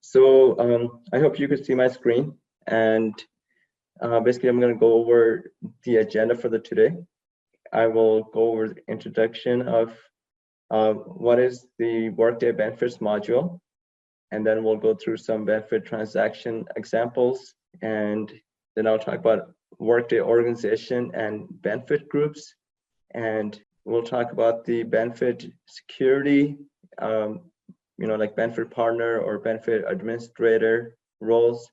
So I hope you could see my screen, and basically I'm going to go over the agenda for the today. I will go over the introduction of what is the Workday Benefits module, and then we'll go through some benefit transaction examples, and then I'll talk about Workday organization and benefit groups, and we'll talk about the benefit security, like benefit partner or benefit administrator roles.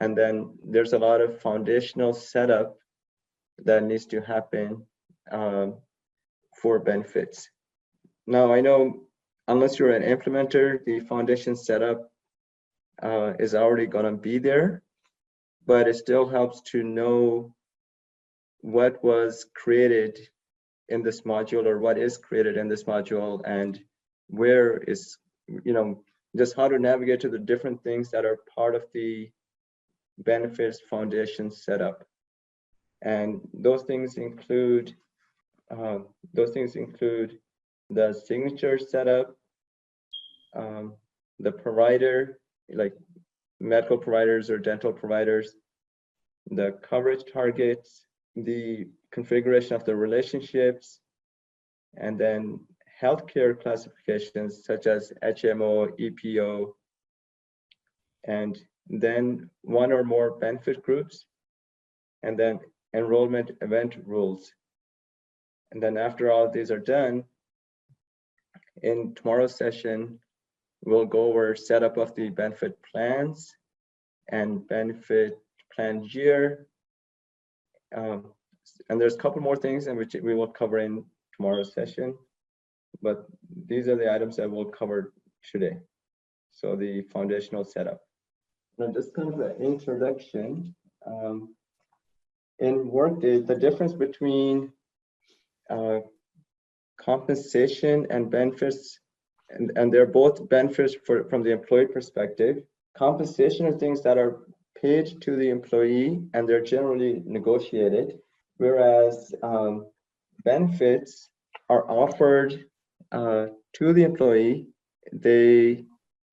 And then there's a lot of foundational setup that needs to happen for benefits. Now, I know unless you're an implementer, the foundation setup is already going to be there, but it still helps to know what was created in this module or what is created in this module, and where is, just how to navigate to the different things that are part of the benefits foundation setup. And those things include the signature setup, the provider, like medical providers or dental providers, the coverage targets, the configuration of the relationships, and then healthcare classifications such as HMO, EPO, and then one or more benefit groups, and then enrollment event rules. And then after all of these are done, in tomorrow's session, we'll go over setup of the benefit plans and benefit plan year. And there's a couple more things in which we will cover in tomorrow's session, but these are the items that we'll cover today. So the foundational setup. Now, just kind of an introduction. In Workday, the difference between compensation and benefits, and they're both benefits from the employee perspective. Compensation are things that are paid to the employee, and they're generally negotiated, whereas benefits are offered to the employee. They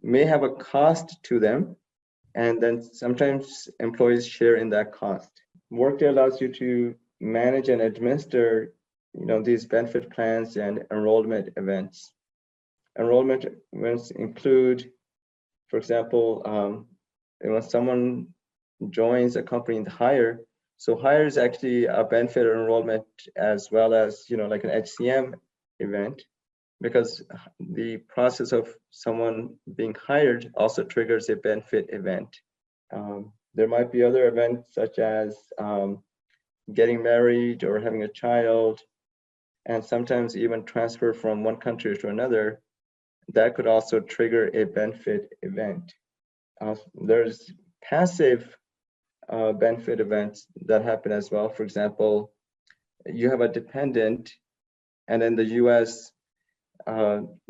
may have a cost to them, and then sometimes employees share in that cost. Workday allows you to manage and administer these benefit plans and enrollment events. Enrollment events include, for example, when someone joins a company in hire, so hire is actually a benefit enrollment as well as like an HCM event, because the process of someone being hired also triggers a benefit event. There might be other events such as getting married or having a child, and sometimes even transfer from one country to another. That could also trigger a benefit event. There's passive benefit events that happen as well. For example, you have a dependent, and in the US,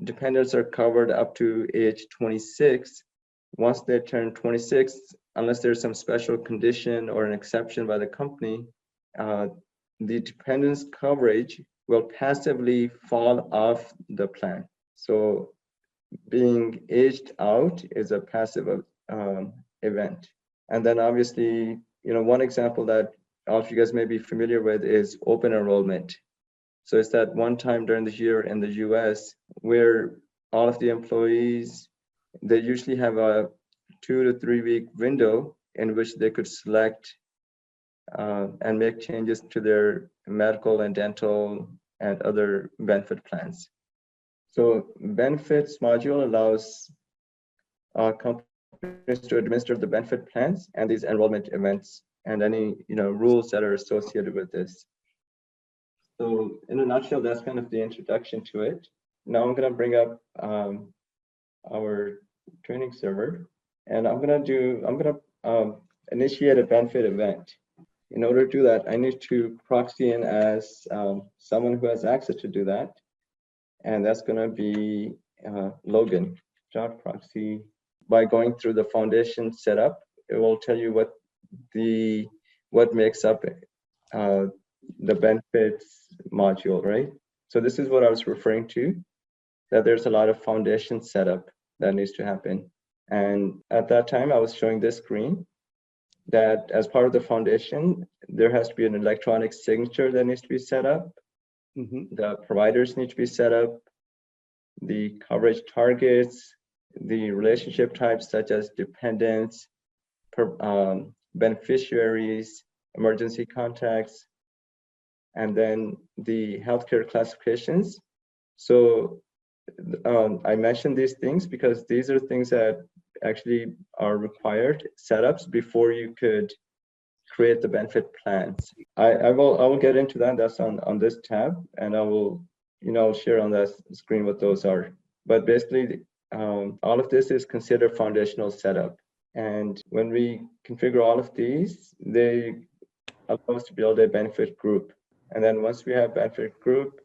dependents are covered up to age 26. Once they turn 26, unless there's some special condition or an exception by the company, the dependents coverage will passively fall off the plan. So being aged out is a passive event. And then obviously, one example that all of you guys may be familiar with is open enrollment. So it's that one time during the year in the US where all of the employees, they usually have a 2 to 3 week window in which they could select and make changes to their medical and dental and other benefit plans. So benefits module allows companies to administer the benefit plans and these enrollment events and any rules that are associated with this. So in a nutshell, that's kind of the introduction to it. Now I'm going to bring up our training server, and I'm going to initiate a benefit event. In order to do that, I need to proxy in as someone who has access to do that, and that's going to be Logan. .proxy. By going through the foundation setup, it will tell you what makes up the benefits module, right? So this is what I was referring to, that there's a lot of foundation setup that needs to happen. And at that time, I was showing this screen that as part of the foundation, there has to be an electronic signature that needs to be set up. The providers need to be set up, the coverage targets, the relationship types such as dependents, beneficiaries, emergency contacts, and then the healthcare classifications. So I mentioned these things because these are things that actually are required setups before you could create the benefit plans. I will get into that. That's on this tab, and I will share on that screen what those are. But basically, all of this is considered foundational setup. And when we configure all of these, they allow us to build a benefit group. And then once we have benefit group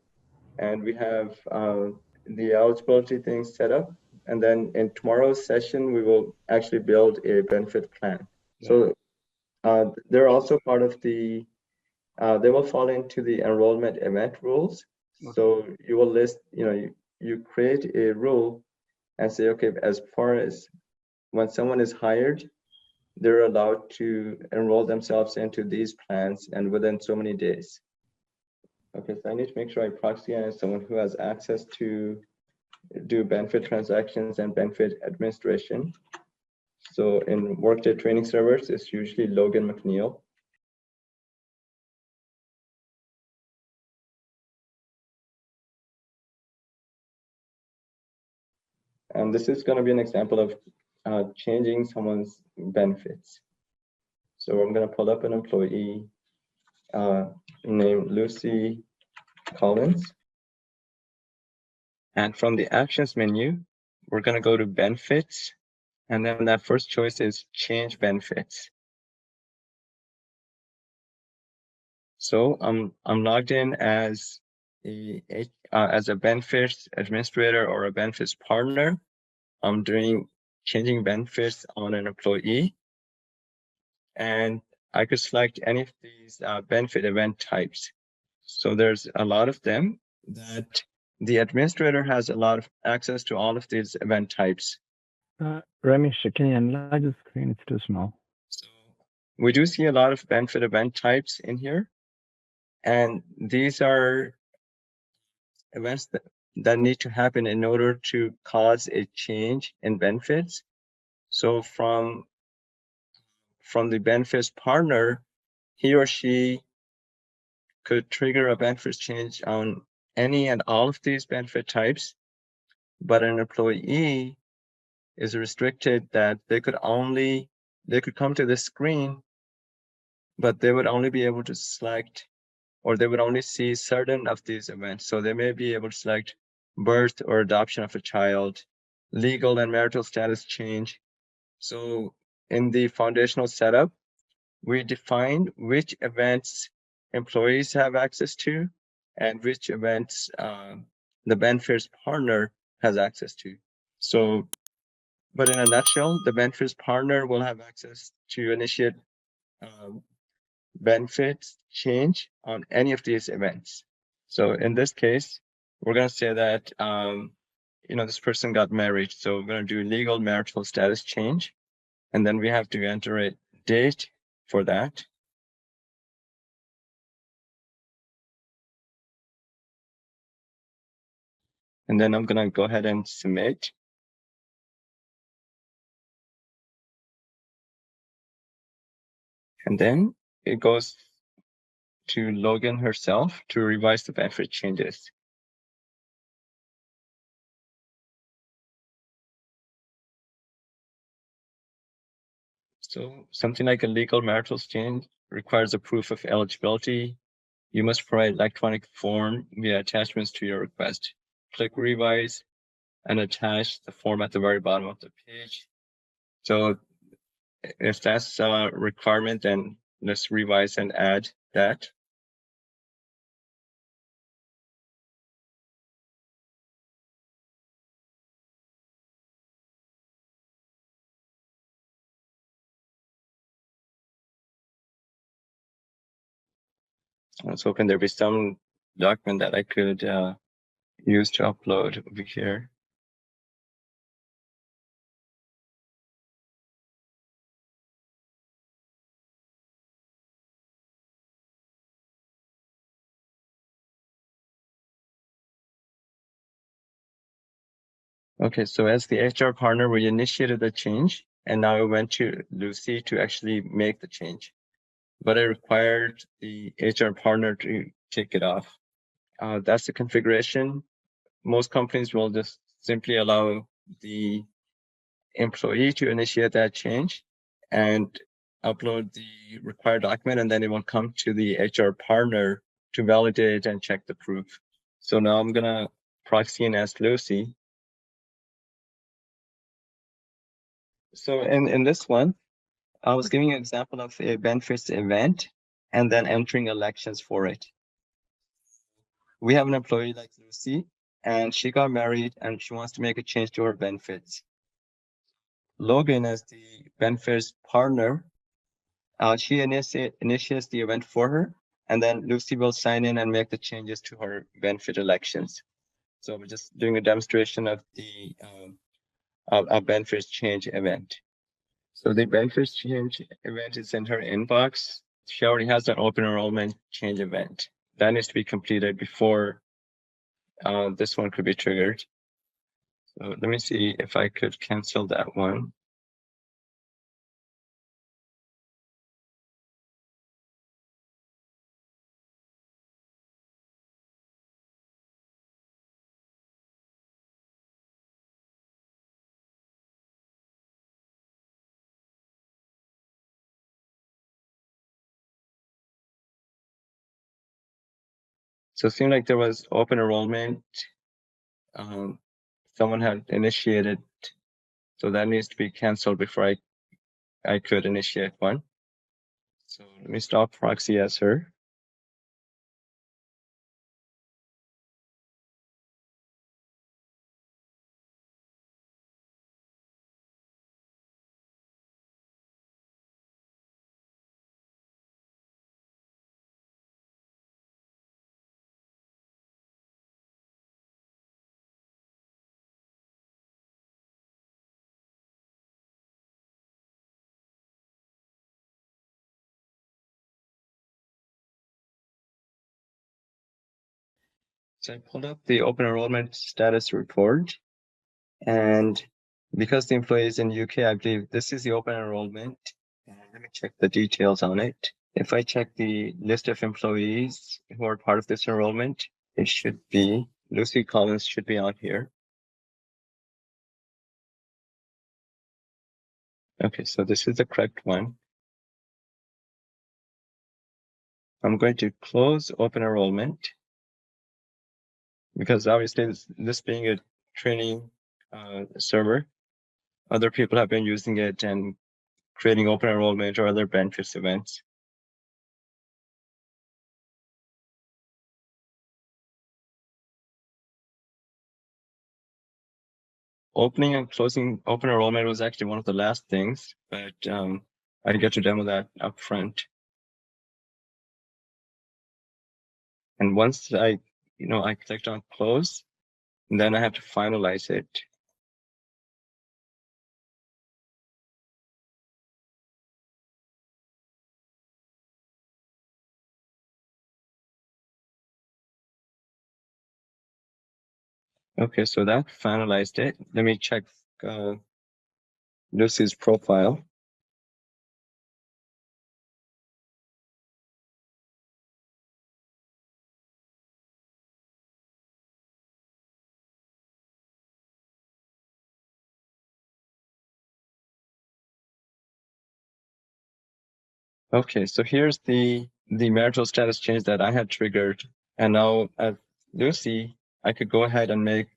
and we have the eligibility things set up, and then in tomorrow's session, we will actually build a benefit plan. Yeah. So they're also part of the, they will fall into the enrollment event rules. Okay. So you will list, you create a rule and say, okay, as far as when someone is hired, they're allowed to enroll themselves into these plans and within so many days. Okay, so I need to make sure I proxy as someone who has access to do benefit transactions and benefit administration. So in Workday training servers, it's usually Logan McNeil. And this is going to be an example of changing someone's benefits. So I'm going to pull up an employee named Lucy Collins. And from the actions menu, we're going to go to benefits. And then that first choice is change benefits. So I'm logged in as a benefits administrator or a benefits partner. I'm doing changing benefits on an employee. And I could select any of these benefit event types. So there's a lot of them that the administrator has a lot of access to all of these event types. Ramesh, can you enlarge the screen? It's too small. So we do see a lot of benefit event types in here. And these are events that need to happen in order to cause a change in benefits. So from the benefits partner, he or she could trigger a benefits change on any and all of these benefit types, but an employee is restricted that they could come to this screen, but they would only be able to select, or they would only see certain of these events. So they may be able to select birth or adoption of a child, legal and marital status change. So in the foundational setup, we define which events employees have access to and which events the benefits partner has access to. So, but in a nutshell, the benefits partner will have access to initiate benefits change on any of these events. So in this case, we're going to say that, this person got married. So we're going to do legal marital status change. And then we have to enter a date for that. And then I'm going to go ahead and submit. And then it goes to Logan herself to revise the benefit changes. So something like a legal marital change requires a proof of eligibility. You must provide electronic form via attachments to your request. Click revise and attach the form at the very bottom of the page. So if that's a requirement, then let's revise and add that. I was hoping there'd be some document that I could use to upload over here. Okay, so as the HR partner, we initiated the change, and now it went to Lucy to actually make the change. But it required the HR partner to take it off. That's the configuration. Most companies will just simply allow the employee to initiate that change and upload the required document, and then it will come to the HR partner to validate and check the proof. So now I'm gonna proxy in as Lucy. So in this one, I was giving an example of a benefits event and then entering elections for it. We have an employee like Lucy, and she got married and she wants to make a change to her benefits. Logan, as the benefits partner, she initiates the event for her, and then Lucy will sign in and make the changes to her benefit elections. So we're just doing a demonstration of the a benefits change event. So the benefits change event is in her inbox. She already has an open enrollment change event. That needs to be completed before this one could be triggered. So let me see if I could cancel that one. So it seemed like there was open enrollment. Someone had initiated, so that needs to be canceled before I could initiate one. So let me stop proxy as her. So I pulled up the open enrollment status report, and because the employee is in UK, I believe this is the open enrollment. And let me check the details on it. If I check the list of employees who are part of this enrollment, it should be Lucy Collins should be on here. Okay, so this is the correct one. I'm going to close open enrollment because obviously this being a training server, other people have been using it and creating open enrollment or other benefits events. Opening and closing open enrollment was actually one of the last things, but I get to demo that up front. And once I clicked on close, then I have to finalize it. Okay, so that finalized it. Let me check Lucy's profile. Okay, so here's the marital status change that I had triggered. And now as Lucy, I could go ahead and make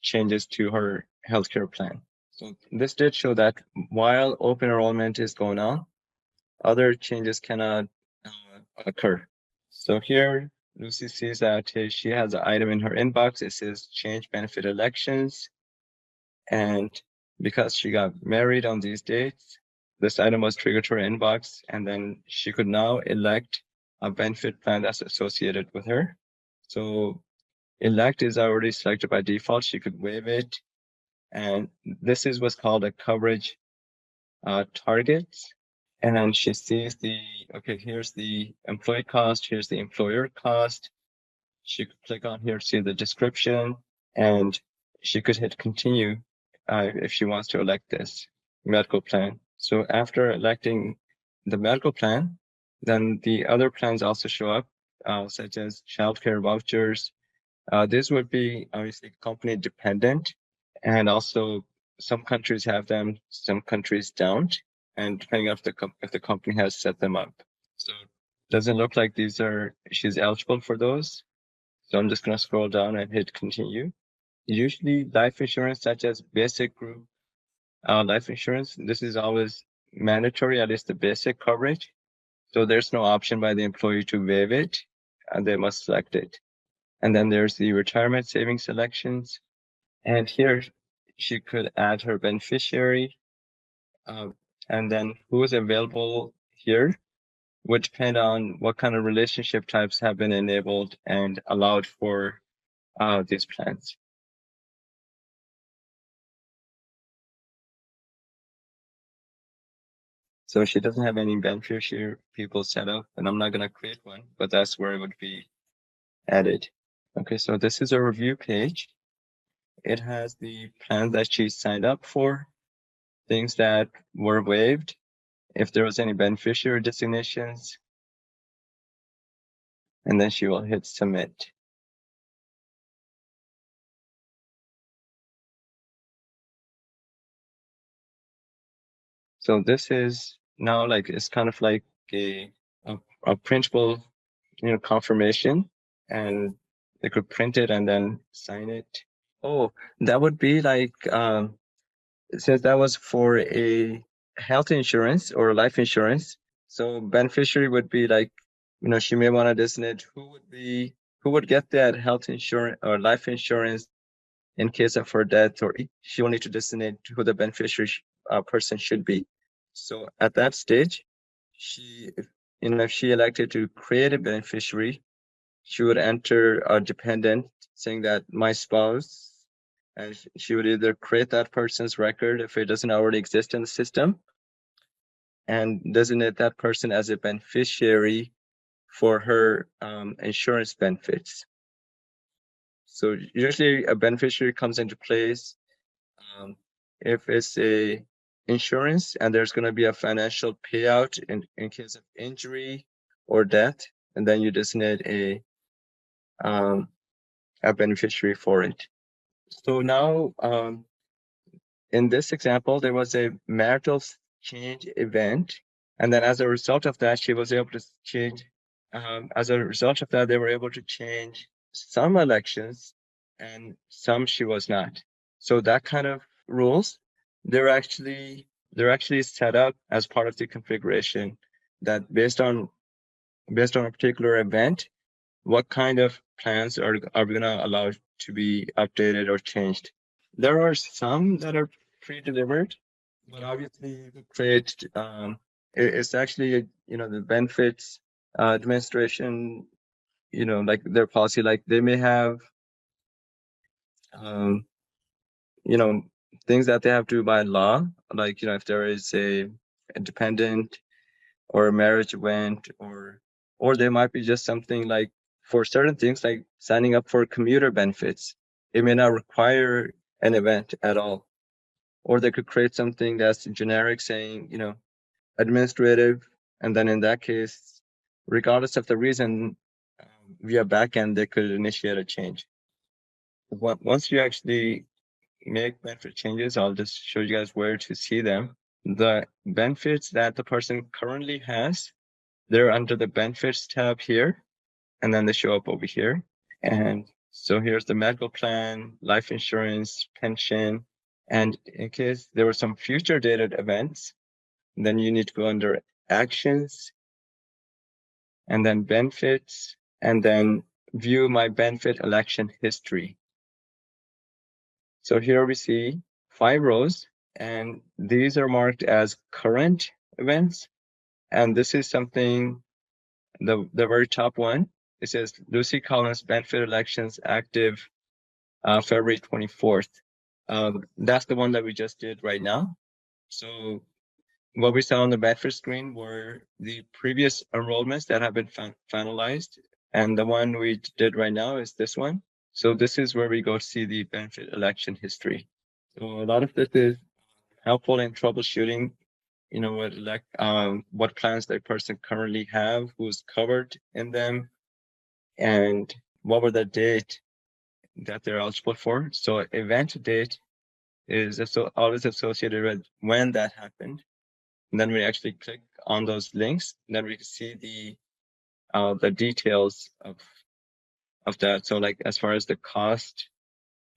changes to her healthcare plan. So this did show that while open enrollment is going on, other changes cannot occur. So here, Lucy sees that she has an item in her inbox. It says change benefit elections. And because she got married on these dates, this item was triggered to her inbox, and then she could now elect a benefit plan that's associated with her. So elect is already selected by default. She could waive it. And this is what's called a coverage targets. And she sees here's the employee cost, here's the employer cost. She could click on here to see the description, and she could hit continue if she wants to elect this medical plan. So after electing the medical plan, then the other plans also show up, such as childcare vouchers. This would be obviously company dependent, and also some countries have them, some countries don't, and depending on if the company has set them up. So it doesn't look like she's eligible for those. So I'm just gonna scroll down and hit continue. Usually life insurance such as basic group life insurance, this is always mandatory, at least the basic coverage. So there's no option by the employee to waive it, and they must select it. And then there's the retirement savings selections. And here she could add her beneficiary. And then who is available here would depend on what kind of relationship types have been enabled and allowed for these plans. So she doesn't have any beneficiary people set up, and I'm not going to create one, but that's where it would be added. Okay, so this is a review page. It has the plan that she signed up for, things that were waived, if there was any beneficiary designations, and then she will hit submit. So this is now like, it's kind of like a printable, confirmation, and they could print it and then sign it. Oh, that would be like, since that was for a health insurance or life insurance, so beneficiary would be like, she may want to designate who would get that health insurance or life insurance in case of her death, or she will need to designate who the beneficiary person should be. So at that stage, if she elected to create a beneficiary, she would enter a dependent saying that my spouse, and she would either create that person's record if it doesn't already exist in the system and designate that person as a beneficiary for her insurance benefits. So usually a beneficiary comes into place if it's a insurance and there's going to be a financial payout in case of injury or death, and then you designate a beneficiary for it. So now, in this example, there was a marital change event, and then as a result of that, she was able to change. As a result of that, they were able to change some elections, and some she was not. So that kind of rules, they're actually set up as part of the configuration that based on a particular event, what kind of plans are we gonna allow to be updated or changed? There are some that are pre-delivered, but obviously you could create. It's actually the benefits administration. Like their policy, like they may have things that they have to do by law, like if there is a dependent or a marriage event, or there might be just something like for certain things like signing up for commuter benefits. It may not require an event at all. Or they could create something that's generic saying, administrative, and then in that case, regardless of the reason, via backend, they could initiate a change. Once you actually make benefit changes, I'll just show you guys where to see them. The benefits that the person currently has, they're under the benefits tab here, and then they show up over here. And so here's the medical plan, life insurance, pension. And in case there were some future dated events, then you need to go under actions and then benefits, and then view my benefit election history. So here we see 5 rows, and these are marked as current events. And this is something, the very top one, it says Lucy Collins benefit elections active February 24th. That's the one that we just did right now. So what we saw on the benefit screen were the previous enrollments that have been finalized. And the one we did right now is this one. So this is where we go to see the benefit election history. So a lot of this is helpful in troubleshooting, what plans that person currently have, who's covered in them, and what were the date that they're eligible for. So event date is always associated with when that happened. And then we actually click on those links, and then we can see the details of that. So like as far as the cost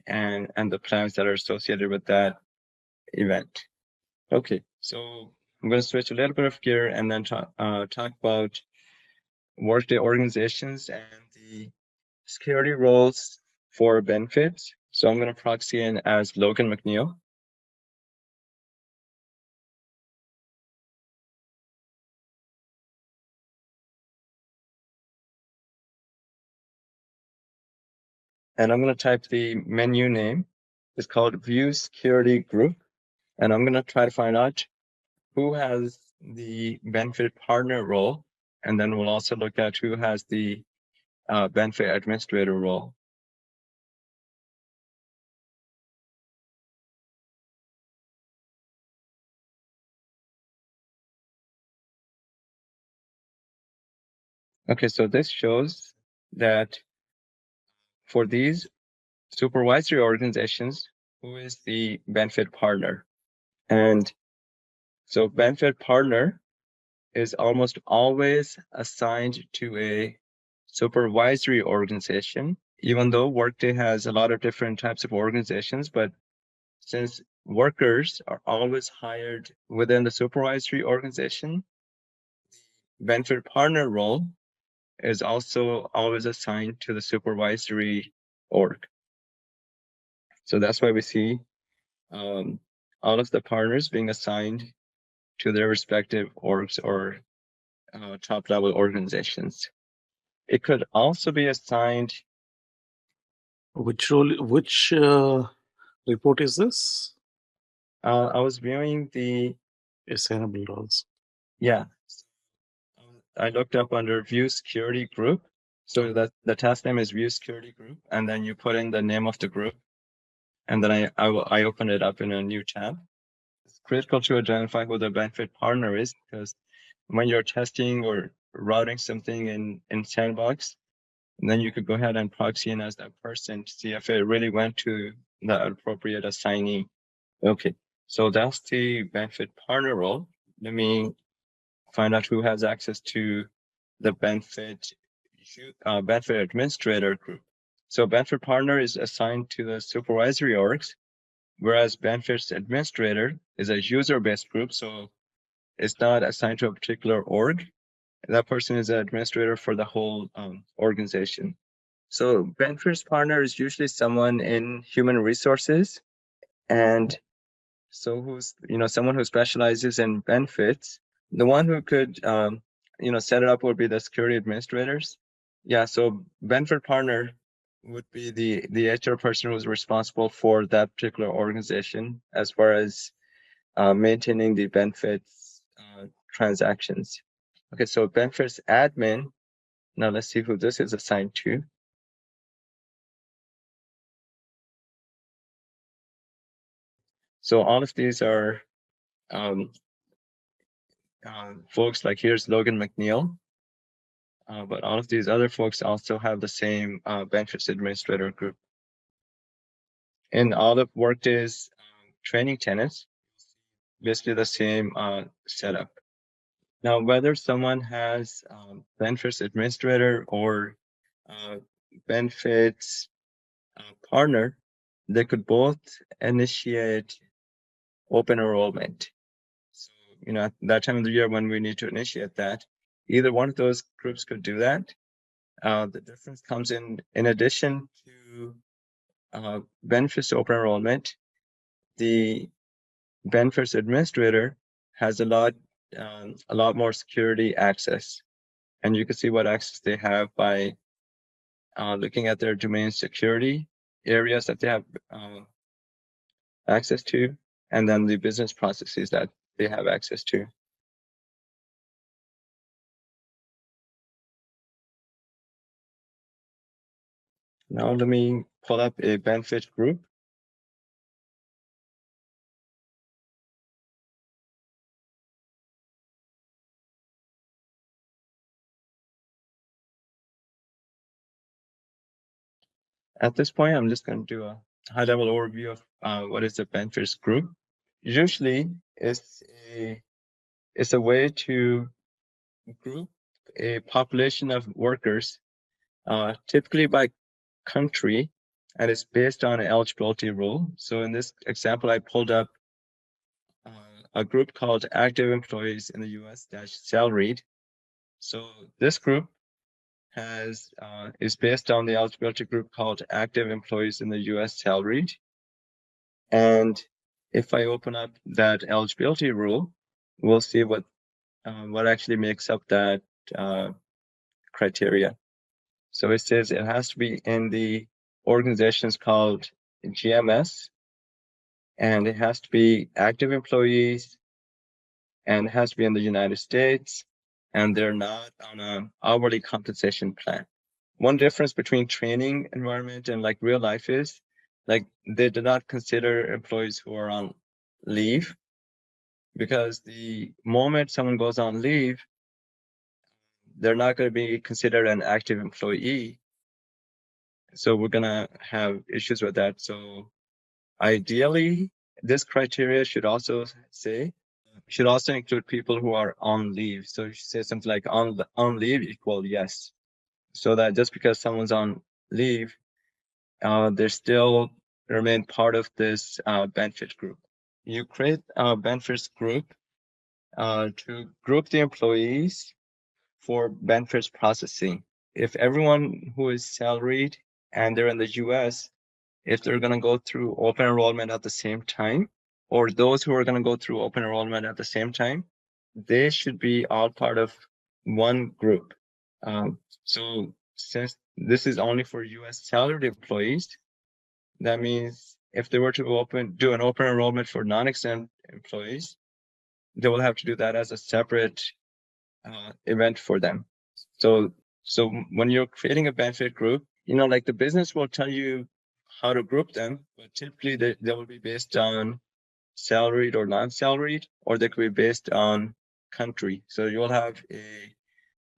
and the plans that are associated with that event. Okay, so I'm going to switch a little bit of gear and then talk about Workday organizations and the security roles for benefits. So I'm going to proxy in as Logan McNeil. And I'm going to type the menu name. It's called View Security Group. And I'm going to try to find out who has the benefit partner role. And then we'll also look at who has the benefit administrator role. Okay, so this shows that for these supervisory organizations, who is the benefit partner? And so benefit partner is almost always assigned to a supervisory organization, even though Workday has a lot of different types of organizations, but since workers are always hired within the supervisory organization, benefit partner role is also always assigned to the supervisory org. So that's why we see all of the partners being assigned to their respective orgs or top level organizations. It could also be assigned. Which report is this? I was viewing the Assignable roles. Yeah. I looked up under View Security Group. So that the task name is View Security Group, and then you put in the name of the group, and then I open it up in a new tab. It's critical to identify who the benefit partner is, because when you're testing or routing something in Sandbox, and then you could go ahead and proxy in as that person to see if it really went to the appropriate assignee. Okay, so that's the benefit partner role. Let me find out who has access to the benefit administrator group. So benefit partner is assigned to the supervisory orgs, whereas benefits administrator is a user-based group, so it's not assigned to a particular org. That person is an administrator for the whole organization. So benefits partner is usually someone in human resources, and so who's someone who specializes in benefits. The one who could set it up would be the security administrators. Yeah, so benefit partner would be the HR person who's responsible for that particular organization as far as maintaining the benefits transactions. Okay, so benefits admin. Now let's see who this is assigned to. So all of these are folks like here's Logan McNeil. But all of these other folks also have the same benefits administrator group. In all of Workday's training tenants, basically the same setup. Now, whether someone has benefits administrator or benefits partner, they could both initiate open enrollment. So, at that time of the year when we need to initiate that, either one of those groups could do that. The difference comes in addition to benefits open enrollment, the benefits administrator has a lot more security access, and you can see what access they have by looking at their domain security areas that they have access to, and then the business processes that they have access to. Now let me pull up a benefit group. At this point, I'm just going to do a high-level overview of what is a benefits group. Usually, it's a way to group a population of workers, typically by country, and it's based on an eligibility rule. So in this example, I pulled up a group called active employees in the US salaried. So this group is based on the eligibility group called active employees in the US salaried. And if I open up that eligibility rule, we'll see what actually makes up that criteria. So it says it has to be in the organizations called GMS, and it has to be active employees, and it has to be in the United States, and they're not on an hourly compensation plan. One difference between training environment and like real life is like they do not consider employees who are on leave, because the moment someone goes on leave, they're not going to be considered an active employee. So we're going to have issues with that. So ideally, this criteria should also include people who are on leave. So you should say something like on leave equal yes. So that just because someone's on leave, they still remain part of this benefit group. You create a benefits group to group the employees for benefits processing. If everyone who is salaried and they're in the US, if they're going to go through open enrollment at the same time, or those who are going to go through open enrollment at the same time, they should be all part of one group. So since this is only for US salaried employees, that means if they were to do an open enrollment for non-exempt employees, they will have to do that as a separate event for them. So when you're creating a benefit group, like the business will tell you how to group them, but typically they will be based on salaried or non-salaried, or they could be based on country. So you'll have a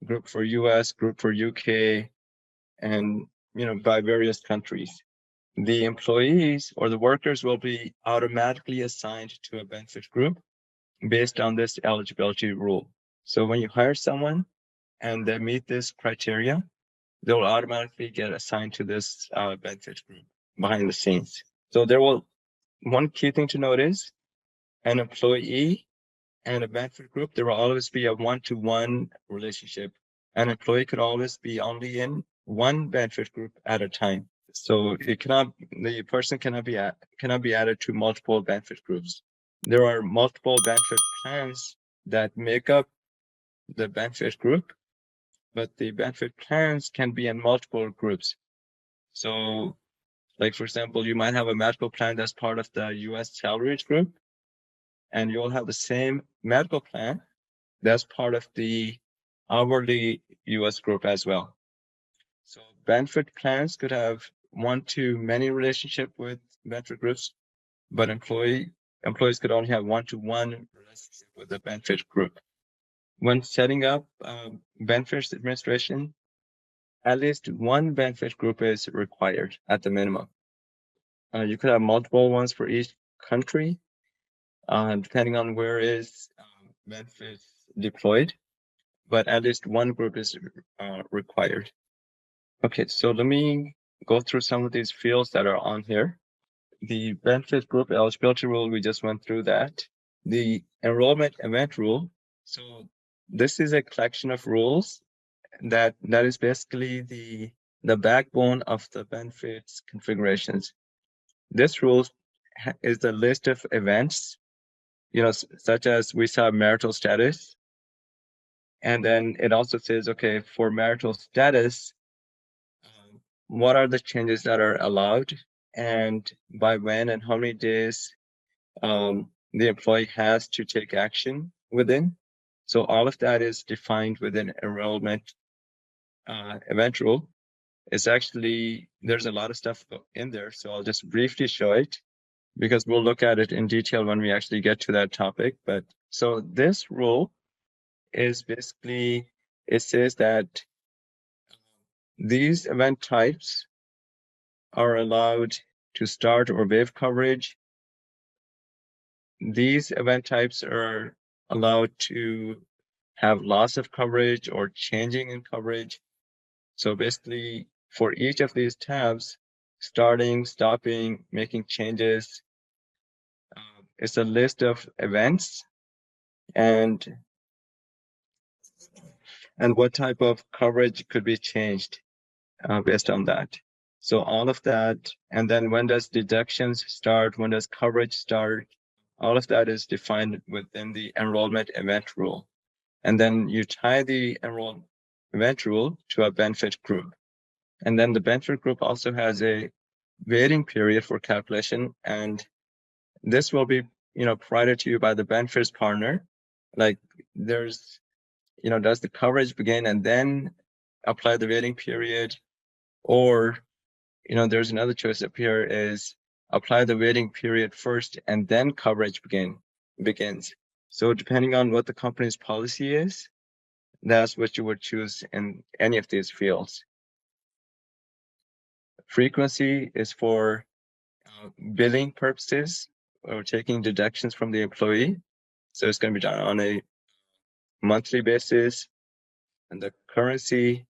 group for US, group for UK, and by various countries. The employees or the workers will be automatically assigned to a benefit group based on this eligibility rule. So when you hire someone and they meet this criteria, they will automatically get assigned to this benefit group behind the scenes. So one key thing to note is an employee and a benefit group, there will always be a one-to-one relationship. An employee could always be only in one benefit group at a time. So the person cannot be added to multiple benefit groups. There are multiple benefit plans that make up the benefit group, but the benefit plans can be in multiple groups. So, like for example, you might have a medical plan that's part of the US salaried group, and you'll have the same medical plan that's part of the hourly US group as well. So benefit plans could have one-to-many relationship with benefit groups, but employees could only have one-to-one relationship with the benefit group. When setting up benefits administration, at least one benefit group is required at the minimum. You could have multiple ones for each country, depending on where is benefits deployed, but at least one group is required. Okay, so let me go through some of these fields that are on here. The benefit group eligibility rule, we just went through that. The enrollment event rule. So this is a collection of rules that is basically the backbone of the benefits configurations. This rule is the list of events, such as we saw marital status. And then it also says, okay, for marital status, what are the changes that are allowed and by when and how many days the employee has to take action within. So all of that is defined within enrollment event rule. It's actually, there's a lot of stuff in there. So I'll just briefly show it because we'll look at it in detail when we actually get to that topic. But so this rule is basically, it says that these event types are allowed to start or waive coverage. These event types are allowed to have loss of coverage or changing in coverage. So basically, for each of these tabs, starting, stopping, making changes, it's a list of events and what type of coverage could be changed based on that. So all of that, and then when does deductions start? When does coverage start? All of that is defined within the enrollment event rule. And then you tie the enrollment event rule to a benefit group. And then the benefit group also has a waiting period for calculation. And this will be, provided to you by the benefits partner. Like there's, does the coverage begin and then apply the waiting period? Or, there's another choice up here is apply the waiting period first and then coverage begins. So depending on what the company's policy is, that's what you would choose in any of these fields. Frequency is for billing purposes or taking deductions from the employee. So it's going to be done on a monthly basis. And the currency,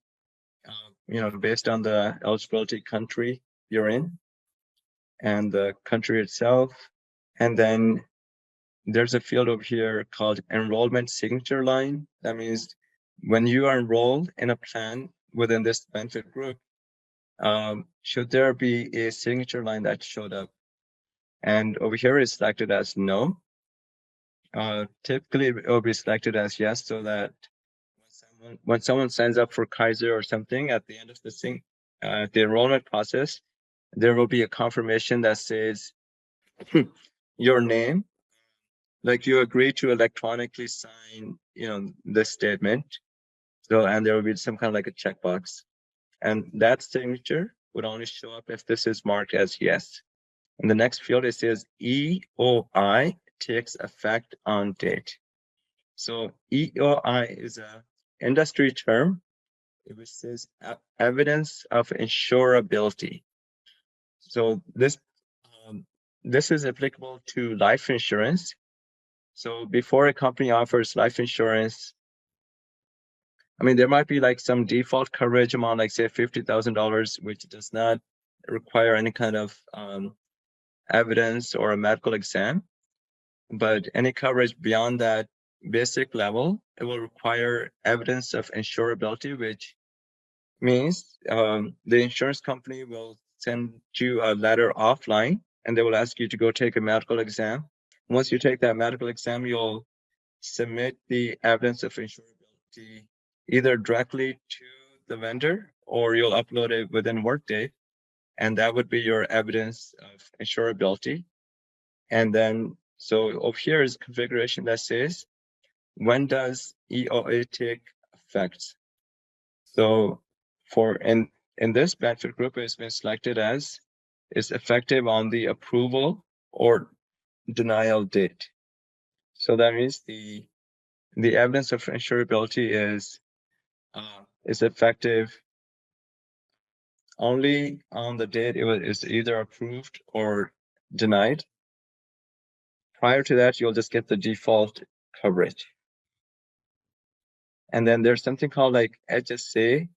based on the eligibility country you're in and the country itself. And then there's a field over here called enrollment signature line. That means when you are enrolled in a plan within this benefit group, should there be a signature line that showed up? And over here is selected as no. Typically it will be selected as yes, so that when someone signs up for Kaiser or something at the end of the enrollment process, there will be a confirmation that says your name, like you agree to electronically sign, this statement. So, and there will be some kind of like a checkbox, and that signature would only show up if this is marked as yes. In the next field, it says EOI takes effect on date. So EOI is a industry term. It says evidence of insurability. So this is applicable to life insurance. So before a company offers life insurance, there might be like some default coverage amount, like say $50,000, which does not require any kind of evidence or a medical exam. But any coverage beyond that basic level, it will require evidence of insurability, which means the insurance company will send you a letter offline and they will ask you to go take a medical exam. Once you take that medical exam, you'll submit the evidence of insurability either directly to the vendor or you'll upload it within Workday, and that would be your evidence of insurability. And then, so over here is configuration that says, when does EOA take effect? So in this benefit group, it's been selected as is effective on the approval or denial date. So that means the evidence of insurability is effective only on the date it is either approved or denied. Prior to that, you'll just get the default coverage. And then there's something called like HSA,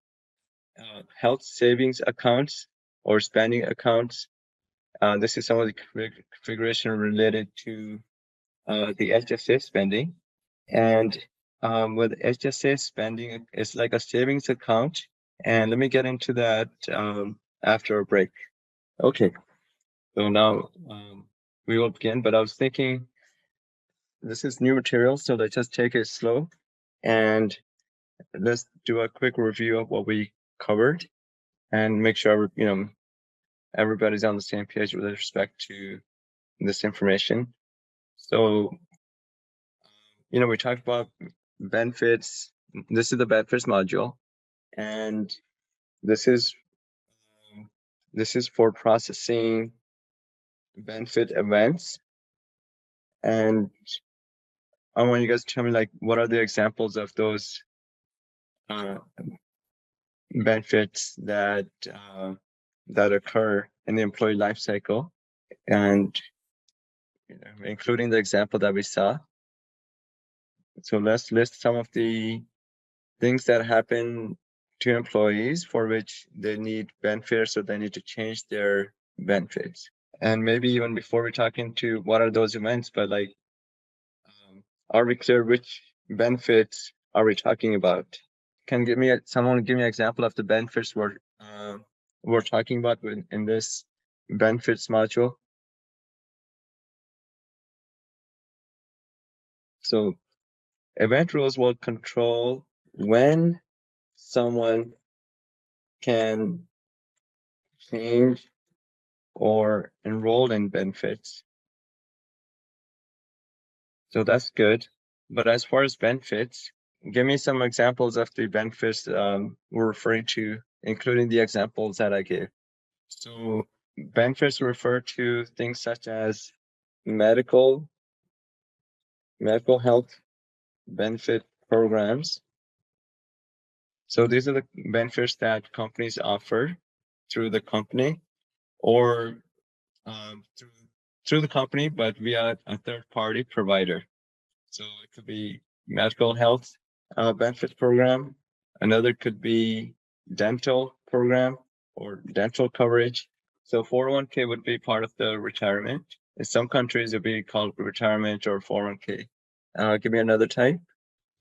health savings accounts or spending accounts. This is some of the configuration related to the HSA spending. And with HSA spending, it's like a savings account. And let me get into that after a break. Okay, so now we will begin, but I was thinking this is new material, so let's just take it slow and let's do a quick review of what we covered and make sure, everybody's on the same page with respect to this information. So, we talked about benefits. This is the benefits module, and this is this is for processing benefit events. And I want you guys to tell me, like, what are the examples of those benefits that occur in the employee life cycle, and including the example that we saw. So let's list some of the things that happen to employees for which they need benefits or they need to change their benefits. And maybe even before we talk into what are those events, but like, are we clear which benefits are we talking about? Can someone give me an example of the benefits we're talking about in this benefits module? So event rules will control when someone can change or enroll in benefits. So that's good. But as far as benefits, give me some examples of the benefits we're referring to, including the examples that I gave. So benefits refer to things such as medical health benefit programs. So these are the benefits that companies offer through the company, or through the company, but via a third-party provider. So it could be medical health benefit program. Another could be dental program or dental coverage. So 401k would be part of the retirement. In some countries, it would be called retirement or 401k. Give me another type.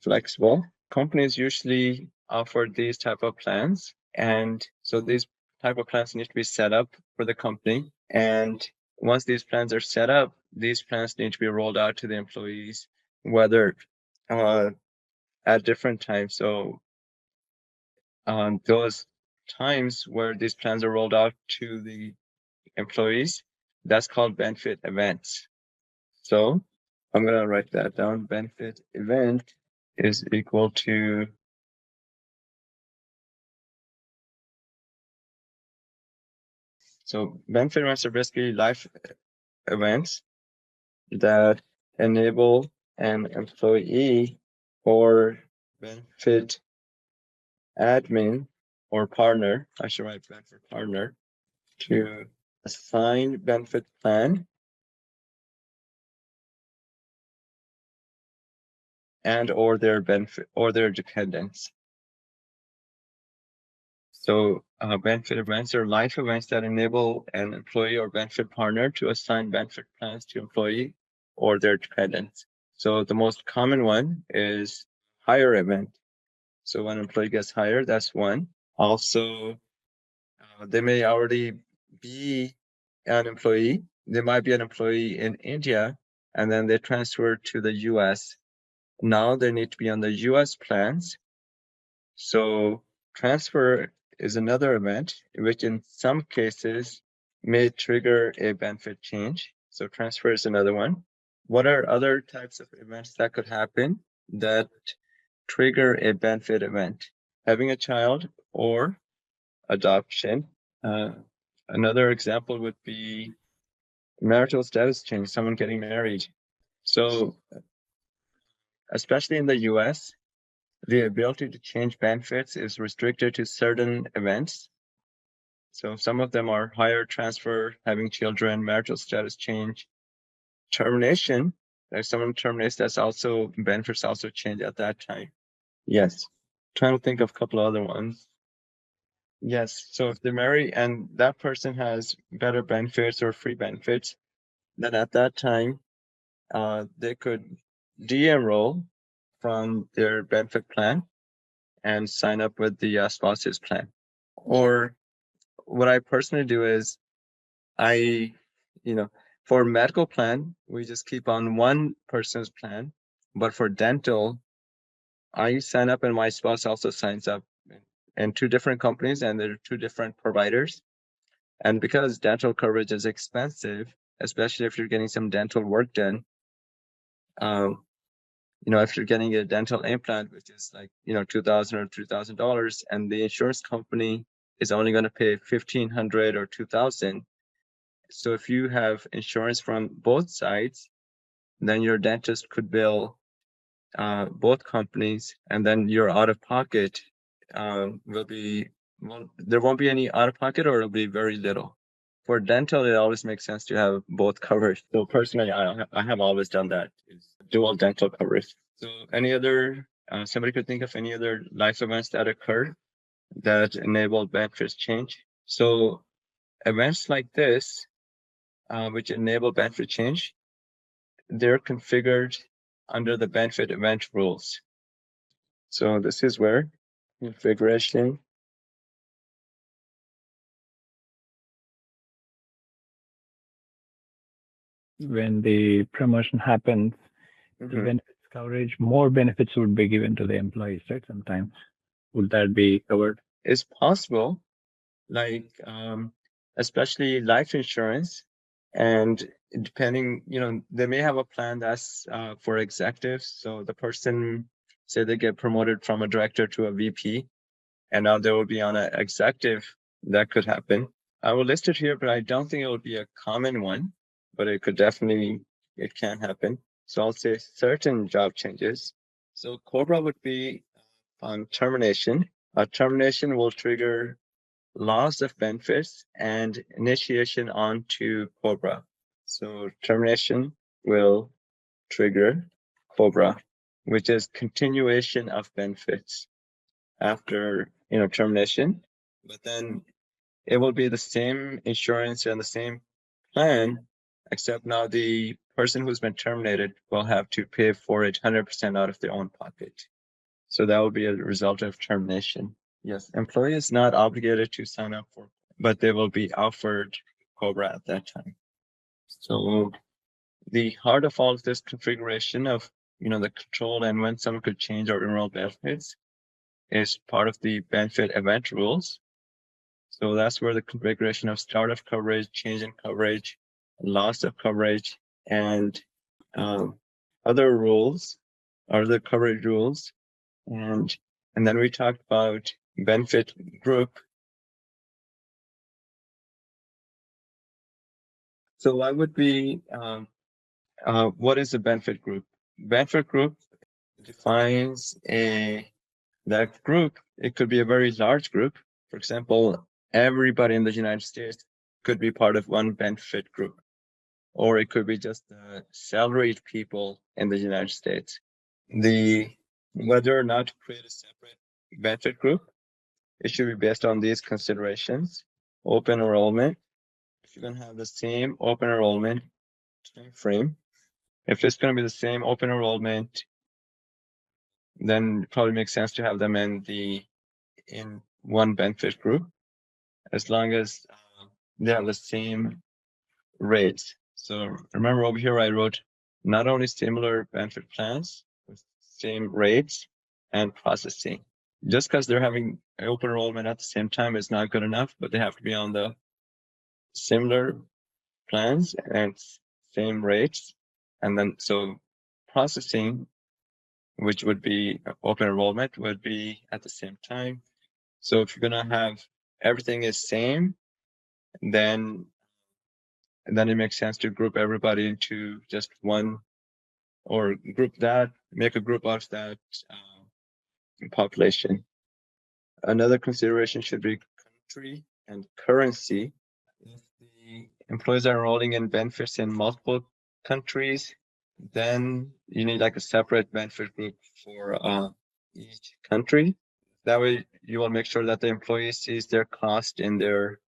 Flexible. Companies usually offer these type of plans. And so these type of plans need to be set up for the company. And once these plans are set up, these plans need to be rolled out to the employees, whether at different times. So those times where these plans are rolled out to the employees, that's called benefit events. So I'm going to write that down. Benefit event is equal to benefit events are basically life events that enable an employee or benefit admin or partner, I should write benefit partner, to assign benefit plan and or their benefit or their dependents. So benefit events are life events that enable an employee or benefit partner to assign benefit plans to employee or their dependents. So the most common one is hire event. So when an employee gets hired, that's one. Also, they may already be an employee. They might be an employee in India, and then they transfer to the US. Now they need to be on the US plans. So transfer is another event, which in some cases may trigger a benefit change. So transfer is another one. What are other types of events that could happen that trigger a benefit event? Having a child or adoption. Another example would be marital status change, someone getting married. So especially in the US, the ability to change benefits is restricted to certain events. So some of them are hire transfer, having children, marital status change, termination. If someone terminates, that's also benefits also change at that time. Yes. Trying to think of a couple other ones. Yes. So if they marry and that person has better benefits or free benefits, then at that time, they could de-enroll from their benefit plan and sign up with the spouse's plan. Or what I personally do is for medical plan, we just keep on one person's plan. But for dental, I sign up and my spouse also signs up in two different companies, and they're two different providers. And because dental coverage is expensive, especially if you're getting some dental work done, if you're getting a dental implant, which is like, $2,000 or $3,000, and the insurance company is only going to pay $1,500 or $2,000. So if you have insurance from both sides, then your dentist could bill both companies, and then your out of pocket will be, well, there won't be any out of pocket, or it'll be very little. For dental, it always makes sense to have both coverage. So personally, I have always done that, is dual dental coverage. So any other, somebody could think of any other life events that occur that enable benefits change. So events like this, which enable benefit change, they're configured under the benefit event rules. So this is where configuration. When the promotion happens, the benefits coverage, more benefits would be given to the employees, right? Sometimes. Would that be covered? It's possible, like especially life insurance, and depending, they may have a plan that's for executives. So the person, say they get promoted from a director to a VP, and now they will be on an executive. That could happen. I will list it here, but I don't think it will be a common one, but it can happen. So I'll say certain job changes. So COBRA would be on termination. A termination will trigger loss of benefits and initiation onto COBRA. So termination will trigger COBRA, which is continuation of benefits after termination. But then it will be the same insurance and the same plan, except now the person who's been terminated will have to pay for it 100% out of their own pocket. So that will be a result of termination. Yes, employee is not obligated to sign up for, but they will be offered COBRA at that time. So the heart of all of this configuration of the control and when someone could change or enroll benefits is part of the benefit event rules. So that's where the configuration of start of coverage, change in coverage, loss of coverage, and other rules are the coverage rules. And then we talked about benefit group. So what would be, what is a benefit group? Benefit group defines that group. It could be a very large group. For example, everybody in the United States could be part of one benefit group, or it could be just salaried people in the United States. Whether or not to create a separate benefit group, it should be based on these considerations. Open enrollment. If you're going to have the same open enrollment time frame, if it's going to be the same open enrollment, then it probably makes sense to have them in one benefit group, as long as they have the same rates. So remember over here, I wrote not only similar benefit plans with same rates and processing. Just because they're having open enrollment at the same time is not good enough, but they have to be on the similar plans and same rates. And then so processing, which would be open enrollment, would be at the same time. So if you're going to have everything is same, then it makes sense to group everybody into just one, or make a group out of that population. Another consideration should be country and currency. If the employees are enrolling in benefits in multiple countries, then you need like a separate benefit group for each country. That way you will make sure that the employee sees their cost in their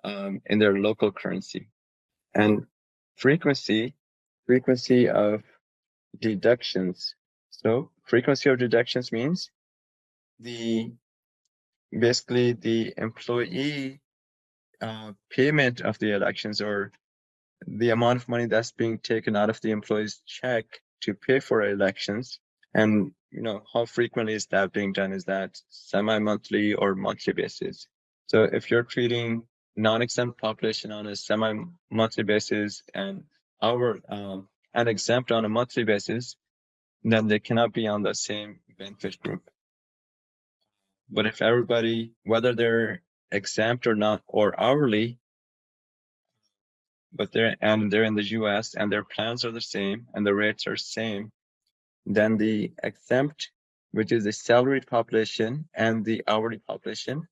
local currency. And frequency of deductions. So frequency of deductions means basically the employee payment of the elections, or the amount of money that's being taken out of the employee's check to pay for elections. And how frequently is that being done? Is that semi-monthly or monthly basis? So if you're treating non-exempt population on a semi-monthly basis and exempt on a monthly basis, then they cannot be on the same benefit group. But if everybody, whether they're exempt or not or hourly, but they're in the US and their plans are the same and the rates are same, then the exempt, which is the salaried population and the hourly population,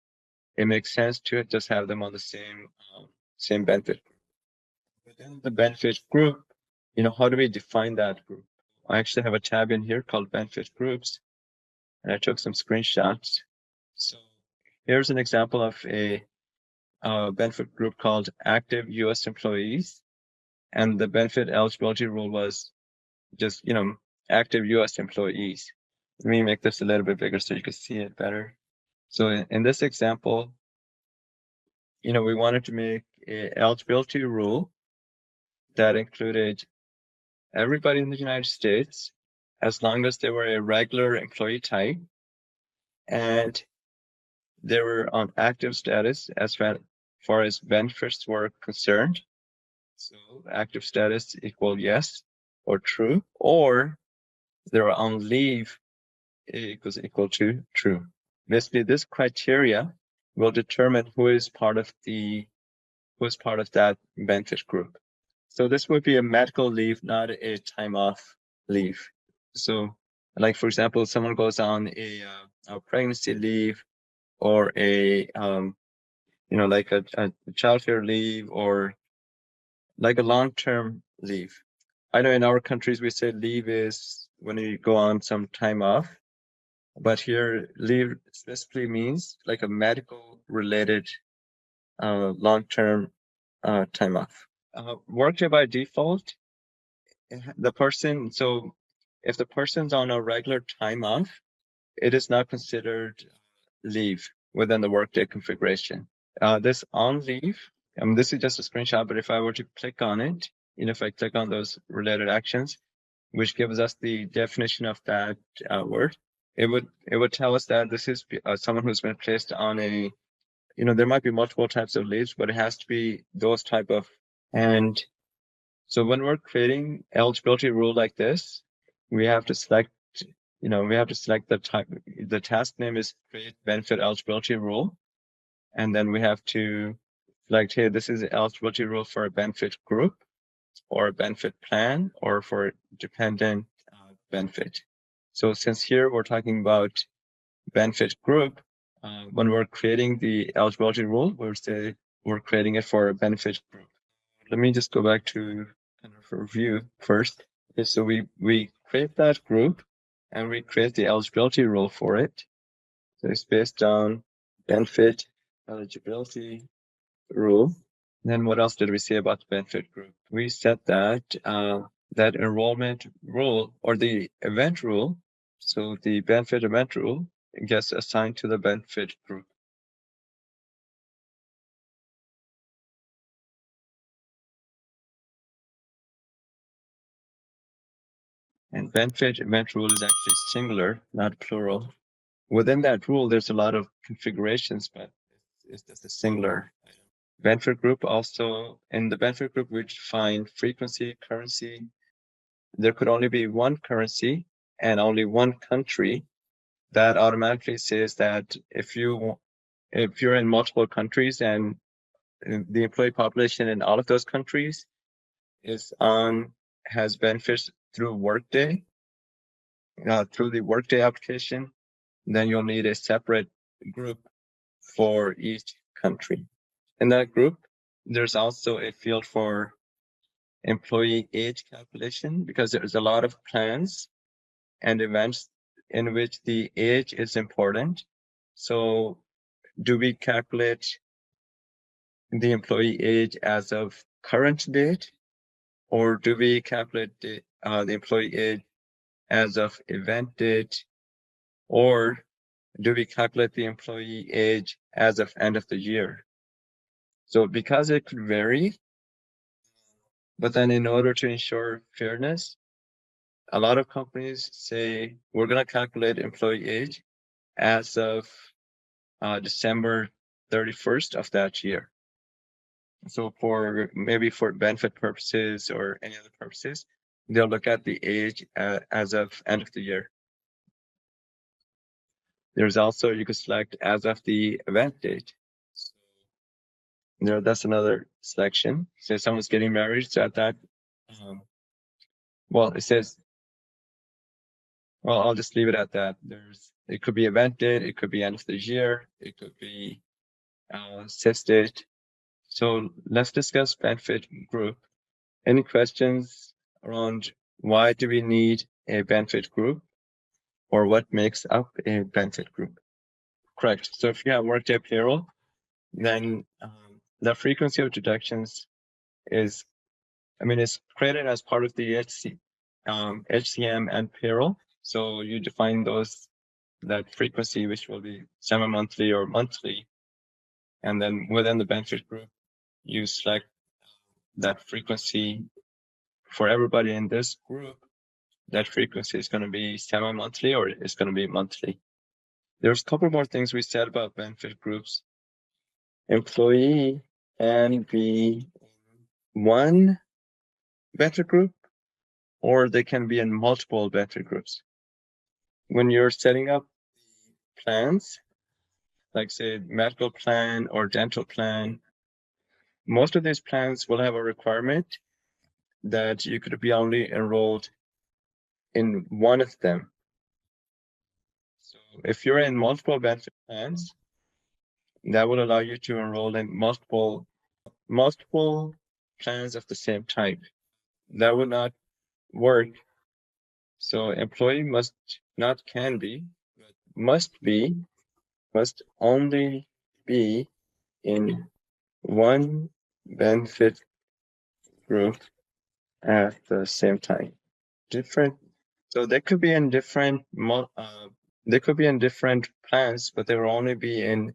it makes sense to just have them on the same benefit. Within the benefit group, how do we define that group? I actually have a tab in here called benefit groups, and I took some screenshots. So here's an example of a benefit group called active US employees. And the benefit eligibility rule was just, active US employees. Let me make this a little bit bigger so you can see it better. So in this example, we wanted to make an eligibility rule that included everybody in the United States, as long as they were a regular employee type and they were on active status as far as benefits were concerned. So active status equal yes or true, or they're on leave equals equal to true. Basically, this criteria will determine who is part of that benefit group. So this would be a medical leave, not a time off leave. So, like for example, someone goes on a pregnancy leave or a like a childcare leave or like a long-term leave. I know in our countries we say leave is when you go on some time off, but here leave specifically means like a medical related long-term time off. Workday by default, if the person's on a regular time off, it is not considered leave within the Workday configuration. This on leave, this is just a screenshot, but if I were to click on it, if I click on those related actions, which gives us the definition of that word, it would tell us that this is someone who's been placed on a, there might be multiple types of leaves, but it has to be those type of. And so when we're creating eligibility rule like this, we have to select, the type. The task name is create benefit eligibility rule. And then we have to select, hey, this is the eligibility rule for a benefit group or a benefit plan or for dependent benefit. So since here we're talking about benefit group, when we're creating the eligibility rule, we're creating it for a benefit group. Let me just go back to kind of review first. Okay, so we create that group and we create the eligibility rule for it. So it's based on benefit eligibility rule. Then what else did we say about the benefit group? We said that that enrollment rule or the event rule, so the benefit event rule gets assigned to the benefit group. And benefit event rule is actually singular, not plural. Within that rule, there's a lot of configurations, but it's just a singular item. Benefit group also, in the benefit group, we define frequency, currency. There could only be one currency and only one country. That automatically says that if you're in multiple countries and the employee population in all of those countries has benefits through Workday, through the Workday application, then you'll need a separate group for each country. In that group, there's also a field for employee age calculation because there's a lot of plans and events in which the age is important. So do we calculate the employee age as of current date, or do we calculate the employee age as of event date, or do we calculate the employee age as of end of the year? So because it could vary, but then in order to ensure fairness, a lot of companies say we're going to calculate employee age as of December 31st of that year. So for benefit purposes or any other purposes, they'll look at the age as of end of the year. There's also, you could select as of the event date. That's another selection. So someone's getting married, so at that, well, it says, well, I'll just leave it at that. It could be event date, it could be end of the year, it could be sales date. So let's discuss benefit group. Any questions around why do we need a benefit group, or what makes up a benefit group? Correct. So if you have Workday payroll, then the frequency of deductions is, it's created as part of the HCM and payroll. So you define that frequency, which will be semi-monthly or monthly. And then within the benefit group, you select that frequency for everybody in this group. That frequency is going to be semi-monthly or it's going to be monthly. There's a couple more things we said about benefit groups. Employee can be one benefit group, or they can be in multiple benefit groups. When you're setting up plans, like say medical plan or dental plan, most of these plans will have a requirement that you could be only enrolled in one of them. So if you're in multiple benefit plans, that will allow you to enroll in multiple plans of the same type. That would not work. So employee must only be in one benefit group at the same time. So they could be in different plans, but they will only be in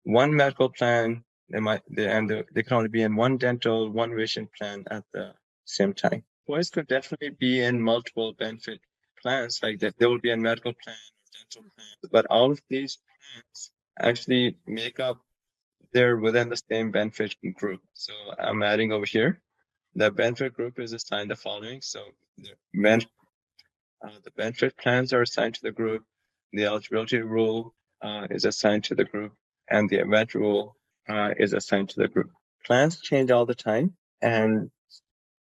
one medical plan. They can only be in one dental, one vision plan at the same time. Employees could definitely be in multiple benefit plans, like that. They will be in medical plan or dental plan, but all of these plans actually they're within the same benefit group. So I'm adding over here. The benefit group is assigned the following. So the benefit plans are assigned to the group. The eligibility rule is assigned to the group, and the event rule is assigned to the group. Plans change all the time, and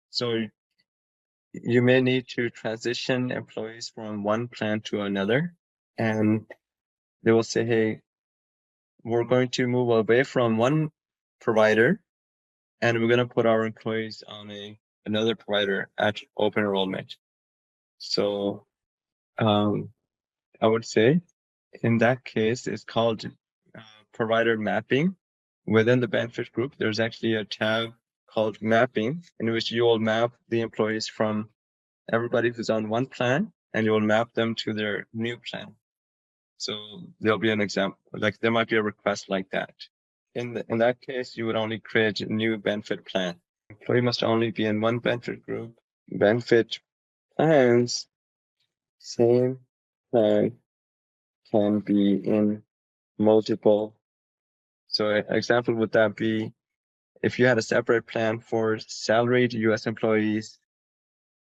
so you may need to transition employees from one plan to another, and they will say, hey, we're going to move away from one provider, and we're going to put our employees on another provider at open enrollment. So I would say in that case, it's called provider mapping. Within the benefit group, there's actually a tab called mapping, in which you will map the employees from everybody who's on one plan, and you will map them to their new plan. So there'll be an example, like there might be a request like that. In that case, you would only create a new benefit plan. Employee must only be in one benefit group. Benefit plans, same plan can be in multiple. So an example would that be if you had a separate plan for salaried U.S. employees.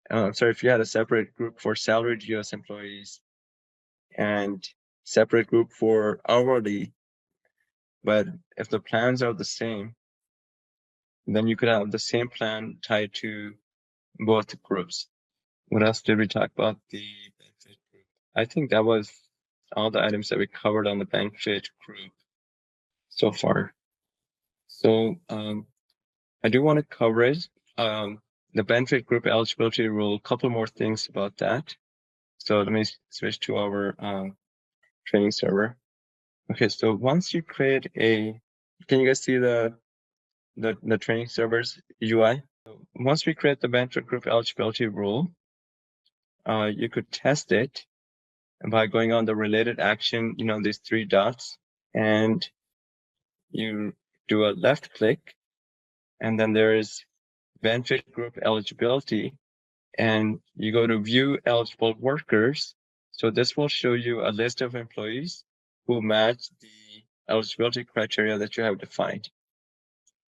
If you had a separate group for salaried U.S. employees and separate group for hourly, but if the plans are the same, then you could have the same plan tied to both groups. What else did we talk about? The benefit group. I think that was all the items that we covered on the benefit group so far. So I do want to cover it. The benefit group eligibility rule, a couple more things about that. So let me switch to our training server. Okay, so once you create can you guys see the training server's UI? So once we create the benefit group eligibility rule, you could test it by going on the related action, these three dots, and you do a left click, and then there is benefit group eligibility, and you go to view eligible workers. So this will show you a list of employees who match the eligibility criteria that you have defined.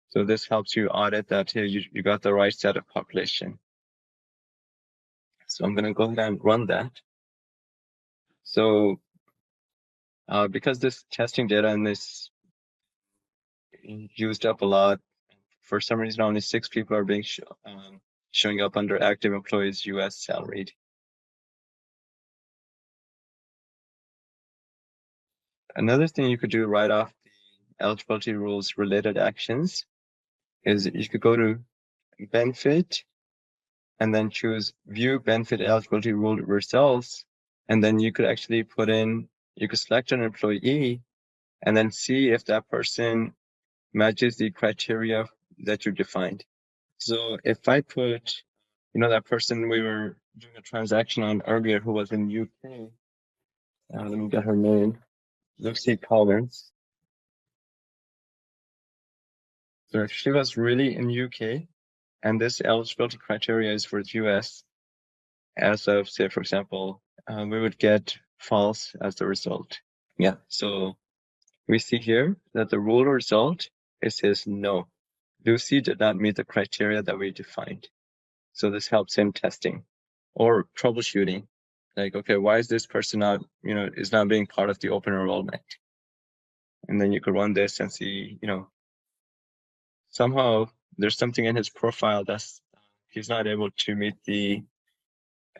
So this helps you audit that, hey, you got the right set of population. So I'm going to go ahead and run that. So because this testing data in this used up a lot. For some reason, only 6 people are being showing up under active employees US salaried. Another thing you could do right off the eligibility rules related actions is you could go to benefit and then choose view benefit eligibility rule results. And then you could actually you could select an employee and then see if that person matches the criteria that you defined. So if I put, that person we were doing a transaction on earlier who was in UK, let me get her name, Lucy Collins. So if she was really in UK and this eligibility criteria is for US, as of, say, for example, we would get false as the result. Yeah, so we see here that the rule result, it says no. Lucy did not meet the criteria that we defined. So this helps in testing or troubleshooting. Like, okay, why is this person not, is not being part of the open enrollment? And then you could run this and see, somehow there's something in his profile that's he's not able to meet the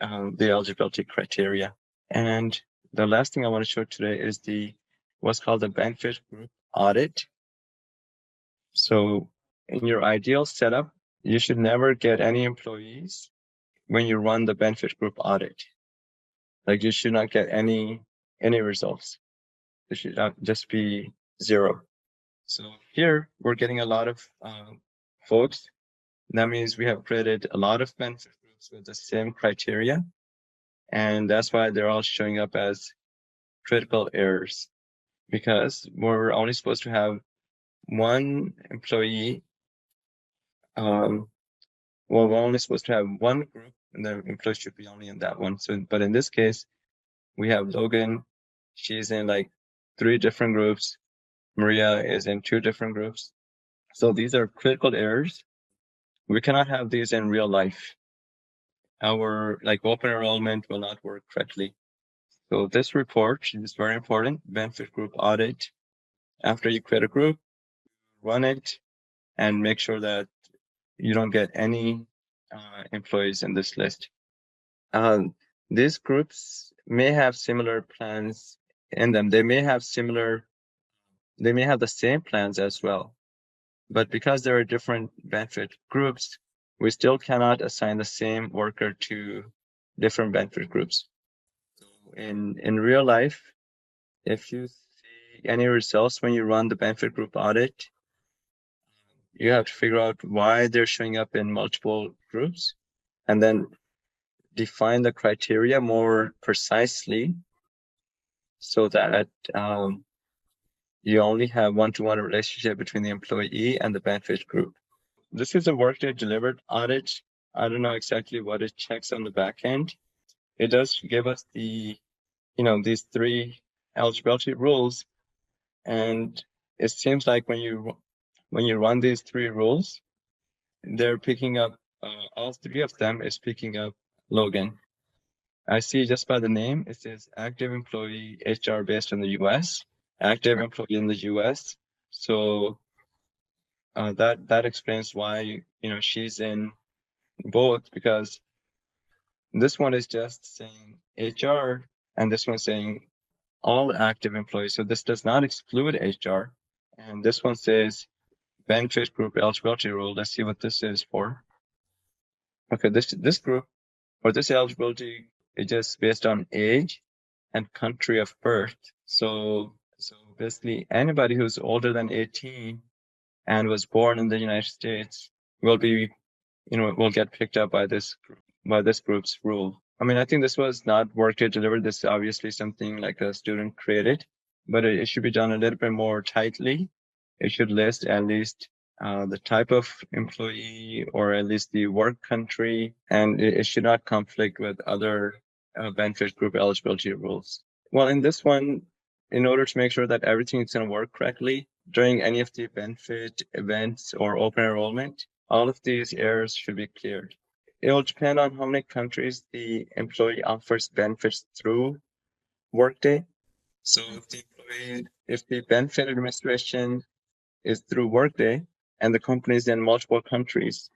eligibility criteria. And the last thing I want to show today is what's called the benefit group audit. So in your ideal setup, you should never get any employees when you run the benefit group audit. Like you should not get any results. It should just be 0. So here we're getting a lot of folks. That means we have created a lot of benefit groups with the same criteria. And that's why they're all showing up as critical errors, because we're only supposed to have one employee. We're only supposed to have one group, and the employee should be only in that one. So, but in this case, we have Logan. She's in like 3 different groups. Maria is in 2 different groups. So these are critical errors. We cannot have these in real life. Our open enrollment will not work correctly. So this report is very important, benefit group audit. After you create a group, run it, and make sure that you don't get any employees in this list. These groups may have similar plans in them. They may have the same plans as well. But because there are different benefit groups, we still cannot assign the same worker to different benefit groups. So in real life, if you see any results when you run the benefit group audit, you have to figure out why they're showing up in multiple groups and then define the criteria more precisely so that you only have one-to-one relationship between the employee and the benefit group. This is a Workday delivered audit. I don't know exactly what it checks on the back end. It does give us these 3 eligibility rules. And it seems like when you run these 3 rules, they're picking up, all 3 of them is picking up Logan. I see just by the name, it says active employee HR based in the US, active employee in the US. So that explains why, she's in both, because this one is just saying HR and this one's saying all active employees. So this does not exclude HR. And this one says benefit group eligibility rule. Let's see what this is for. Okay, this group or this eligibility is just based on age and country of birth. So basically anybody who's older than 18 and was born in the United States will get picked up by this group's rule. I mean, I think this was not Workday delivered. This is obviously something like a student created, but it should be done a little bit more tightly. It should list at least the type of employee or at least the work country, and it should not conflict with other benefit group eligibility rules. Well, in this one, in order to make sure that everything is going to work correctly during any of the benefit events or open enrollment, all of these errors should be cleared. It will depend on how many countries the employee offers benefits through Workday. So if the benefit administration is through Workday and the company is in multiple countries,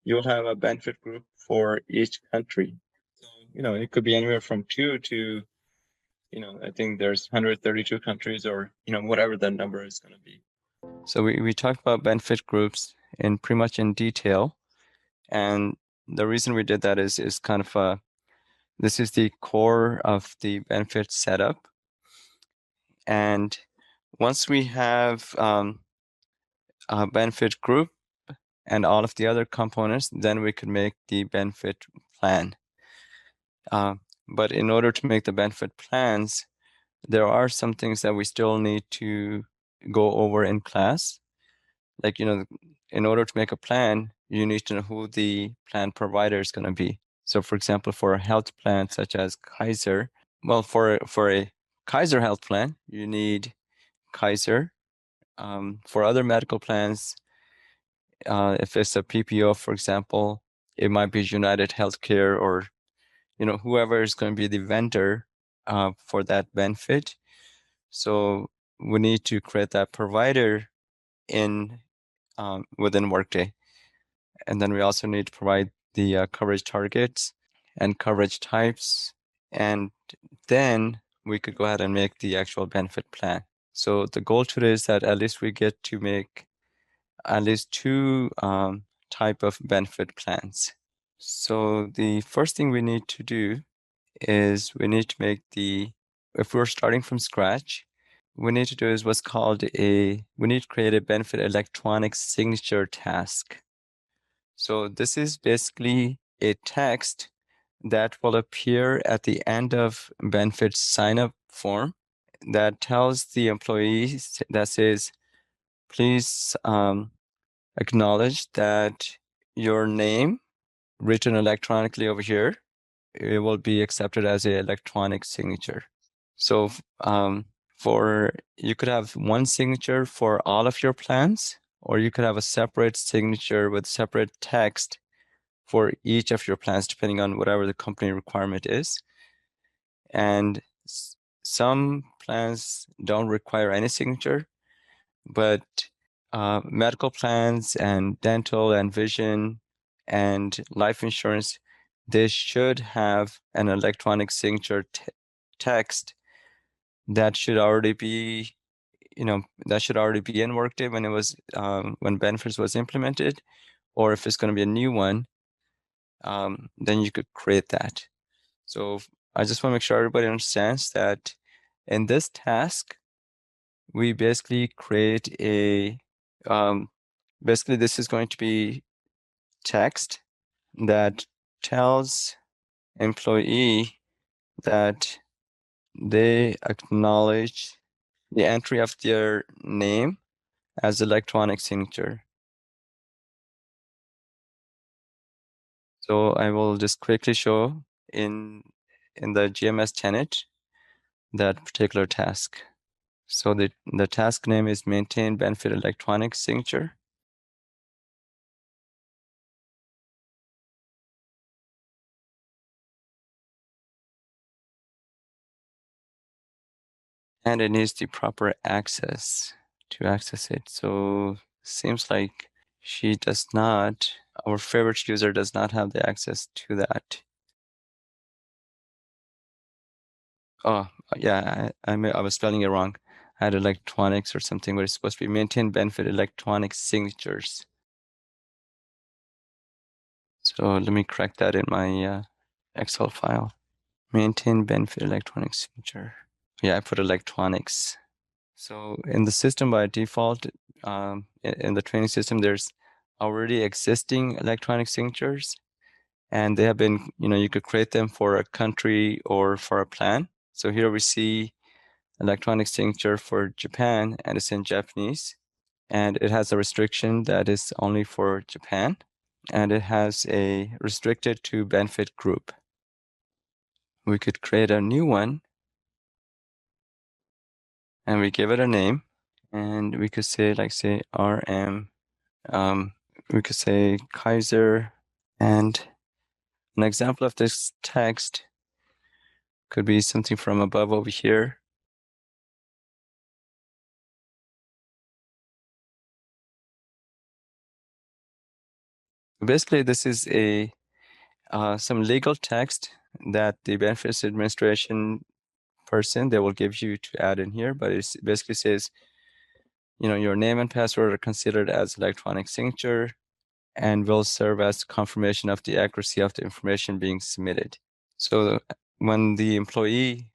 you'll have a benefit group for each country. So, it could be anywhere from 2 to, I think there's 132 countries or, whatever the number is going to be. So we talked about benefit groups in pretty much in detail. And the reason we did that is kind of this is the core of the benefit setup. And once we have a benefit group and all of the other components, then we could make the benefit plan. But in order to make the benefit plans, there are some things that we still need to go over in class. Like, in order to make a plan, you need to know who the plan provider is going to be. So for example, for a health plan such as Kaiser, well, for a Kaiser health plan, you need Kaiser. For other medical plans, if it's a PPO, for example, it might be United Healthcare or, whoever is going to be the vendor for that benefit. So we need to create that provider within Workday. And then we also need to provide the coverage targets and coverage types. And then we could go ahead and make the actual benefit plan. So the goal today is that at least we get to make at least 2 type of benefit plans. So the first thing we need to do is we need to make if we're starting from scratch, we need to do is what's called we need to create a benefit electronic signature task. So this is basically a text that will appear at the end of benefit sign-up form that tells the employees that says, please acknowledge that your name written electronically over here, it will be accepted as an electronic signature. So you could have one signature for all of your plans, or you could have a separate signature with separate text for each of your plans, depending on whatever the company requirement is. And some plans don't require any signature, but medical plans and dental and vision and life insurance, they should have an electronic signature text that should already be, in Workday when it was when Benefits was implemented, or if it's going to be a new one, then you could create that. So I just want to make sure everybody understands that in this task, we basically create basically this is going to be text that tells employee that they acknowledge the entry of their name as electronic signature. So I will just quickly show in the GMS tenant that particular task. So the task name is maintain benefit electronic signature. And it needs the proper access to access it. So seems like she does not, our favorite user does not have the access to that. Oh, yeah, I was spelling it wrong. I had electronics or something, but it's supposed to be maintain benefit electronic signatures. So let me correct that in my Excel file. Maintain benefit electronic signature. Yeah, I put electronics. So in the system by default, in the training system, there's already existing electronic signatures, and they have been, you could create them for a country or for a plan. So here we see electronic signature for Japan, and it's in Japanese, and it has a restriction that is only for Japan, and it has a restricted to benefit group. We could create a new one, and we give it a name, and we could say RM. We could say Kaiser, and an example of this text could be something from above over here. Basically, this is a some legal text that the benefits administration person, they will give you to add in here, but it basically says, your name and password are considered as electronic signature and will serve as confirmation of the accuracy of the information being submitted. So when the employee,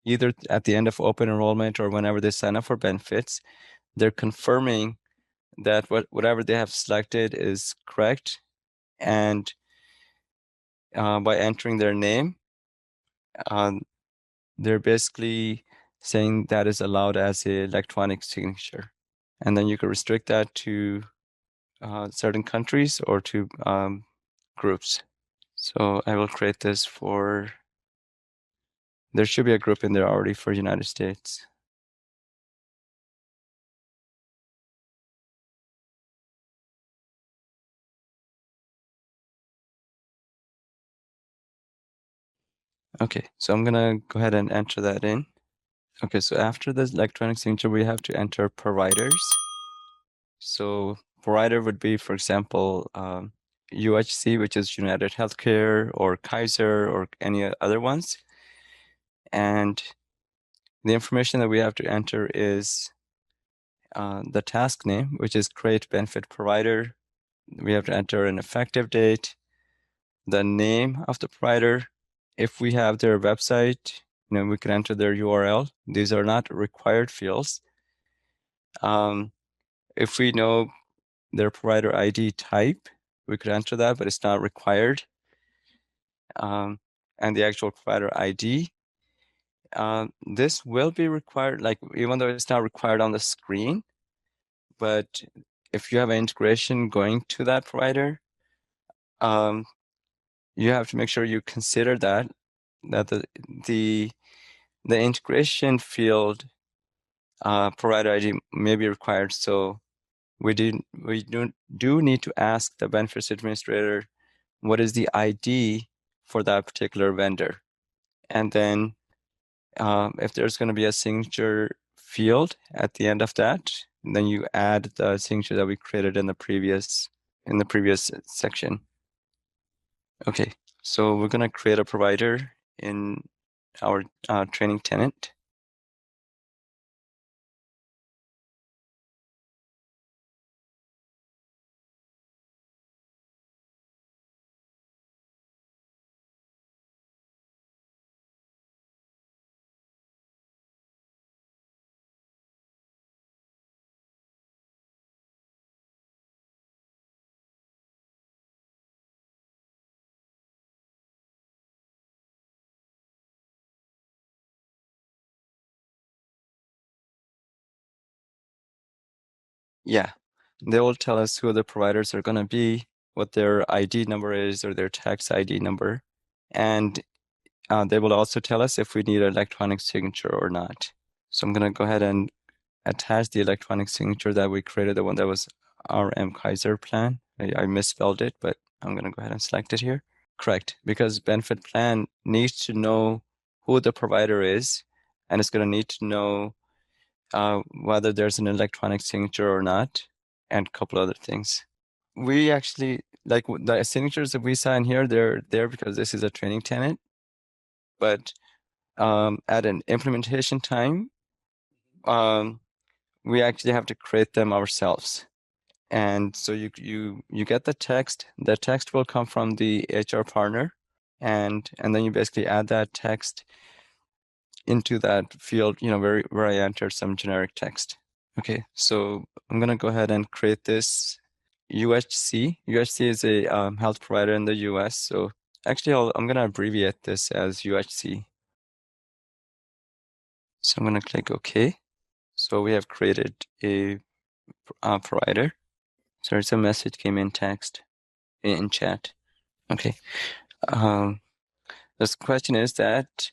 either at the end of open enrollment or whenever they sign up for benefits, they're confirming that whatever they have selected is correct. And by entering their name, they're basically saying that is allowed as a electronic signature. And then you can restrict that to certain countries or to groups. So I will create this for, there should be a group in there already for United States. Okay, so I'm gonna go ahead and enter that in. Okay, so after this electronic signature, we have to enter providers. So provider would be, for example, UHC, which is United Healthcare, or Kaiser, or any other ones. And the information that we have to enter is the task name, which is create benefit provider. We have to enter an effective date, the name of the provider. If we have their website, we can enter their URL. These are not required fields. If we know their provider ID type, we could enter that, but it's not required. And the actual provider ID. This will be required, like even though it's not required on the screen, but if you have an integration going to that provider, you have to make sure you consider that the integration field provider ID may be required. So we do need to ask the benefits administrator what is the ID for that particular vendor, and then if there's going to be a signature field at the end of that, then you add the signature that we created in the previous section. Okay, so we're going to create a provider in our training tenant. Yeah, they will tell us who the providers are going to be, what their ID number is, or their tax ID number. And they will also tell us if we need an electronic signature or not. So I'm going to go ahead and attach the electronic signature that we created, the one that was RM Kaiser plan. I misspelled it, but I'm going to go ahead and select it here. Correct, because benefit plan needs to know who the provider is, and it's going to need to know whether there's an electronic signature or not, and a couple other things. We actually, like the signatures that we sign here, they're there because this is a training tenant, but at an implementation time, we actually have to create them ourselves. And so you get the text. The text will come from the HR partner, and then you basically add that text into that field, where I entered some generic text. Okay, so I'm gonna go ahead and create this UHC. UHC is a health provider in the US. So actually, I'm gonna abbreviate this as UHC. So I'm gonna click OK. So we have created a provider. Sorry, some message came in text, in chat. Okay. This question is that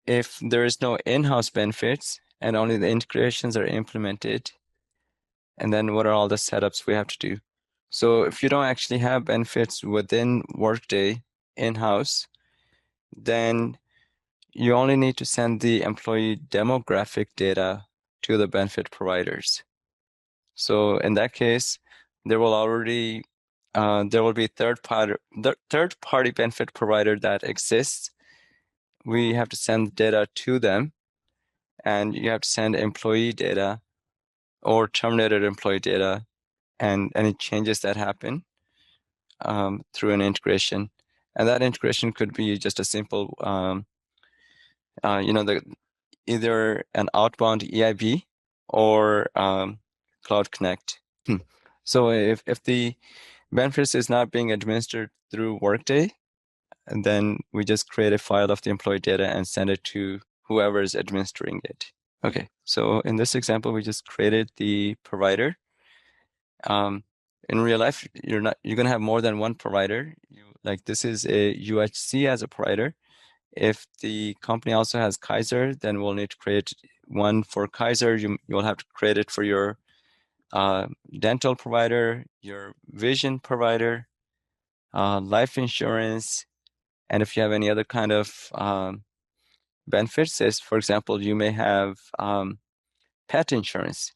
if there is no in-house benefits and only the integrations are implemented, and then what are all the setups we have to do? So if you don't actually have benefits within Workday in-house, then you only need to send the employee demographic data to the benefit providers. So in that case, there will already there will be third party benefit provider that exists. We have to send data to them, and you have to send employee data or terminated employee data and any changes that happen through an integration. And that integration could be just a simple, either an outbound EIB or Cloud Connect. So if the benefits is not being administered through Workday, and then we just create a file of the employee data and send it to whoever is administering it. Okay, so in this example, we just created the provider. In real life, you're gonna have more than one provider. Like this is a UHC as a provider. If the company also has Kaiser, then we'll need to create one for Kaiser. You'll have to create it for your dental provider, your vision provider, life insurance, and if you have any other kind of benefits, as for example, you may have pet insurance.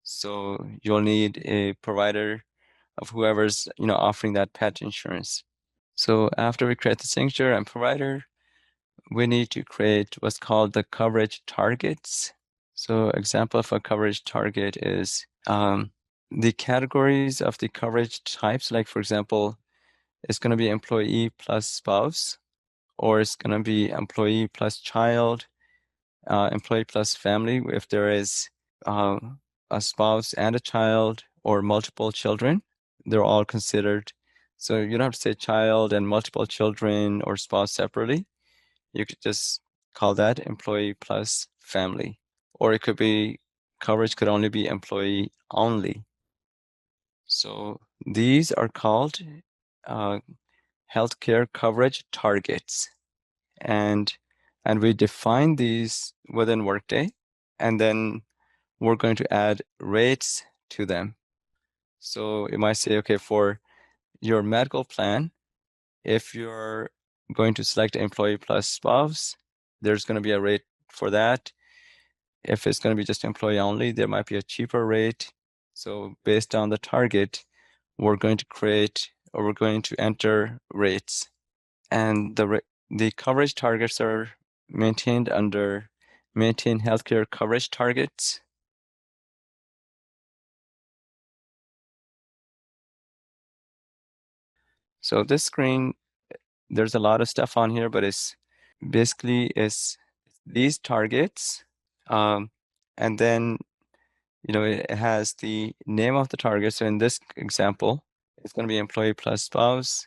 So you'll need a provider of whoever's offering that pet insurance. So after we create the signature and provider, we need to create what's called the coverage targets. So example of a coverage target is the categories of the coverage types, like for example, it's going to be employee plus spouse, or it's going to be employee plus child, employee plus family if there is a spouse and a child or multiple children. They're all considered. So you don't have to say child and multiple children or spouse separately. You could just call that employee plus family. Or it could be coverage could only be employee only. So these are called healthcare coverage targets. And we define these within Workday, and then we're going to add rates to them. So you might say, okay, for your medical plan, if you're going to select employee plus spouse, there's going to be a rate for that. If it's going to be just employee only, there might be a cheaper rate. So based on the target, we're going to create, or we're going to enter rates. And the coverage targets are maintained under maintain healthcare coverage targets. So this screen, there's a lot of stuff on here, but it's basically these targets. And then, it has the name of the target. So in this example, it's going to be employee plus spouse,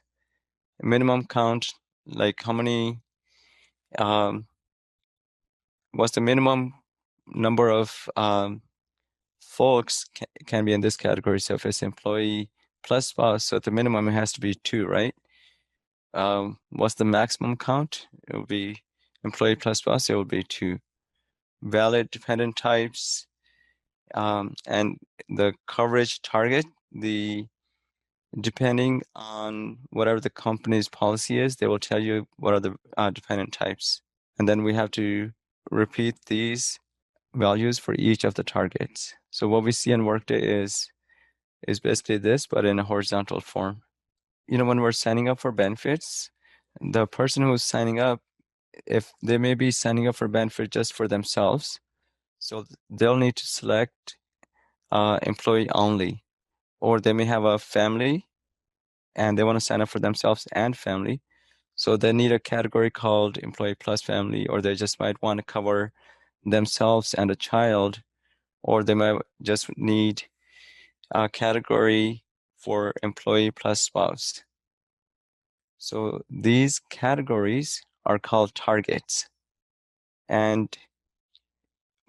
minimum count, like how many, what's the minimum number of folks can be in this category. So if it's employee plus spouse, so at the minimum it has to be 2, right? What's the maximum count? It will be employee plus spouse, it will be 2. Valid dependent types, and the coverage target, depending on whatever the company's policy is, they will tell you what are the dependent types. And then we have to repeat these values for each of the targets. So what we see in Workday is basically this, but in a horizontal form. When we're signing up for benefits, the person who's signing up, if they may be signing up for benefit just for themselves, so they'll need to select employee only, or they may have a family and they want to sign up for themselves and family. So they need a category called employee plus family, or they just might want to cover themselves and a child, or they might just need a category for employee plus spouse. So these categories are called targets. And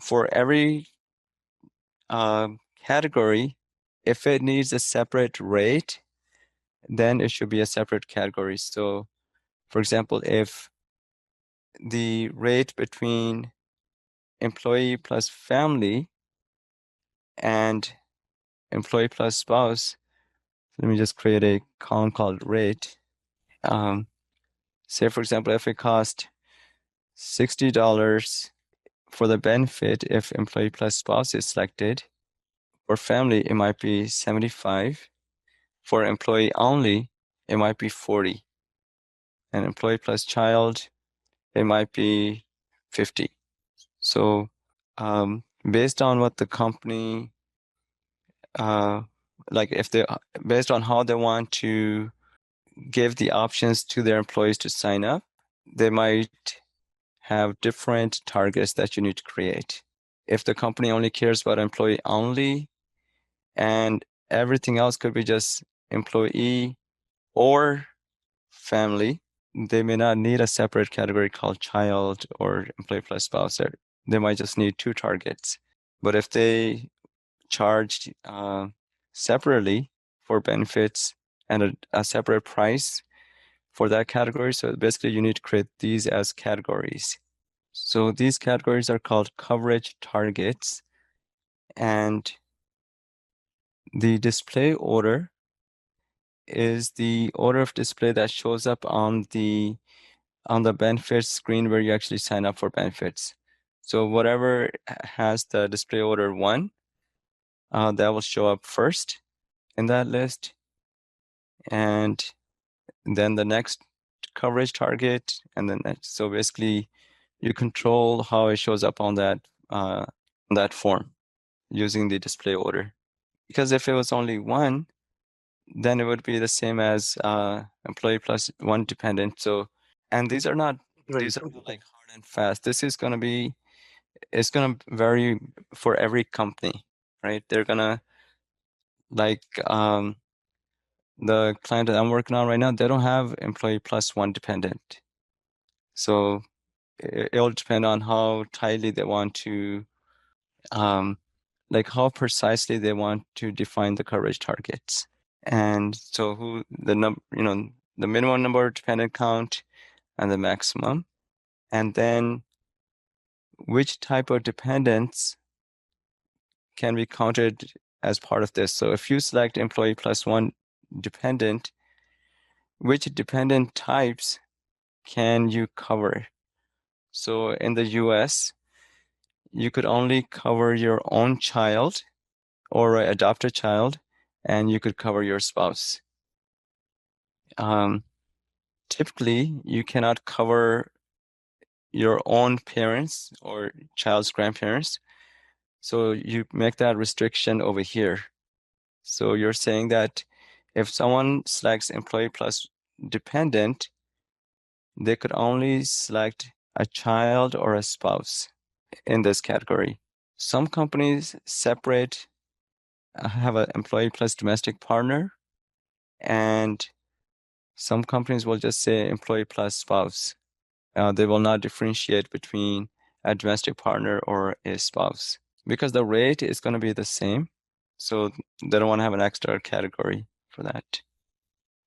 for every category, if it needs a separate rate, then it should be a separate category. So for example, if the rate between employee plus family and employee plus spouse, let me just create a column called rate. Say, for example, if it cost $60 for the benefit, if employee plus spouse is selected, for family, it might be 75. For employee only, it might be 40. And employee plus child, it might be 50. So based on what the company, like if they, based on how they want to give the options to their employees to sign up, they might have different targets that you need to create. If the company only cares about employee only and everything else could be just employee or family, they may not need a separate category called child or employee plus spouse. They might just need 2 targets. But if they charge separately for benefits and a separate price for that category, so basically you need to create these as categories. So these categories are called coverage targets, and the display order is the order of display that shows up on the benefits screen where you actually sign up for benefits. So whatever has the display order 1, that will show up first in that list, and then the next coverage target, and then next. So basically, you control how it shows up on that form using the display order. Because if it was only 1, then it would be the same as employee plus 1 dependent. So, and these are not like hard and fast. This is going to be, it's going to vary for every company, right? They're going to, like the client that I'm working on right now, they don't have employee plus 1 dependent. So it'll depend on how tightly they want to, like how precisely they want to define the coverage targets. And so the minimum number of dependent count and the maximum, and then which type of dependents can be counted as part of this. So if you select employee plus 1 dependent, which dependent types can you cover? So in the US, you could only cover your own child or adopt a child, and you could cover your spouse. Typically, you cannot cover your own parents or child's grandparents. So you make that restriction over here. So you're saying that if someone selects employee plus dependent, they could only select a child or a spouse in this category. Some companies separate, have an employee plus domestic partner, and some companies will just say employee plus spouse. They will not differentiate between a domestic partner or a spouse because the rate is going to be the same. So they don't want to have an extra category for that.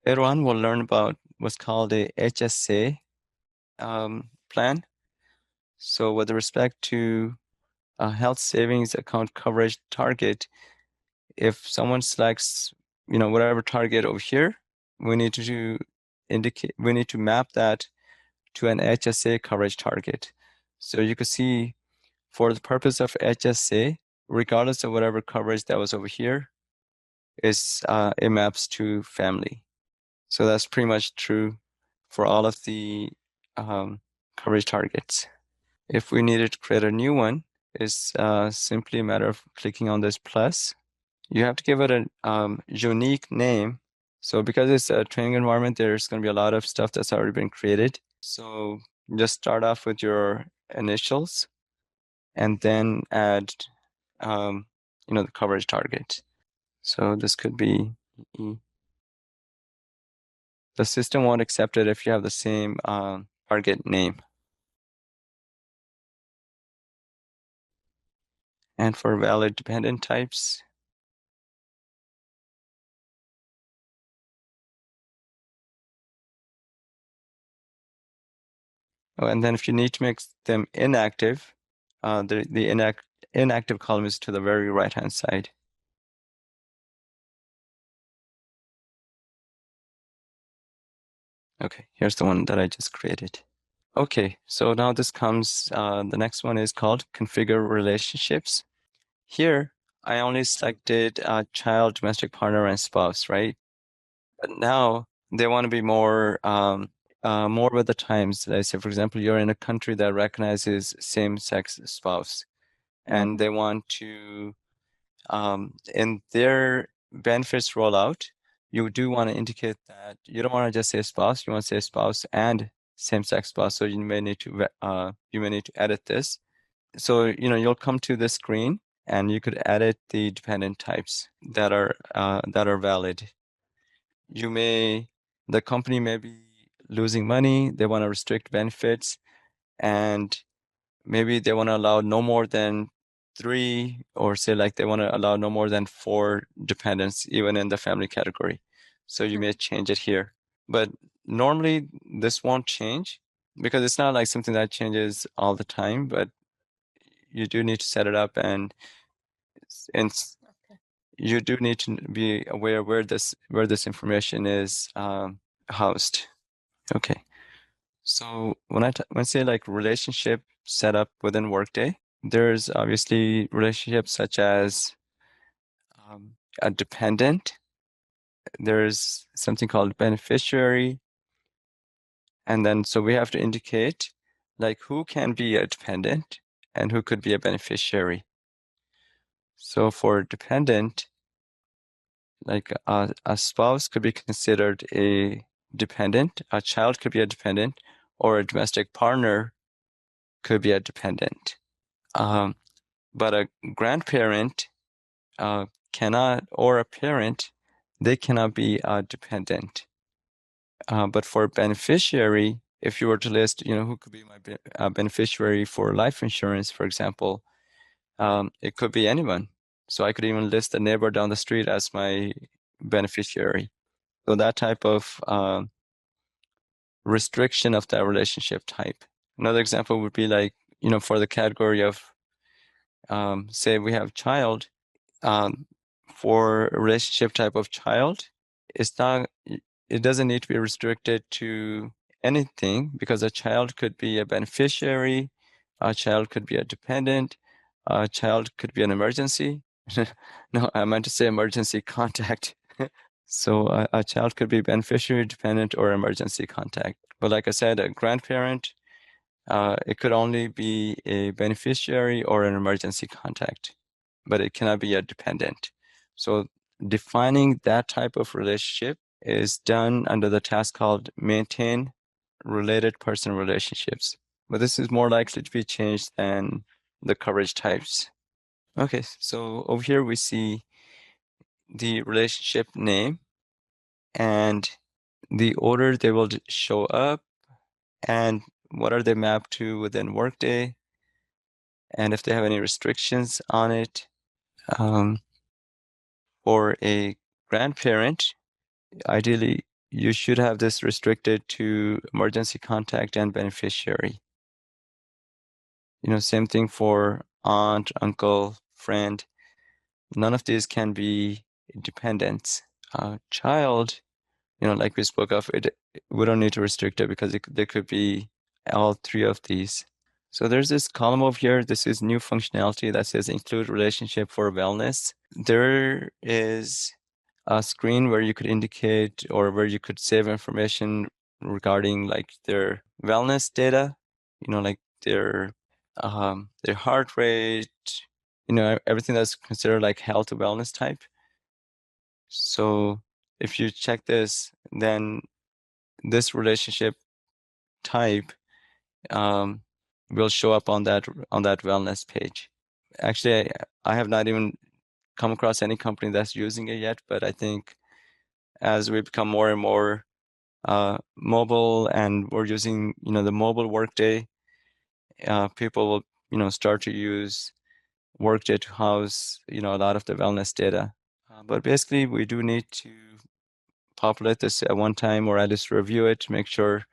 Later on, we'll learn about what's called a HSA plan. So with respect to a health savings account coverage target, if someone selects, whatever target over here, we need to map that to an HSA coverage target. So you can see for the purpose of HSA, regardless of whatever coverage that was over here, it maps to family. So that's pretty much true for all of the coverage targets. If we needed to create a new one, it's simply a matter of clicking on this plus. You have to give it a unique name. So because it's a training environment, there's going to be a lot of stuff that's already been created. So just start off with your initials and then add, the coverage target. So this could be E. The system won't accept it if you have the same target name. And for valid dependent types, and then if you need to make them inactive, the inactive column is to the very right-hand side. Okay, here's the one that I just created. Okay, so now this comes, the next one is called configure relationships. Here, I only selected child, domestic partner, and spouse, right? But now they want to be more with the times. Let's say, for example, you're in a country that recognizes same-sex spouse, and they want to, in their benefits rollout, you do want to indicate that you don't want to just say spouse, you want to say spouse and same-sex spouse. So you may need to edit this. So you'll come to this screen, and you could edit the dependent types that are valid. The company may be losing money, they want to restrict benefits, and maybe they want to allow no more than 3, or say like they want to allow no more than 4 dependents, even in the family category. So you may change it here. But normally this won't change because it's not like something that changes all the time, but you do need to set it up, and you do need to be aware where this information is housed. Okay. So when I say like relationship setup within Workday, there's obviously relationships such as a dependent. There's something called beneficiary. And then so we have to indicate like who can be a dependent and who could be a beneficiary. So for dependent, like a spouse could be considered a dependent, a child could be a dependent, or a domestic partner could be a dependent. But a grandparent cannot, or a parent, they cannot be a dependent. But for beneficiary, if you were to list, who could be my beneficiary for life insurance, for example, it could be anyone. So I could even list the neighbor down the street as my beneficiary. So that type of restriction of that relationship type. Another example would be like, for the category of, say we have child, for a relationship type of child, it doesn't need to be restricted to anything, because a child could be a beneficiary, a child could be a dependent, a child could be an emergency. No, I meant to say emergency contact. So a child could be beneficiary, dependent, or emergency contact. But like I said, a grandparent, it could only be a beneficiary or an emergency contact, but it cannot be a dependent. So defining that type of relationship is done under the task called maintain related person relationships. But this is more likely to be changed than the coverage types. Okay, so over here we see the relationship name and the order they will show up and what are they mapped to within Workday, and if they have any restrictions on it. For a grandparent, ideally, you should have this restricted to emergency contact and beneficiary. Same thing for aunt, uncle, friend. None of these can be dependents. Child, like we spoke of, we don't need to restrict it because there could be all 3 of these. So there's this column over here. This is new functionality that says include relationship for wellness. There is a screen where you could indicate or where you could save information regarding like their wellness data, like their heart rate, everything that's considered like health or wellness type. So if you check this, then this relationship type will show up on that wellness page. Actually, I have not even come across any company that's using it yet, but I think as we become more and more mobile and we're using the mobile Workday, people will start to use Workday to house a lot of the wellness data. But basically, we do need to populate this at one time, or at least review it to make sure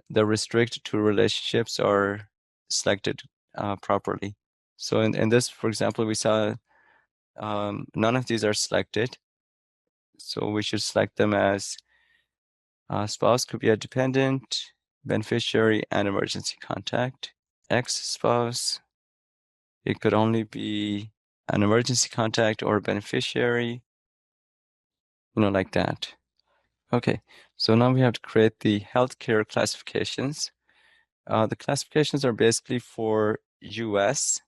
the restrict to relationships are selected properly. So in this, for example, we saw none of these are selected. So we should select them as spouse could be a dependent, beneficiary, and emergency contact. Ex-spouse, it could only be an emergency contact or a beneficiary, like that. Okay, so now we have to create the healthcare classifications. The classifications are basically for US.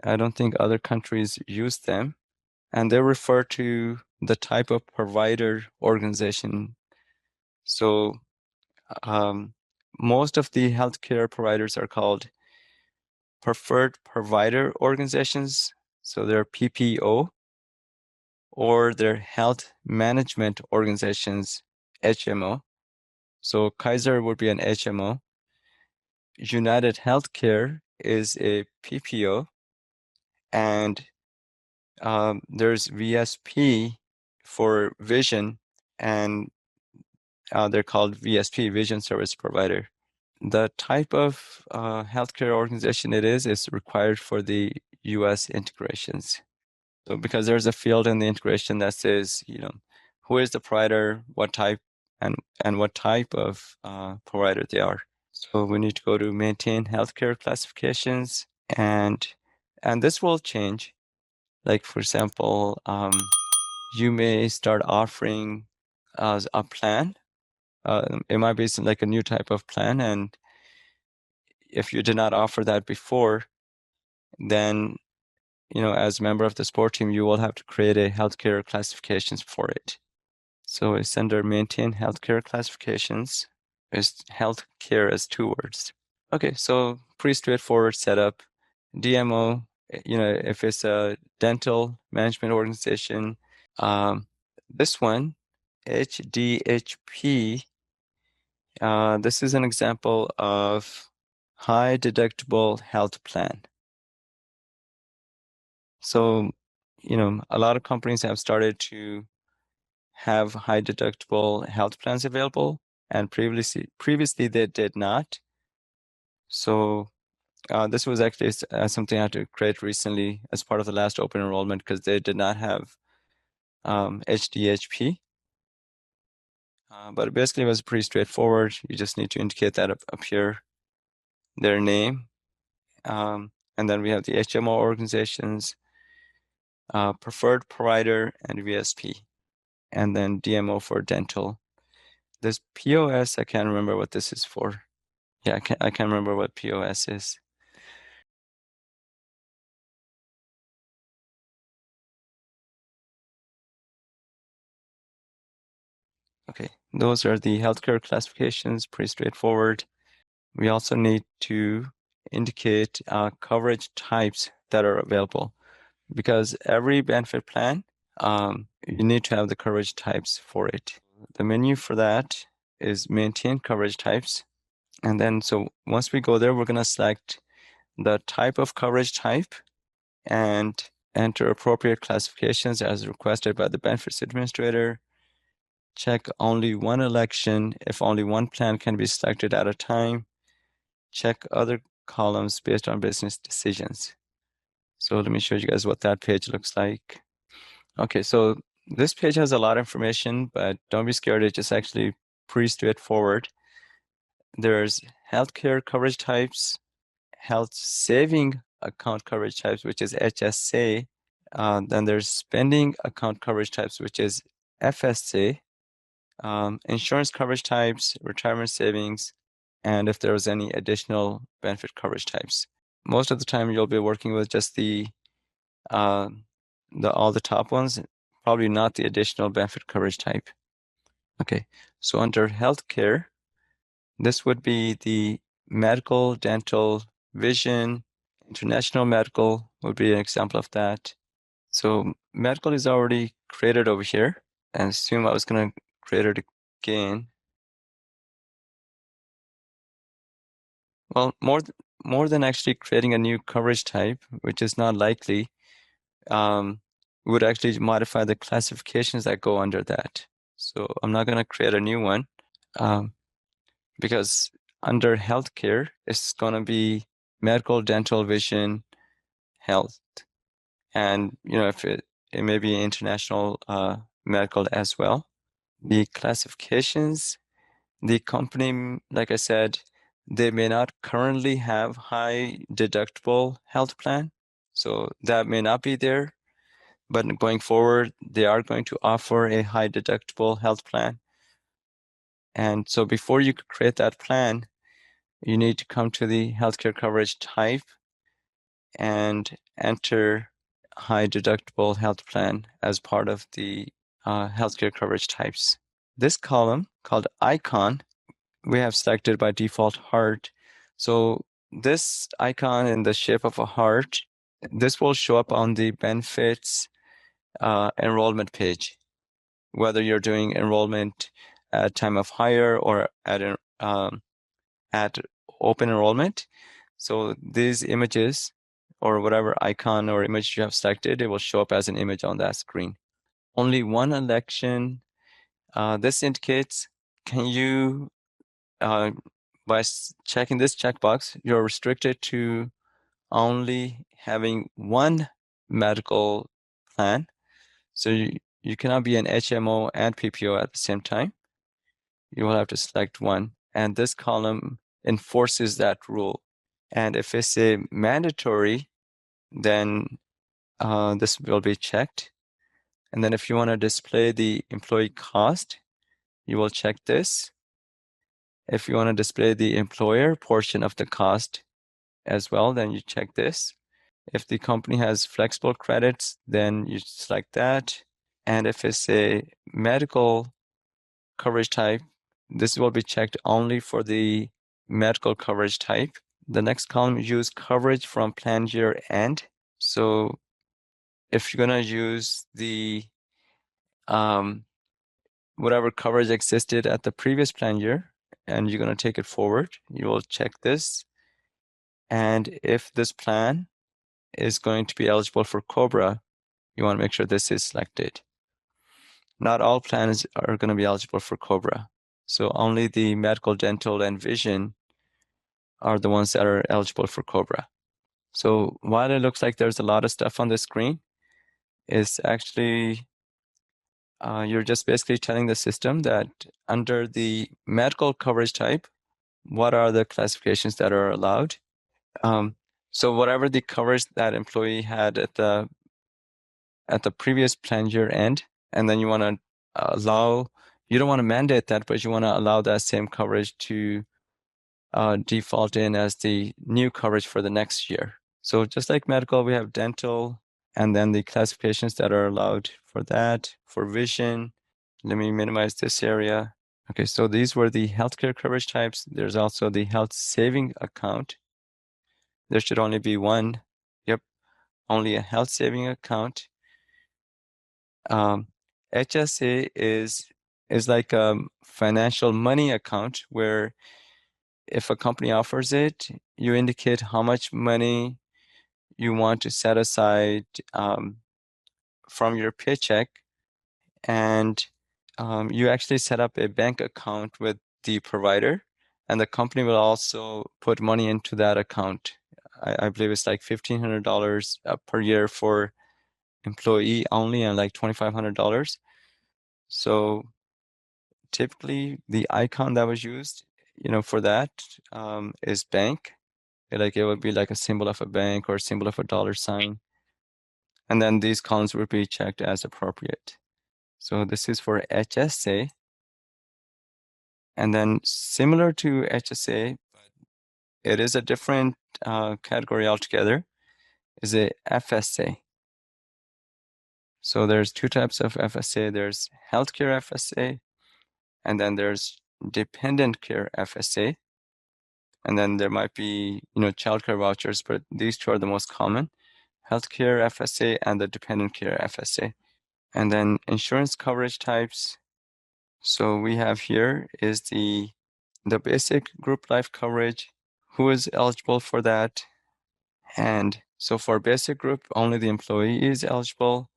I don't think other countries use them, and they refer to the type of provider organization. So most of the healthcare providers are called preferred provider organizations. So they're PPO, or they're health management organizations, HMO. So Kaiser would be an HMO. United Healthcare is a PPO, and there's VSP for vision, and they're called VSP, Vision Service Provider. The type of healthcare organization it is required for the US integrations. So because there's a field in the integration that says, who is the provider, what type, and what type of provider they are. So we need to go to maintain healthcare classifications, and this will change. Like for example, you may start offering a plan. It might be like a new type of plan, and if you did not offer that before, then as a member of the support team, you will have to create a healthcare classifications for it. So it's under maintain healthcare classifications. Is healthcare as 2 words. Okay, so pretty straightforward setup. DMO, if it's a dental management organization, this one, HDHP, this is an example of high deductible health plan. So, a lot of companies have started to have high deductible health plans available, and previously they did not. So this was actually something I had to create recently as part of the last open enrollment, because they did not have HDHP. But basically it was pretty straightforward. You just need to indicate that up here, their name. And then we have the HMO organizations, preferred provider, and VSP. And then DMO for dental. This POS, I can't remember what this is for. Yeah, I can't remember what POS is. Okay, those are the healthcare classifications, pretty straightforward. We also need to indicate coverage types that are available, because every benefit plan, you need to have the coverage types for it. The menu for that is maintain coverage types. And then, so once we go there, we're going to select the type of coverage type and enter appropriate classifications as requested by the benefits administrator. Check only one election if only one plan can be selected at a time. Check other columns based on business decisions. So let me show you guys what that page looks like. Okay, so this page has a lot of information, but don't be scared. It's just actually pretty straightforward. There's healthcare coverage types, health saving account coverage types, which is HSA. Then there's spending account coverage types, which is FSA. Insurance coverage types, retirement savings, and if there's any additional benefit coverage types. Most of the time you'll be working with just all the top ones, probably not the additional benefit coverage type. Okay, so under healthcare, this would be the medical, dental, vision, international medical would be an example of that. So medical is already created over here, and assume I was going to create it again. Well, more than actually creating a new coverage type, which is not likely, would actually modify the classifications that go under that. So I'm not going to create a new one, because under healthcare, it's going to be medical, dental, vision, health, and if it may be international medical as well. The classifications, the company, like I said, they may not currently have high deductible health plan, so that may not be there. But going forward, they are going to offer a high deductible health plan. And so before you could create that plan, you need to come to the healthcare coverage type and enter high deductible health plan as part of the healthcare coverage types. This column called icon, we have selected by default heart. So this icon in the shape of a heart, this will show up on the benefits enrollment page, whether you're doing enrollment at time of hire or at open enrollment. So these images or whatever icon or image you have selected, it will show up as an image on that screen. Only one election. This indicates, can you, by checking this checkbox, you're restricted to only having one medical plan. So you cannot be an HMO and PPO at the same time. You will have to select one. And this column enforces that rule. And if it's a mandatory, then this will be checked. And then if you want to display the employee cost, you will check this. If you want to display the employer portion of the cost as well, then you check this. If the company has flexible credits, then you select that. And if it's a medical coverage type, this will be checked only for the medical coverage type. The next column, use coverage from plan year end. So if you're going to use the whatever coverage existed at the previous plan year and you're going to take it forward, you will check this. And if this plan is going to be eligible for COBRA, you want to make sure this is selected. Not all plans are going to be eligible for COBRA. So only the medical, dental, and vision are the ones that are eligible for COBRA. So while it looks like there's a lot of stuff on the screen, it's actually, you're just basically telling the system that under the medical coverage type, what are the classifications that are allowed? So whatever the coverage that employee had at the previous plan year end, and then you want to allow, you don't want to mandate that, but you want to allow that same coverage to default in as the new coverage for the next year. So just like medical, we have dental, and then the classifications that are allowed for that, for vision. Let me minimize this area. Okay, so these were the healthcare coverage types. There's also the health saving account. There should only be one. Yep, only a health saving account. HSA is like a financial money account where if a company offers it, you indicate how much money you want to set aside from your paycheck, and you actually set up a bank account with the provider, and the company will also put money into that account. I believe it's like $1,500 per year for employee only, and like $2,500. So typically the icon that was used, for that is bank. Like it would be like a symbol of a bank or a symbol of a dollar sign. And then these columns would be checked as appropriate. So this is for HSA. And then similar to HSA, it is a different category altogether, is a FSA. So there's two types of FSA. There's healthcare FSA, and then there's dependent care FSA. And then there might be, childcare vouchers, but these two are the most common: healthcare FSA and the dependent care FSA. And then insurance coverage types. So we have here is the basic group life coverage, who is eligible for that. And so for basic group, only the employee is eligible.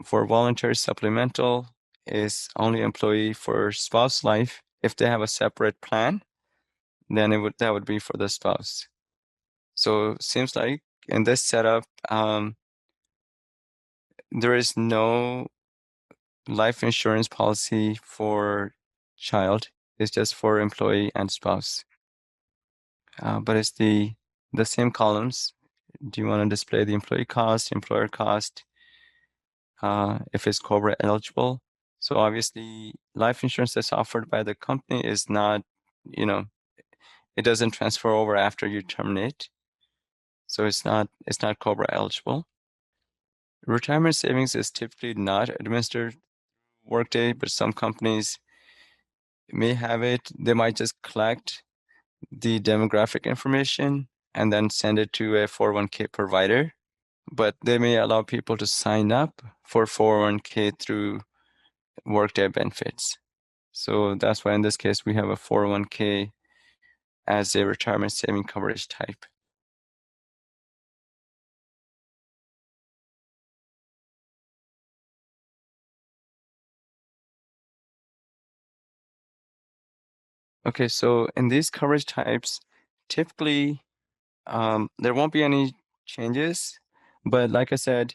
For voluntary supplemental, is only employee. For spouse life, if they have a separate plan, then that would be for the spouse. So seems like in this setup, there is no life insurance policy for child. It's just for employee and spouse. But it's the same columns. Do you want to display the employee cost, employer cost, if it's COBRA eligible? So obviously, life insurance that's offered by the company is not, it doesn't transfer over after you terminate. So it's not COBRA eligible. Retirement savings is typically not administered Workday, but some companies may have it. They might just collect the demographic information and then send it to a 401k provider. But they may allow people to sign up for 401k through Workday Benefits. So that's why in this case, we have a 401k as a retirement saving coverage type. Okay, so in these coverage types, typically there won't be any changes, but like I said,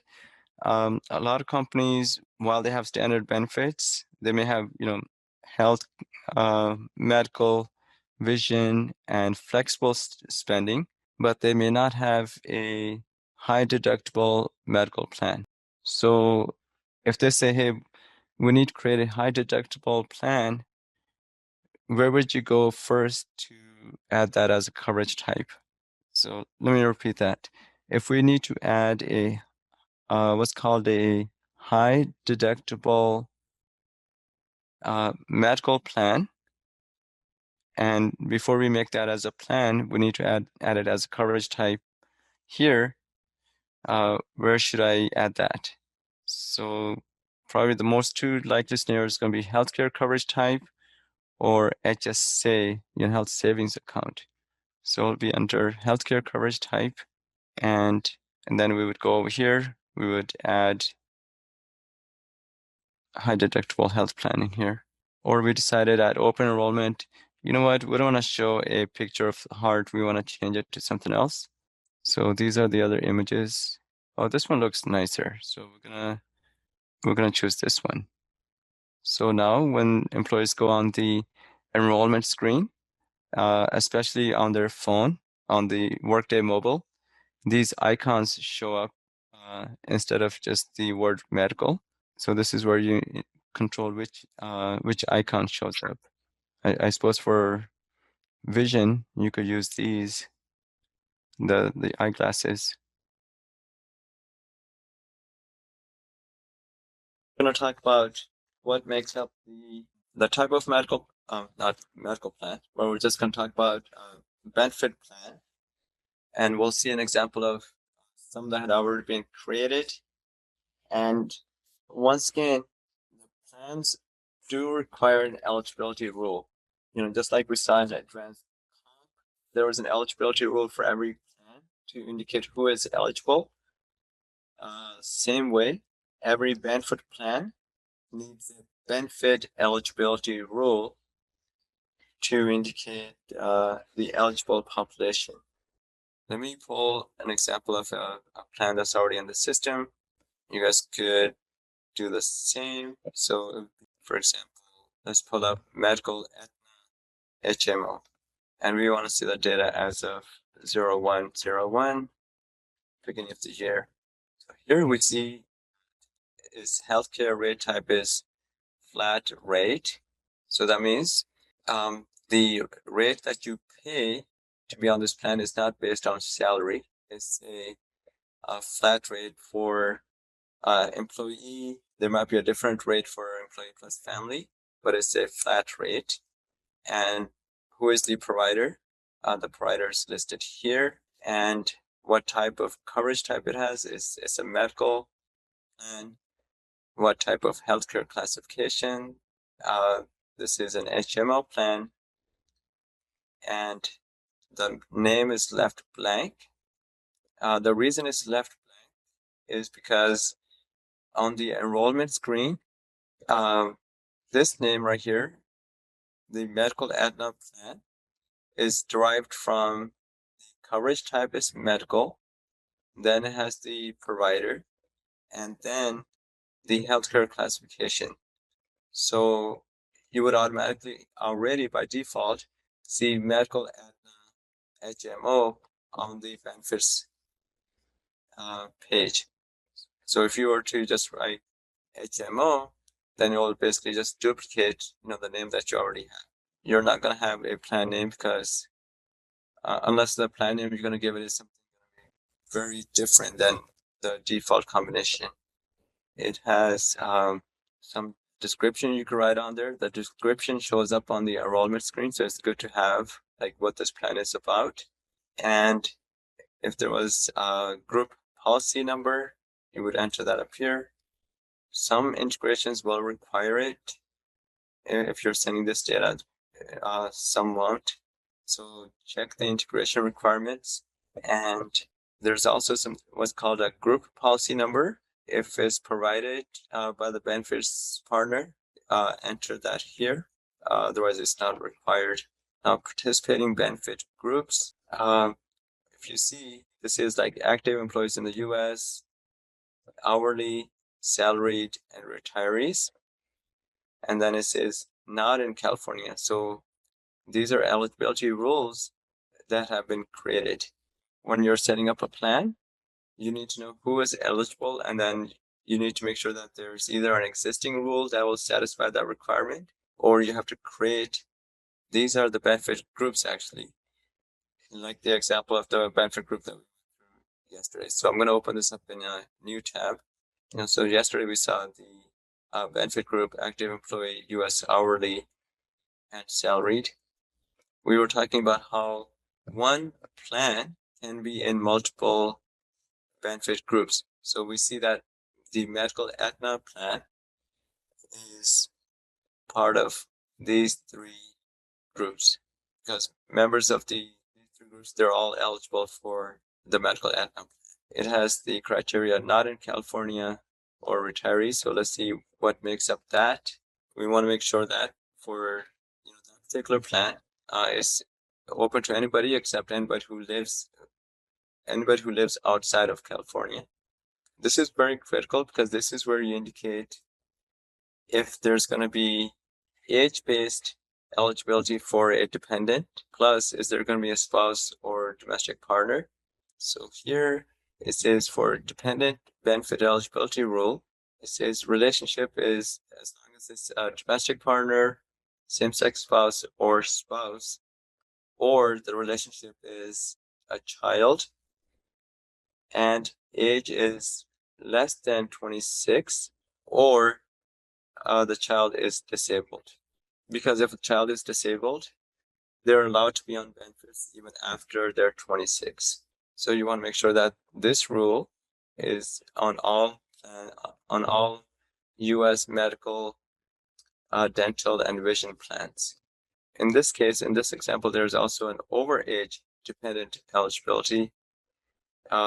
a lot of companies, while they have standard benefits, they may have, health, medical, vision, and flexible spending, but they may not have a high deductible medical plan. So if they say, hey, we need to create a high deductible plan, where would you go first to add that as a coverage type? So let me repeat that. If we need to add a what's called a high deductible medical plan, and before we make that as a plan, we need to add it as a coverage type here. Where should I add that? So probably the most two likely scenarios is going to be healthcare coverage type or HSA, health savings account. So it'll be under healthcare coverage type, and then we would go over here. We would add high deductible health planning here. Or we decided at open enrollment, you know what, we don't want to show a picture of the heart. We want to change it to something else. So these are the other images. Oh, this one looks nicer. So we're gonna choose this one. So now when employees go on the enrollment screen, especially on their phone, on the Workday mobile, these icons show up instead of just the word medical. So this is where you control which icon shows up. I suppose for vision, you could use these, the eyeglasses. We're gonna talk about what makes up the type of medical, not medical plan, but we're just gonna talk about benefit plan, and we'll see an example of some that had already been created. And once again, the plans do require an eligibility rule. Just like we saw in advanced comp, there was an eligibility rule for every plan to indicate who is eligible. Same way, every benefit plan needs a benefit eligibility rule to indicate the eligible population. Let me pull an example of a plan that's already in the system. You guys could do the same. So for example, let's pull up medical HMO, and we want to see the data as of 01/01, beginning of the year. So here we see is healthcare rate type is flat rate. So that means the rate that you pay to be on this plan is not based on salary. It's a flat rate for employee. There might be a different rate for employee plus family, but it's a flat rate. And who is the provider? The provider is listed here. And what type of coverage type it has is it's a medical plan. What type of healthcare classification? This is an HMO plan, and the name is left blank. The reason it's left blank is because on the enrollment screen, this name right here, the medical Aetna plan, is derived from the coverage type is medical, then it has the provider, and then the healthcare classification. So you would automatically already by default see medical Aetna HMO on the benefits page. So if you were to just write HMO, then you'll basically just duplicate, the name that you already have. You're not going to have a plan name because unless the plan name you're going to give it is something very different than the default combination. It has some description you can write on there. The description shows up on the enrollment screen, so it's good to have like what this plan is about. And if there was a group policy number, you would enter that up here. Some integrations will require it if you're sending this data, some won't. So check the integration requirements. And there's also what's called a group policy number. If it's provided by the benefits partner, enter that here. Otherwise, it's not required. Now, participating benefit groups. If you see, this is like active employees in the US, hourly, salaried, and retirees. And then it says not in California. So these are eligibility rules that have been created. When you're setting up a plan, you need to know who is eligible, and then you need to make sure that there's either an existing rule that will satisfy that requirement, or you have to create. These are the benefit groups, actually, like the example of the benefit group that we went through yesterday. So I'm going to open this up in a new tab. So yesterday we saw the benefit group, active employee, US hourly, and salaried. We were talking about how one plan can be in multiple benefit groups. So we see that the medical Aetna plan is part of these three groups because members of these three groups, they're all eligible for the medical Aetna. It has the criteria not in California or retirees. So let's see what makes up that. We want to make sure that for that particular plan is open to anybody except anybody who lives outside of California. This is very critical because this is where you indicate if there's going to be age-based eligibility for a dependent, plus is there going to be a spouse or domestic partner. So here it says for dependent benefit eligibility rule, it says relationship is as long as it's a domestic partner, same-sex spouse, or the relationship is a child, and age is less than 26, or the child is disabled. Because if a child is disabled, they're allowed to be on benefits even after they're 26. So you want to make sure that this rule is on all U.S. medical, dental, and vision plans. In this case, in this example, there's also an overage dependent eligibility.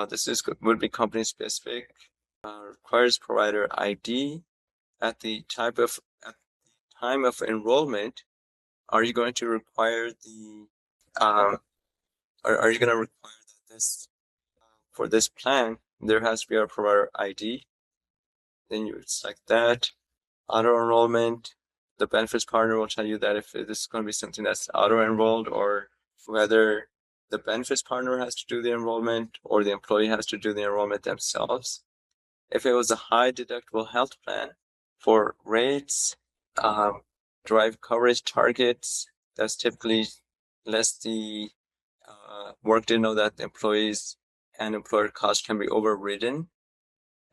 This would be company specific. Requires provider ID. At the time of enrollment, are you going to require are you going to require that this for this plan there has to be a provider ID? Then you would select that. Auto enrollment. The benefits partner will tell you that if this is going to be something that's auto enrolled, or whether the benefits partner has to do the enrollment or the employee has to do the enrollment themselves. If it was a high deductible health plan, for rates, drive coverage targets, that's typically less the Workday know that the employees and employer cost can be overridden,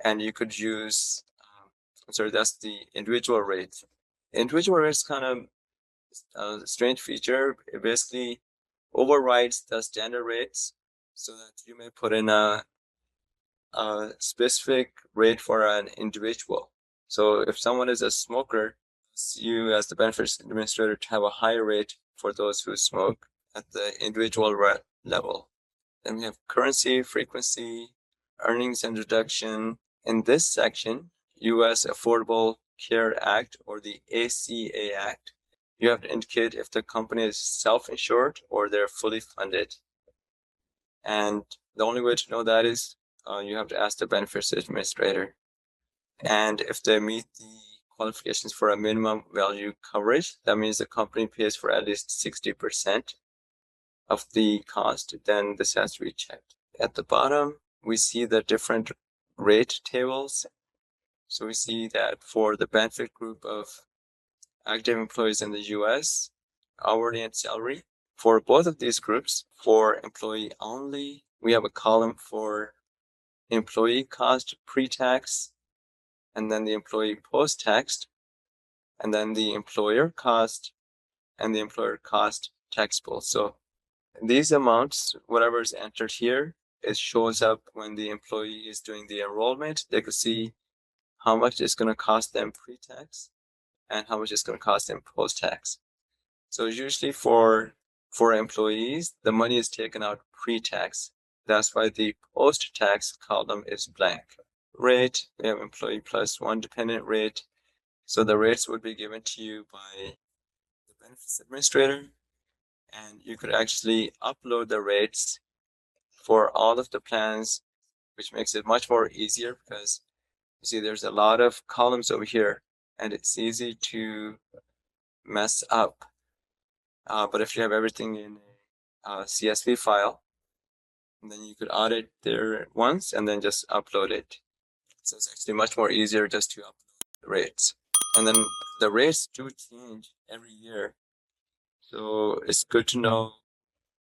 and you could use that's the individual rate. Individual rate is kind of a strange feature. It basically overrides the standard rates so that you may put in a specific rate for an individual. So if someone is a smoker, you as the benefits administrator to have a higher rate for those who smoke at the individual level. Then we have currency, frequency, earnings and deduction. In this section, U.S. Affordable Care Act, or the ACA Act, you have to indicate if the company is self-insured or they're fully funded. And the only way to know that is you have to ask the benefits administrator. And if they meet the qualifications for a minimum value coverage, that means the company pays for at least 60% of the cost, then this has to be checked. At the bottom, we see the different rate tables. So we see that for the benefit group of active employees in the US, hourly and salary, for both of these groups, for employee only, we have a column for employee cost pre-tax, and then the employee post-tax, and then the employer cost and the employer cost taxable. So these amounts, whatever is entered here, it shows up when the employee is doing the enrollment. They could see how much it's going to cost them pre-tax and how much it's going to cost them post-tax. So usually for employees, the money is taken out pre-tax. That's why the post-tax column is blank. Rate, we have employee plus one dependent rate. So the rates would be given to you by the benefits administrator, and you could actually upload the rates for all of the plans, which makes it much more easier because you see there's a lot of columns over here and it's easy to mess up. But if you have everything in a CSV file, then you could audit there once and then just upload it. So it's actually much more easier just to upload the rates. And then the rates do change every year. So it's good to know.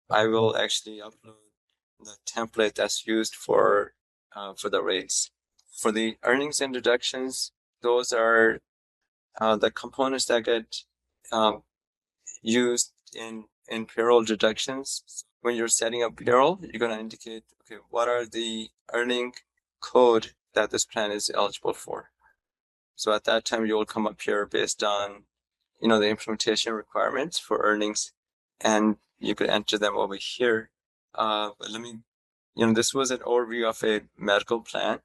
I will actually upload the template that's used for the rates. For the earnings and deductions, those are the components that get used in payroll deductions. When you're setting up payroll, you're going to indicate, okay, what are the earning code that this plan is eligible for. So at that time, you'll come up here based on, the implementation requirements for earnings, and you could enter them over here. But let me, this was an overview of a medical plan.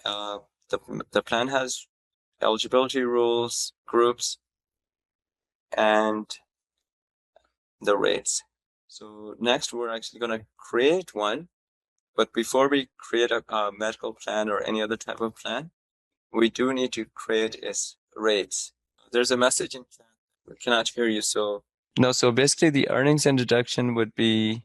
The plan has eligibility rules, groups, and the rates. So next, we're actually going to create one. But before we create a medical plan or any other type of plan, we do need to create its rates. There's a message in chat. We cannot hear you. So basically the earnings and deduction would be,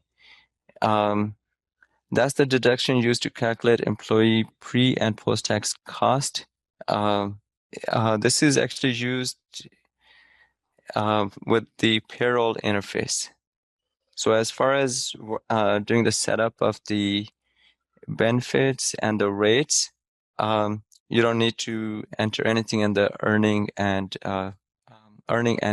that's the deduction used to calculate employee pre and post-tax cost. This is actually used with the payroll interface. So as far as doing the setup of the benefits and the rates, you don't need to enter anything in the earning and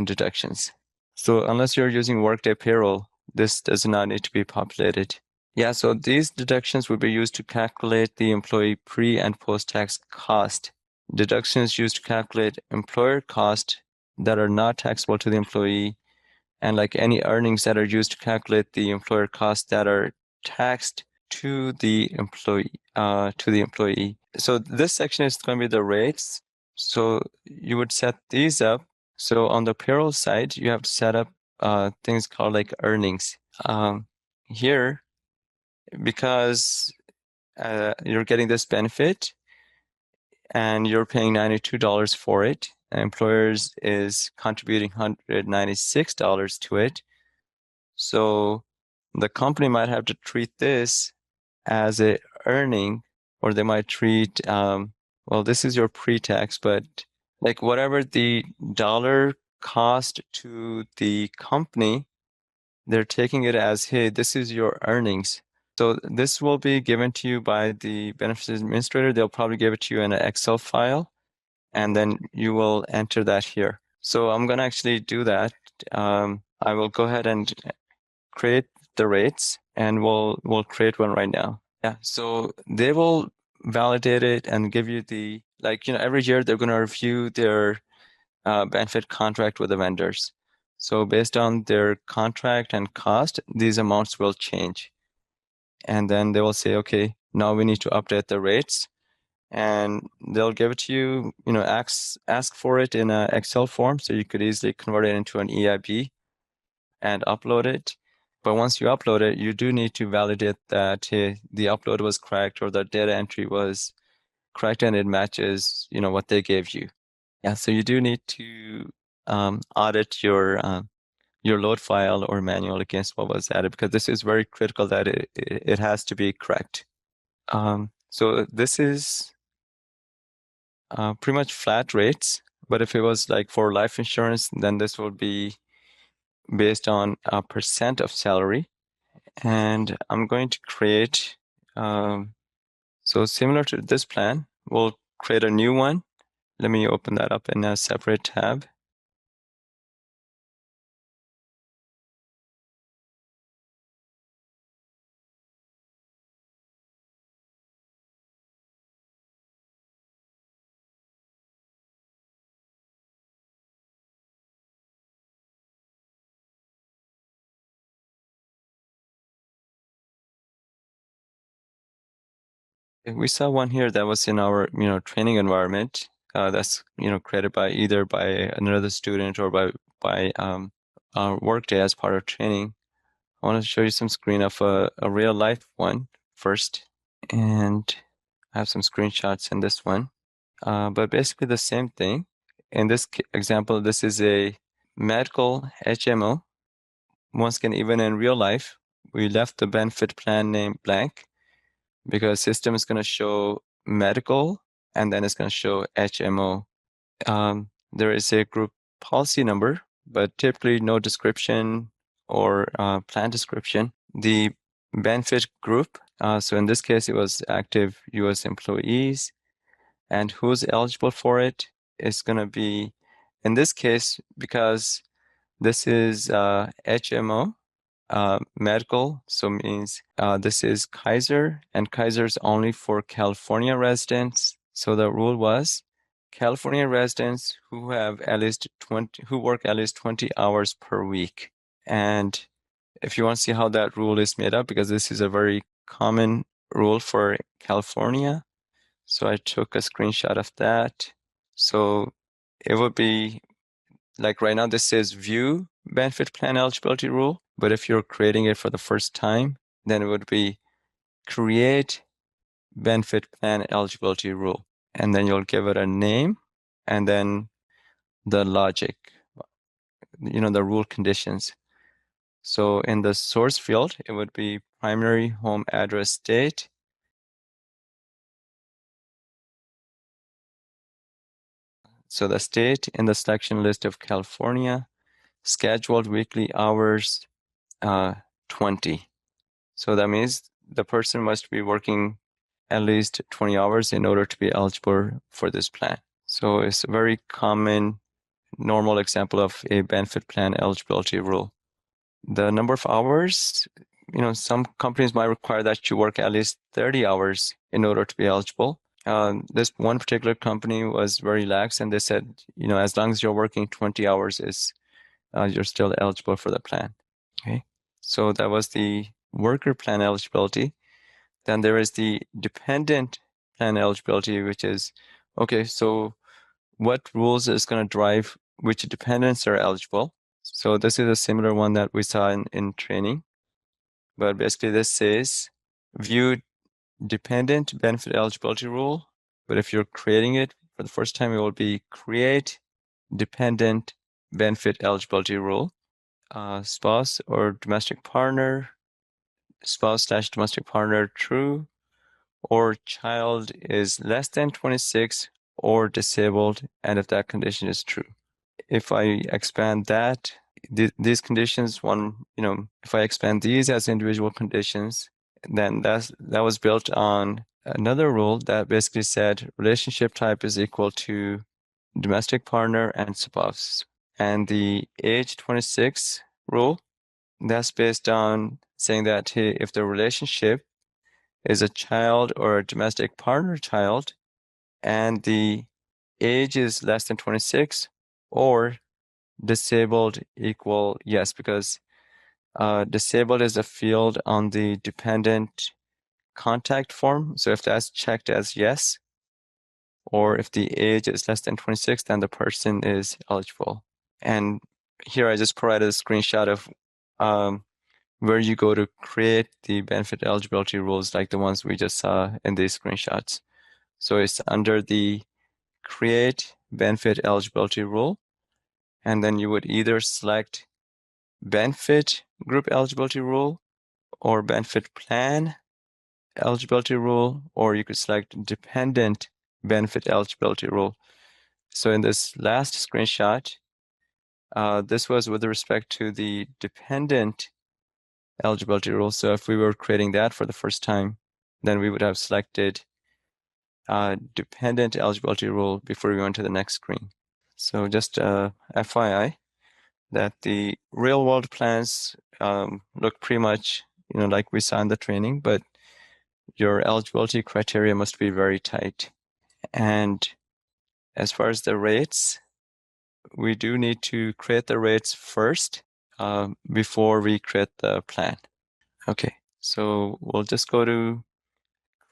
deductions. So unless you're using Workday payroll, this does not need to be populated. Yeah, so these deductions will be used to calculate the employee pre and post-tax cost. Deductions used to calculate employer cost that are not taxable to the employee, and like any earnings that are used to calculate the employer costs that are taxed to the employee. So this section is going to be the rates. So you would set these up. So on the payroll side, you have to set up things called like earnings. Here, because you're getting this benefit and you're paying $92 for it, employers is contributing $196 to it. So the company might have to treat this as a earning, or they might treat, well, this is your pre-tax, but like whatever the dollar cost to the company, they're taking it as, hey, this is your earnings. So this will be given to you by the benefits administrator. They'll probably give it to you in an Excel file, and then you will enter that here. So I'm going to actually do that. I will go ahead and create the rates, and we'll create one right now. Yeah, so they will validate it and give you the, every year they're going to review their benefit contract with the vendors. So based on their contract and cost, these amounts will change. And then they will say, okay, now we need to update the rates. And they'll give it to you, ask for it in an Excel form, so you could easily convert it into an EIB and upload it. But once you upload it, you do need to validate that, hey, the upload was correct or the data entry was correct and it matches, what they gave you. Yeah, so you do need to audit your load file or manual against what was added, because this is very critical that it has to be correct. So this is pretty much flat rates. But if it was like for life insurance, then this would be based on a percent of salary. And I'm going to create, so similar to this plan, we'll create a new one. Let me open that up in a separate tab. We saw one here that was in our, training environment. That's, created by either by another student or by our Workday as part of training. I want to show you some screen of a real life one first, and I have some screenshots in this one. But basically the same thing. In this example, this is a medical HMO. Once again, even in real life, we left the benefit plan name blank because system is going to show medical and then it's going to show HMO. There is a group policy number, but typically no description or plan description. The benefit group, so in this case, it was active US employees, and who's eligible for it is going to be, in this case, because this is HMO, medical, so means this is Kaiser, and Kaiser is only for California residents. So the rule was California residents who have at least 20, who work at least 20 hours per week. And if you want to see how that rule is made up, because this is a very common rule for California, so I took a screenshot of that. So it would be like right now, this says view benefit plan eligibility rule. But if you're creating it for the first time, then it would be create benefit plan eligibility rule. And then you'll give it a name and then the logic, the rule conditions. So in the source field, it would be primary home address state. So the state in the selection list of California, scheduled weekly hours, 20. So that means the person must be working at least 20 hours in order to be eligible for this plan. So it's a very common, normal example of a benefit plan eligibility rule. The number of hours, some companies might require that you work at least 30 hours in order to be eligible. This one particular company was very lax, and they said, as long as you're working 20 hours, you're still eligible for the plan. Okay, so that was the worker plan eligibility. Then there is the dependent plan eligibility, which is, okay, so what rules is going to drive which dependents are eligible? So this is a similar one that we saw in training. But basically this says view dependent benefit eligibility rule. But if you're creating it for the first time, it will be create dependent benefit eligibility rule. Spouse or domestic partner, spouse/domestic partner true, or child is less than 26 or disabled, and if that condition is true. If I expand that, these conditions, if I expand these as individual conditions, then that was built on another rule that basically said relationship type is equal to domestic partner and spouse. And the age 26 rule, that's based on saying that, hey, if the relationship is a child or a domestic partner child, and the age is less than 26, or disabled equal yes, because disabled is a field on the dependent contact form. So if that's checked as yes, or if the age is less than 26, then the person is eligible. And here I just provided a screenshot of where you go to create the benefit eligibility rules like the ones we just saw in these screenshots. So it's under the create benefit eligibility rule, and then you would either select benefit group eligibility rule or benefit plan eligibility rule, or you could select dependent benefit eligibility rule. So in this last screenshot, this was with respect to the dependent eligibility rule. So if we were creating that for the first time, then we would have selected dependent eligibility rule before we went to the next screen. So just FYI that the real world plans look pretty much, like we saw in the training, but your eligibility criteria must be very tight. And as far as the rates, we do need to create the rates first before we create the plan. Okay, so we'll just go to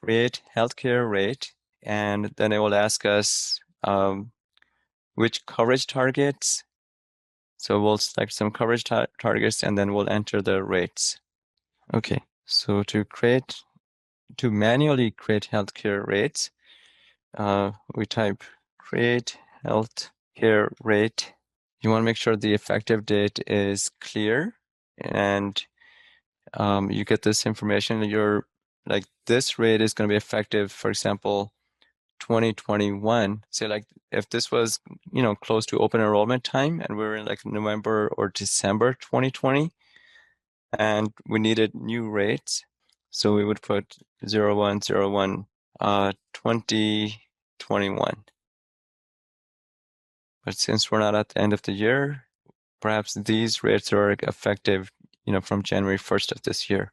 create healthcare rate, and then it will ask us which coverage targets. So we'll select some coverage targets and then we'll enter the rates. Okay, so to manually create healthcare rates, we type create healthcare rate. You want to make sure the effective date is clear, and you get this information. Like this rate is going to be effective, for example, 2021. Say like if this was, close to open enrollment time and we're in like November or December 2020 and we needed new rates. So we would put 0101 2021. But since we're not at the end of the year, perhaps these rates are effective, from January 1st of this year.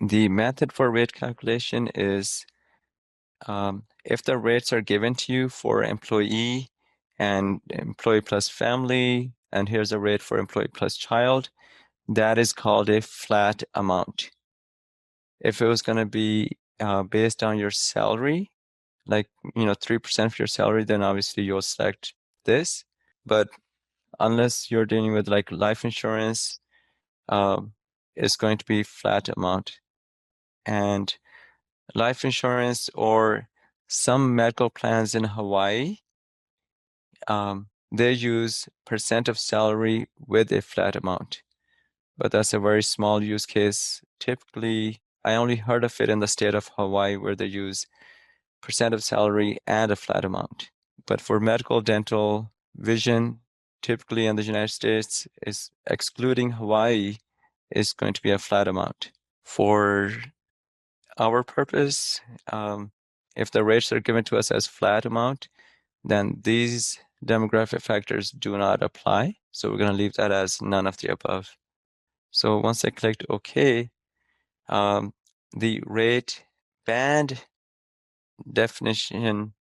The method for rate calculation is if the rates are given to you for employee and employee plus family, and here's a rate for employee plus child, that is called a flat amount. If it was going to be based on your salary, like 3% of your salary, then obviously you'll select this. But unless you're dealing with like life insurance, it's going to be flat amount. And life insurance or some medical plans in Hawaii, they use percent of salary with a flat amount. But that's a very small use case. Typically, I only heard of it in the state of Hawaii where they use percent of salary and a flat amount. But for medical, dental, vision, typically in the United States, is excluding Hawaii, is going to be a flat amount. For our purpose, if the rates are given to us as flat amount, then these demographic factors do not apply. So we're going to leave that as none of the above. So once I clicked OK, the rate band definition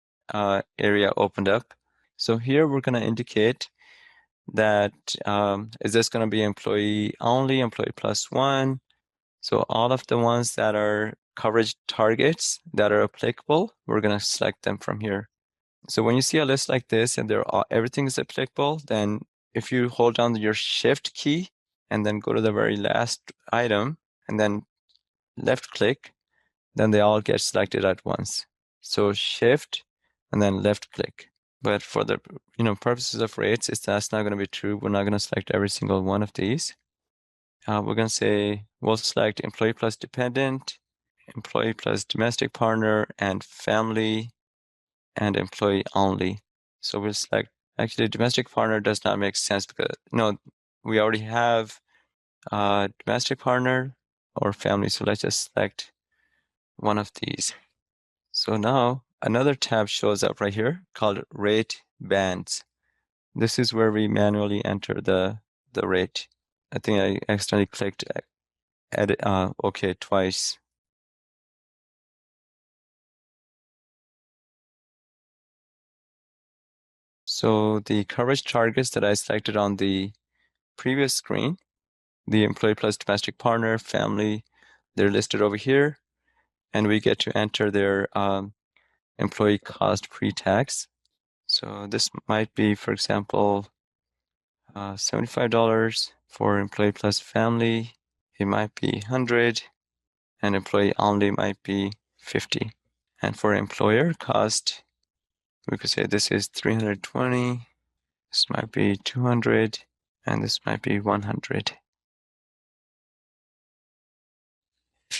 area opened up. So here we're going to indicate that is this going to be employee only, employee plus one. So all of the ones that are coverage targets that are applicable, we're going to select them from here. So when you see a list like this and everything is applicable, then if you hold down your shift key and then go to the very last item and then left click, then they all get selected at once. So shift and then left click. But for the purposes of rates, that's not going to be true. We're not going to select every single one of these. We're going to say we'll select employee plus dependent, employee plus domestic partner, and family, and employee only. So we'll select, actually domestic partner does not make sense because we already have domestic partner or family. So let's just select one of these. So now another tab shows up right here called rate bands. This is where we manually enter the rate. I think I accidentally clicked edit OK twice. So the coverage targets that I selected on the previous screen, the employee plus domestic partner, family, they're listed over here, and we get to enter their employee cost pre-tax. So this might be, for example, $75 for employee plus family. It might be 100, and employee only might be 50. And for employer cost, we could say this is 320. This might be 200, and this might be 100.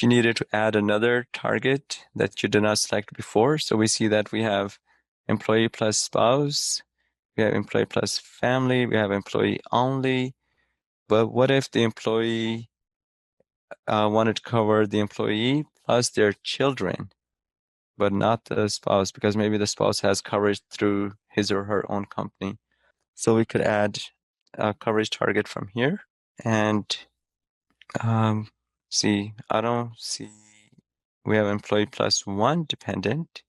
you needed to add another target that you did not select before. So we see that we have employee plus spouse, we have employee plus family, we have employee only. But what if the employee wanted to cover the employee plus their children, but not the spouse, because maybe the spouse has coverage through his or her own company. So we could add a coverage target from here. And see, I don't see, we have employee plus one dependent.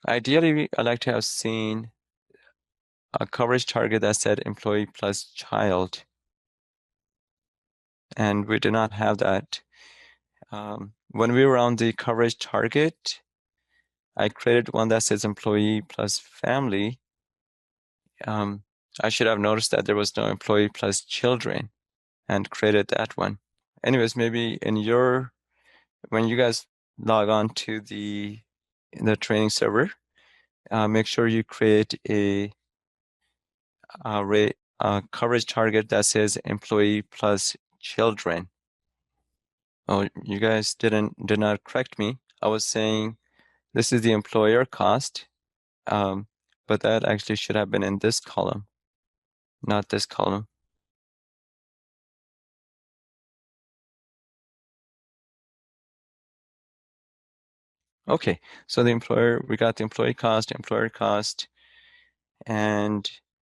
Ideally, I'd like to have seen a coverage target that said employee plus child. And we did not have that. When we were on the coverage target, I created one that says employee plus family. I should have noticed that there was no employee plus children and created that one. Anyways, maybe when you guys log on to the training server, make sure you create a coverage target that says employee plus children. Oh, you guys did not correct me. I was saying this is the employer cost, but that actually should have been in this column, not this column. Okay, so we got the employer cost, and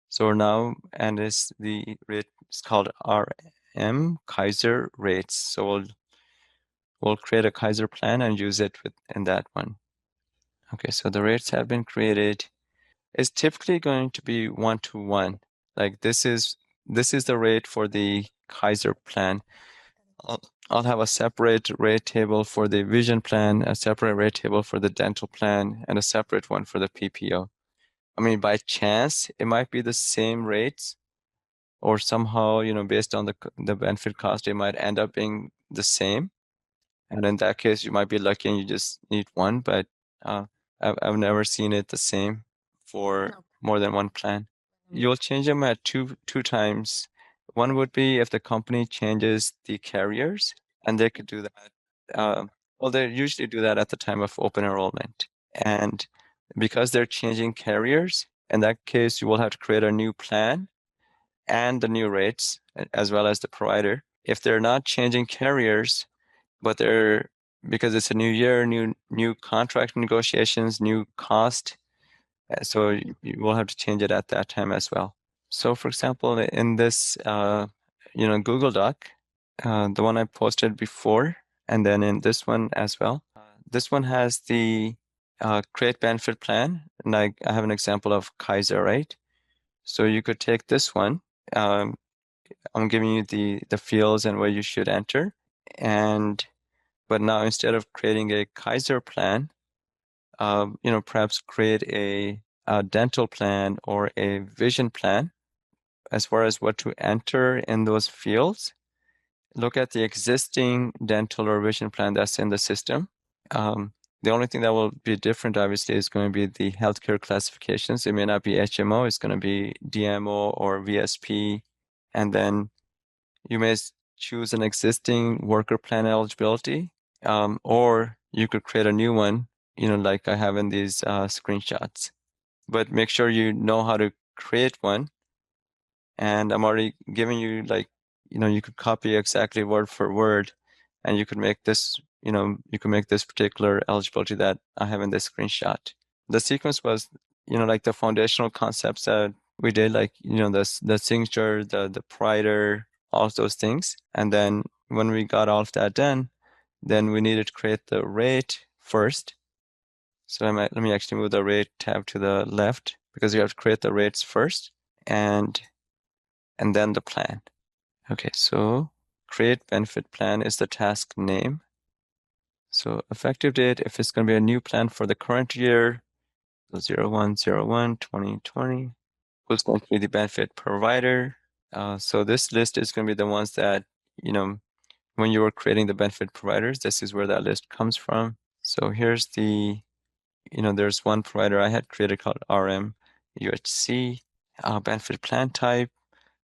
so now, and the rate is called RM, Kaiser rates. So we'll create a Kaiser plan and use it in that one. Okay, so the rates have been created. It's typically going to be 1-to-1. Like this is the rate for the Kaiser plan. I'll have a separate rate table for the vision plan, a separate rate table for the dental plan, and a separate one for the PPO. I mean, by chance, it might be the same rates, or somehow, based on the benefit cost, it might end up being the same. And in that case, you might be lucky and you just need one, but I've never seen it the same for more than one plan. You'll change them at two times. One would be if the company changes the carriers, and they could do that. Well, they usually do that at the time of open enrollment. And because they're changing carriers, in that case, you will have to create a new plan and the new rates, as well as the provider. If they're not changing carriers, but because it's a new year, new contract negotiations, new cost, so you will have to change it at that time as well. So for example, in this Google Doc, the one I posted before, and then in this one as well, this one has the create benefit plan, and I have an example of Kaiser, right? So you could take this one. I'm giving you the fields and where you should enter, but now instead of creating a Kaiser plan, perhaps create a dental plan or a vision plan. As far as what to enter in those fields, look at the existing dental or vision plan that's in the system. The only thing that will be different, obviously, is going to be the healthcare classifications. It may not be HMO, it's going to be DMO or VSP. And then you may choose an existing worker plan eligibility, or you could create a new one, like I have in these screenshots. But make sure you know how to create one. And I'm already giving you, you could copy exactly word for word, and you could make this, particular eligibility that I have in this screenshot. The sequence was, like the foundational concepts that we did, like, the signature, the provider, all of those things. And then when we got all of that done, then we needed to create the rate first. So let me actually move the rate tab to the left, because you have to create the rates first and then the plan. Okay, so create benefit plan is the task name. So effective date, if it's going to be a new plan for the current year, so 01/01/2020, who's going to be the benefit provider. So this list is going to be the ones that, when you were creating the benefit providers, this is where that list comes from. So here's there's one provider I had created called RM UHC, benefit plan type.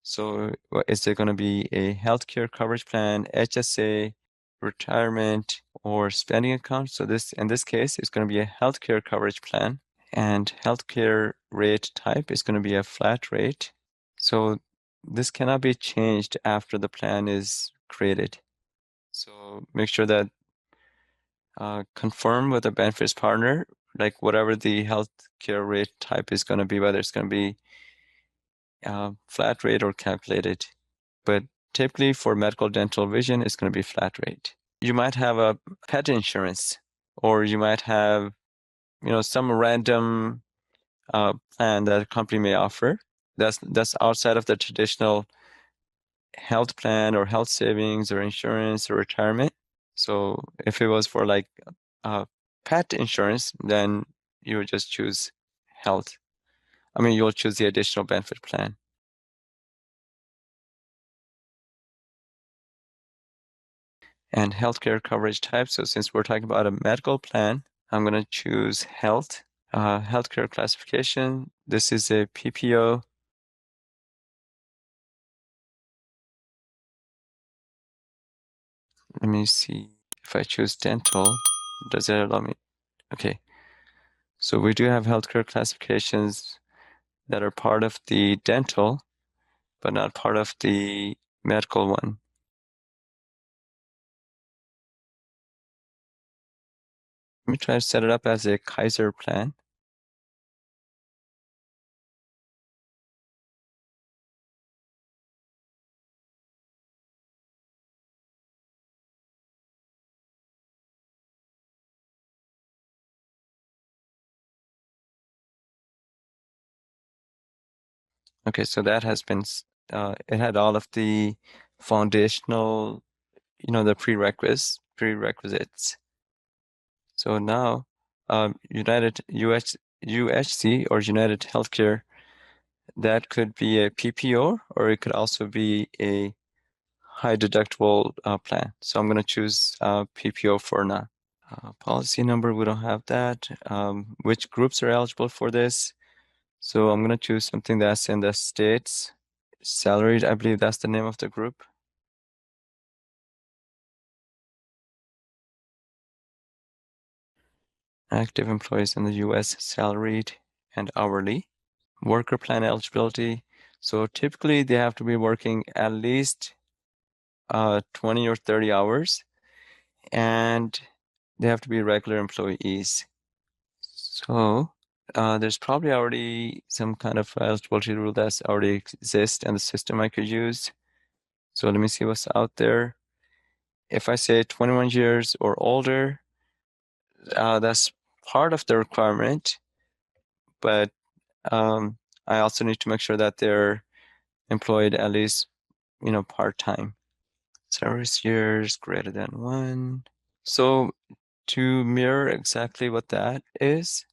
So is there going to be a healthcare coverage plan, HSA, retirement, or spending account. So this, in this case, is going to be a healthcare coverage plan, and healthcare rate type is going to be a flat rate. So this cannot be changed after the plan is created. So make sure that confirm with the benefits partner, like whatever the healthcare rate type is going to be, whether it's going to be flat rate or calculated. But typically for medical, dental, vision, it's going to be flat rate. You might have a pet insurance, or you might have, some random plan that a company may offer. That's outside of the traditional health plan or health savings or insurance or retirement. So if it was for like pet insurance, then you would just choose health. You'll choose the additional benefit plan. And healthcare coverage type. So since we're talking about a medical plan, I'm going to choose health. Healthcare classification. This is a PPO. Let me see if I choose dental, does it allow me? Okay. So we do have healthcare classifications that are part of the dental, but not part of the medical one. Let me try to set it up as a Kaiser plan. Okay, so that has been, it had all of the foundational, the prerequisites. So now, UHC or United Healthcare, that could be a PPO, or it could also be a high deductible plan. So I'm going to choose PPO for now. Policy number, we don't have that. Which groups are eligible for this? So I'm going to choose something that's in the States. Salaried, I believe that's the name of the group. Active employees in the US, salaried and hourly. Worker plan eligibility. So typically they have to be working at least 20 or 30 hours, and they have to be regular employees. So there's probably already some kind of eligibility rule that's already exists in the system I could use. So let me see what's out there. If I say 21 years or older, that's part of the requirement, but I also need to make sure that they're employed at least, part-time. Service years greater than 1. So to mirror exactly what that is,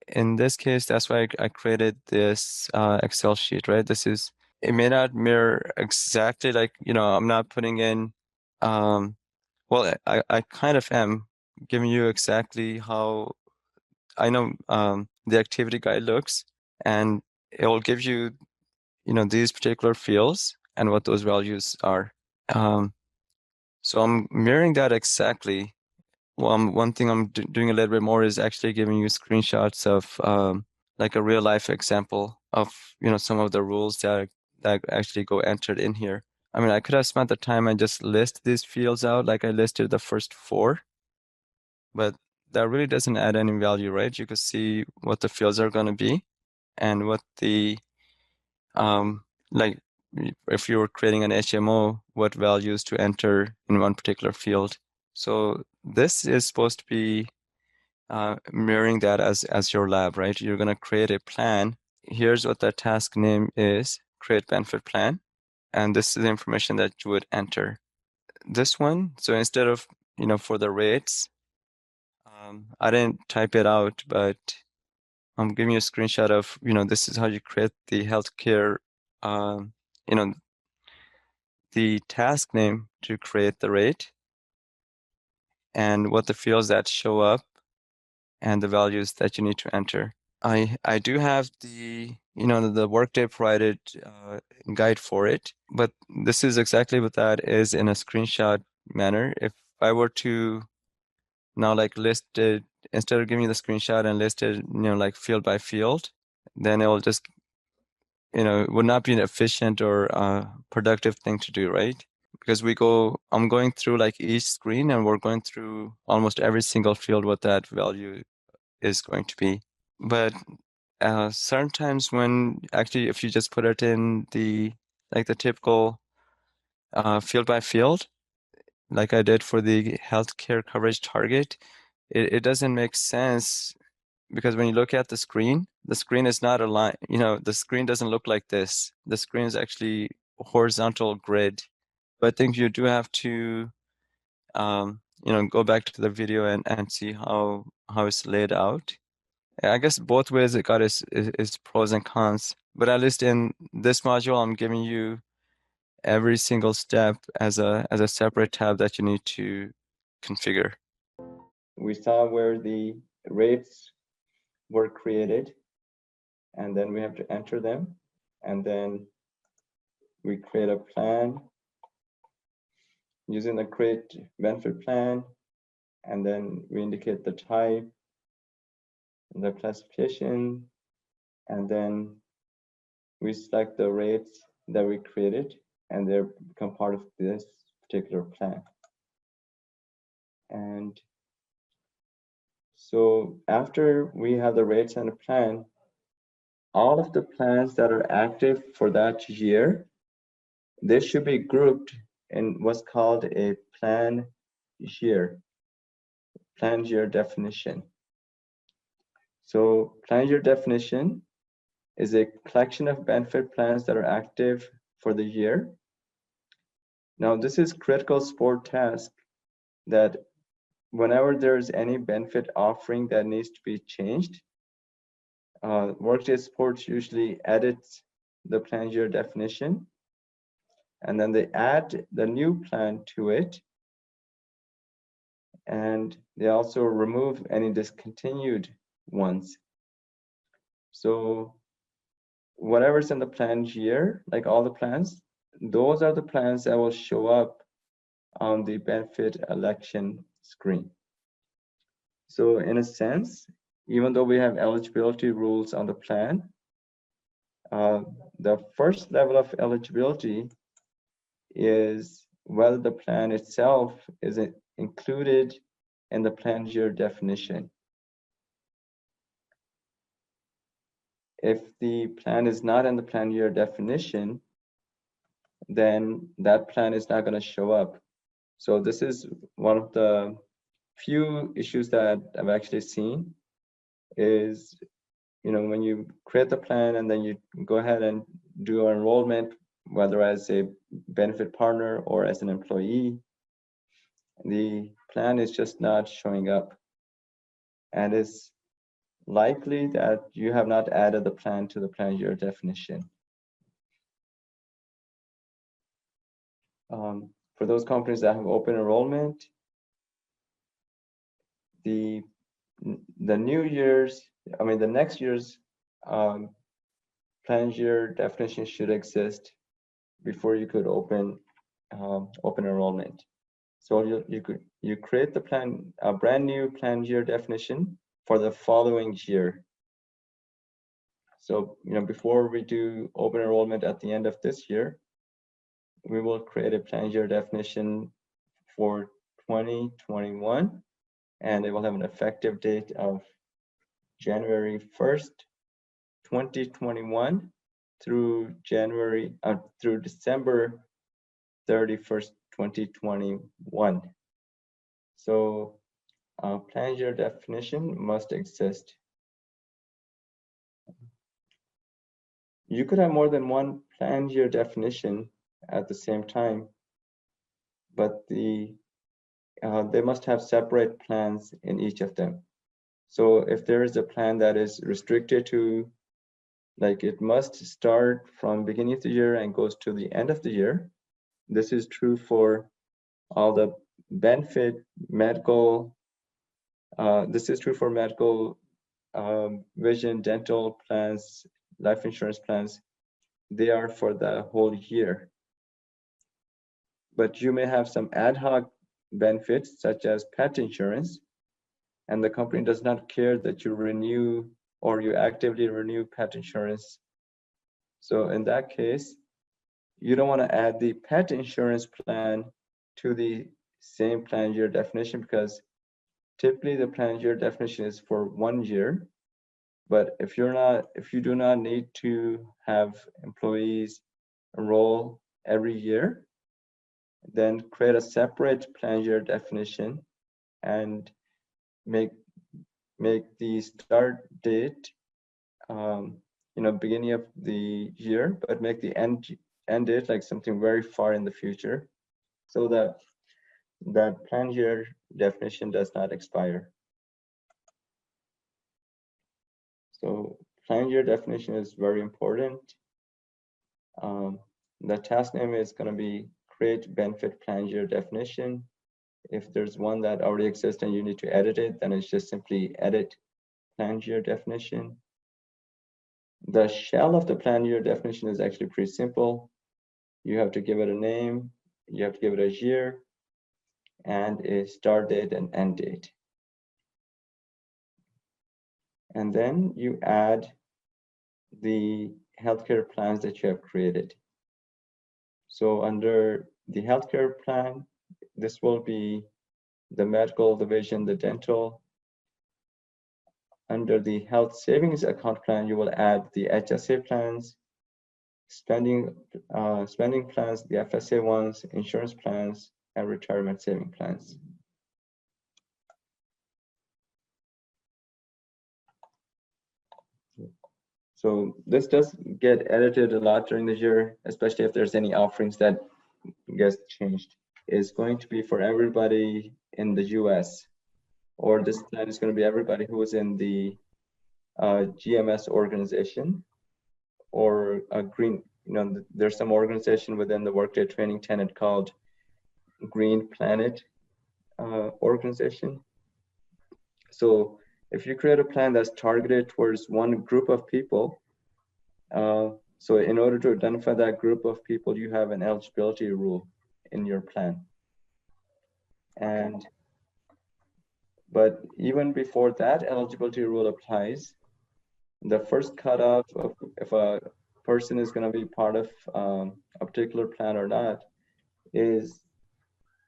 in this case, that's why I created this Excel sheet, right? It may not mirror exactly like, I'm not putting in, well, I kind of am giving you exactly how I know the activity guide looks, and it will give you, these particular fields and what those values are. So I'm mirroring that exactly. Well, one thing I'm doing a little bit more is actually giving you screenshots of like a real life example of, some of the rules that actually go entered in here. I could have spent the time and just list these fields out like I listed the first 4, but that really doesn't add any value, right? You could see what the fields are going to be and what the, like if you were creating an HMO, what values to enter in one particular field. So this is supposed to be mirroring that as your lab, right? You're going to create a plan. Here's what that task name is, create benefit plan. And this is the information that you would enter. This one, so instead of, for the rates, I didn't type it out, but I'm giving you a screenshot of, this is how you create the healthcare, the task name to create the rate and what the fields that show up and the values that you need to enter. I do have the, the Workday provided guide for it, but this is exactly what that is in a screenshot manner. If I were to now like list it, instead of giving you the screenshot and list it, like field by field, then it will just, it would not be an efficient or productive thing to do, right? Because I'm going through like each screen and we're going through almost every single field what that value is going to be. But certain times when actually, if you just put it in the typical field by field, like I did for the healthcare coverage target, it doesn't make sense because when you look at the screen is not aligned. The screen doesn't look like this. The screen is actually a horizontal grid. But I think you do have to, go back to the video and see how it's laid out. I guess both ways it got is pros and cons. But at least in this module, I'm giving you every single step as a separate tab that you need to configure. We saw where the rates were created, and then we have to enter them, and then we create a plan using the create benefit plan, and then we indicate the type, the classification, and then we select the rates that we created, and they become part of this particular plan. And so after we have the rates and the plan, all of the plans that are active for that year, they should be grouped in what's called a plan year definition. So plan year definition is a collection of benefit plans that are active for the year. Now, this is critical support task that whenever there's any benefit offering that needs to be changed, Workday support usually edits the plan year definition, and then they add the new plan to it, and they also remove any discontinued ones. So whatever's in the plan year, like all the plans, those are the plans that will show up on the benefit election screen. So in a sense, even though we have eligibility rules on the plan, the first level of eligibility is whether the plan itself is included in the plan year definition. If the plan is not in the plan year definition, then that plan is not going to show up. So this is one of the few issues that I've actually seen is, when you create the plan and then you go ahead and do an enrollment, whether as a benefit partner or as an employee, the plan is just not showing up. And it's likely that you have not added the plan to the plan year definition. For those companies that have open enrollment, the next year's plan year definition should exist before you could open enrollment. So you create the plan, a brand new plan year definition for the following year. So before we do open enrollment at the end of this year, we will create a plan year definition for 2021, and it will have an effective date of January 1st, 2021 through December 31st, 2021. So plan year definition must exist. You could have more than one plan year definition at the same time, but they must have separate plans in each of them. So if there is a plan that is restricted to, like, it must start from beginning of the year and goes to the end of the year, this is true for all the benefit, medical, this is true for medical, vision, dental plans, life insurance plans. They are for the whole year. but you may have some ad hoc benefits such as pet insurance, and the company does not care that you renew or you actively renew pet insurance. So in that case, you don't want to add the pet insurance plan to the same plan year definition, because typically the plan year definition is for 1 year. But if you do not need to have employees enroll every year, then create a separate plan year definition and make the start date beginning of the year, but make the end date like something very far in the future, so that that plan year definition does not expire. So plan year definition is very important. The task name is going to be create benefit plan year definition. If there's one that already exists and you need to edit it, then it's just simply edit plan year definition. The shell of the plan year definition is actually pretty simple. You have to give it a name, you have to give it a year, and a start date and end date. And then you add the healthcare plans that you have created. So under the healthcare plan, this will be the medical, the vision, the dental. Under the health savings account plan, you will add the HSA plans, spending plans, the FSA ones, insurance plans, and retirement saving plans. So this does get edited a lot during the year, especially if there's any offerings that gets changed. It's going to be for everybody in the US, or this plan is going to be everybody who is in the GMS organization, or a green, there's some organization within the Workday training tenant called Green Planet organization. So if you create a plan that's targeted towards one group of people, so in order to identify that group of people, you have an eligibility rule in your plan. But even before that eligibility rule applies, the first cutoff of if a person is going to be part of a particular plan or not is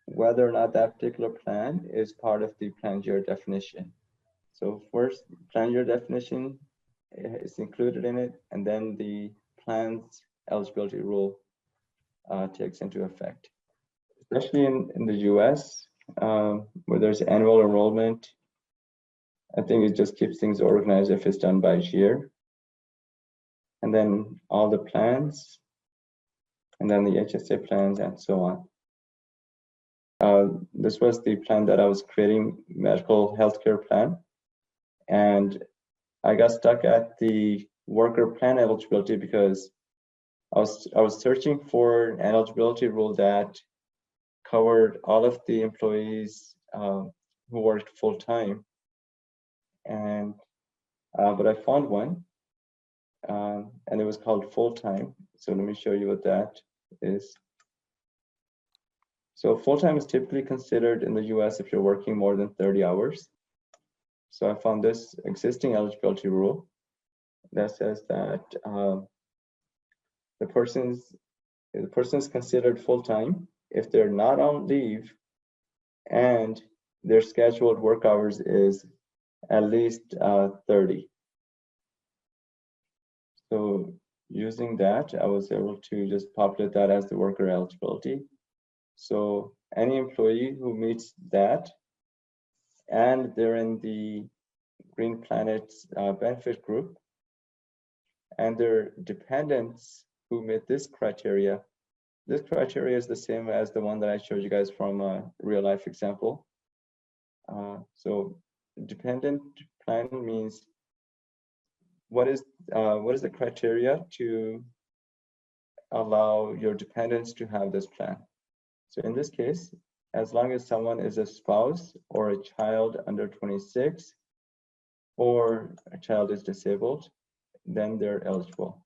whether or not that particular plan is part of the plan year definition. So first, plan year definition is included in it, and then the plan's eligibility rule takes into effect. Especially in the US, where there's annual enrollment, I think it just keeps things organized if it's done by year. And then all the plans, and then the HSA plans, and so on. This was the plan that I was creating, medical healthcare plan. And I got stuck at the worker plan eligibility because I was searching for an eligibility rule that covered all of the employees who worked full-time. And but I found one, and it was called full-time. So let me show you what that is. So full-time is typically considered in the US if you're working more than 30 hours. So I found this existing eligibility rule that says that the person is considered full-time if they're not on leave and their scheduled work hours is at least 30. So using that, I was able to just populate that as the worker eligibility. So any employee who meets that and they're in the Green Planet benefit group, and their dependents who meet this criteria is the same as the one that I showed you guys from a real life example. So dependent plan means what is the criteria to allow your dependents to have this plan. So in this case, as long as someone is a spouse or a child under 26, or a child is disabled, then they're eligible.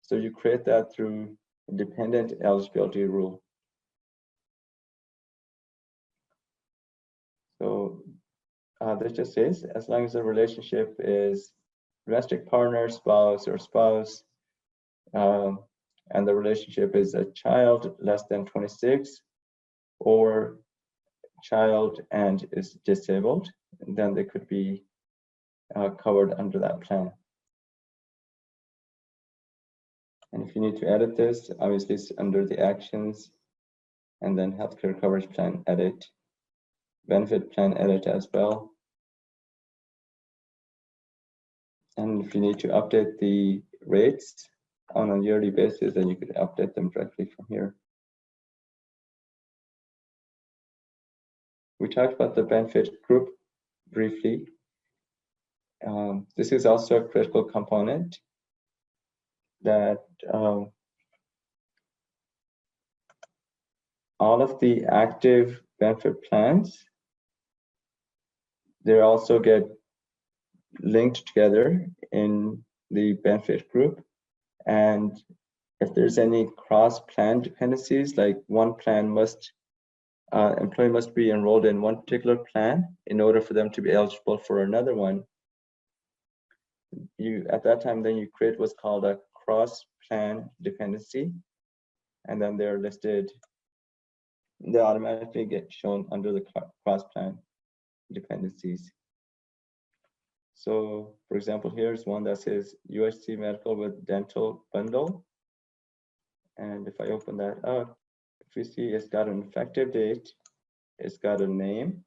So you create that through dependent eligibility rule. So this just says, as long as the relationship is domestic partner, spouse, or spouse, and the relationship is a child less than 26, or child and is disabled, then they could be covered under that plan. And if you need to edit this, obviously it's under the actions, and then healthcare coverage plan edit, benefit plan edit as well. And if you need to update the rates on a yearly basis, then you could update them directly from here. We talked about the benefit group briefly. This is also a critical component that all of the active benefit plans, they also get linked together in the benefit group. And if there's any cross-plan dependencies, like one plan must, employee must be enrolled in one particular plan in order for them to be eligible for another one, you at that time then you create what's called a cross-plan dependency, and then they're listed, they automatically get shown under the cross-plan dependencies. So for example, here's one that says UHC medical with dental bundle, and if I open that up, if you see it's got an effective date, it's got a name,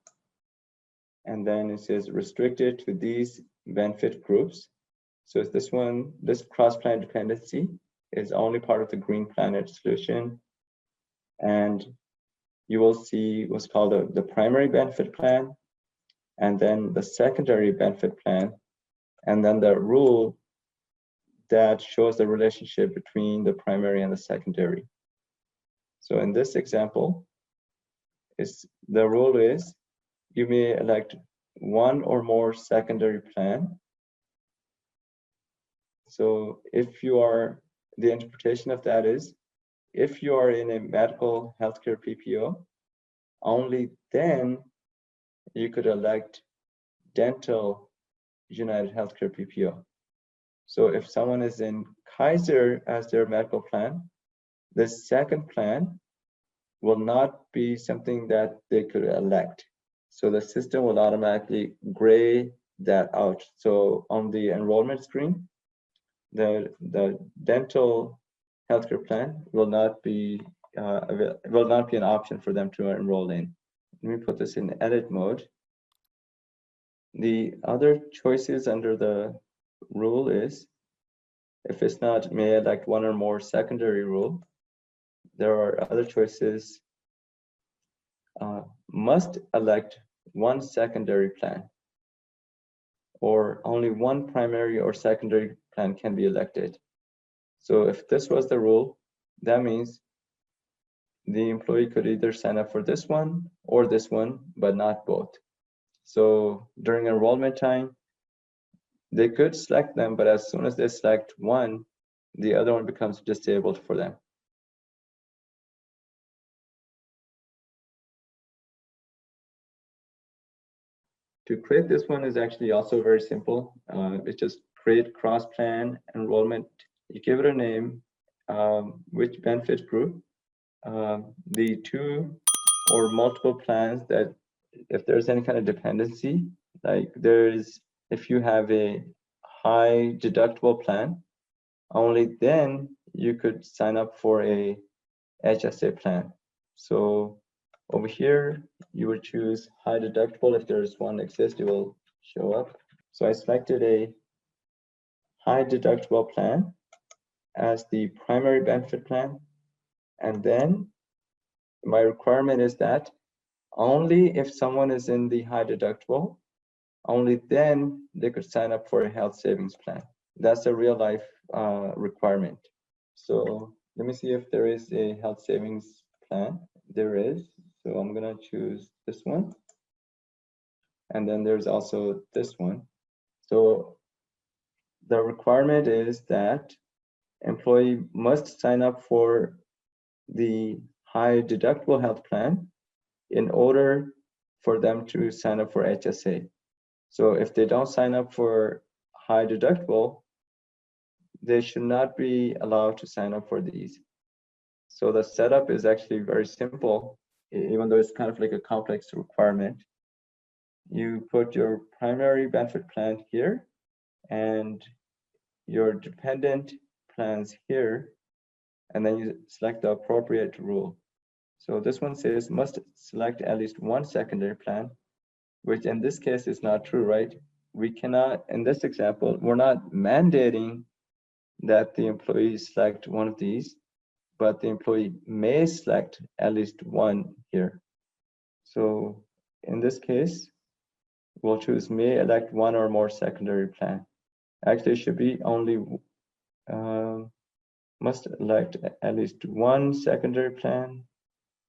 and then it says restricted to these benefit groups. So it's this one, this cross-plan dependency is only part of the Green Planet solution. And you will see what's called the primary benefit plan, and then the secondary benefit plan, and then the rule that shows the relationship between the primary and the secondary. So in this example, the rule is you may elect one or more secondary plan. So if you are, the interpretation of that is, if you are in a medical healthcare PPO, only then you could elect dental United Healthcare PPO. So if someone is in Kaiser as their medical plan, the second plan will not be something that they could elect. So the system will automatically gray that out. So on the enrollment screen, the dental healthcare plan will not be an option for them to enroll in. Let me put this in edit mode. The other choices under the rule is, if it's not may elect one or more secondary rule, there are other choices. Must elect one secondary plan, or only one primary or secondary plan can be elected. So if this was the rule, that means the employee could either sign up for this one or this one, but not both. So during enrollment time, they could select them, but as soon as they select one, the other one becomes disabled for them. To create this one is actually also very simple. It's just create cross-plan enrollment. You give it a name, which benefit group, the two or multiple plans that, if there's any kind of dependency, like if you have a high deductible plan, only then you could sign up for a HSA plan. So over here, you would choose high deductible. If there's one exists, it will show up. So I selected a high deductible plan as the primary benefit plan. And then my requirement is that only if someone is in the high deductible, only then they could sign up for a health savings plan. That's a real life requirement. So let me see if there is a health savings plan. There is. So I'm gonna choose this one. And then there's also this one. So the requirement is that employee must sign up for the high deductible health plan in order for them to sign up for HSA. So if they don't sign up for high deductible, they should not be allowed to sign up for these. So the setup is actually very simple, even though it's kind of like a complex requirement. You put your primary benefit plan here and your dependent plans here, and then you select the appropriate rule. So this one says must select at least one secondary plan, which in this case is not true, right? We cannot, in this example, we're not mandating that the employee select one of these, but the employee may select at least one here. So in this case, we'll choose may elect one or more secondary plan. Actually, it should be only must elect at least one secondary plan.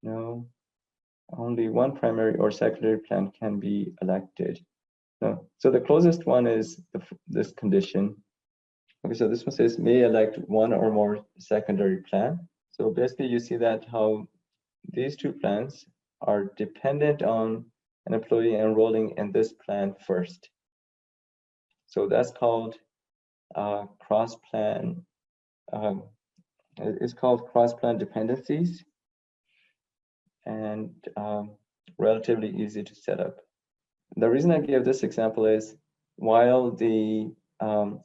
No, only one primary or secondary plan can be elected. No, so the closest one is this condition. Okay, so this one says may elect one or more secondary plan. So basically you see that how these two plans are dependent on an employee enrolling in this plan first. So that's called cross-plan, it's called cross-plan dependencies, and relatively easy to set up. The reason I gave this example is while the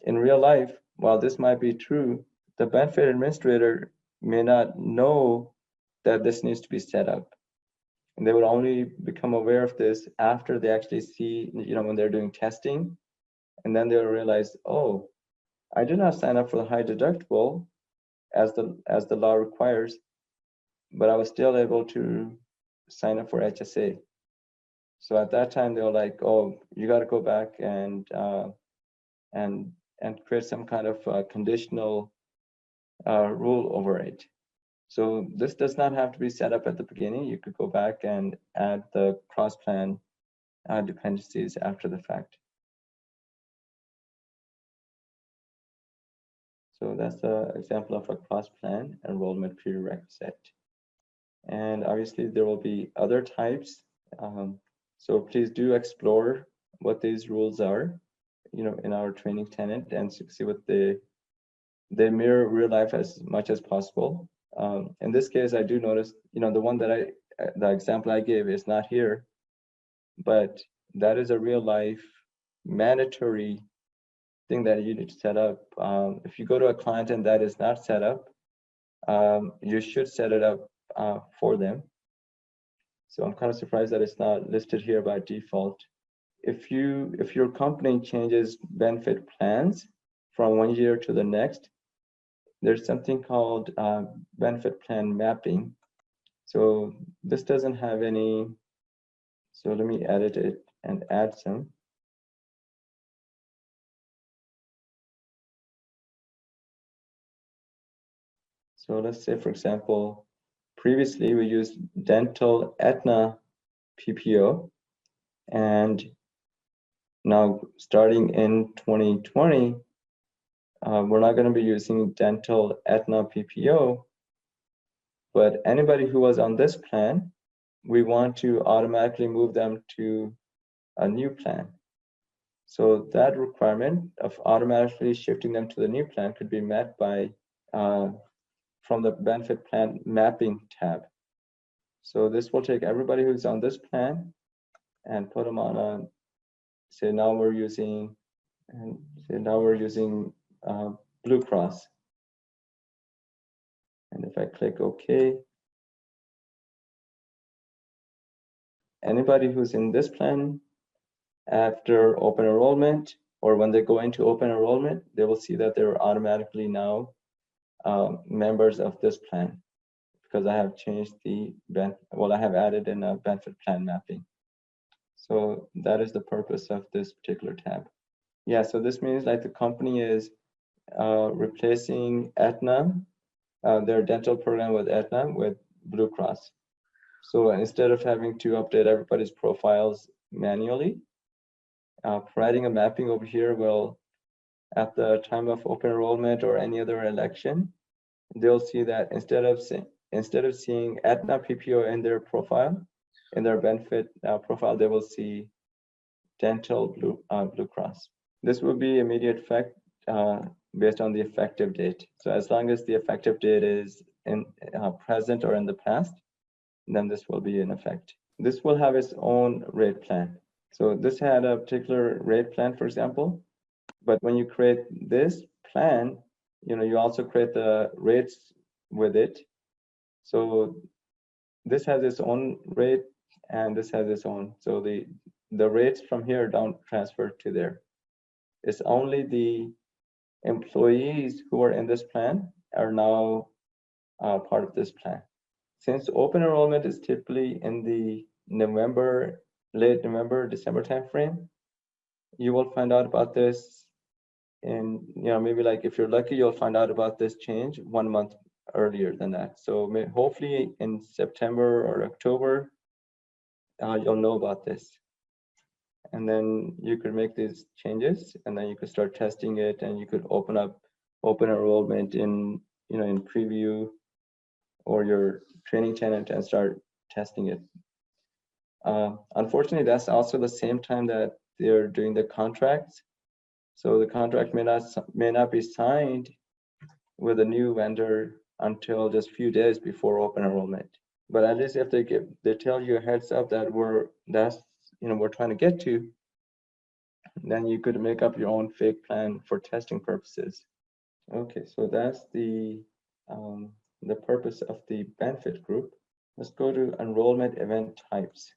in real life, while this might be true, the benefit administrator may not know that this needs to be set up. And they would only become aware of this after they actually see, when they're doing testing, and then they'll realize, oh, I did not sign up for the high deductible as the law requires, but I was still able to sign up for HSA. So at that time, they were like, oh, you got to go back and create some kind of conditional rule over it. So this does not have to be set up at the beginning. You could go back and add the cross-plan dependencies after the fact. So that's the example of a cross-plan enrollment prerequisite. And obviously there will be other types. So please do explore what these rules are, in our training tenant, and see what they mirror real life as much as possible. In this case, I do notice, the one that the example I gave is not here, but that is a real life mandatory thing that you need to set up. If you go to a client and that is not set up, you should set it up for them. So I'm kind of surprised that it's not listed here by default. If your company changes benefit plans from one year to the next, there's something called benefit plan mapping. So this doesn't have any, so let me edit it and add some. So let's say, for example, previously we used dental Aetna PPO, and now starting in 2020, we're not going to be using dental Aetna PPO, but anybody who was on this plan, we want to automatically move them to a new plan. So that requirement of automatically shifting them to the new plan could be met by from the benefit plan mapping tab. So this will take everybody who's on this plan and put them on a, say now we're using Blue Cross. And if I click OK, anybody who's in this plan after open enrollment, or when they go into open enrollment, they will see that they're automatically now members of this plan, because I have changed I have added in a benefit plan mapping. So that is the purpose of this particular tab. Yeah, so this means like the company is replacing Aetna, their dental program with Aetna with Blue Cross. So instead of having to update everybody's profiles manually, providing a mapping over here will, at the time of open enrollment or any other election, they'll see that instead of seeing Aetna PPO in their profile, in their benefit profile, they will see dental Blue Cross. This will be immediate effect based on the effective date. So as long as the effective date is in present or in the past, then this will be in effect. This will have its own rate plan. So this had a particular rate plan, for example, but when you create this plan, you also create the rates with it. So this has its own rate and this has its own. So the rates from here don't transfer to there. It's only the employees who are in this plan are now part of this plan. Since open enrollment is typically in the late November, December timeframe, you will find out about this in, maybe like if you're lucky, you'll find out about this change 1 month earlier than that. So hopefully in September or October, you'll know about this. And then you could make these changes and then you could start testing it and you could open up open enrollment in, in preview or your training tenant and start testing it. Unfortunately, that's also the same time that they're doing the contracts. So the contract may not be signed with a new vendor until just a few days before open enrollment. But at least if they tell you a heads up that we're trying to get to, then you could make up your own fake plan for testing purposes. Okay, so that's the purpose of the benefit group. Let's go to enrollment event types.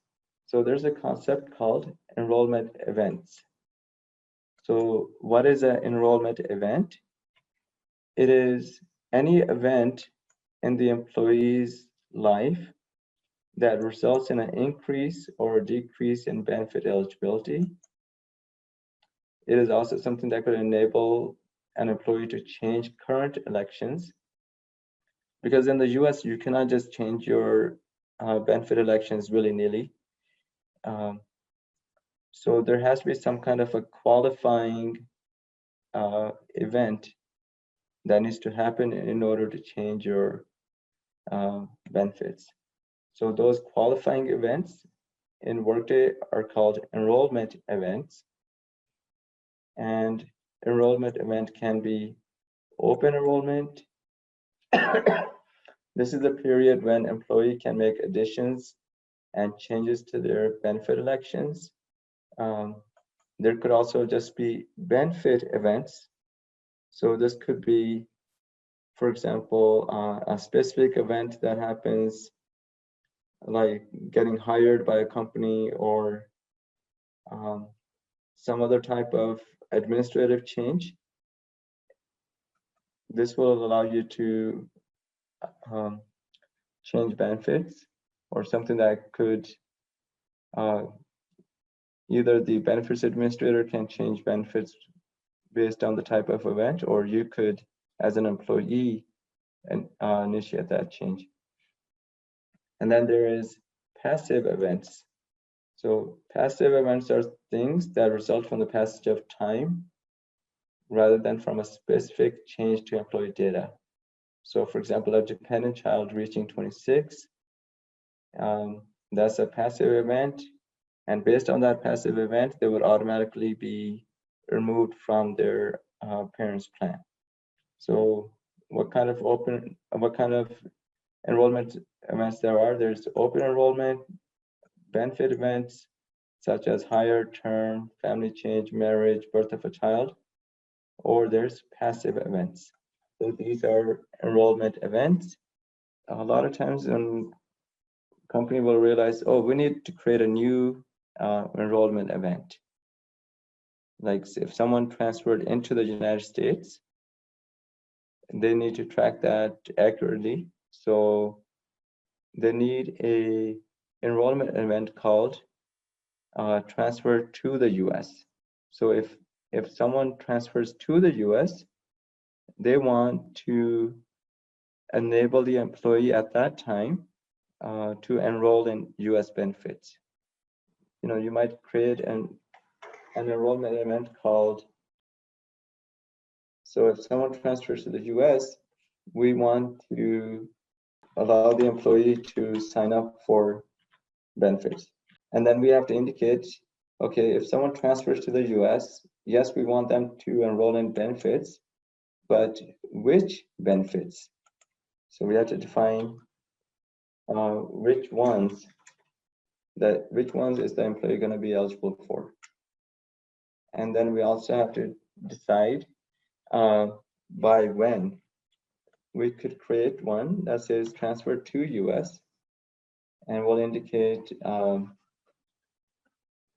So there's a concept called enrollment events. So what is an enrollment event? It is any event in the employee's life that results in an increase or a decrease in benefit eligibility. It is also something that could enable an employee to change current elections. Because in the US, you cannot just change your benefit elections willy-nilly. So there has to be some kind of a qualifying event that needs to happen in order to change your benefits. So those qualifying events in Workday are called enrollment events. And enrollment event can be open enrollment. This is the period when employee can make additions and changes to their benefit elections. There could also just be benefit events. So this could be, for example, a specific event that happens like getting hired by a company or some other type of administrative change. This will allow you to change benefits or something that could either the benefits administrator can change benefits based on the type of event, or you could, as an employee, initiate that change. And then there is passive events. So passive events are things that result from the passage of time rather than from a specific change to employee data. So for example, a dependent child reaching 26, that's a passive event. And based on that passive event, they would automatically be removed from their parents' plan. So what kind of enrollment events there are? There's open enrollment, benefit events, such as hire, term, family change, marriage, birth of a child, or there's passive events. So these are enrollment events. A lot of times when company will realize, oh, we need to create a new enrollment event. Like if someone transferred into the United States, they need to track that accurately. So they need a enrollment event called transfer to the US. So if someone transfers to the US, they want to enable the employee at that time to enroll in US benefits. You might create an enrollment event called, so if someone transfers to the US, we want to allow the employee to sign up for benefits. And then we have to indicate, okay, if someone transfers to the US, yes, we want them to enroll in benefits, but which benefits? So we have to define which ones is the employee going to be eligible for. And then we also have to decide by when. We could create one that says transfer to US, and we'll indicate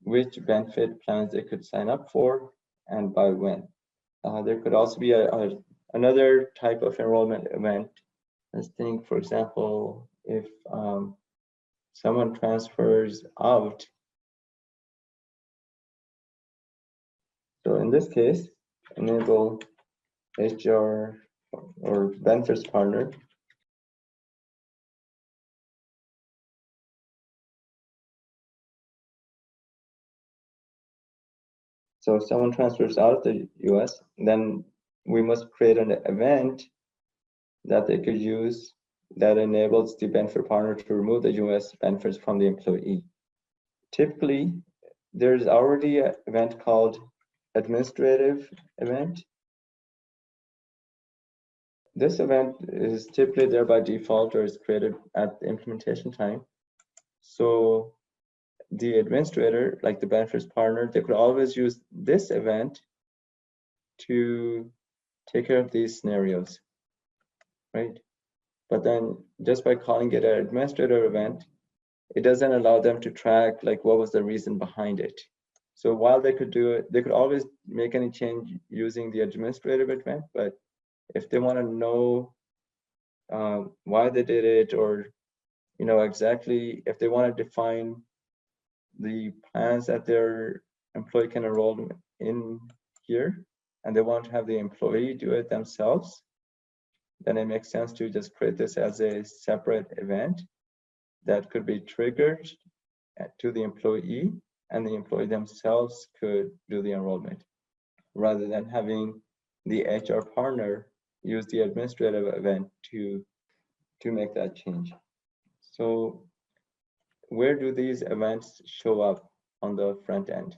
which benefit plans they could sign up for and by when. There could also be another type of enrollment event. Let's think, for example, if someone transfers out. So in this case, enable HR or benefits partner So if someone transfers out of the US, then we must create an event that they could use that enables the benefit partner to remove the US benefits from the employee. Typically, there's already an event called administrative event. This event is typically there by default or is created at the implementation time. So the administrator, like the benefits partner, they could always use this event to take care of these scenarios, right? But then just by calling it an administrator event, it doesn't allow them to track like what was the reason behind it. So while they could do it, they could always make any change using the administrative event, but if they want to know why they did it, or exactly if they want to define the plans that their employee can enroll in here, and they want to have the employee do it themselves, then it makes sense to just create this as a separate event that could be triggered to the employee, and the employee themselves could do the enrollment, rather than having the HR partner use the administrative event to make that change. So where do these events show up on the front end?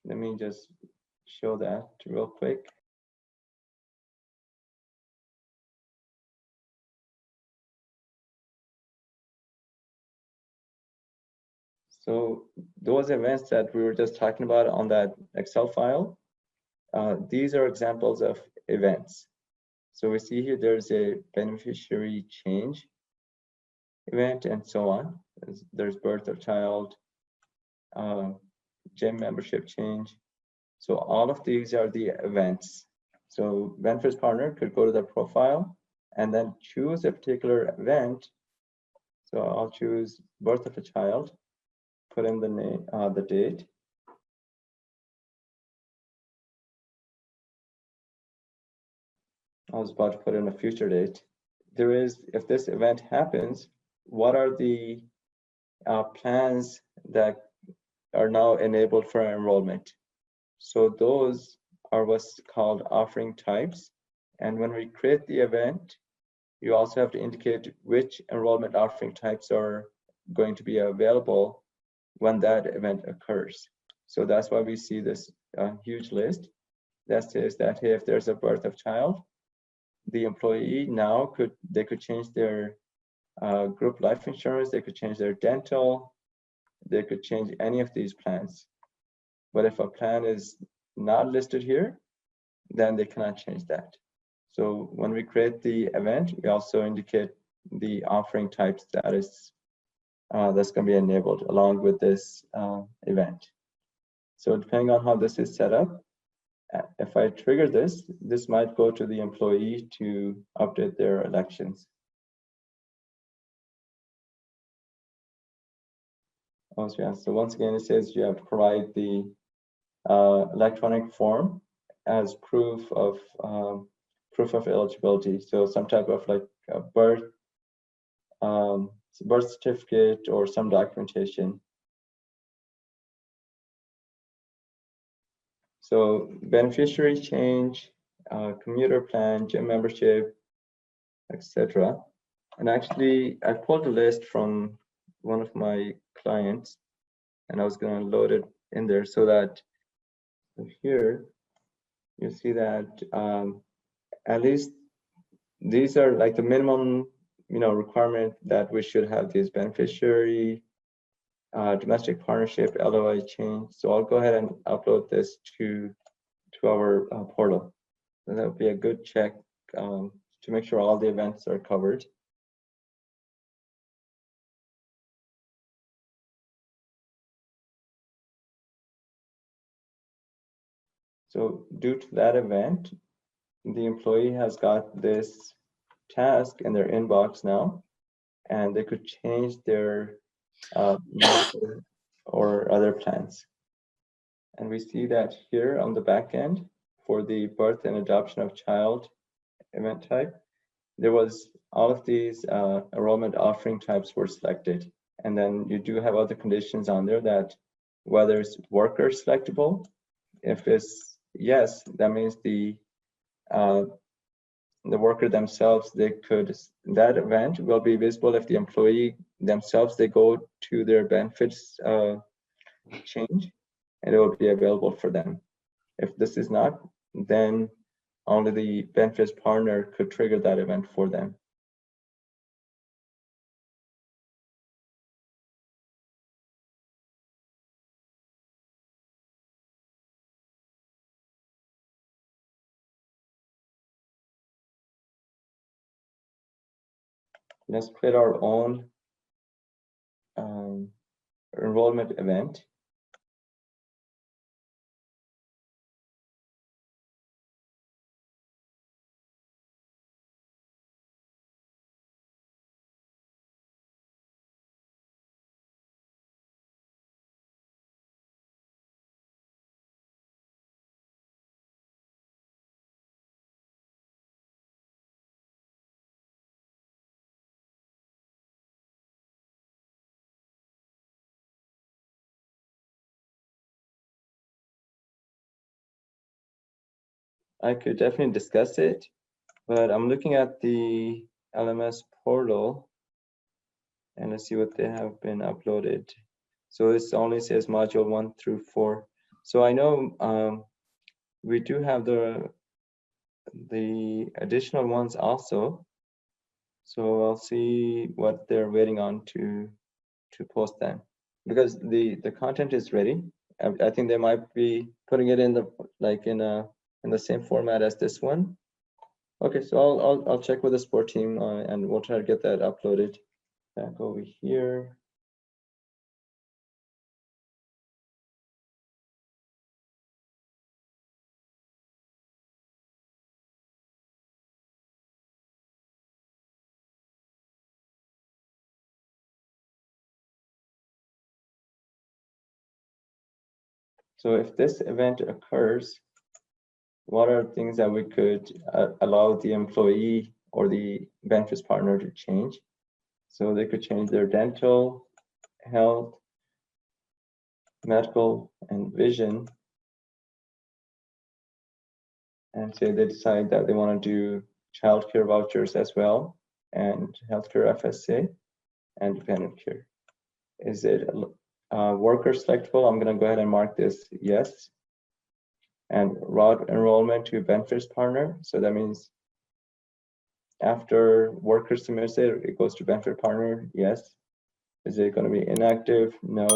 Let me just show that real quick. So those events that we were just talking about on that Excel file, these are examples of events. So we see here there's a beneficiary change event and so on. There's birth of child, gym membership change. So all of these are the events. So benefits partner could go to the profile and then choose a particular event. So I'll choose birth of a child, put in the name, the date. I was about to put in a future date. If this event happens, what are the plans that are now enabled for enrollment? So those are what's called offering types. And when we create the event, you also have to indicate which enrollment offering types are going to be available when that event occurs. So that's why we see this huge list that says that, hey, if there's a birth of child, the employee now could change their group life insurance, they could change their dental, they could change any of these plans. But if a plan is not listed here, then they cannot change that. So when we create the event, we also indicate the offering type status that's going to be enabled along with this event. So depending on how this is set up, if I trigger this, this might go to the employee to update their elections. So once again, it says you have to provide the electronic form as proof of eligibility. So some type of like a birth certificate or some documentation. So beneficiary change, commuter plan, gym membership, etc. And actually, I pulled a list from one of my clients, and I was going to load it in there so that here you see that at least these are like the minimum, requirement that we should have these beneficiary, domestic partnership, LOI change. So I'll go ahead and upload this to our portal. And that would be a good check to make sure all the events are covered. So due to that event, the employee has got this task in their inbox now, and they could change their medical or other plans. And we see that here on the back end for the birth and adoption of child event type, there was all of these enrollment offering types were selected. And then you do have other conditions on there that whether it's worker selectable. If it's yes, that means the worker themselves, that event will be visible if the employee themselves, they go to their benefits change, and it will be available for them. If this is not, then only the benefits partner could trigger that event for them. Let's create our own enrollment event. I could definitely discuss it, but I'm looking at the LMS portal and let's see what they have been uploaded. So this only says module 1 through 4. So I know we do have the additional ones also. So I'll see what they're waiting on to post them, because the content is ready. I think they might be putting it in the in the same format as this one. Okay, so I'll check with the support team and we'll try to get that uploaded. Back over here. So if this event occurs, what are things that we could allow the employee or the benefits partner to change? So they could change their dental, health, medical, and vision. And say they decide that they want to do childcare vouchers as well, and healthcare FSA, and dependent care. Is it worker selectable? I'm going to go ahead and mark this yes. And route enrollment to benefits partner. So that means after worker submits it, it goes to benefit partner, yes. Is it going to be inactive? No.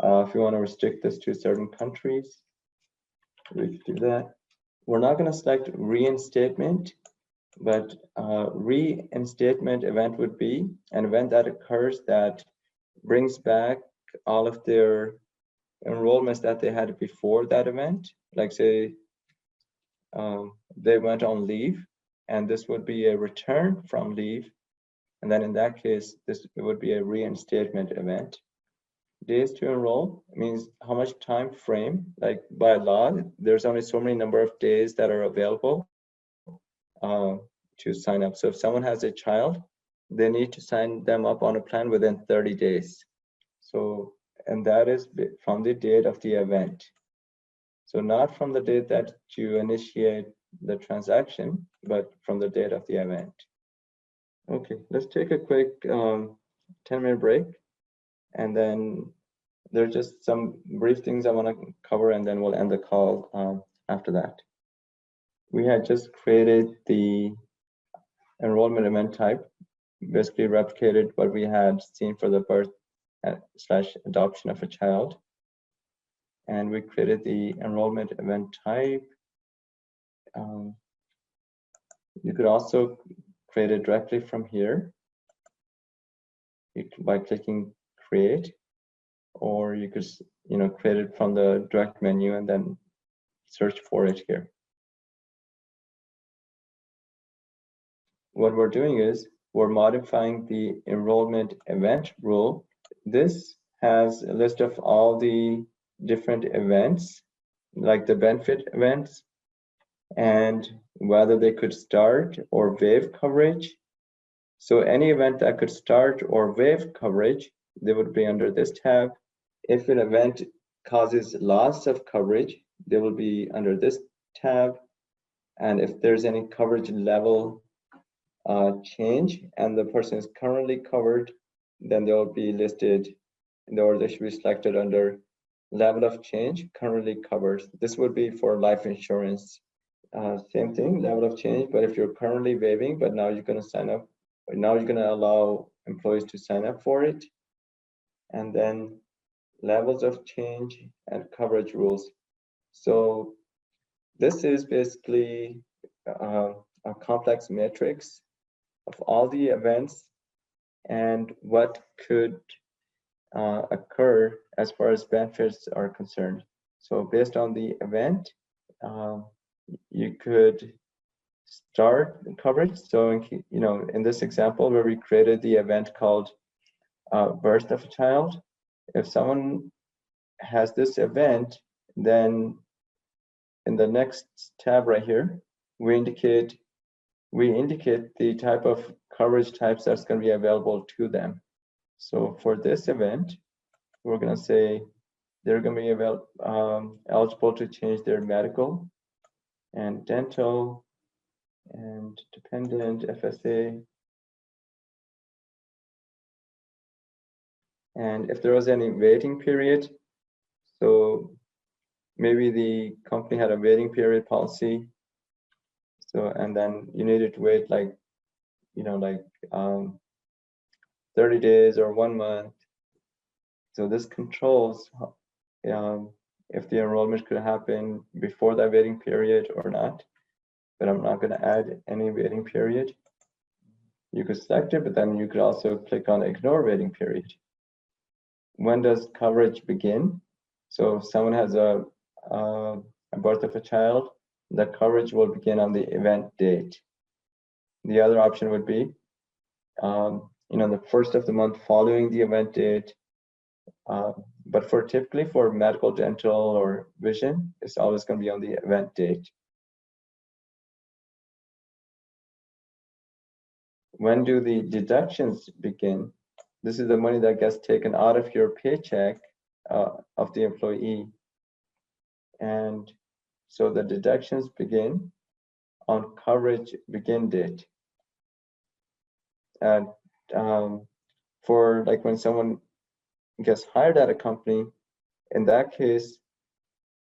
If you want to restrict this to certain countries, we could do that. We're not going to select reinstatement, but reinstatement event would be an event that occurs that brings back all of their enrollments that they had before that event. Like say they went on leave, and this would be a return from leave, and then in that case it would be a reinstatement event. Days to enroll means how much time frame, like by law there's only so many number of days that are available to sign up. So if someone has a child, they need to sign them up on a plan within 30 days. So, and that is from the date of the event. So not from the date that you initiate the transaction, but from the date of the event. Okay, let's take a quick 10-minute break, And then there's just some brief things I want to cover, and then we'll end the call after that. We had just created the enrollment event type, basically replicated what we had seen for the birth / adoption of a child. And we created the enrollment event type. You could also create it directly from here by clicking create, or you could create it from the direct menu and then search for it here. What we're doing is we're modifying the enrollment event rule. This has a list of all the different events, like the benefit events, and whether they could start or waive coverage. So any event that could start or waive coverage, they would be under this tab. If an event causes loss of coverage, they will be under this tab. And if there's any coverage level change and the person is currently covered, then they will be listed, or they should be selected under level of change, currently covered. This would be for life insurance. Same thing, level of change, but if you're currently waiving, but now you're going to sign up, now you're going to allow employees to sign up for it. And then levels of change and coverage rules. So this is basically a complex matrix of all the events and what could occur as far as benefits are concerned. So based on the event, you could start coverage. So in this example where we created the event called birth of a child, if someone has this event, then in the next tab right here, we indicate the type of coverage types that's going to be available to them. So for this event, we're going to say they're going to be eligible to change their medical and dental and dependent FSA. And if there was any waiting period, so maybe the company had a waiting period policy. So, and then you needed to wait like 30 days or 1 month. So this controls if the enrollment could happen before that waiting period or not. But I'm not going to add any waiting period. You could select it, but then you could also click on ignore waiting period. When does coverage begin? So if someone has a birth of a child, the coverage will begin on the event date. The other option would be, the first of the month following the event date. But typically for medical, dental, or vision, it's always going to be on the event date. When do the deductions begin? This is the money that gets taken out of your paycheck of the employee. And so the deductions begin on coverage begin date. And for like when someone gets hired at a company, in that case,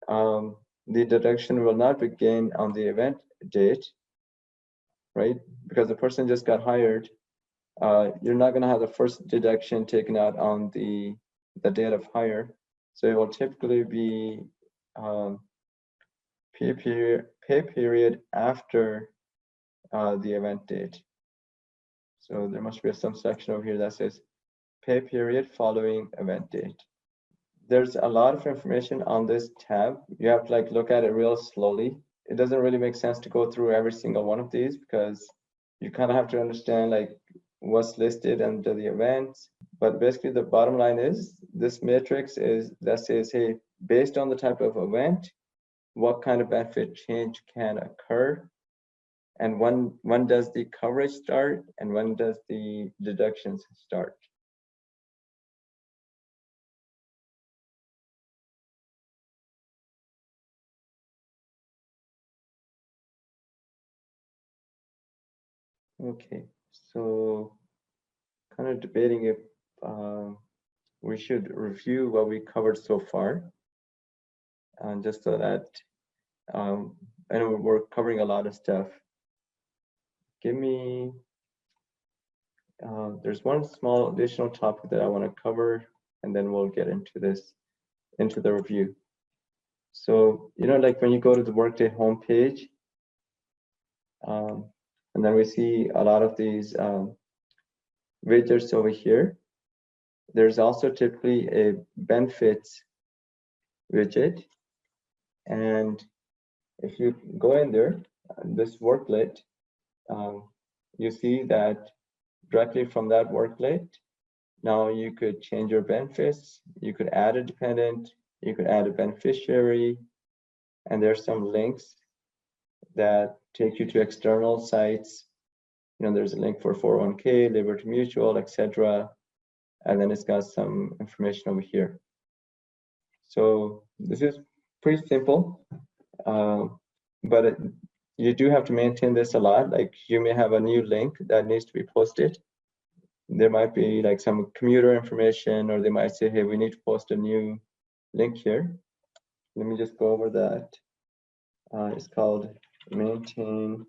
the deduction will not begin on the event date, right? Because the person just got hired. You're not going to have the first deduction taken out on the date of hire. So it will typically be pay period after the event date. So there must be some section over here that says pay period following event date. There's a lot of information on this tab. You have to look at it real slowly. It doesn't really make sense to go through every single one of these because you kind of have to understand what's listed under the events. But basically the bottom line is this matrix is that says, hey, based on the type of event, what kind of benefit change can occur, and when does the coverage start, and when does the deductions start. Okay, so kind of debating if we should review what we covered so far, just so that I know we're covering a lot of stuff. Give me, there's one small additional topic that I want to cover, and then we'll get into the review. So, like when you go to the Workday homepage, and then we see a lot of these widgets over here. There's also typically a benefits widget. And if you go in there, this worklet, you see that directly from that worklet, now you could change your benefits, you could add a dependent, you could add a beneficiary, and there's some links that take you to external sites. There's a link for 401k, Liberty Mutual, etc. And then it's got some information over here. So this is pretty simple, but you do have to maintain this a lot. Like you may have a new link that needs to be posted. There might be like some commuter information, or they might say, hey, we need to post a new link here. Let me just go over that. It's called maintain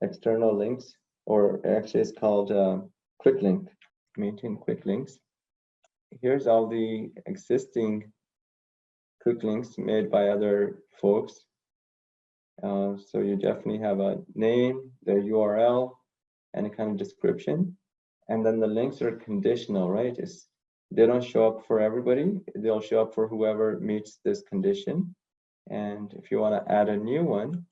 external links, or actually it's called quick link, maintain quick links. Here's all the existing quick links made by other folks. So you definitely have a name, the URL, and a kind of description. And then the links are conditional, right? They don't show up for everybody. They'll show up for whoever meets this condition. And if you want to add a new one,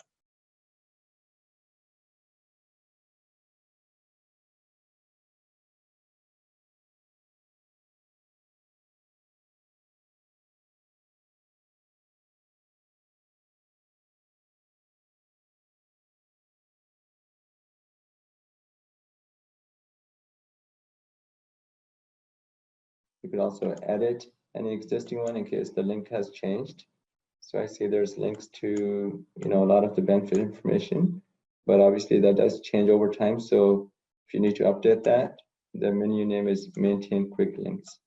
you could also edit any existing one in case the link has changed. So I see there's links to, a lot of the benefit information, but obviously that does change over time. So if you need to update that, the menu name is maintain quick links.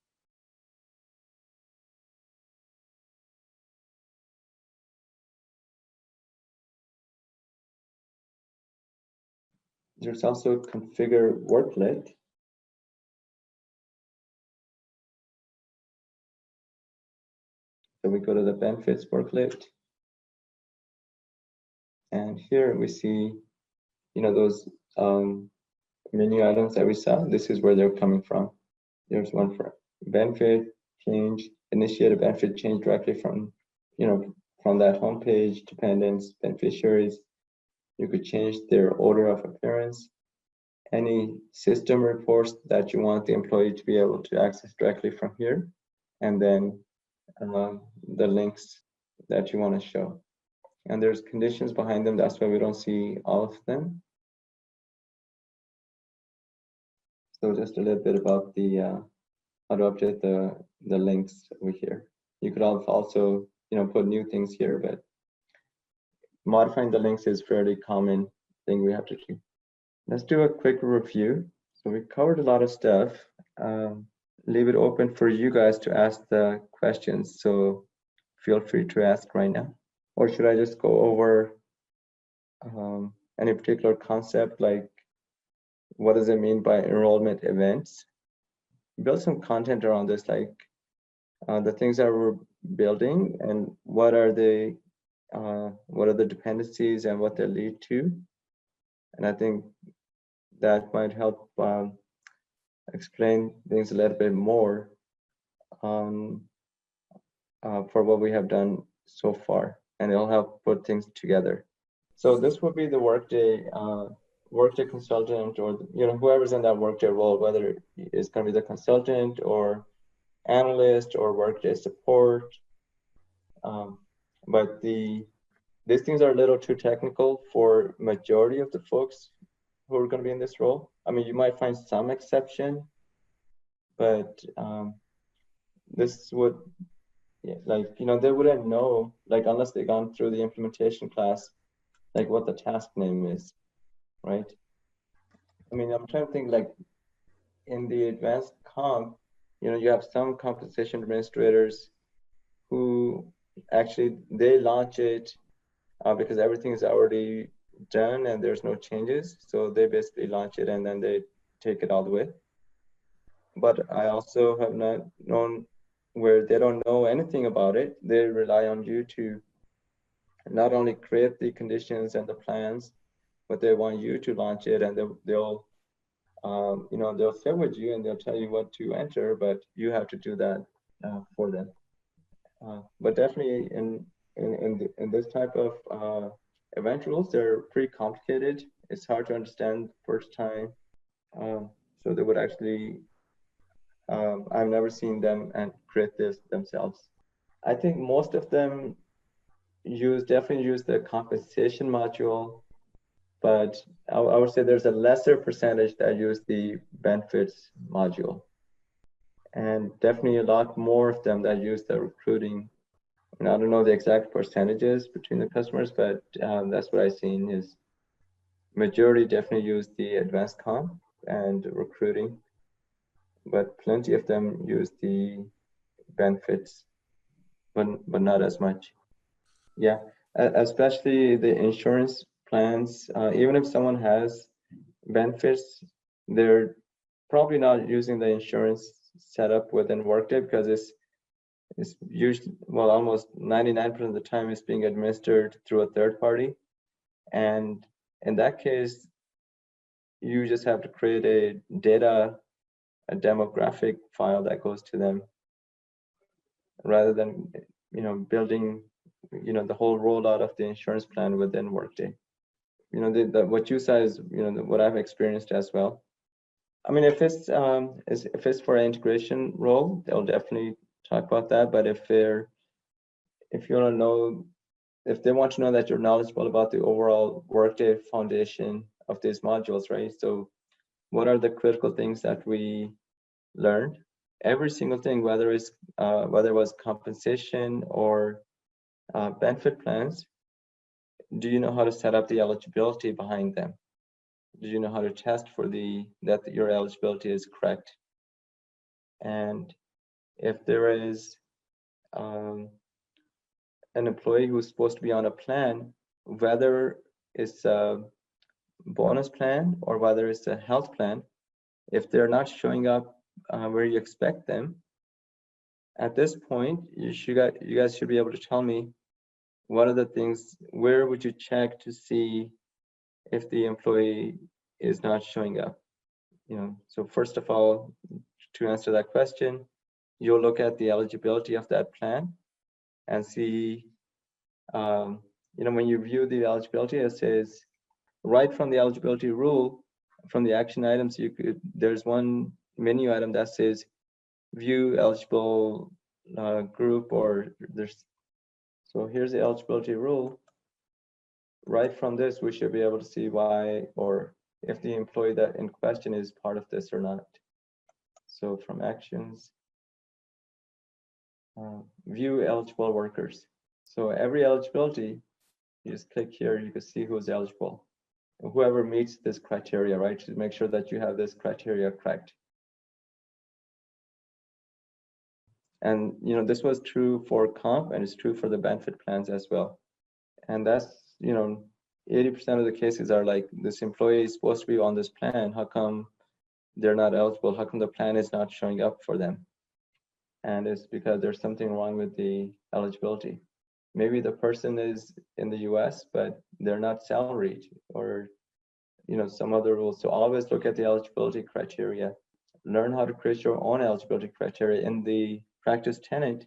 There's also configure worklet. So we go to the benefits worklet. And here we see, those menu items that we saw. This is where they're coming from. There's one for benefit change, initiate a benefit change directly from, from that homepage, dependents, beneficiaries. You could change their order of appearance, any system reports that you want the employee to be able to access directly from here, and then the links that you want to show. And there's conditions behind them. That's why we don't see all of them. So just a little bit about the how to update the links over here. You could also put new things here, but modifying the links is fairly common thing we have to do. Let's do a quick review. So we covered a lot of stuff. Leave it open for you guys to ask the questions. So feel free to ask right now. Or should I just go over any particular concept, like what does it mean by enrollment events? Build some content around this, like the things that we're building and what are the dependencies and what they lead to. And I think that might help explain things a little bit more for what we have done so far, and it'll help put things together. So this would be the Workday consultant, or whoever's in that Workday role, whether it's going to be the consultant or analyst or Workday support. But these things are a little too technical for majority of the folks who are going to be in this role. I mean, you might find some exception, but this would, they wouldn't know, like, unless they've gone through the implementation class, like what the task name is, right? I mean, I'm trying to think, like in the advanced comp, you have some compensation administrators who actually they launch it because everything is already done and there's no changes. So they basically launch it and then they take it all the way. But I also have not known where they don't know anything about it. They rely on you to not only create the conditions and the plans, but they want you to launch it, and they'll they'll sit with you and they'll tell you what to enter, but you have to do that for them. But definitely in this type of event rules, they're pretty complicated. It's hard to understand first time. So they would actually, I've never seen them and create this themselves. I think most of them definitely use the compensation module, but I would say there's a lesser percentage that use the benefits module. And definitely a lot more of them that use the recruiting. And I don't know the exact percentages between the customers, but that's what I've seen is majority definitely use the advanced comp and recruiting, but plenty of them use the benefits, but not as much. Yeah, especially the insurance plans. Even if someone has benefits, they're probably not using the insurance setup within Workday because it's usually, well, almost 99% of the time it's being administered through a third party. And in that case, you just have to create a demographic file that goes to them rather than, building, the whole rollout of the insurance plan within Workday. What you said is, what I've experienced as well. I mean, if it's for an integration role, they'll definitely talk about that. But if you want to know, if they want to know that you're knowledgeable about the overall Workday foundation of these modules, right? So what are the critical things that we learned? Every single thing, whether it was compensation or benefit plans, do you know how to set up the eligibility behind them? Do you know how to test for that your eligibility is correct? And if there is an employee who's supposed to be on a plan, whether it's a bonus plan or whether it's a health plan, if they're not showing up where you expect them, at this point, you guys should be able to tell me what are the things, where would you check to see if the employee is not showing up? So first of all, to answer that question, you'll look at the eligibility of that plan and see, when you view the eligibility, it says right from the eligibility rule, from the action items, there's one menu item that says view eligible group, or so here's the eligibility rule. Right from this, we should be able to see why, or if the employee that in question is part of this or not. So from actions, view eligible workers. So every eligibility, you just click here, you can see who's eligible. Whoever meets this criteria, right? To make sure that you have this criteria correct. And this was true for comp and it's true for the benefit plans as well. And that's 80% of the cases are like, this employee is supposed to be on this plan. How come they're not eligible? How come the plan is not showing up for them? And it's because there's something wrong with the eligibility. Maybe the person is in the US, but they're not salaried, or some other rules. So always look at the eligibility criteria. Learn how to create your own eligibility criteria. In the practice tenant,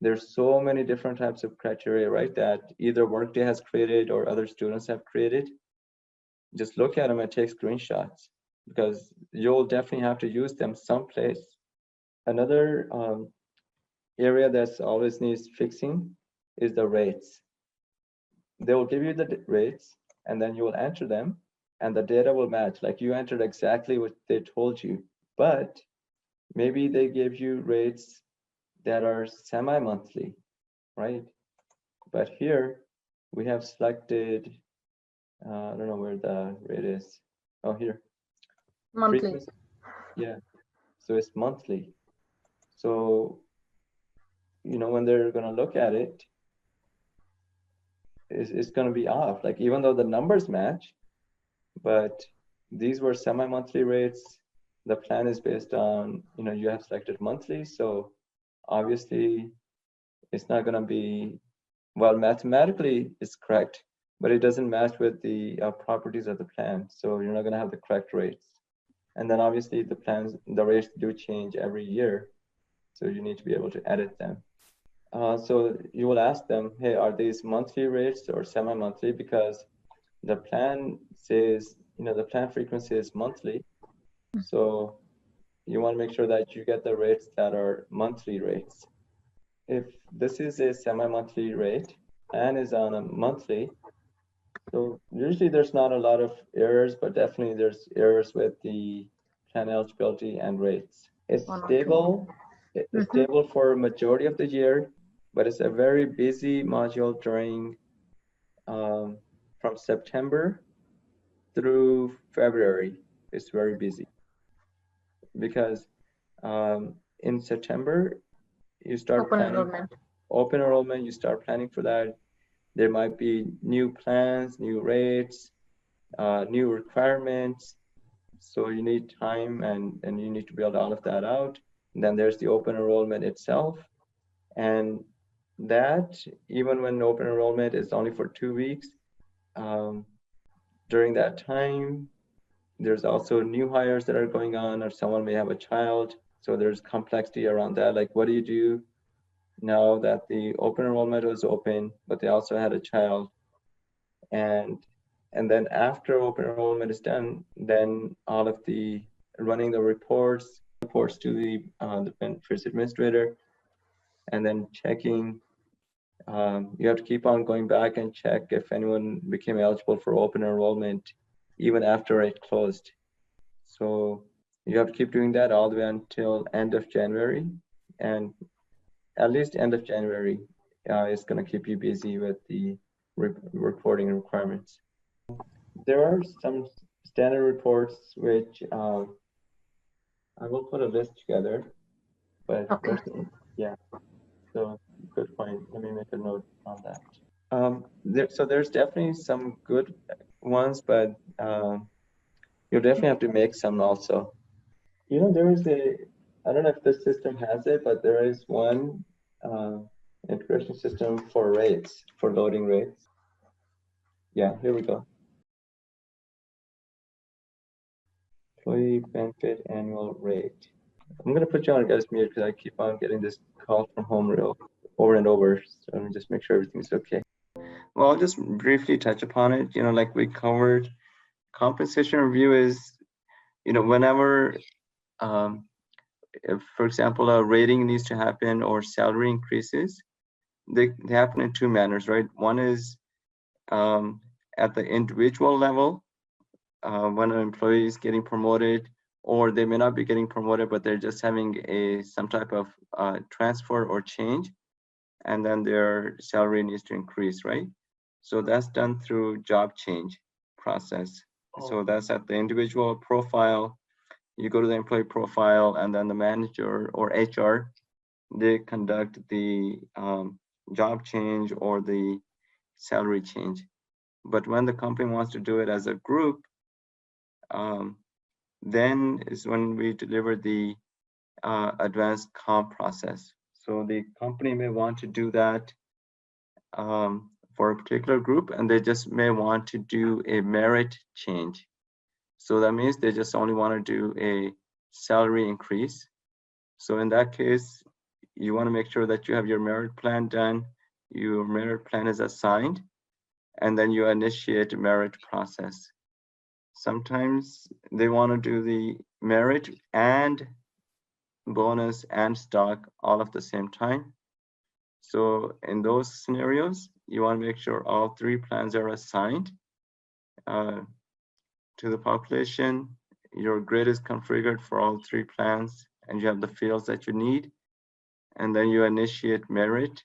there's so many different types of criteria, right, that either Workday has created or other students have created. Just look at them and take screenshots, because you'll definitely have to use them someplace. Another area that's always needs fixing is the rates. They will give you the rates and then you will enter them and the data will match. Like you entered exactly what they told you, but maybe they give you rates that are semi-monthly, right? But here we have selected, I don't know where the rate is. Oh, here. Monthly. Frequency. Yeah, so it's monthly. So, when they're going to look at it, it's going to be off. Like, even though the numbers match, but these were semi-monthly rates. The plan is based on, you have selected monthly. So obviously it's not going to be, well, mathematically it's correct, but it doesn't match with the properties of the plan. So you're not going to have the correct rates. And then obviously the rates do change every year. So you need to be able to edit them. So you will ask them, hey, are these monthly rates or semi-monthly? Because the plan says, the plan frequency is monthly. So you want to make sure that you get the rates that are monthly rates. If this is a semi-monthly rate, plan is on a monthly. So usually there's not a lot of errors, but definitely there's errors with the plan eligibility and rates. It's stable. It's stable for a majority of the year, but it's a very busy module during from September through February. It's very busy because in September you start planning open enrollment. You start planning for that. There might be new plans, new rates, new requirements. So you need time and you need to build all of that out. And then there's the open enrollment itself. And that, even when open enrollment is only for 2 weeks, during that time, there's also new hires that are going on, or someone may have a child. So there's complexity around that. Like, what do you do now that the open enrollment was open, but they also had a child? And then after open enrollment is done, then all of the running the reports to the benefits administrator, and then checking. You have to keep on going back and check if anyone became eligible for open enrollment even after it closed. So you have to keep doing that all the way until end of January, and at least end of January is going to keep you busy with the reporting requirements. There are some standard reports which I will put a list together, but yeah, so good point. Let me make a note on that. So there's definitely some good ones, but you'll definitely have to make some also. There is I don't know if this system has it, but there is one integration system for rates, for loading rates. Yeah, here we go. Employee benefit annual rate. I'm going to put you on guys mute because I keep on getting this call from home over and over. So let me just make sure everything's okay. Well, I'll just briefly touch upon it. Like we covered, compensation review is, whenever, if, for example, a rating needs to happen or salary increases, they happen in two manners, right? One is at the individual level, when an employee is getting promoted, or they may not be getting promoted, but they're just having some type of transfer or change, and then their salary needs to increase, right? So that's done through job change process. So that's at the individual profile. You go to the employee profile, and then the manager or HR, they conduct the job change or the salary change. But when the company wants to do it as a group, then is when we deliver the advanced comp process. So the company may want to do that for a particular group, and they just may want to do a merit change. So that means they just only want to do a salary increase. So in that case, you want to make sure that you have your merit plan done, your merit plan is assigned, and then you initiate a merit process. Sometimes they want to do the merit and bonus and stock all at the same time. So in those scenarios, you want to make sure all three plans are assigned to the population. Your grid is configured for all three plans, and you have the fields that you need. And then you initiate merit,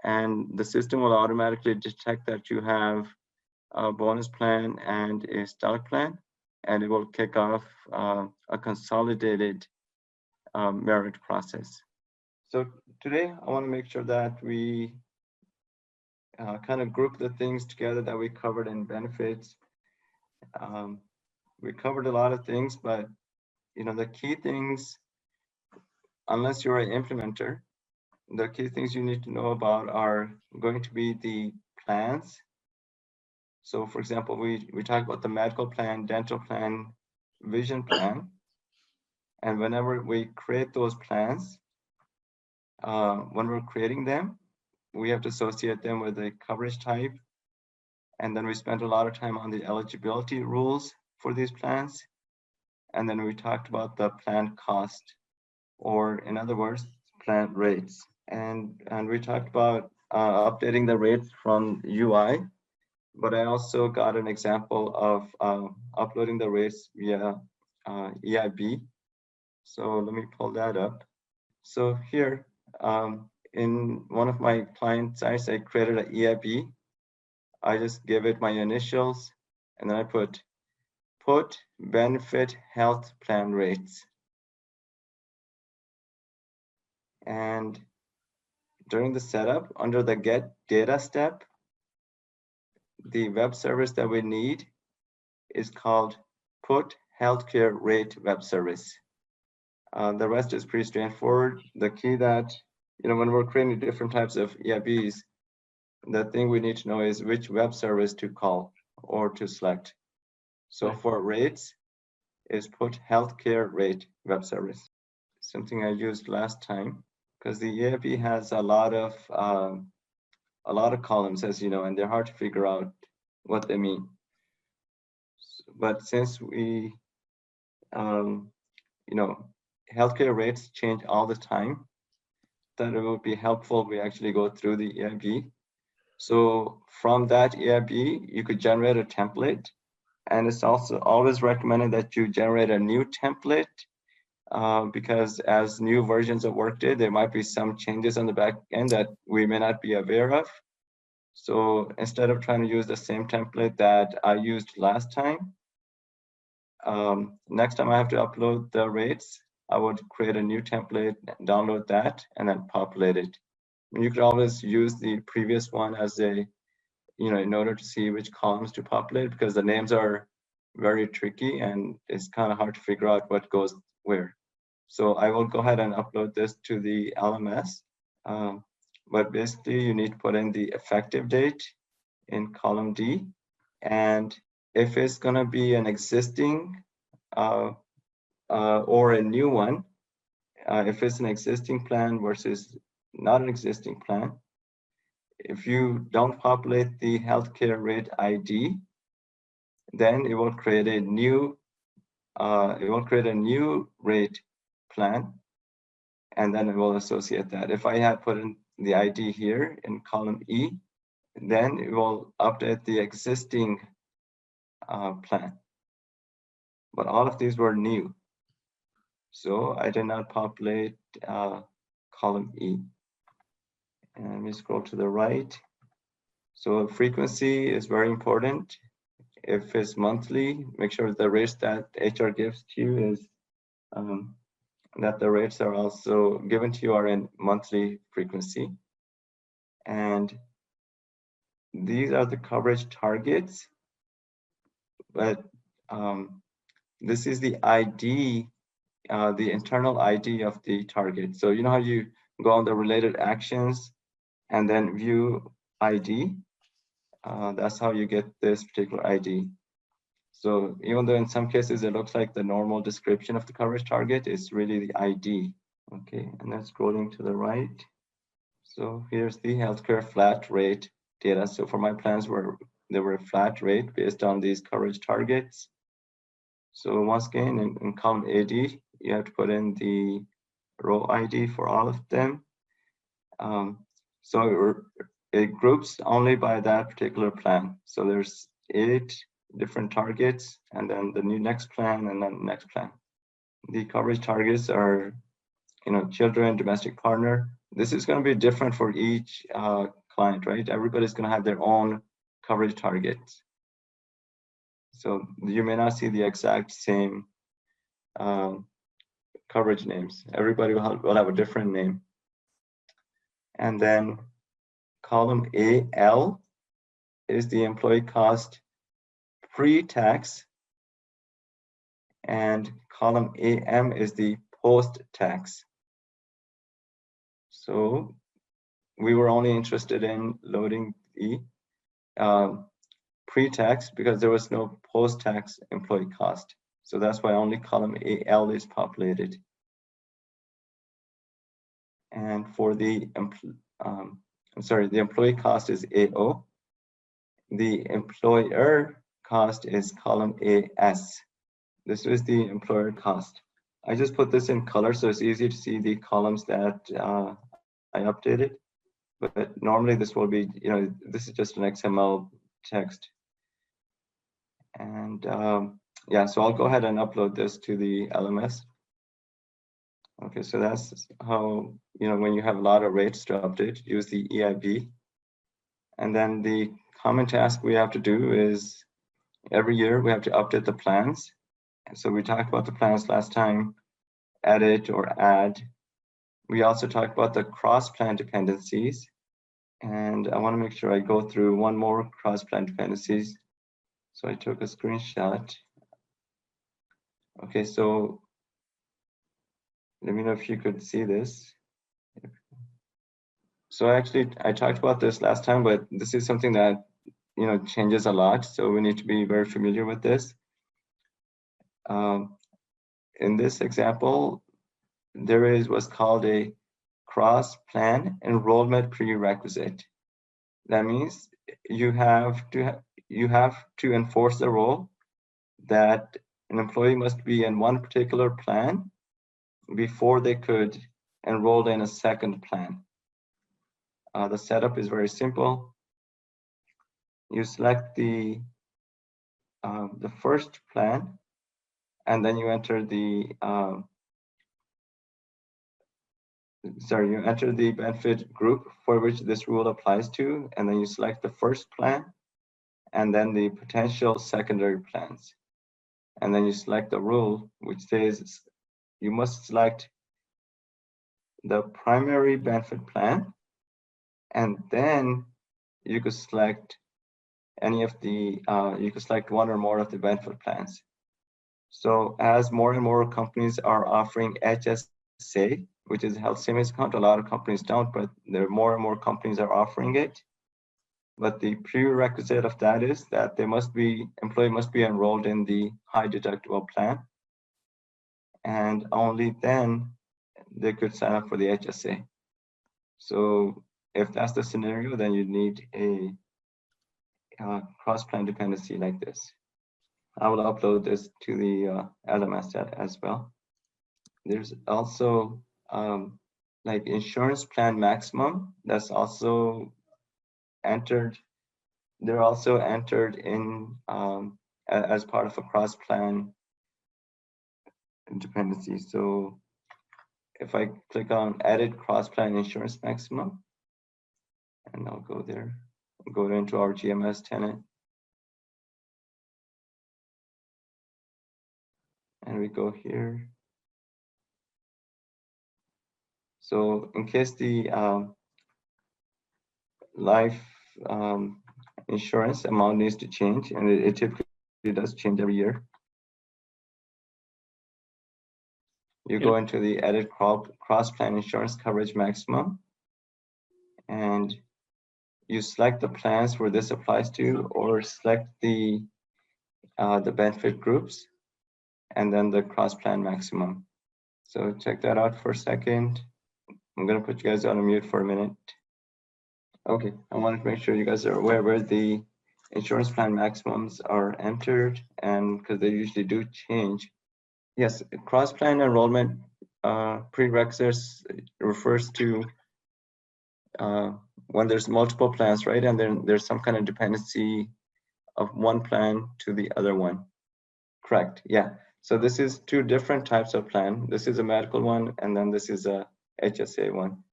and the system will automatically detect that you have a bonus plan and a stock plan, and it will kick off a consolidated merit process. So today I want to make sure that we kind of group the things together that we covered in benefits. We covered a lot of things, but the key things, unless you're an implementer, the key things you need to know about are going to be the plans. So for example, we talk about the medical plan, dental plan, vision plan. And whenever we create those plans, when we're creating them, we have to associate them with a coverage type. And then we spent a lot of time on the eligibility rules for these plans. And then we talked about the plan cost, or in other words, plan rates. And we talked about updating the rates from UI, but I also got an example of uploading the rates via EIB. So let me pull that up. So here, in one of my client sites, I created an EIB. I just give it my initials, and then I put benefit health plan rates. And during the setup, under the get data step, the web service that we need is called put healthcare rate web service. The rest is pretty straightforward. The key that, when we're creating different types of EIBs, the thing we need to know is which web service to call or to select. So for rates, is put healthcare rate web service. Something I used last time, because the EIB has a lot of columns, as you know, and they're hard to figure out what they mean. But since we, healthcare rates change all the time, that it would be helpful we actually go through the EIB. So from that EIB, you could generate a template. And it's also always recommended that you generate a new template because as new versions of Workday, there might be some changes on the back end that we may not be aware of. So instead of trying to use the same template that I used last time, next time I have to upload the rates, I would create a new template, download that, and then populate it. You could always use the previous one as a, in order to see which columns to populate, because the names are very tricky and it's kind of hard to figure out what goes where. So I will go ahead and upload this to the LMS. But basically you need to put in the effective date in column D. And if it's gonna be an existing or a new one, if it's an existing plan versus not an existing plan, if you don't populate the healthcare rate ID, then it will create a new rate plan, and then it will associate that. If I had put in the ID here in column E, then it will update the existing plan. But all of these were new, so I did not populate column E. And let me scroll to the right. So frequency is very important. If it's monthly, make sure the rates that HR gives to you is that the rates are also given to you are in monthly frequency. And these are the coverage targets, but this is the ID, the internal ID of the target. So you know how you go on the related actions and then view ID? That's how you get this particular ID. So even though in some cases it looks like the normal description of the coverage target, it's really the ID. Okay, and then scrolling to the right. So here's the healthcare flat rate data. So for my plans, there were a flat rate based on these coverage targets. So once again, in column AD, you have to put in the row ID for all of them. So it groups only by that particular plan. So there's 8 different targets, and then the next plan, and then the next plan. The coverage targets are, children, domestic partner. This is going to be different for each client, right? Everybody's going to have their own coverage targets. So you may not see the exact same coverage names. Everybody will have a different name. And then column AL is the employee cost pre-tax, and column AM is the post-tax. So we were only interested in loading the pre-tax because there was no post-tax employee cost. So that's why only column AL is populated. And for the the employee cost is AO. The employer cost is column AS. This is the employer cost. I just put this in color so it's easy to see the columns that I updated. But normally this will be, this is just an XML text. And yeah, so I'll go ahead and upload this to the LMS. Okay, so that's how, when you have a lot of rates to update, use the EIB. And then the common task we have to do is every year we have to update the plans. And so we talked about the plans last time, edit or add. We also talked about the cross-plan dependencies. And I want to make sure I go through one more cross-plan dependencies. So I took a screenshot. Okay, so let me know if you could see this. So actually, I talked about this last time, but this is something that, changes a lot. So we need to be very familiar with this. In this example, there is what's called a cross-plan enrollment prerequisite. That means you have to enforce the rule that an employee must be in one particular plan before they could enroll in a second plan. The setup is very simple. You select the first plan, and then you enter the you enter the benefit group for which this rule applies to, and then you select the first plan, and then the potential secondary plans. And then you select the rule which says you must select the primary benefit plan, and then you could select any of the, you could select one or more of the benefit plans. So as more and more companies are offering HSA, which is health savings account, a lot of companies don't, but there are more and more companies are offering it. But the prerequisite of that is that employee must be enrolled in the high deductible plan. And only then they could sign up for the HSA. So if that's the scenario, then you need a cross-plan dependency like this. I will upload this to the LMS set as well. There's also like insurance plan maximum that's also entered. They're also entered in as part of a cross-plan dependency. So if I click on edit cross-plan insurance maximum, and I'll go there, go into our GMS tenant, and we go here. So in case the life insurance amount needs to change, and it typically does change every year, you go into the edit cross-plan insurance coverage maximum, and you select the plans where this applies to, or select the benefit groups, and then the cross-plan maximum. So check that out for a second. I'm gonna put you guys on mute for a minute. Okay, I wanted to make sure you guys are aware where the insurance plan maximums are entered, and because they usually do change. Yes, cross-plan enrollment prerequisites refers to when there's multiple plans, right? And then there's some kind of dependency of one plan to the other one. Correct, yeah. So this is two different types of plan. This is a medical one, and then this is a HSA one.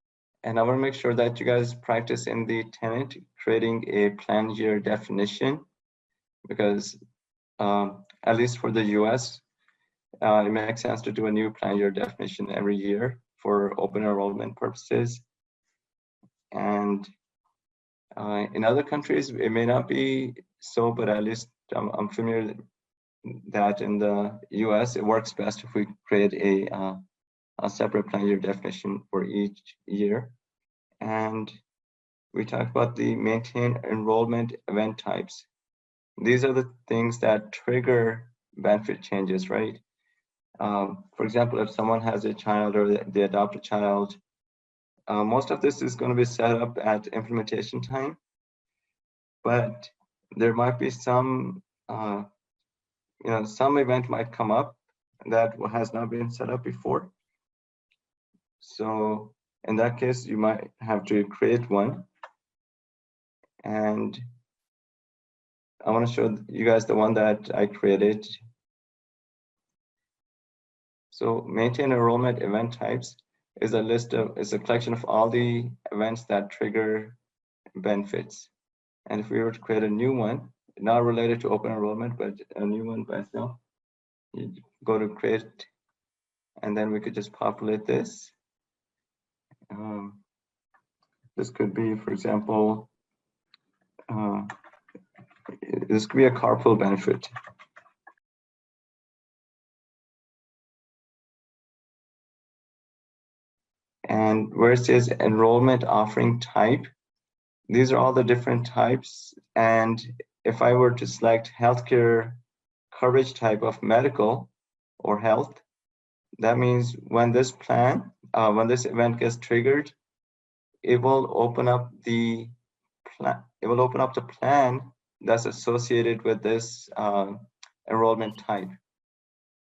And I want to make sure that you guys practice in the tenant creating a plan year definition, because at least for the US, it makes sense to do a new plan year definition every year for open enrollment purposes. And in other countries, it may not be so, but at least I'm familiar that in the US, it works best if we create a separate plan year definition for each year. And we talked about the maintain enrollment event types. These are the things that trigger benefit changes, right? For example, if someone has a child or they adopt a child, most of this is going to be set up at implementation time, but there might be some, some event might come up that has not been set up before. So in that case, you might have to create one. And I want to show you guys the one that I created. So maintain enrollment event types is a collection of all the events that trigger benefits. And if we were to create a new one, not related to open enrollment, but a new one by itself, you go to create, and then we could just populate this. This could be, for example, this could be a carpool benefit. And where it says enrollment offering type, these are all the different types. And if I were to select healthcare coverage type of medical or health, that means when this plan, when this event gets triggered, it will open up the plan. It will open up the plan that's associated with this enrollment type.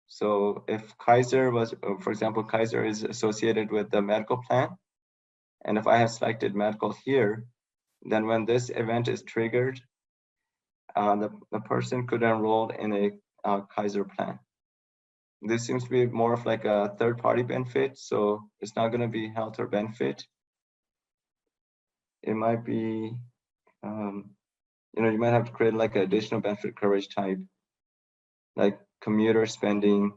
So if Kaiser was, for example, Kaiser is associated with the medical plan, and if I have selected medical here, then when this event is triggered, the person could enroll in a Kaiser plan. This seems to be more of like a third-party benefit, so it's not going to be health or benefit. It might be, you might have to create like an additional benefit coverage type, like commuter spending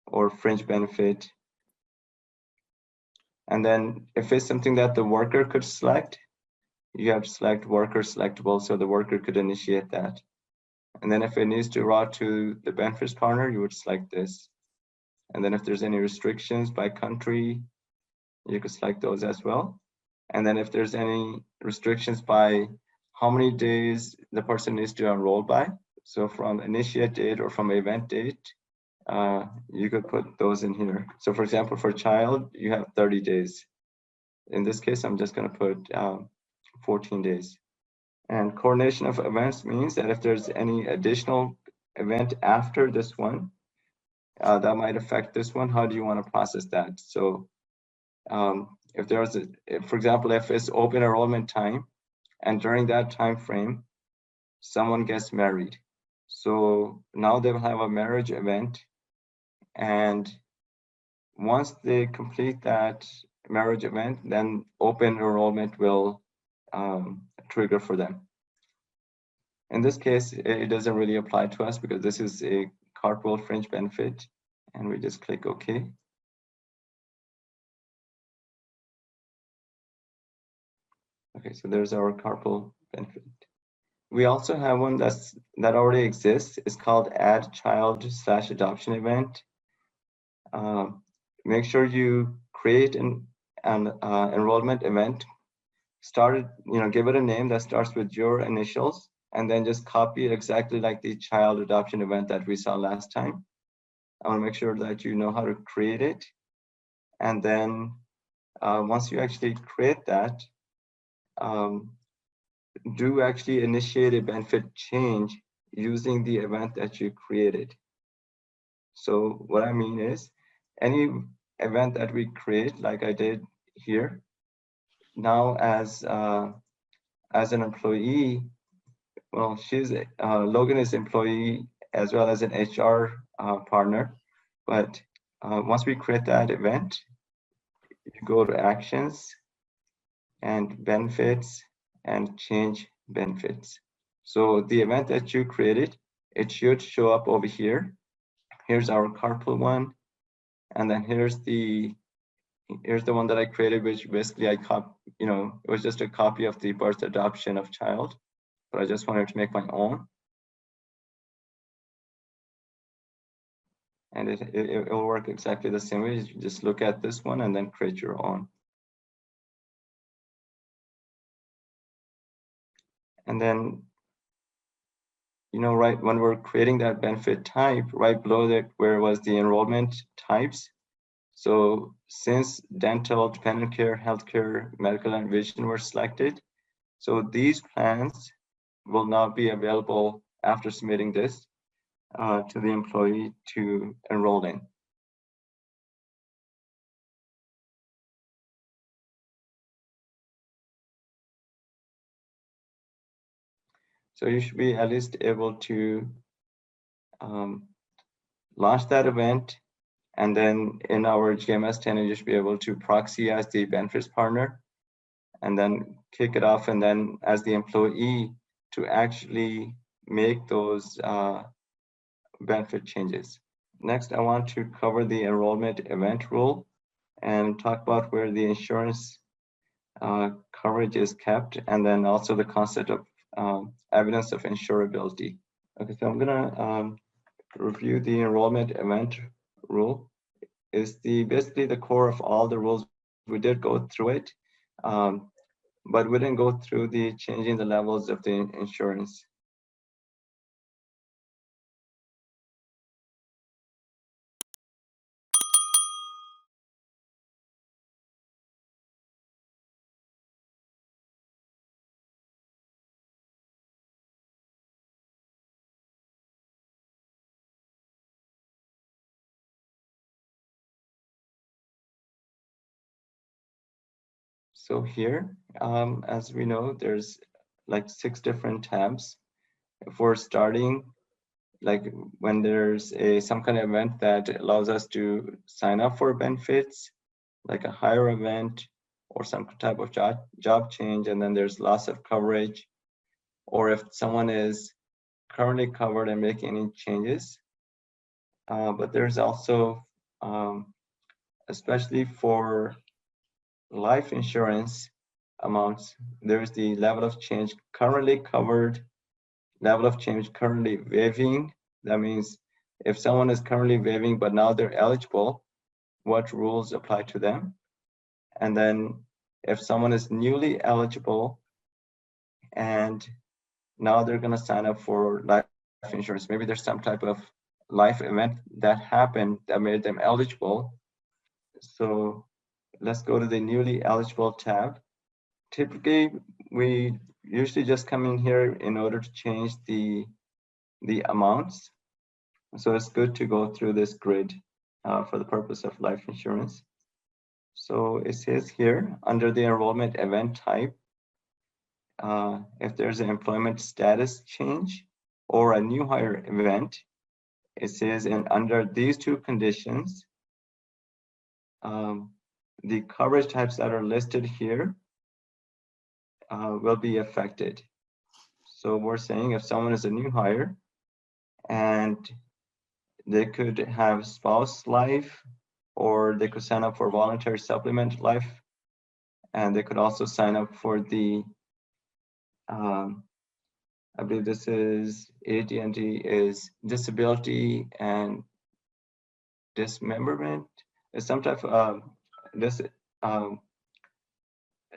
or fringe benefit. And then if it's something that the worker could select, you have to select worker selectable, so the worker could initiate that. And then if it needs to route to the benefits partner, you would select this. And then if there's any restrictions by country, you could select those as well. And then if there's any restrictions by how many days the person needs to enroll by, so from initiate date or from event date, you could put those in here. So for example, for child, you have 30 days. In this case, I'm just going to put 14 days. And coordination of events means that if there's any additional event after this one, that might affect this one, how do you want to process that? So if there's for example, if it's open enrollment time, and during that time frame, someone gets married. So now they will have a marriage event, and once they complete that marriage event, then open enrollment will trigger for them. In this case, it doesn't really apply to us because this is a carpool fringe benefit, and we just click OK. Okay, so there's our carpool benefit. We also have one that already exists. It's called add child/adoption event. Make sure you create an enrollment event. Give it a name that starts with your initials, and then just copy it exactly like the child adoption event that we saw last time. I want to make sure that you know how to create it. And then once you actually create that, do actually initiate a benefit change using the event that you created. So what I mean is, any event that we create, like I did here, now as an employee, well, Logan is employee as well as an HR partner. But once we create that event, you go to actions and benefits and change benefits. So the event that you created, it should show up over here. Here's our carpool one. And then here's the one that I created, which basically it was just a copy of the birth adoption of child, but I just wanted to make my own. And it will work exactly the same way. You just look at this one and then create your own. And then, right when we're creating that benefit type, right below that where was the enrollment types. So since dental, dependent care, healthcare, medical, and vision were selected, so these plans will not be available after submitting this to the employee to enroll in. So you should be at least able to launch that event, and then in our GMS tenant, you should be able to proxy as the benefits partner, and then kick it off, and then as the employee to actually make those benefit changes. Next, I want to cover the enrollment event rule and talk about where the insurance coverage is kept, and then also the concept of evidence of insurability. Okay, so I'm gonna review the enrollment event rule. Is basically the core of all the rules. We did go through it, but we didn't go through the changing the levels of the insurance. So here, as we know, there's like 6 different tabs. If we're starting, like when there's some kind of event that allows us to sign up for benefits, like a hire event or some type of job change, and then there's loss of coverage, or if someone is currently covered and making any changes. But there's also, especially for life insurance amounts, there's the level of change currently covered, level of change currently waiving. That means if someone is currently waiving but now they're eligible, what rules apply to them? And then if someone is newly eligible and now they're going to sign up for life insurance, maybe there's some type of life event that happened that made them eligible. So let's go to the newly eligible tab. Typically, we usually just come in here in order to change the amounts. So it's good to go through this grid for the purpose of life insurance. So it says here under the enrollment event type, if there's an employment status change or a new hire event, it says under these 2 conditions, the coverage types that are listed here will be affected. So we're saying if someone is a new hire and they could have spouse life, or they could sign up for voluntary supplement life, and they could also sign up for the, I believe this is AD&D is disability and dismemberment. It's some type of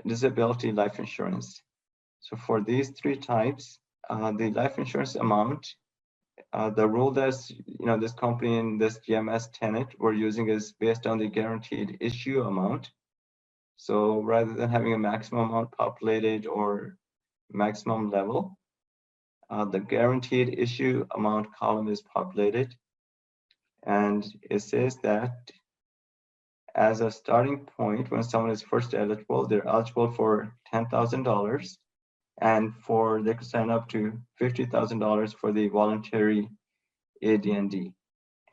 disability life insurance. So for these 3 types, the life insurance amount, the rule that's, this company and this GMS tenant we're using is based on the guaranteed issue amount. So rather than having a maximum amount populated or maximum level, the guaranteed issue amount column is populated. And it says that as a starting point, when someone is first eligible, they're eligible for $10,000, and they could sign up to $50,000 for the voluntary AD&D.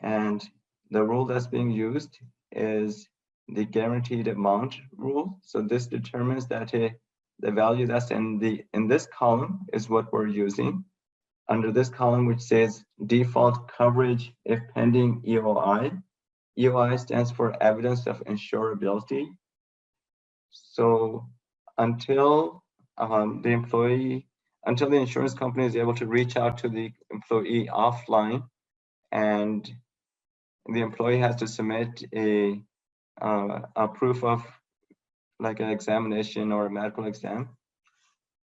And the rule that's being used is the guaranteed amount rule. So this determines that the value that's in this column is what we're using. under this column, which says default coverage if pending EOI. EOI stands for evidence of insurability. So until the insurance company is able to reach out to the employee offline, and the employee has to submit a proof of like an examination or a medical exam.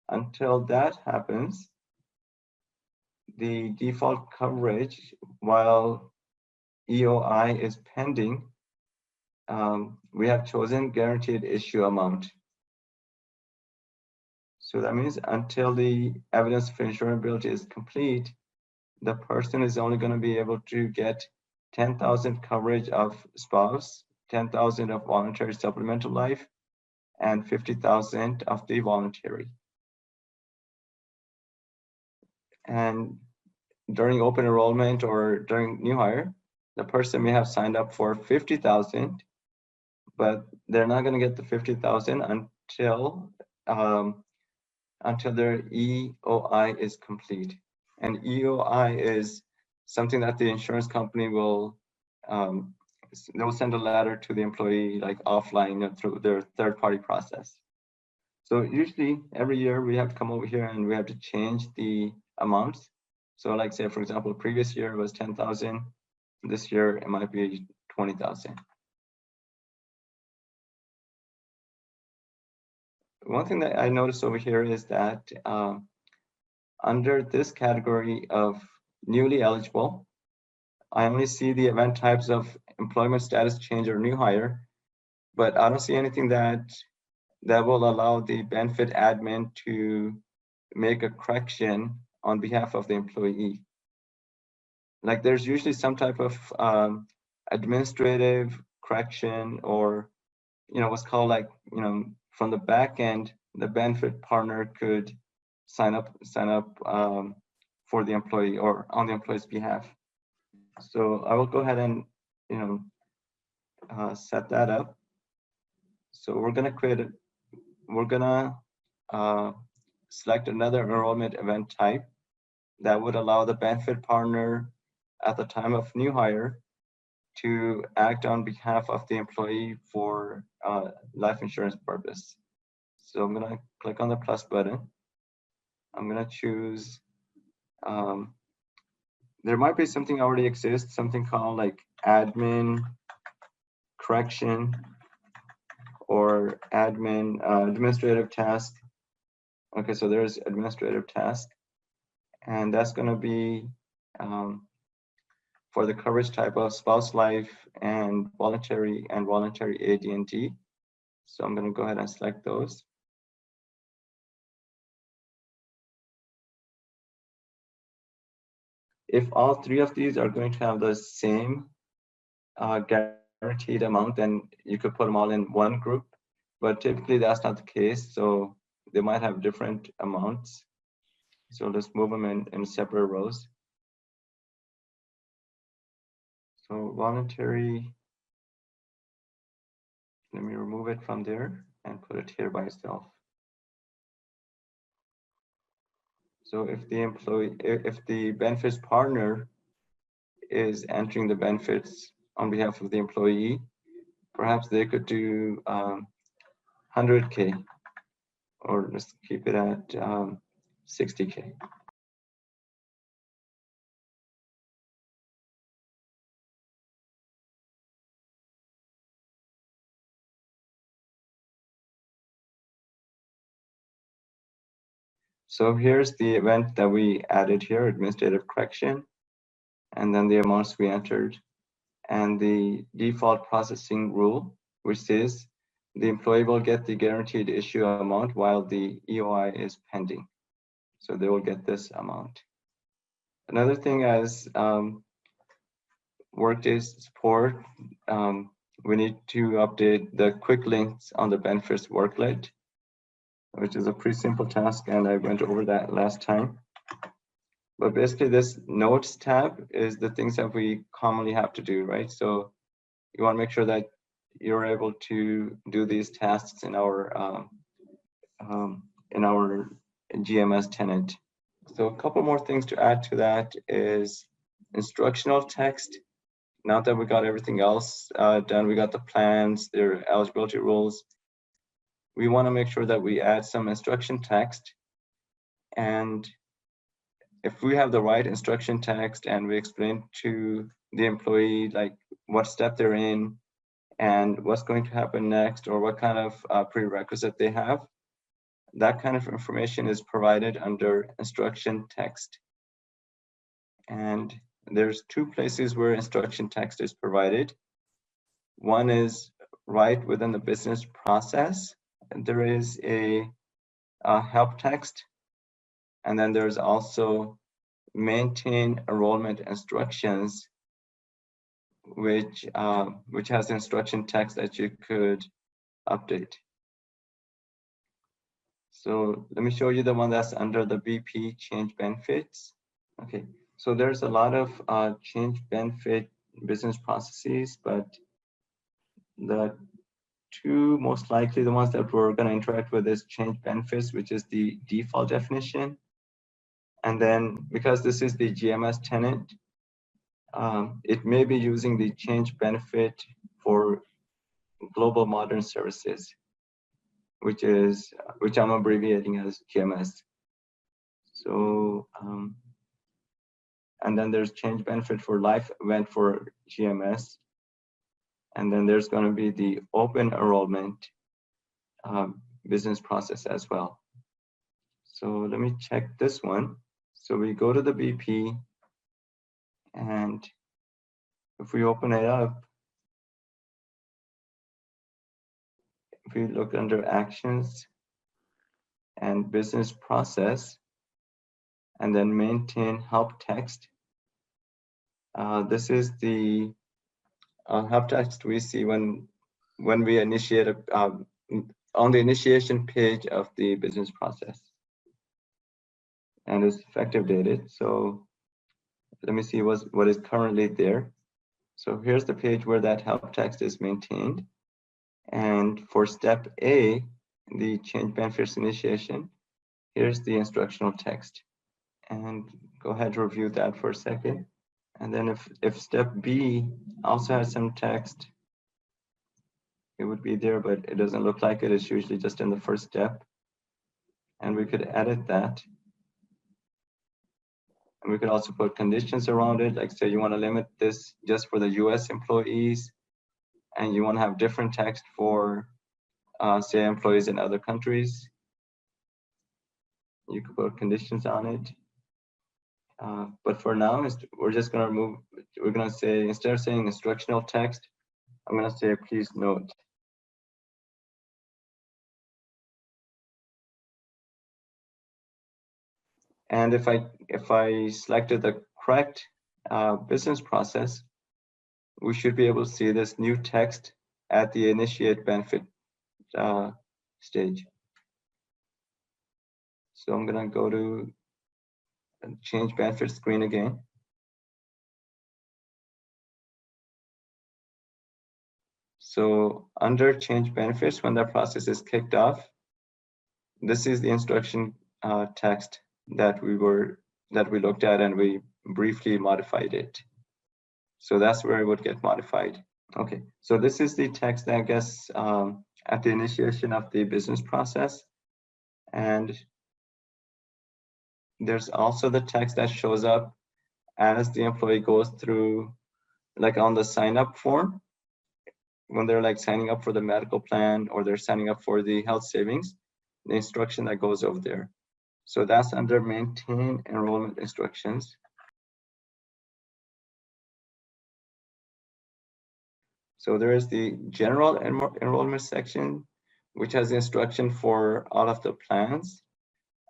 Until that happens, the default coverage, while EOI is pending, we have chosen guaranteed issue amount. So that means until the evidence of insurability is complete, the person is only going to be able to get 10,000 coverage of spouse, 10,000 of voluntary supplemental life, and 50,000 of the voluntary. And during open enrollment or during new hire, the person may have signed up for 50,000, but they're not going to get the 50,000 until their EOI is complete. And EOI is something that the insurance company will they'll send a letter to the employee like offline through their third-party process. So usually every year we have to come over here and we have to change the amounts. So like say, for example, previous year was 10,000. This year it might be 20,000. One thing that I noticed over here is that under this category of newly eligible, I only see the event types of employment status change or new hire, but I don't see anything that will allow the benefit admin to make a correction on behalf of the employee. Like there's usually some type of administrative correction, or what's called like from the back end, the benefit partner could sign up for the employee or on the employee's behalf. So I will go ahead and set that up. So we're gonna select another enrollment event type that would allow the benefit partner at the time of new hire to act on behalf of the employee for life insurance purpose. So I'm gonna click on the plus button. I'm gonna choose, there might be something already exists, something called like admin correction or admin administrative task. Okay, so there's administrative task, and that's gonna be for the coverage type of spouse life and voluntary AD&D. So I'm gonna go ahead and select those. If all three of these are going to have the same guaranteed amount, then you could put them all in one group, but typically that's not the case. So they might have different amounts. So let's move them in separate rows. So voluntary, let me remove it from there and put it here by itself. So if the benefits partner is entering the benefits on behalf of the employee, perhaps they could do 100K, or let's keep it at 60K. So here's the event that we added here, administrative correction, and then the amounts we entered, and the default processing rule, which says the employee will get the guaranteed issue amount while the EOI is pending. So they will get this amount. Another thing, as Workday support, we need to update the quick links on the benefits worklet, which is a pretty simple task, and I went over that last time. But basically this notes tab is the things that we commonly have to do, right? So you want to make sure that you're able to do these tasks in our GMS tenant. So a couple more things to add to that is instructional text. Now that we got everything else done, we got the plans, their eligibility rules. We want to make sure that we add some instruction text. And if we have the right instruction text and we explain to the employee like what step they're in and what's going to happen next, or what kind of prerequisite they have, that kind of information is provided under instruction text. And there's two places where instruction text is provided. One is right within the business process. And there is a help text. And then there's also maintain enrollment instructions, which has instruction text that you could update. So let me show you the one that's under the BP change benefits. Okay, so there's a lot of change benefit business processes, but the two most likely the ones that we're going to interact with is change benefits, which is the default definition. And then because this is the GMS tenant, it may be using the change benefit for global modern services, which I'm abbreviating as GMS. So, and then there's change benefit for life event for GMS. And then there's going to be the open enrollment business process as well. So let me check this one. So we go to the BP, and if we open it up, if we look under actions and business process, and then maintain help text, this is the help text we see when we initiate on the initiation page of the business process, and it's effective dated. So let me see what is currently there. So here's the page where that help text is maintained. And for step A, the change benefits initiation, here's the instructional text. And go ahead and review that for a second. And then if step B also has some text, it would be there, but it doesn't look like it. It's usually just in the first step. And we could edit that. And we could also put conditions around it, like say you want to limit this just for the US employees, and you want to have different text for say employees in other countries. You could put conditions on it. But for now, we're just going to we're going to say, instead of saying instructional text, I'm going to say, please note. And if I selected the correct business process, we should be able to see this new text at the initiate benefit stage. So I'm going to go to change benefit screen again. So under change benefits, when that process is kicked off, this is the instruction text that we looked at, and we briefly modified it. So that's where it would get modified. Okay, so this is the text, I guess, at the initiation of the business process. And there's also the text that shows up as the employee goes through, like on the sign up form, when they're like signing up for the medical plan or they're signing up for the health savings, the instruction that goes over there. So that's under maintain enrollment instructions. So there is the general enrollment section, which has instruction for all of the plans.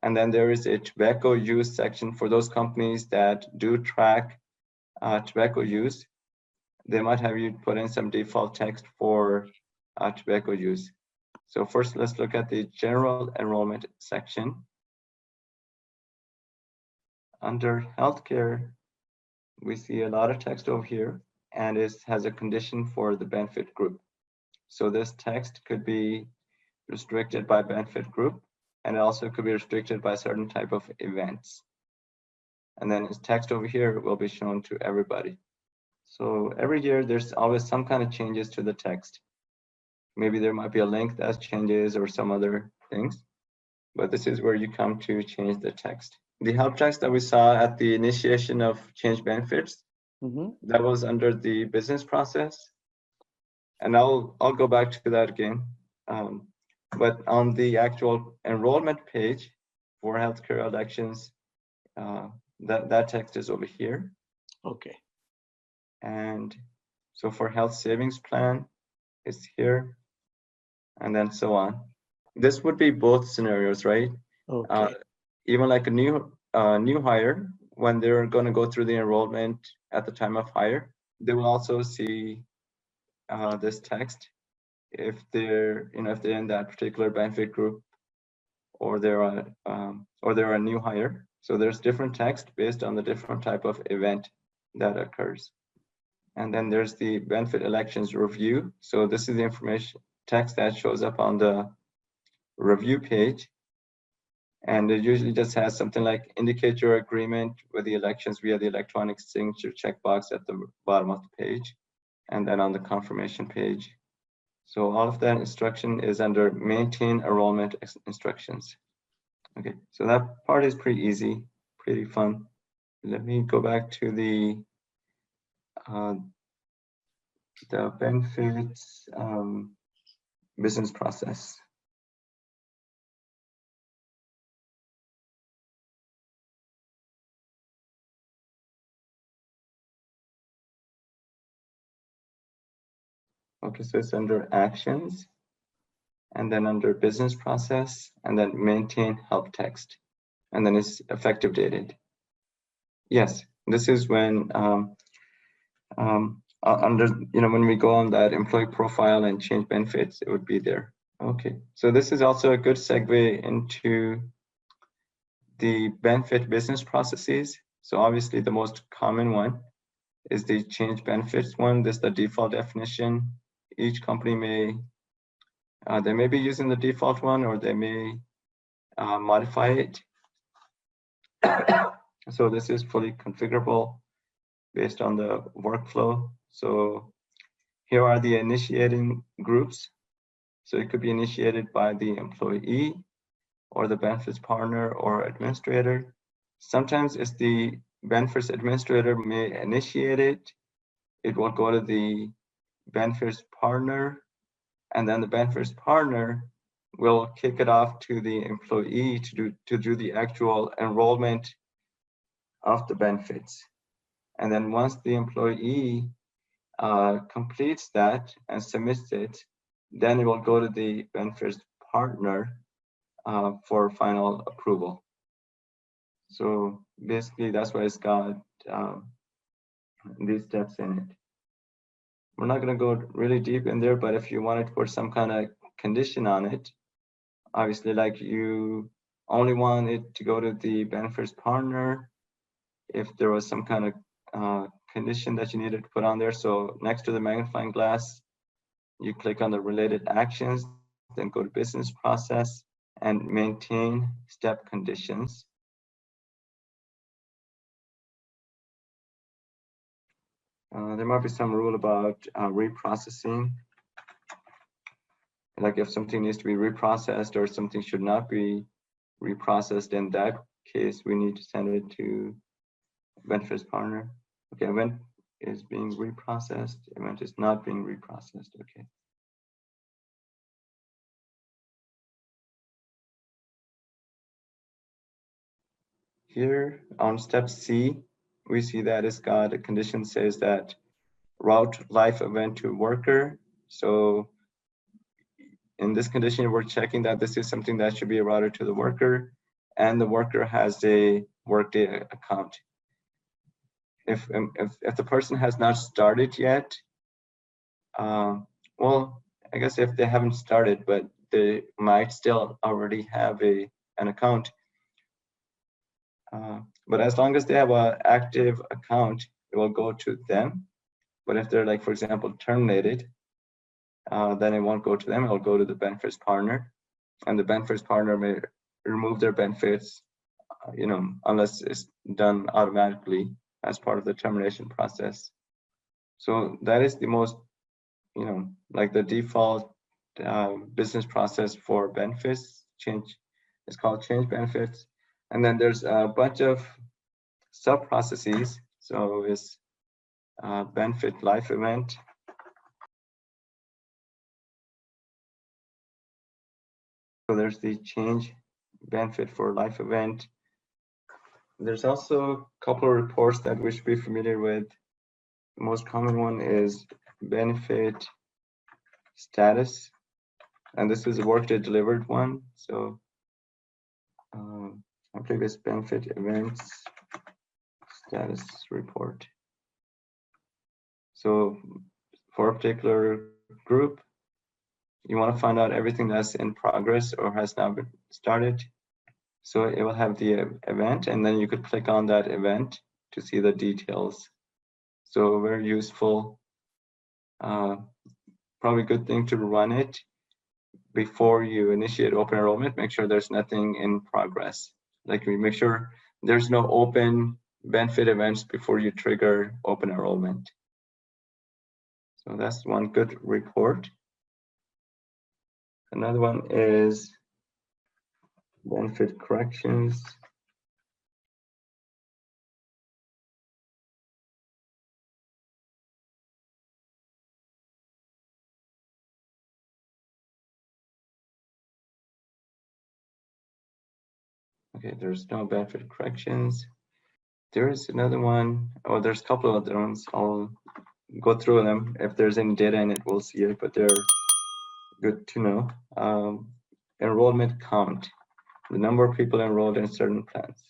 And then there is a tobacco use section for those companies that do track tobacco use. They might have you put in some default text for tobacco use. So first, let's look at the general enrollment section. Under healthcare, we see a lot of text over here, and it has a condition for the benefit group. So this text could be restricted by benefit group, and it also could be restricted by certain type of events. and then its text over here will be shown to everybody. So every year there's always some kind of changes to the text. Maybe there might be a link that changes or some other things, but this is where you come to change the text. The help text that we saw at the initiation of change benefits, that was under the business process. And I'll go back to that again. But on the actual enrollment page for healthcare elections, that text is over here. Okay. And so for health savings plan, it's here, and then so on. This would be both scenarios, right? Okay. Even like a new hire, when they're going to go through the enrollment at the time of hire, they will also see this text if they're in that particular benefit group, or they're a new hire. So there's different text based on the different type of event that occurs. And then there's the benefit elections review. So this is the information text that shows up on the review page. And it usually just has something like indicate your agreement with the elections via the electronic signature checkbox at the bottom of the page, and then on the confirmation page. So all of that instruction is under maintain enrollment instructions. Okay, so that part is pretty easy, pretty fun. Let me go back to the benefits business process. Okay, so it's under actions, and then under business process, and then maintain help text, and then it's effective dated. Yes, this is when under, when we go on that employee profile and change benefits, it would be there. Okay, so this is also a good segue into the benefit business processes. So obviously the most common one is the change benefits one. This is the default definition. Each company they may be using the default one, or they may modify it. So this is fully configurable based on the workflow. So here are the initiating groups. So it could be initiated by the employee or the benefits partner or administrator. Sometimes it's the benefits administrator may initiate it. It will go to the benefits partner, and then the benefits partner will kick it off to the employee to do the actual enrollment of the benefits. And then once the employee completes that and submits it, then it will go to the benefits partner for final approval. So basically that's why it's got these steps in it. We're not going to go really deep in there, but if you wanted to put some kind of condition on it, obviously, like you only want it to go to the benefits partner if there was some kind of condition that you needed to put on there. So next to the magnifying glass, you click on the related actions, then go to business process and maintain step conditions. There might be some rule about reprocessing. Like if something needs to be reprocessed or something should not be reprocessed, in that case, we need to send it to benefits partner. Okay, event is being reprocessed, event is not being reprocessed. Okay. Here on step C, we see that it's got a condition says that route live event to worker. So in this condition, we're checking that this is something that should be routed to the worker, and the worker has a Workday account. If the person has not started yet, well, I guess if they haven't started, but they might still already have an account. But as long as they have an active account, it will go to them. But if they're, like, for example, terminated, then it won't go to them, it'll go to the benefits partner. And the benefits partner may remove their benefits unless it's done automatically as part of the termination process. So that is the most, like the default business process for benefits change. It's called change benefits. And then there's a bunch of sub processes. So it's benefit life event. So there's the change benefit for life event. There's also a couple of reports that we should be familiar with. The most common one is benefit status, and this is a Workday delivered one. So I believe it's benefit events status report. So for a particular group, you want to find out everything that's in progress or has now been started. So it will have the event, and then you could click on that event to see the details. So very useful. Probably a good thing to run it before you initiate open enrollment. Make sure there's nothing in progress. Like we make sure there's no open benefit events before you trigger open enrollment. So that's one good report. Another one is benefit corrections. Okay, there's no benefit corrections. There is another one. Oh, there's a couple of other ones. I'll go through them. If there's any data in it, we'll see it, but they're good to know. Enrollment count, the number of people enrolled in certain plans.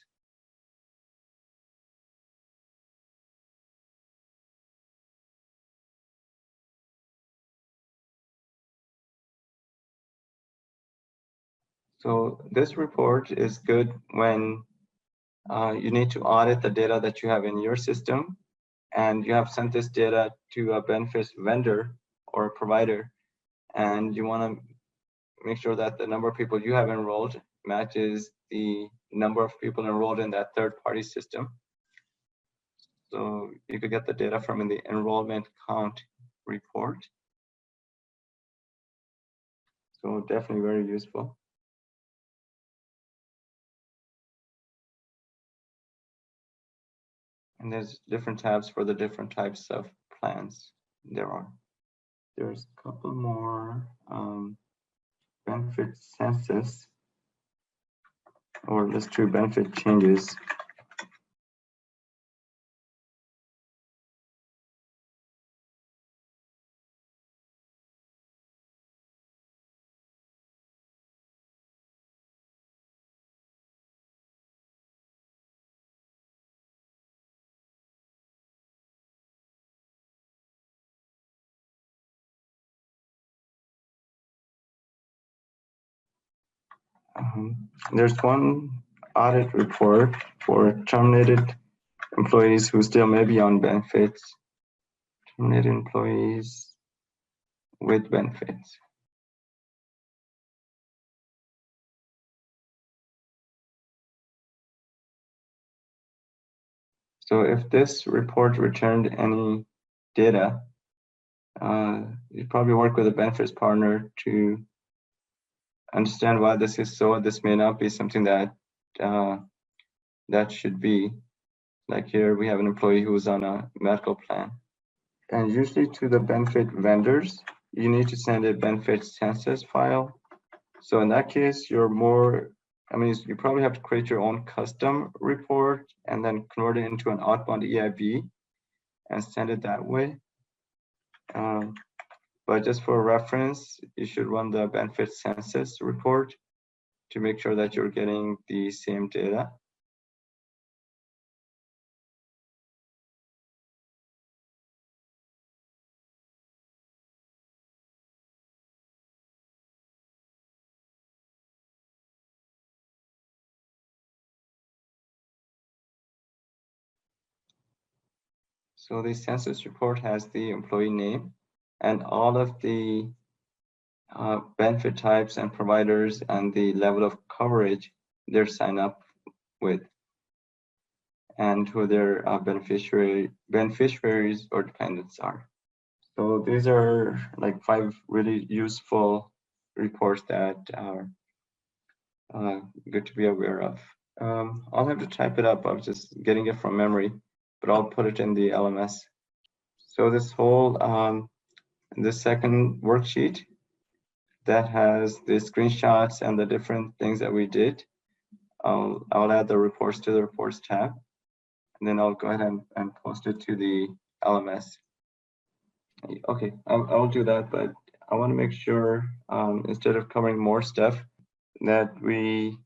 So this report is good when you need to audit the data that you have in your system, and you have sent this data to a benefits vendor or a provider, and you want to make sure that the number of people you have enrolled matches the number of people enrolled in that third-party system. So you could get the data from in the enrollment count report. So definitely very useful. And there's different tabs for the different types of plans. There's a couple more benefit census, or let's do benefit changes. There's one audit report for terminated employees who still may be on benefits. Terminated employees with benefits. So if this report returned any data, you probably work with a benefits partner to understand why this is so. This may not be something that that should be. Like here, we have an employee who's on a medical plan. And usually to the benefit vendors, you need to send a benefit census file. So in that case, you're more, you probably have to create your own custom report and then convert it into an outbound EIB and send it that way. But just for reference, you should run the benefit census report to make sure that you're getting the same data. So the census report has the employee name and all of the benefit types and providers and the level of coverage they're signed up with, and who their beneficiaries or dependents are. So these are like 5 really useful reports that are good to be aware of. I'll have to type it up. I was just getting it from memory, but I'll put it in the LMS. So this whole, this second worksheet that has the screenshots and the different things that we did, I'll add the reports to the reports tab, and then I'll go ahead and post it to the LMS. Okay, I'll do that, but I want to make sure instead of covering more stuff, that we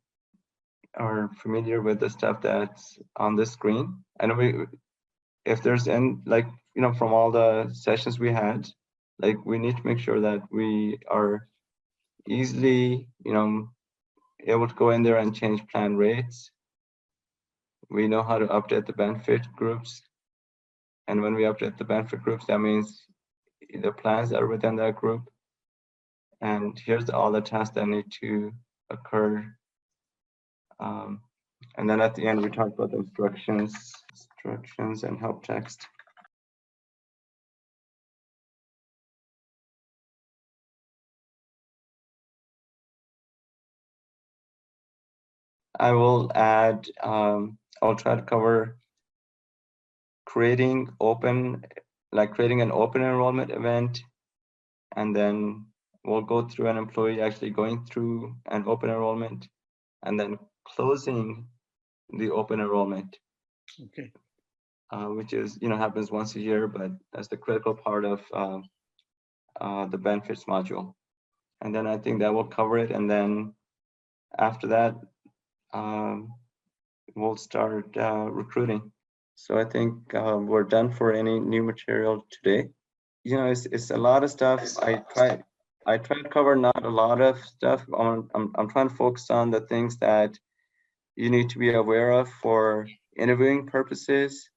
are familiar with the stuff that's on the screen. I know if there's like, from all the sessions we had, like we need to make sure that we are easily, able to go in there and change plan rates. We know how to update the benefit groups. And when we update the benefit groups, that means the plans that are within that group. And here's all the tasks that need to occur. And then at the end, we talk about the instructions and help text. I will add, I'll try to cover creating an open enrollment event, and then we'll go through an employee actually going through an open enrollment, and then closing the open enrollment. Okay. Which is, happens once a year, but that's the critical part of the benefits module. And then I think that will cover it. And then after that, we'll start recruiting. So I think we're done for any new material today. It's a lot of stuff. I try to cover not a lot of stuff. I'm trying to focus on the things that you need to be aware of for interviewing purposes,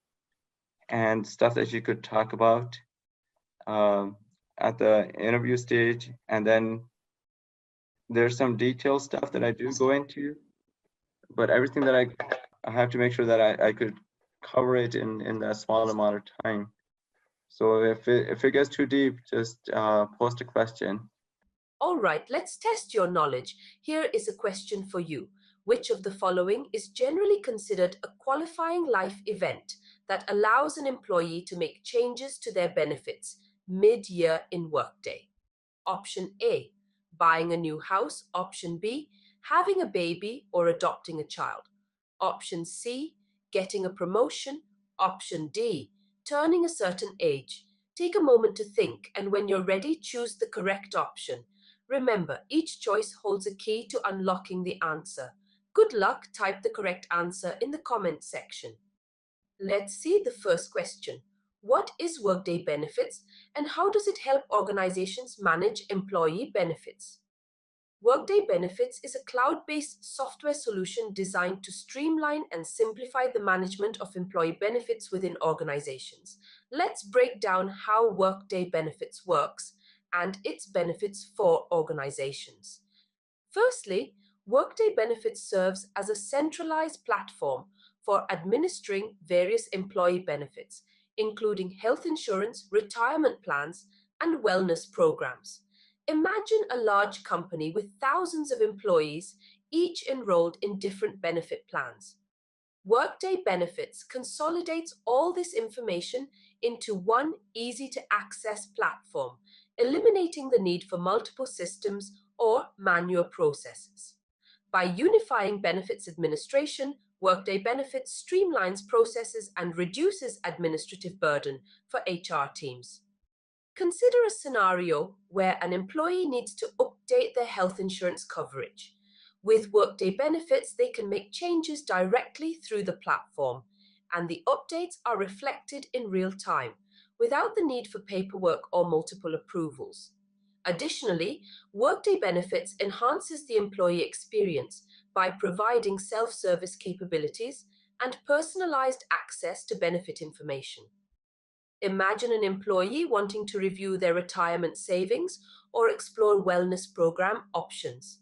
and stuff that you could talk about at the interview stage. And then there's some detailed stuff that I do go into, but everything that I have to make sure that I could cover it in that small amount of time. So if it gets too deep, just post a question. All right, let's test your knowledge. Here is a question for you. Which of the following is generally considered a qualifying life event that allows an employee to make changes to their benefits mid-year in Workday? Option A, buying a new house. Option B, having a baby or adopting a child. Option C, getting a promotion. Option D, turning a certain age. Take a moment to think, and when you're ready, choose the correct option. Remember, each choice holds a key to unlocking the answer. Good luck. Type the correct answer in the comment section. Let's see the first question. What is Workday Benefits, and how does it help organizations manage employee benefits? Workday Benefits is a cloud-based software solution designed to streamline and simplify the management of employee benefits within organizations. Let's break down how Workday Benefits works and its benefits for organizations. Firstly, Workday Benefits serves as a centralized platform for administering various employee benefits, including health insurance, retirement plans, and wellness programs. Imagine a large company with thousands of employees, each enrolled in different benefit plans. Workday Benefits consolidates all this information into one easy-to-access platform, eliminating the need for multiple systems or manual processes. By unifying benefits administration, Workday Benefits streamlines processes and reduces administrative burden for HR teams. Consider a scenario where an employee needs to update their health insurance coverage. With Workday Benefits, they can make changes directly through the platform, and the updates are reflected in real time, without the need for paperwork or multiple approvals. Additionally, Workday Benefits enhances the employee experience by providing self-service capabilities and personalized access to benefit information. Imagine an employee wanting to review their retirement savings or explore wellness program options.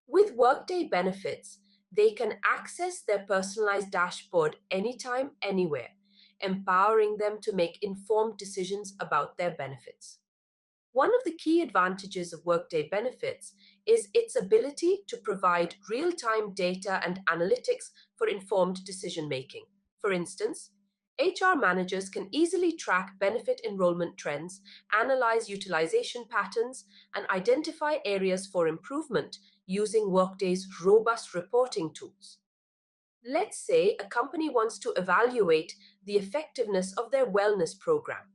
With Workday Benefits, They can access their personalized dashboard anytime, anywhere, empowering them to make informed decisions about their benefits. One of the key advantages of Workday Benefits is its ability to provide real-time data and analytics for informed decision-making. For instance, HR managers can easily track benefit enrollment trends, analyze utilization patterns, and identify areas for improvement using Workday's robust reporting tools. Let's say a company wants to evaluate the effectiveness of their wellness program.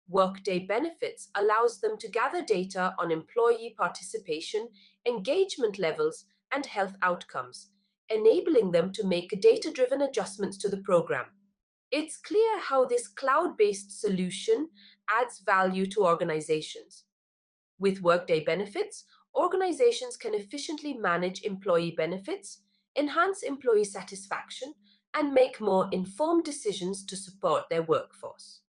Workday Benefits allows them to gather data on employee participation, engagement levels, and health outcomes, enabling them to make data-driven adjustments to the program. It's clear how this cloud-based solution adds value to organizations. With Workday Benefits, organizations can efficiently manage employee benefits, enhance employee satisfaction, and make more informed decisions to support their workforce.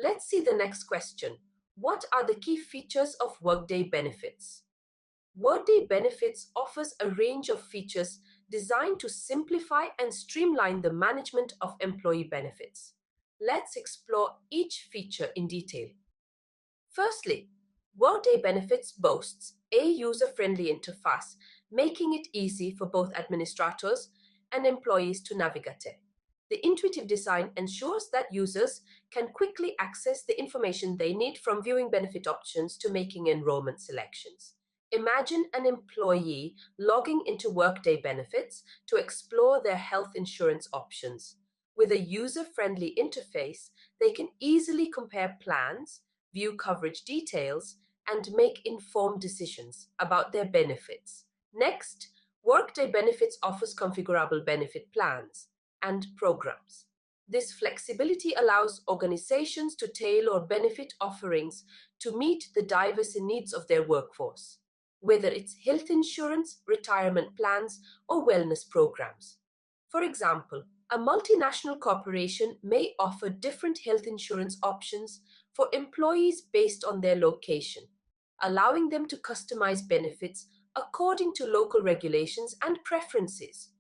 Let's see the next question. What are the key features of Workday Benefits? Workday Benefits offers a range of features designed to simplify and streamline the management of employee benefits. Let's explore each feature in detail. Firstly, Workday Benefits boasts a user-friendly interface, making it easy for both administrators and employees to navigate. The intuitive design ensures that users can quickly access the information they need, from viewing benefit options to making enrollment selections. Imagine an employee logging into Workday Benefits to explore their health insurance options. With a user-friendly interface, they can easily compare plans, view coverage details, and make informed decisions about their benefits. Next, Workday Benefits offers configurable benefit plans and programs. This flexibility allows organizations to tailor benefit offerings to meet the diverse needs of their workforce, whether it's health insurance, retirement plans, or wellness programs. For example, a multinational corporation may offer different health insurance options for employees based on their location, allowing them to customize benefits according to local regulations and preferences.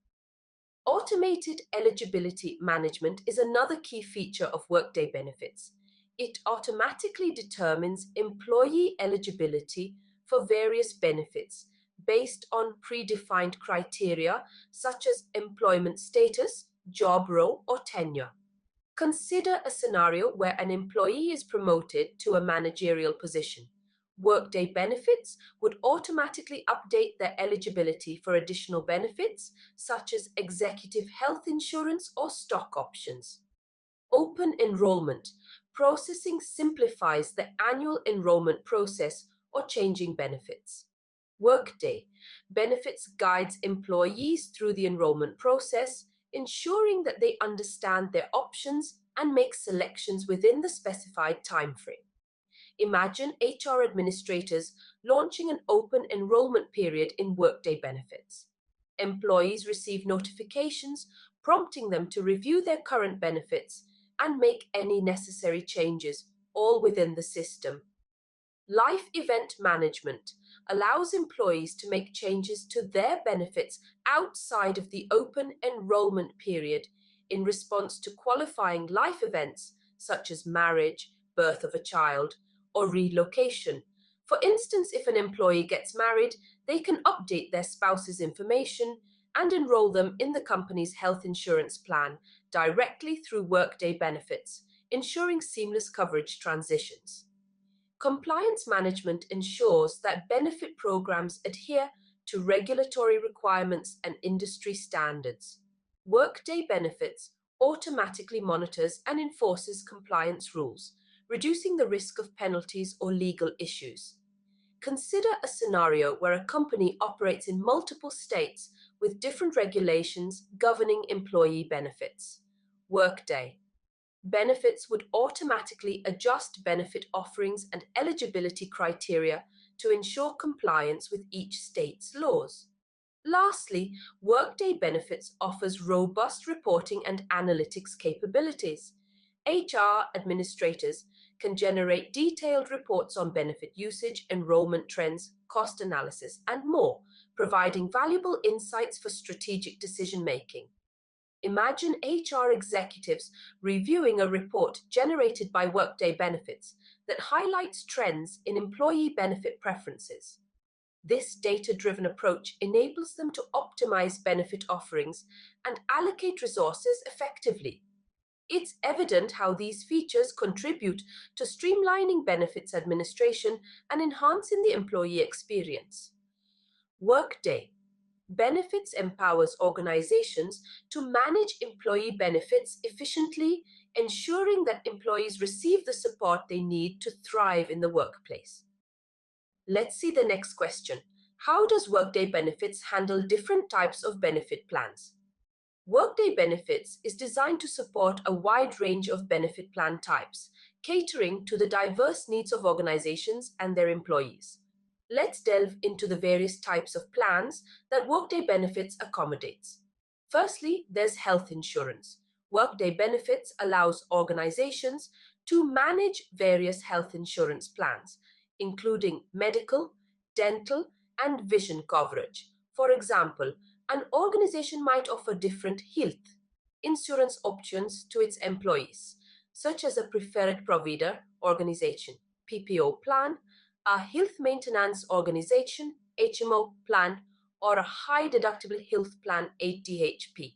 Automated eligibility management is another key feature of Workday Benefits. It automatically determines employee eligibility for various benefits based on predefined criteria such as employment status, job role, or tenure. Consider a scenario where an employee is promoted to a managerial position. Workday Benefits would automatically update their eligibility for additional benefits such as executive health insurance or stock options. Open enrollment. Processing simplifies the annual enrollment process or changing benefits. Workday Benefits guides employees through the enrollment process, ensuring that they understand their options and make selections within the specified timeframe. Imagine HR administrators launching an open enrollment period in Workday Benefits. Employees receive notifications prompting them to review their current benefits and make any necessary changes, all within the system. Life event management allows employees to make changes to their benefits outside of the open enrollment period in response to qualifying life events such as marriage, birth of a child, or relocation. For instance, if an employee gets married, they can update their spouse's information and enroll them in the company's health insurance plan directly through Workday Benefits, ensuring seamless coverage transitions. Compliance management ensures that benefit programs adhere to regulatory requirements and industry standards. Workday Benefits automatically monitors and enforces compliance rules, reducing the risk of penalties or legal issues. Consider a scenario where a company operates in multiple states with different regulations governing employee benefits. Workday Benefits would automatically adjust benefit offerings and eligibility criteria to ensure compliance with each state's laws. Lastly, Workday Benefits offers robust reporting and analytics capabilities. HR administrators can generate detailed reports on benefit usage, enrollment trends, cost analysis, and more, providing valuable insights for strategic decision-making. Imagine HR executives reviewing a report generated by Workday Benefits that highlights trends in employee benefit preferences. This data-driven approach enables them to optimize benefit offerings and allocate resources effectively. It's evident how these features contribute to streamlining benefits administration and enhancing the employee experience. Workday Benefits empowers organizations to manage employee benefits efficiently, ensuring that employees receive the support they need to thrive in the workplace. Let's see the next question. How does Workday Benefits handle different types of benefit plans? Workday Benefits is designed to support a wide range of benefit plan types, catering to the diverse needs of organizations and their employees. Let's delve into the various types of plans that Workday Benefits accommodates. Firstly, there's health insurance. Workday Benefits allows organizations to manage various health insurance plans, including medical, dental, and vision coverage. For example, an organization might offer different health insurance options to its employees, such as a preferred provider organization plan, a health maintenance organization (HMO) plan, or a high deductible health plan (ADHP).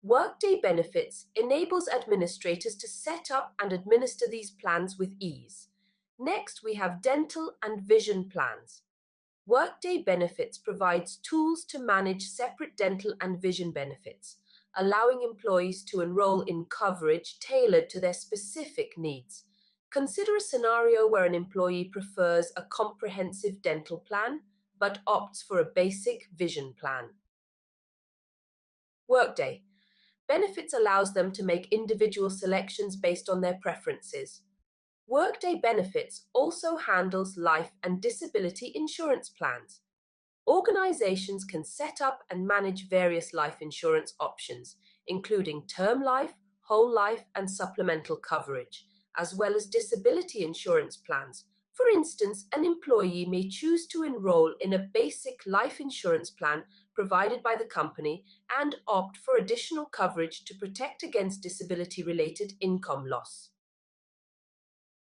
Workday Benefits enables administrators to set up and administer these plans with ease. Next, we have dental and vision plans. Workday Benefits provides tools to manage separate dental and vision benefits, allowing employees to enroll in coverage tailored to their specific needs. Consider a scenario where an employee prefers a comprehensive dental plan but opts for a basic vision plan. Workday Benefits allows them to make individual selections based on their preferences. Workday Benefits also handles life and disability insurance plans. Organizations can set up and manage various life insurance options, including term life, whole life, and supplemental coverage, as well as disability insurance plans. For instance, an employee may choose to enroll in a basic life insurance plan provided by the company and opt for additional coverage to protect against disability-related income loss.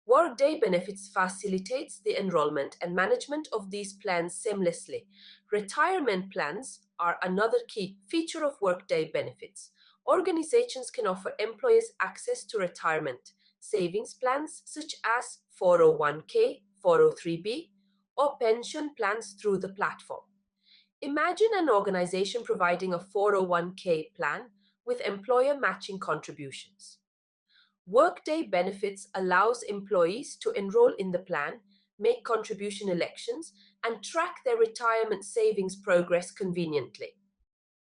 Workday Benefits facilitates the enrollment and management of these plans seamlessly. Retirement plans are another key feature of Workday Benefits. Organizations can offer employees access to retirement savings plans such as 401k, 403b, or pension plans through the platform. Imagine an organization providing a 401k plan with employer matching contributions. Workday Benefits allows employees to enroll in the plan, make contribution elections, and track their retirement savings progress conveniently.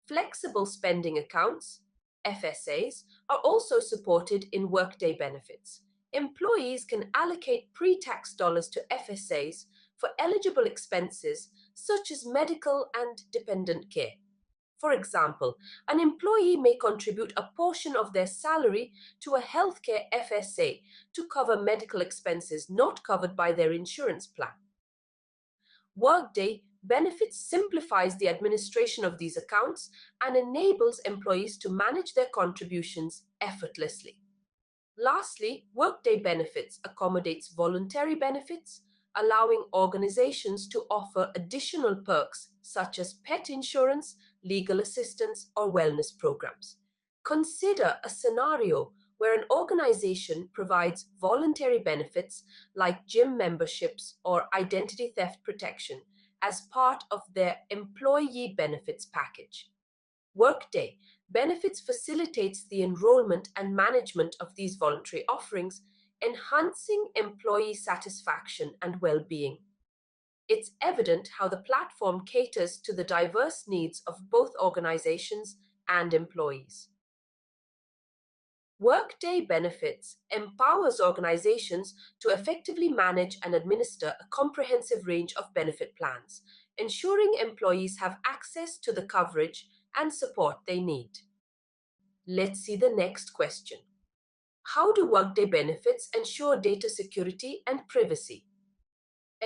Flexible spending accounts, FSAs, are also supported in Workday Benefits. Employees can allocate pre-tax dollars to FSAs for eligible expenses such as medical and dependent care. For example, an employee may contribute a portion of their salary to a healthcare FSA to cover medical expenses not covered by their insurance plan. Workday Benefits simplifies the administration of these accounts and enables employees to manage their contributions effortlessly. Lastly, Workday Benefits accommodates voluntary benefits, allowing organizations to offer additional perks such as pet insurance, legal assistance, or wellness programs. Consider a scenario where an organization provides voluntary benefits like gym memberships or identity theft protection as part of their employee benefits package. Workday Benefits facilitates the enrollment and management of these voluntary offerings, enhancing employee satisfaction and well-being. It's evident how the platform caters to the diverse needs of both organizations and employees. Workday Benefits empowers organizations to effectively manage and administer a comprehensive range of benefit plans, ensuring employees have access to the coverage and support they need. Let's see the next question. How do Workday Benefits ensure data security and privacy?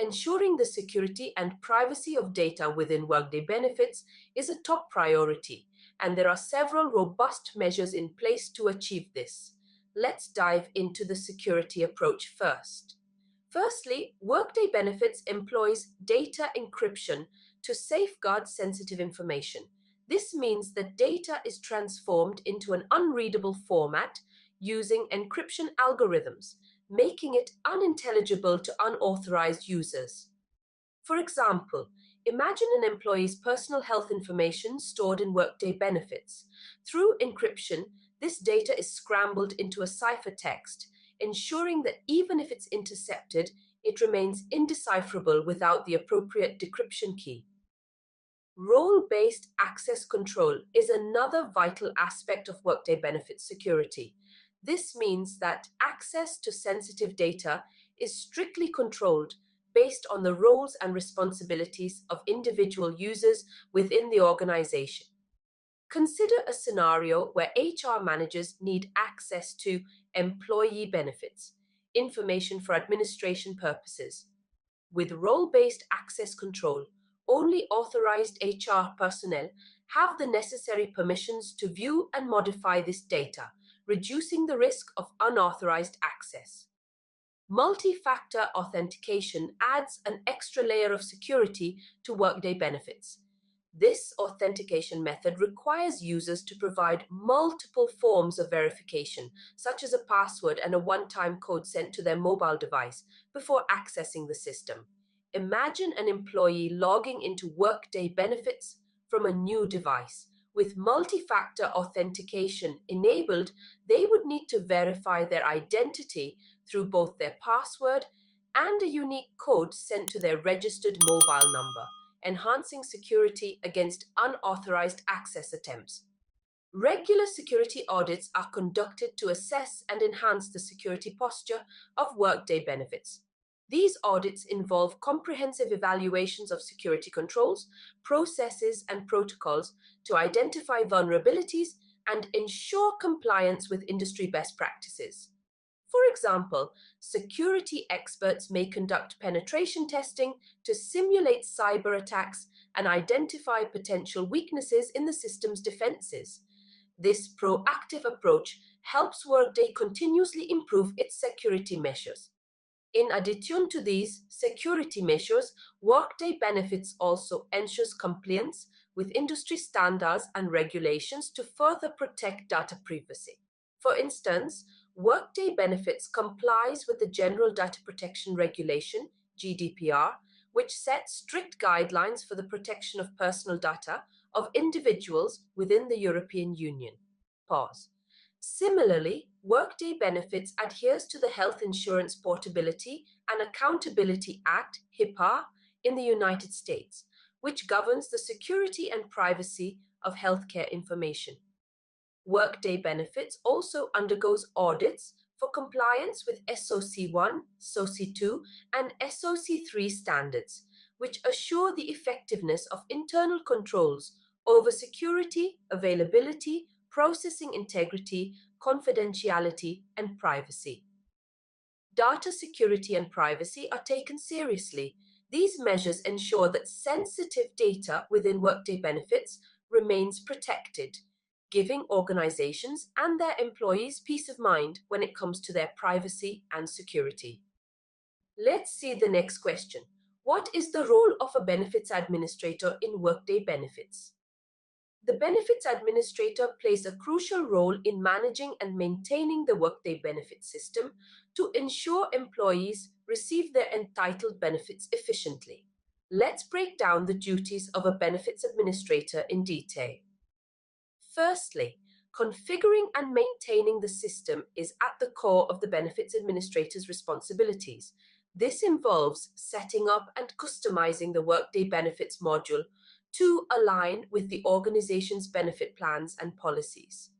Ensuring the security and privacy of data within Workday Benefits is a top priority, and there are several robust measures in place to achieve this. Let's dive into the security approach first. Firstly, Workday Benefits employs data encryption to safeguard sensitive information. This means that data is transformed into an unreadable format using encryption algorithms, making it unintelligible to unauthorized users. For example, imagine an employee's personal health information stored in Workday Benefits. Through encryption, this data is scrambled into a ciphertext, ensuring that even if it's intercepted, it remains indecipherable without the appropriate decryption key. Role-based access control is another vital aspect of Workday Benefits security. This means that access to sensitive data is strictly controlled based on the roles and responsibilities of individual users within the organization. Consider a scenario where HR managers need access to employee benefits, information for administration purposes. With role-based access control, only authorized HR personnel have the necessary permissions to view and modify this data, reducing the risk of unauthorized access. Multi-factor authentication adds an extra layer of security to Workday Benefits. This authentication method requires users to provide multiple forms of verification, such as a password and a one-time code sent to their mobile device, before accessing the system. Imagine an employee logging into Workday Benefits from a new device. With multi-factor authentication enabled, they would need to verify their identity through both their password and a unique code sent to their registered mobile number, enhancing security against unauthorized access attempts. Regular security audits are conducted to assess and enhance the security posture of Workday Benefits. These audits involve comprehensive evaluations of security controls, processes, and protocols to identify vulnerabilities and ensure compliance with industry best practices. For example, security experts may conduct penetration testing to simulate cyber attacks and identify potential weaknesses in the system's defenses. This proactive approach helps Workday continuously improve its security measures. In addition to these security measures, Workday Benefits also ensures compliance with industry standards and regulations to further protect data privacy. For instance, Workday Benefits complies with the General Data Protection Regulation, GDPR, which sets strict guidelines for the protection of personal data of individuals within the European Union. Similarly, Workday Benefits adheres to the Health Insurance Portability and Accountability Act, HIPAA, in the United States, which governs the security and privacy of healthcare information. Workday Benefits also undergoes audits for compliance with SOC 1, SOC 2, and SOC 3 standards, which assure the effectiveness of internal controls over security, availability, processing integrity, confidentiality, and privacy. Data security and privacy are taken seriously. These measures ensure that sensitive data within Workday Benefits remains protected, giving organizations and their employees peace of mind when it comes to their privacy and security. Let's see the next question. What is the role of a benefits administrator in Workday Benefits? The benefits administrator plays a crucial role in managing and maintaining the Workday benefits system to ensure employees receive their entitled benefits efficiently. Let's break down the duties of a benefits administrator in detail. Firstly, configuring and maintaining the system is at the core of the benefits administrator's responsibilities. This involves setting up and customizing the Workday Benefits module to align with the organization's benefit plans and policies.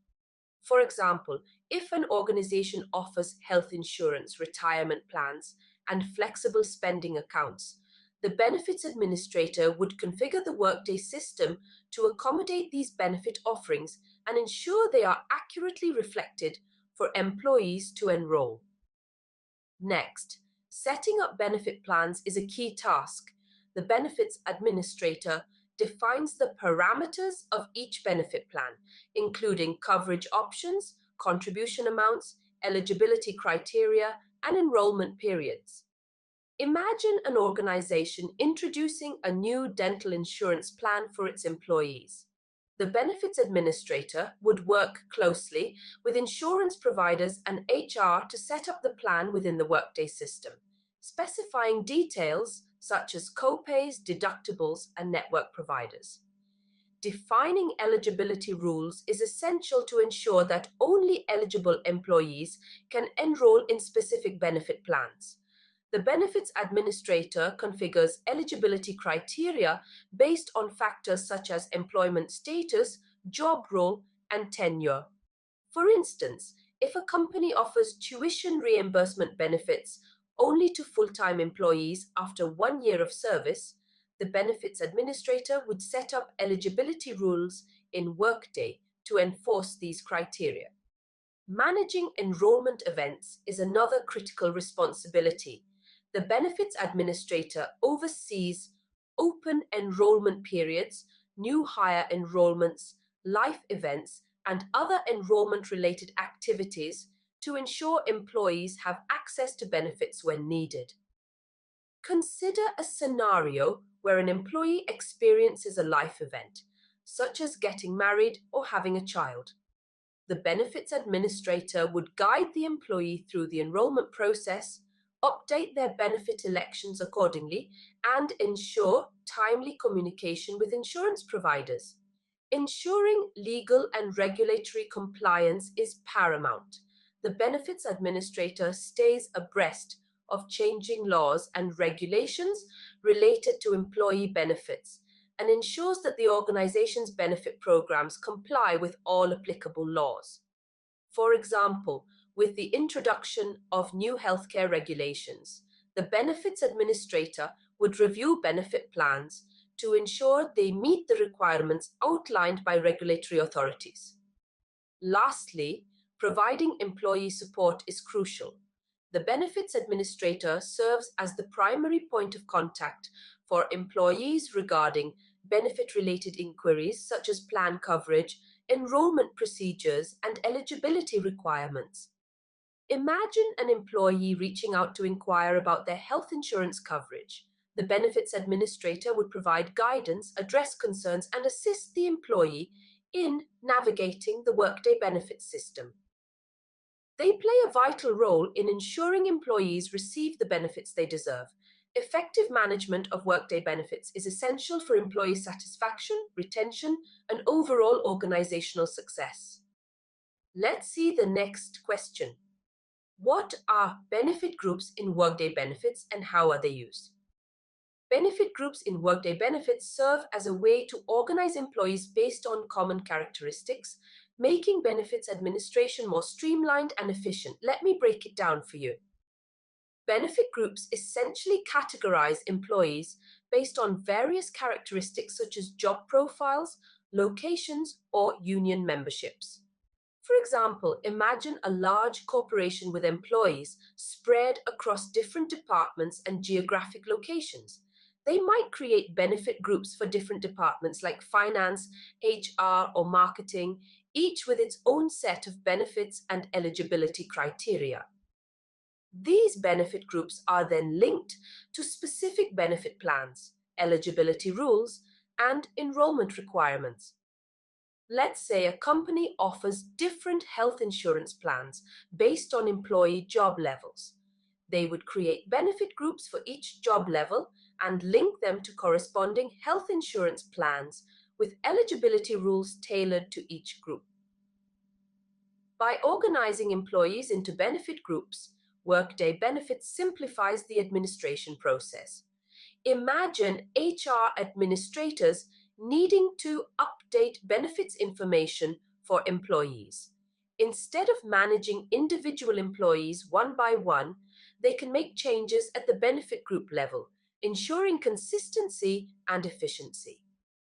For example, if an organization offers health insurance, retirement plans, and flexible spending accounts, the benefits administrator would configure the Workday system to accommodate these benefit offerings and ensure they are accurately reflected for employees to enroll. Next, Setting up benefit plans is a key task. The benefits administrator defines the parameters of each benefit plan, including coverage options, contribution amounts, eligibility criteria, and enrollment periods. Imagine an organization introducing a new dental insurance plan for its employees. The benefits administrator would work closely with insurance providers and HR to set up the plan within the Workday system, specifying details such as co-pays, deductibles, and network providers. Defining eligibility rules is essential to ensure that only eligible employees can enroll in specific benefit plans. The benefits administrator configures eligibility criteria based on factors such as employment status, job role, and tenure. For instance, if a company offers tuition reimbursement benefits only to full-time employees after 1 year of service, the benefits administrator would set up eligibility rules in Workday to enforce these criteria. Managing enrollment events is another critical responsibility. The benefits administrator oversees open enrollment periods, new hire enrollments, life events, and other enrollment-related activities to ensure employees have access to benefits when needed. Consider a scenario where an employee experiences a life event, such as getting married or having a child. The benefits administrator would guide the employee through the enrollment process, update their benefit elections accordingly, and ensure timely communication with insurance providers. Ensuring legal and regulatory compliance is paramount. The benefits administrator stays abreast of changing laws and regulations related to employee benefits and ensures that the organization's benefit programs comply with all applicable laws. For example, with the introduction of new healthcare regulations, the benefits administrator would review benefit plans to ensure they meet the requirements outlined by regulatory authorities. Lastly, providing employee support is crucial. The benefits administrator serves as the primary point of contact for employees regarding benefit-related inquiries such as plan coverage, enrollment procedures, and eligibility requirements. Imagine an employee reaching out to inquire about their health insurance coverage. The benefits administrator would provide guidance, address concerns, and assist the employee in navigating the Workday benefits system. They play a vital role in ensuring employees receive the benefits they deserve. Effective management of Workday benefits is essential for employee satisfaction, retention, and overall organizational success. Let's see the next question. What are benefit groups in Workday benefits and how are they used? Benefit groups in Workday benefits serve as a way to organize employees based on common characteristics, making benefits administration more streamlined and efficient. Let me break it down for you. Benefit groups essentially categorize employees based on various characteristics such as job profiles, locations, or union memberships. For example, imagine a large corporation with employees spread across different departments and geographic locations. They might create benefit groups for different departments like finance, HR, or marketing, each with its own set of benefits and eligibility criteria. These benefit groups are then linked to specific benefit plans, eligibility rules, and enrollment requirements. Let's say a company offers different health insurance plans based on employee job levels. They would create benefit groups for each job level and link them to corresponding health insurance plans with eligibility rules tailored to each group. By organizing employees into benefit groups, Workday Benefits simplifies the administration process. Imagine HR administrators needing to update benefits information for employees. Instead of managing individual employees one by one, they can make changes at the benefit group level, ensuring consistency and efficiency.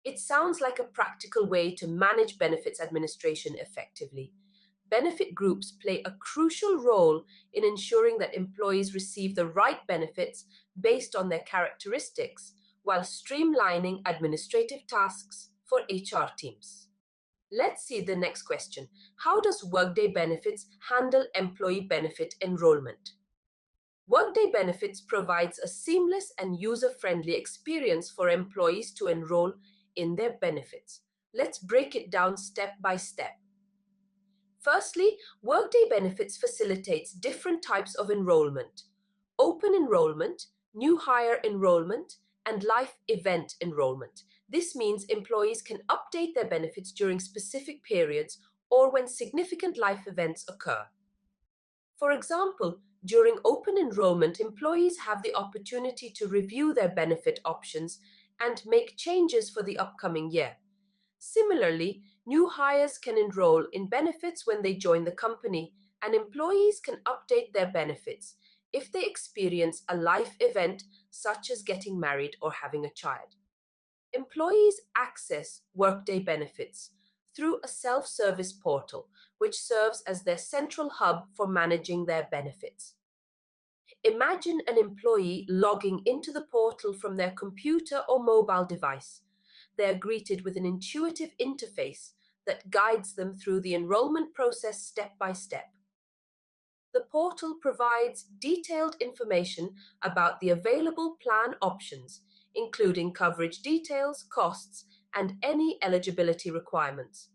It sounds like a practical way to manage benefits administration effectively. benefit groups play a crucial role in ensuring that employees receive the right benefits based on their characteristics, while streamlining administrative tasks for HR teams. Let's see the next question. How does Workday Benefits handle employee benefit enrollment? Workday Benefits provides a seamless and user-friendly experience for employees to enroll in their benefits. Let's break it down step by step. Firstly, Workday Benefits facilitates different types of enrollment: open enrollment, new hire enrollment, and life event enrollment. This means employees can update their benefits during specific periods or when significant life events occur. For example, during open enrollment, employees have the opportunity to review their benefit options and make changes for the upcoming year. Similarly, new hires can enroll in benefits when they join the company, and employees can update their benefits if they experience a life event such as getting married or having a child. Employees access Workday Benefits through a self-service portal, which serves as their central hub for managing their benefits. Imagine an employee logging into the portal from their computer or mobile device. They are greeted with an intuitive interface that guides them through the enrollment process step by step. The portal provides detailed information about the available plan options, including coverage details, costs, and any eligibility requirements.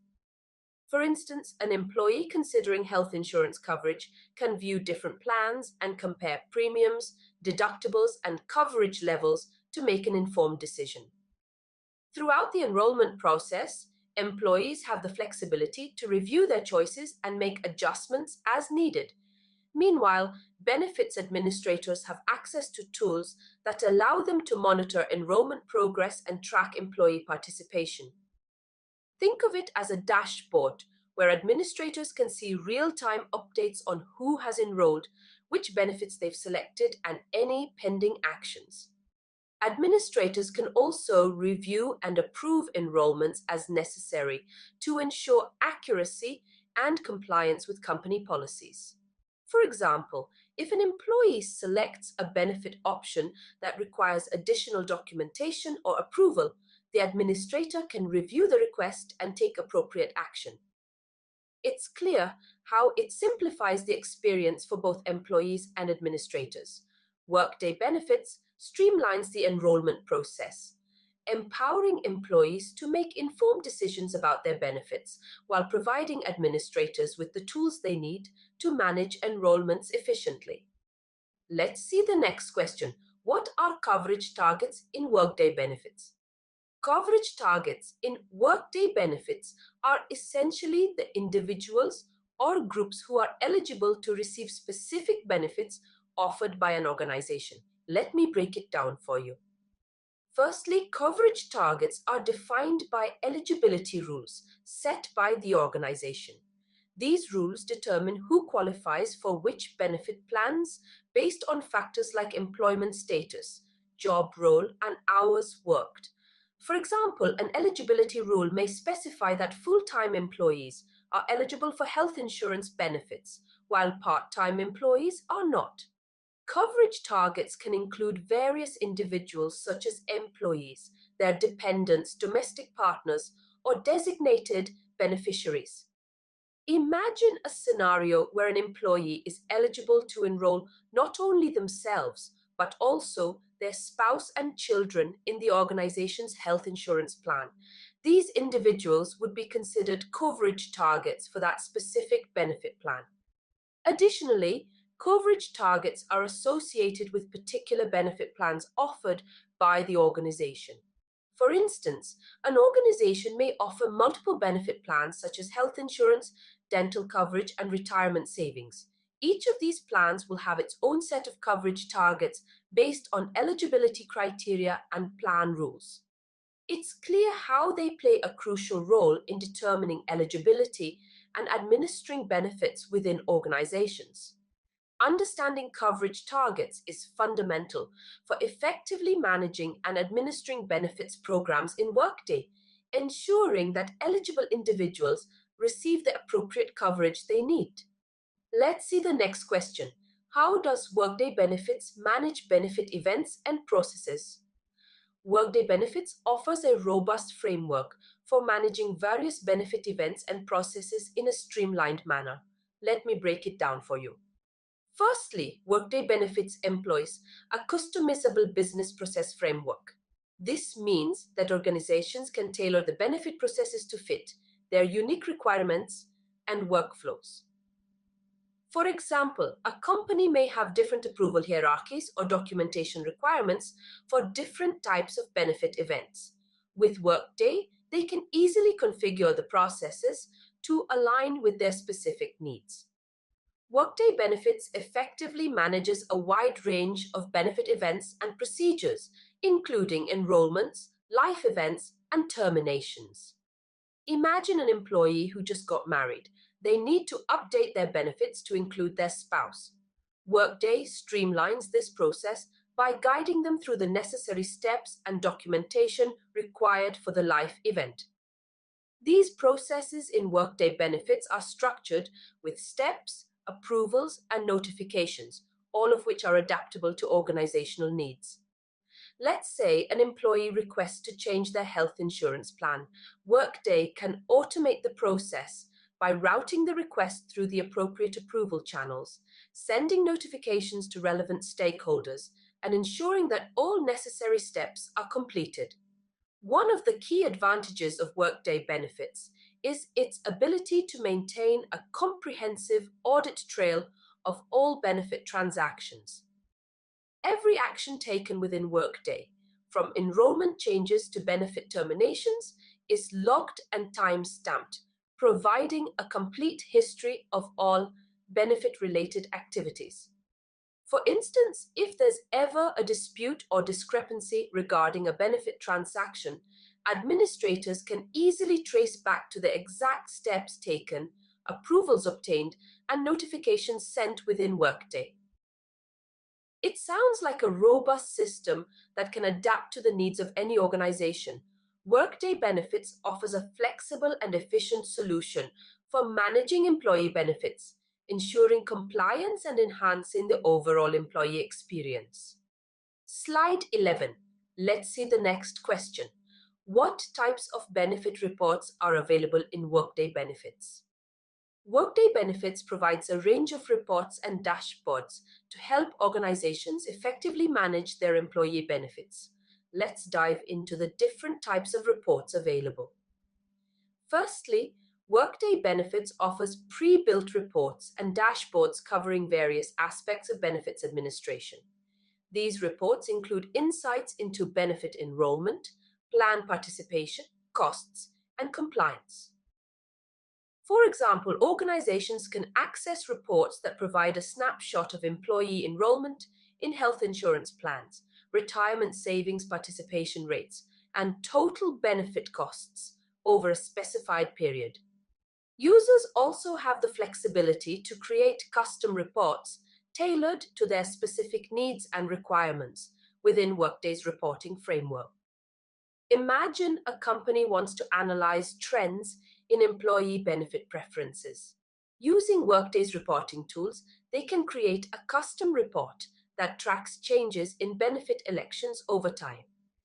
For instance, an employee considering health insurance coverage can view different plans and compare premiums, deductibles, and coverage levels to make an informed decision. Throughout the enrollment process, employees have the flexibility to review their choices and make adjustments as needed. Meanwhile, benefits administrators have access to tools that allow them to monitor enrollment progress and track employee participation. Think of it as a dashboard where administrators can see real-time updates on who has enrolled, which benefits they've selected, and any pending actions. Administrators can also review and approve enrollments as necessary to ensure accuracy and compliance with company policies. For example, if an employee selects a benefit option that requires additional documentation or approval, the administrator can review the request and take appropriate action. It's clear how it simplifies the experience for both employees and administrators. Workday Benefits streamlines the enrollment process, empowering employees to make informed decisions about their benefits while providing administrators with the tools they need to manage enrollments efficiently. Let's see the next question. What are coverage targets in Workday Benefits? Coverage targets in Workday Benefits are essentially the individuals or groups who are eligible to receive specific benefits offered by an organization. Let me break it down for you. Firstly, coverage targets are defined by eligibility rules set by the organization. These rules determine who qualifies for which benefit plans based on factors like employment status, job role, and hours worked. For example, an eligibility rule may specify that full-time employees are eligible for health insurance benefits, while part-time employees are not. Coverage targets can include various individuals such as employees, their dependents, domestic partners, or designated beneficiaries. Imagine a scenario where an employee is eligible to enroll not only themselves, but also their spouse and children in the organization's health insurance plan. These individuals would be considered coverage targets for that specific benefit plan. Additionally, coverage targets are associated with particular benefit plans offered by the organization. For instance, an organization may offer multiple benefit plans such as health insurance, dental coverage, and retirement savings. Each of these plans will have its own set of coverage targets based on eligibility criteria and plan rules. It's clear how they play a crucial role in determining eligibility and administering benefits within organizations. Understanding coverage targets is fundamental for effectively managing and administering benefits programs in Workday, ensuring that eligible individuals receive the appropriate coverage they need. Let's see the next question. How does Workday Benefits manage benefit events and processes? Workday Benefits offers a robust framework for managing various benefit events and processes in a streamlined manner. Let me break it down for you. Firstly, Workday Benefits employs a customizable business process framework. This means that organizations can tailor the benefit processes to fit their unique requirements and workflows. For example, a company may have different approval hierarchies or documentation requirements for different types of benefit events. With Workday, they can easily configure the processes to align with their specific needs. Workday Benefits effectively manages a wide range of benefit events and procedures, including enrollments, life events, and terminations. Imagine an employee who just got married. They need to update their benefits to include their spouse. Workday streamlines this process by guiding them through the necessary steps and documentation required for the life event. These processes in Workday Benefits are structured with steps, approvals, and notifications, all of which are adaptable to organizational needs. Let's say an employee requests to change their health insurance plan. Workday can automate the process by routing the request through the appropriate approval channels, sending notifications to relevant stakeholders, and ensuring that all necessary steps are completed. One of the key advantages of Workday Benefits is its ability to maintain a comprehensive audit trail of all benefit transactions. Every action taken within Workday, from enrollment changes to benefit terminations, is logged and time-stamped, providing a complete history of all benefit-related activities. For instance, if there's ever a dispute or discrepancy regarding a benefit transaction, administrators can easily trace back to the exact steps taken, approvals obtained, and notifications sent within Workday. It sounds like a robust system that can adapt to the needs of any organization. Workday Benefits offers a flexible and efficient solution for managing employee benefits, ensuring compliance and enhancing the overall employee experience. Slide 11. Let's see the next question. What types of benefit reports are available in Workday Benefits? Workday Benefits provides a range of reports and dashboards to help organizations effectively manage their employee benefits. Let's dive into the different types of reports available. Firstly, Workday Benefits offers pre-built reports and dashboards covering various aspects of benefits administration. These reports include insights into benefit enrollment, plan participation, costs, and compliance. For example, organizations can access reports that provide a snapshot of employee enrollment in health insurance plans, retirement savings participation rates, and total benefit costs over a specified period. Users also have the flexibility to create custom reports tailored to their specific needs and requirements within Workday's reporting framework. Imagine a company wants to analyze trends in employee benefit preferences. Using Workday's reporting tools, they can create a custom report that tracks changes in benefit elections over time,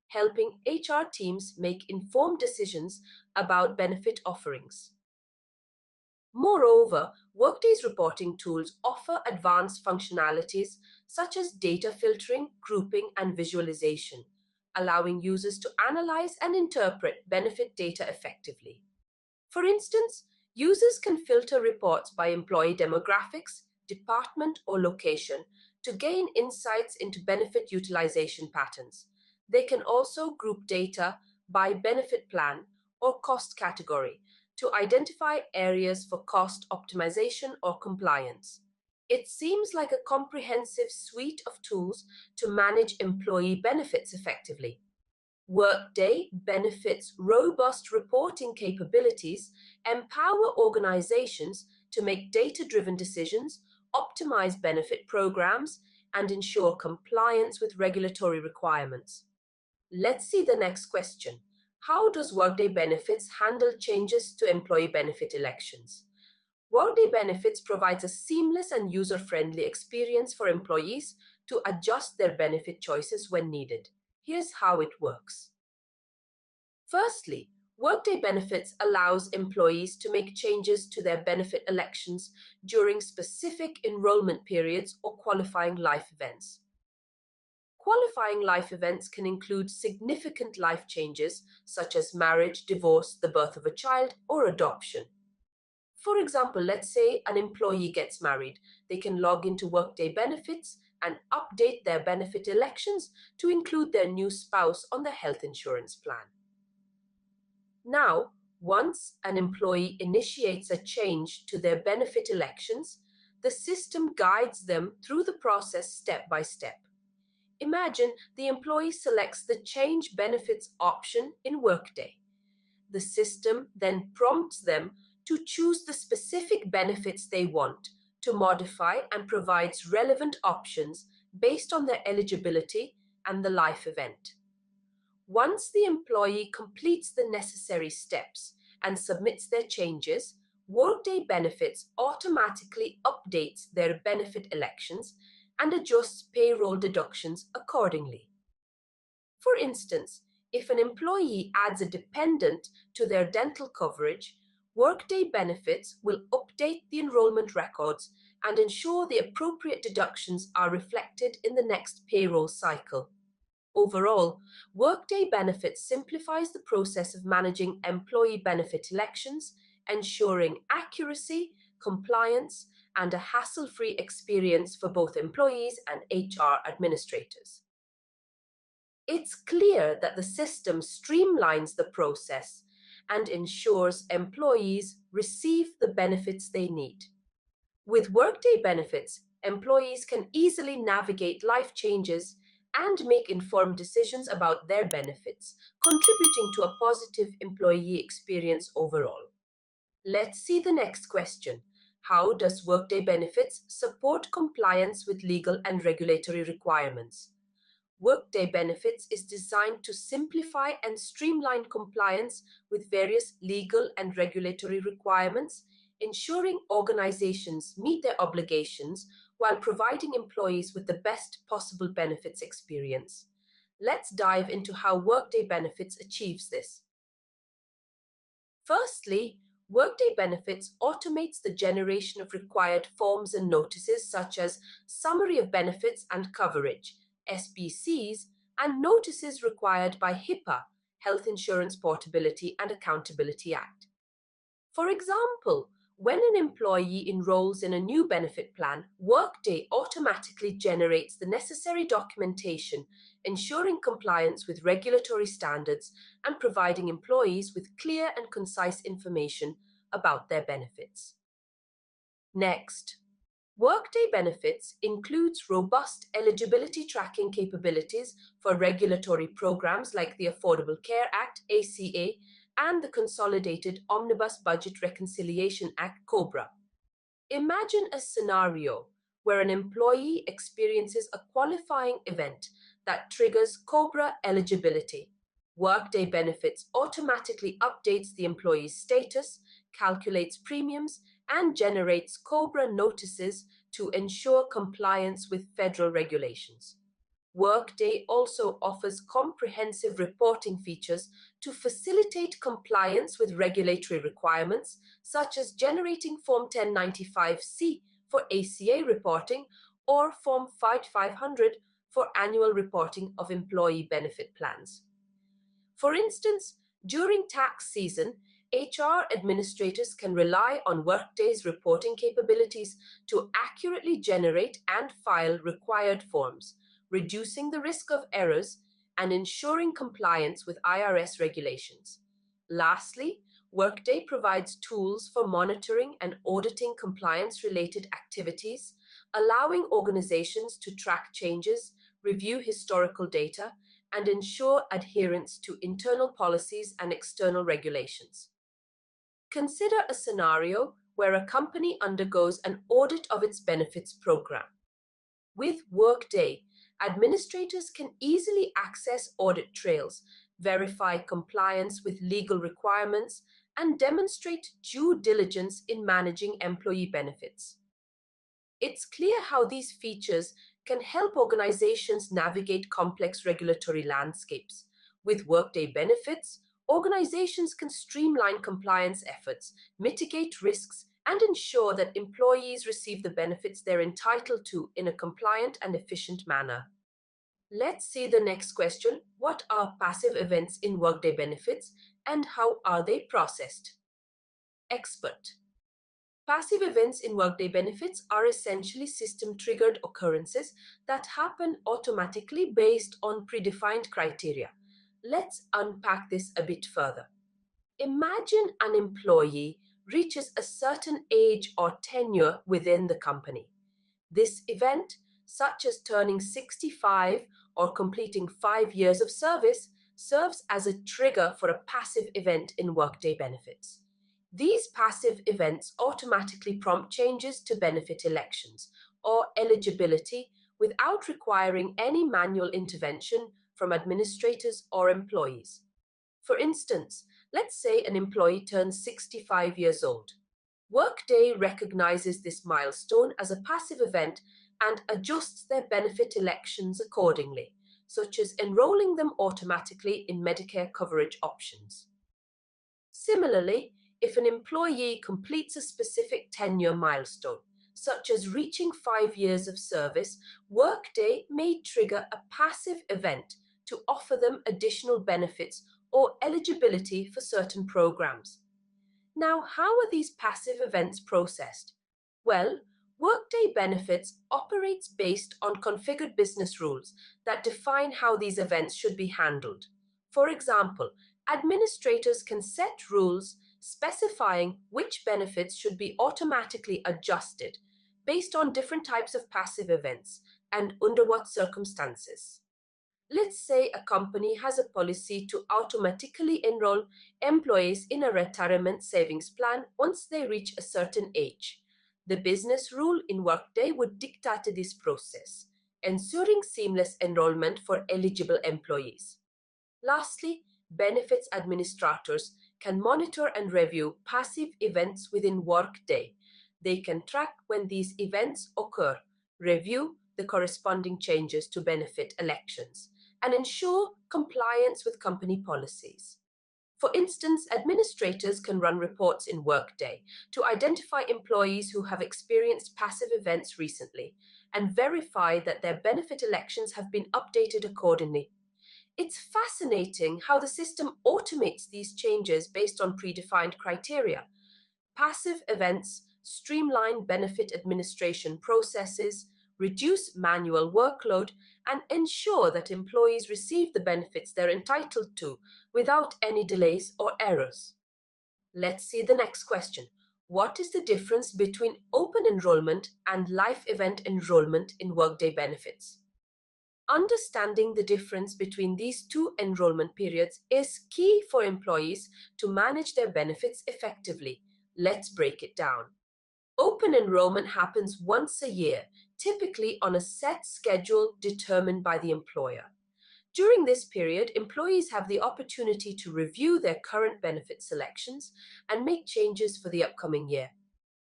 helping HR teams make informed decisions about benefit offerings. Moreover, Workday's reporting tools offer advanced functionalities such as data filtering, grouping, and visualization, allowing users to analyze and interpret benefit data effectively. For instance, users can filter reports by employee demographics, department, or location to gain insights into benefit utilization patterns. They can also group data by benefit plan or cost category to identify areas for cost optimization or compliance. It seems like a comprehensive suite of tools to manage employee benefits effectively. Workday Benefits' robust reporting capabilities empower organizations to make data-driven decisions, optimize benefit programs, and ensure compliance with regulatory requirements. Let's see the next question. How does Workday Benefits handle changes to employee benefit elections? Workday Benefits provides a seamless and user-friendly experience for employees to adjust their benefit choices when needed. Here's how it works. Firstly, Workday Benefits allows employees to make changes to their benefit elections during specific enrollment periods or qualifying life events. Qualifying life events can include significant life changes such as marriage, divorce, the birth of a child, or adoption. For example, let's say an employee gets married. They can log into Workday Benefits and update their benefit elections to include their new spouse on the health insurance plan. Now, once an employee initiates a change to their benefit elections, the system guides them through the process step by step. Imagine the employee selects the Change Benefits option in Workday. The system then prompts them to choose the specific benefits they want, to modify and provides relevant options based on their eligibility and the life event. Once the employee completes the necessary steps and submits their changes, Workday Benefits automatically updates their benefit elections and adjusts payroll deductions accordingly. For instance, if an employee adds a dependent to their dental coverage, Workday Benefits will update the enrollment records and ensure the appropriate deductions are reflected in the next payroll cycle. Overall, Workday Benefits simplifies the process of managing employee benefit elections, ensuring accuracy, compliance, and a hassle-free experience for both employees and HR administrators. It's clear that the system streamlines the process and ensures employees receive the benefits they need. With Workday Benefits, employees can easily navigate life changes and make informed decisions about their benefits, contributing to a positive employee experience overall. Let's see the next question. How does Workday Benefits support compliance with legal and regulatory requirements? Workday Benefits is designed to simplify and streamline compliance with various legal and regulatory requirements, ensuring organizations meet their obligations while providing employees with the best possible benefits experience. Let's dive into how Workday Benefits achieves this. Firstly, Workday Benefits automates the generation of required forms and notices such as Summary of Benefits and Coverage, SBCs, and notices required by HIPAA, Health Insurance Portability and Accountability Act. For example, when an employee enrolls in a new benefit plan, Workday automatically generates the necessary documentation, ensuring compliance with regulatory standards and providing employees with clear and concise information about their benefits. Next, Workday Benefits includes robust eligibility tracking capabilities for regulatory programs like the Affordable Care Act, ACA, and the Consolidated Omnibus Budget Reconciliation Act, COBRA. Imagine a scenario where an employee experiences a qualifying event that triggers COBRA eligibility. Workday Benefits automatically updates the employee's status, calculates premiums, and generates COBRA notices to ensure compliance with federal regulations. Workday also offers comprehensive reporting features to facilitate compliance with regulatory requirements, such as generating Form 1095-C for ACA reporting or Form 5500 for annual reporting of employee benefit plans. For instance, during tax season, HR administrators can rely on Workday's reporting capabilities to accurately generate and file required forms, reducing the risk of errors and ensuring compliance with IRS regulations. Lastly, Workday provides tools for monitoring and auditing compliance-related activities, allowing organizations to track changes, review historical data, and ensure adherence to internal policies and external regulations. Consider a scenario where a company undergoes an audit of its benefits program. With Workday, administrators can easily access audit trails, verify compliance with legal requirements, and demonstrate due diligence in managing employee benefits. It's clear how these features can help organizations navigate complex regulatory landscapes. With Workday Benefits, organizations can streamline compliance efforts, mitigate risks, and ensure that employees receive the benefits they're entitled to in a compliant and efficient manner. Let's see the next question. What are passive events in Workday Benefits and how are they processed? Expert. Passive events in Workday Benefits are essentially system-triggered occurrences that happen automatically based on predefined criteria. Let's unpack this a bit further. Imagine an employee reaches a certain age or tenure within the company. This event, such as turning 65 or completing 5 years of service, serves as a trigger for a passive event in Workday Benefits. These passive events automatically prompt changes to benefit elections or eligibility without requiring any manual intervention from administrators or employees. For instance, let's say an employee turns 65 years old. Workday recognizes this milestone as a passive event and adjusts their benefit elections accordingly, such as enrolling them automatically in Medicare coverage options. Similarly, if an employee completes a specific tenure milestone, such as reaching 5 years of service, Workday may trigger a passive event to offer them additional benefits or eligibility for certain programs. Now, how are these passive events processed? Well, Workday Benefits operates based on configured business rules that define how these events should be handled. For example, administrators can set rules specifying which benefits should be automatically adjusted based on different types of passive events and under what circumstances. Let's say a company has a policy to automatically enroll employees in a retirement savings plan once they reach a certain age. The business rule in Workday would dictate this process, ensuring seamless enrollment for eligible employees. Lastly, benefits administrators can monitor and review passive events within Workday. They can track when these events occur, review the corresponding changes to benefit elections, and ensure compliance with company policies. For instance, administrators can run reports in Workday to identify employees who have experienced passive events recently and verify that their benefit elections have been updated accordingly. It's fascinating how the system automates these changes based on predefined criteria. Passive events streamline benefit administration processes, reduce manual workload, and ensure that employees receive the benefits they're entitled to without any delays or errors. Let's see the next question. What is the difference between open enrollment and life event enrollment in Workday Benefits? Understanding the difference between these two enrollment periods is key for employees to manage their benefits effectively. Let's break it down. Open enrollment happens once a year, typically on a set schedule determined by the employer. During this period, employees have the opportunity to review their current benefit selections and make changes for the upcoming year.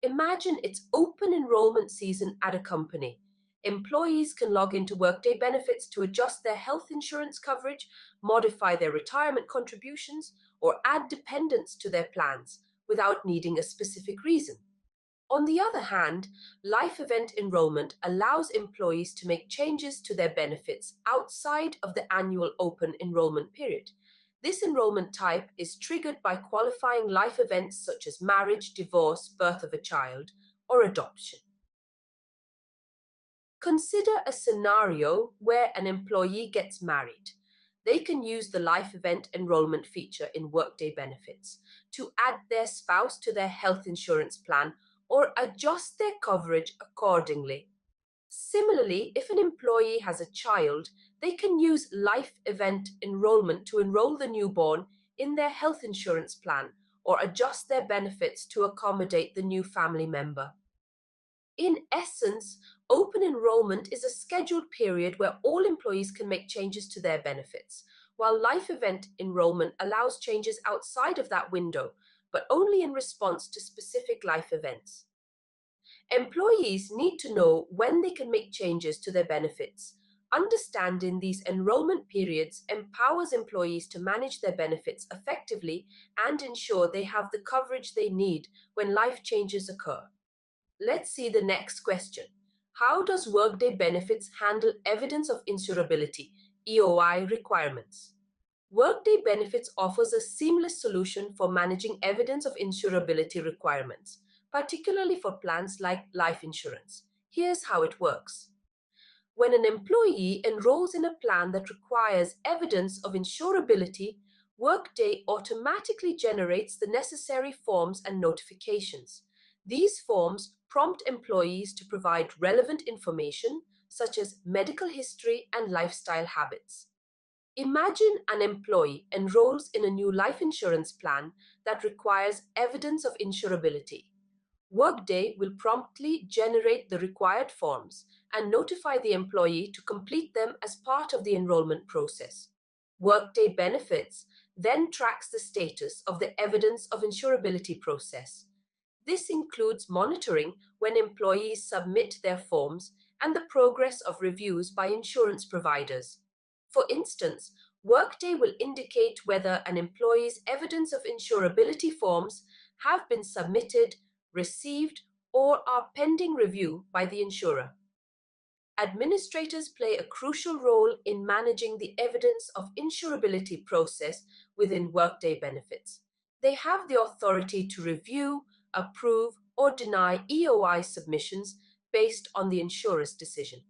Imagine it's open enrollment season at a company. Employees can log into Workday Benefits to adjust their health insurance coverage, modify their retirement contributions, or add dependents to their plans without needing a specific reason. On the other hand, life event enrollment allows employees to make changes to their benefits outside of the annual open enrollment period. This enrollment type is triggered by qualifying life events such as marriage, divorce, birth of a child, or adoption. Consider a scenario where an employee gets married. They can use the life event enrollment feature in Workday Benefits to add their spouse to their health insurance plan or adjust their coverage accordingly. Similarly, if an employee has a child, they can use life event enrollment to enroll the newborn in their health insurance plan or adjust their benefits to accommodate the new family member. In essence, open enrollment is a scheduled period where all employees can make changes to their benefits. while life event enrollment allows changes outside of that window, but only in response to specific life events. Employees need to know when they can make changes to their benefits. Understanding these enrollment periods empowers employees to manage their benefits effectively and ensure they have the coverage they need when life changes occur. Let's see the next question. How does Workday Benefits handle evidence of insurability, EOI requirements? Workday Benefits offers a seamless solution for managing evidence of insurability requirements, particularly for plans like life insurance. Here's how it works. When an employee enrolls in a plan that requires evidence of insurability, Workday automatically generates the necessary forms and notifications. These forms prompt employees to provide relevant information, such as medical history and lifestyle habits. Imagine an employee enrolls in a new life insurance plan that requires evidence of insurability. Workday will promptly generate the required forms and notify the employee to complete them as part of the enrollment process. Workday Benefits then tracks the status of the evidence of insurability process. This includes monitoring when employees submit their forms and the progress of reviews by insurance providers. For instance, Workday will indicate whether an employee's evidence of insurability forms have been submitted, received, or are pending review by the insurer. Administrators play a crucial role in managing the evidence of insurability process within Workday Benefits. They have the authority to review, approve, or deny EOI submissions based on the insurer's decision.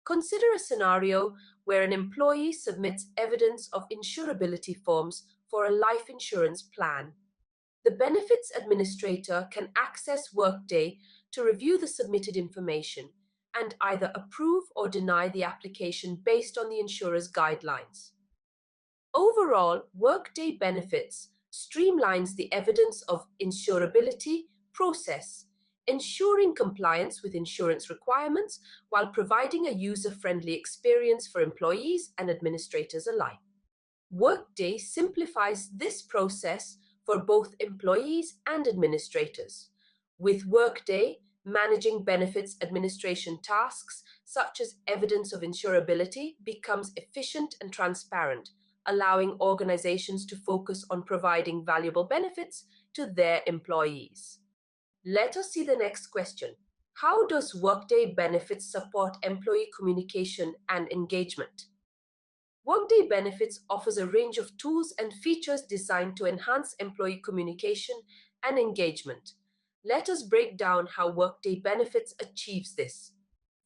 Consider a scenario where an employee submits evidence of insurability forms for a life insurance plan. The benefits administrator can access Workday to review the submitted information and either approve or deny the application based on the insurer's guidelines. Overall, Workday Benefits streamlines the evidence of insurability process, ensuring compliance with insurance requirements while providing a user-friendly experience for employees and administrators alike. Workday simplifies this process for both employees and administrators. With Workday, managing benefits administration tasks such as evidence of insurability becomes efficient and transparent, allowing organizations to focus on providing valuable benefits to their employees. Let us see the next question. How does Workday Benefits support employee communication and engagement? Workday Benefits offers a range of tools and features designed to enhance employee communication and engagement. Let us break down how Workday Benefits achieves this.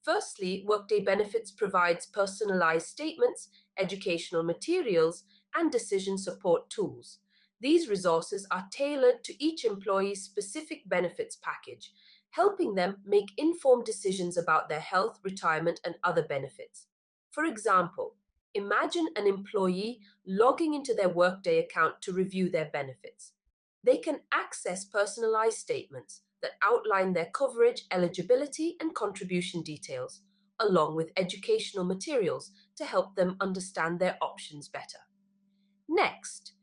Firstly, Workday Benefits provides personalized statements, educational materials, and decision support tools. These resources are tailored to each employee's specific benefits package, helping them make informed decisions about their health, retirement, and other benefits. For example, imagine an employee logging into their Workday account to review their benefits. They can access personalized statements that outline their coverage, eligibility, and contribution details, along with educational materials to help them understand their options better. Next,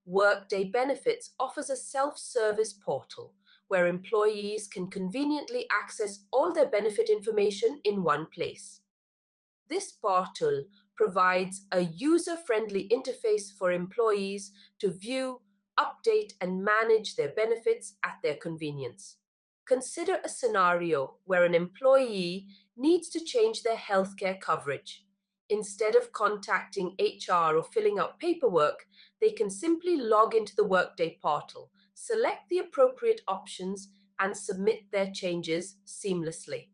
Workday Benefits offers a self-service portal where employees can conveniently access all their benefit information in one place. This portal provides a user-friendly interface for employees to view, update, and manage their benefits at their convenience. Consider a scenario where an employee needs to change their healthcare coverage. Instead of contacting HR or filling out paperwork, they can simply log into the Workday portal, select the appropriate options, and submit their changes seamlessly.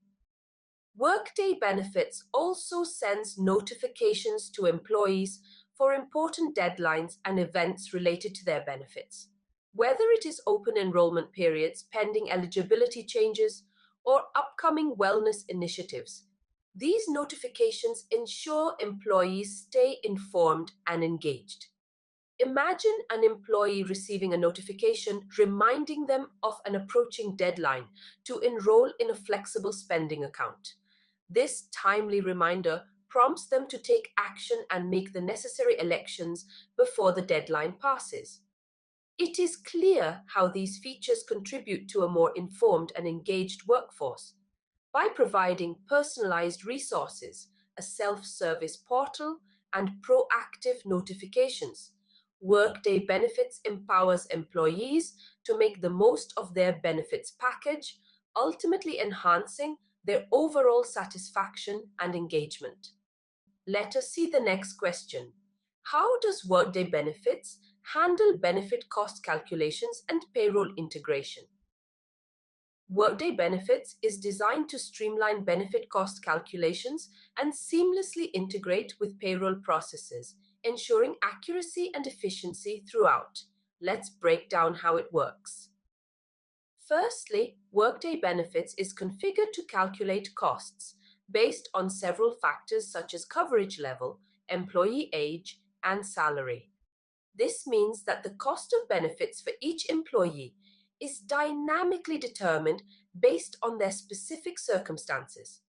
Workday Benefits also sends notifications to employees for important deadlines and events related to their benefits. Whether it is open enrollment periods, pending eligibility changes, or upcoming wellness initiatives, these notifications ensure employees stay informed and engaged. Imagine an employee receiving a notification reminding them of an approaching deadline to enroll in a flexible spending account. This timely reminder prompts them to take action and make the necessary elections before the deadline passes. It is clear how these features contribute to a more informed and engaged workforce. By providing personalized resources, a self-service portal, and proactive notifications, Workday Benefits empowers employees to make the most of their benefits package, ultimately enhancing their overall satisfaction and engagement. Let us see the next question. How does Workday Benefits handle benefit cost calculations and payroll integration? Workday Benefits is designed to streamline benefit cost calculations and seamlessly integrate with payroll processes, ensuring accuracy and efficiency throughout. Let's break down how it works. Firstly, Workday Benefits is configured to calculate costs based on several factors such as coverage level, employee age, and salary. This means that the cost of benefits for each employee is dynamically determined based on their specific circumstances.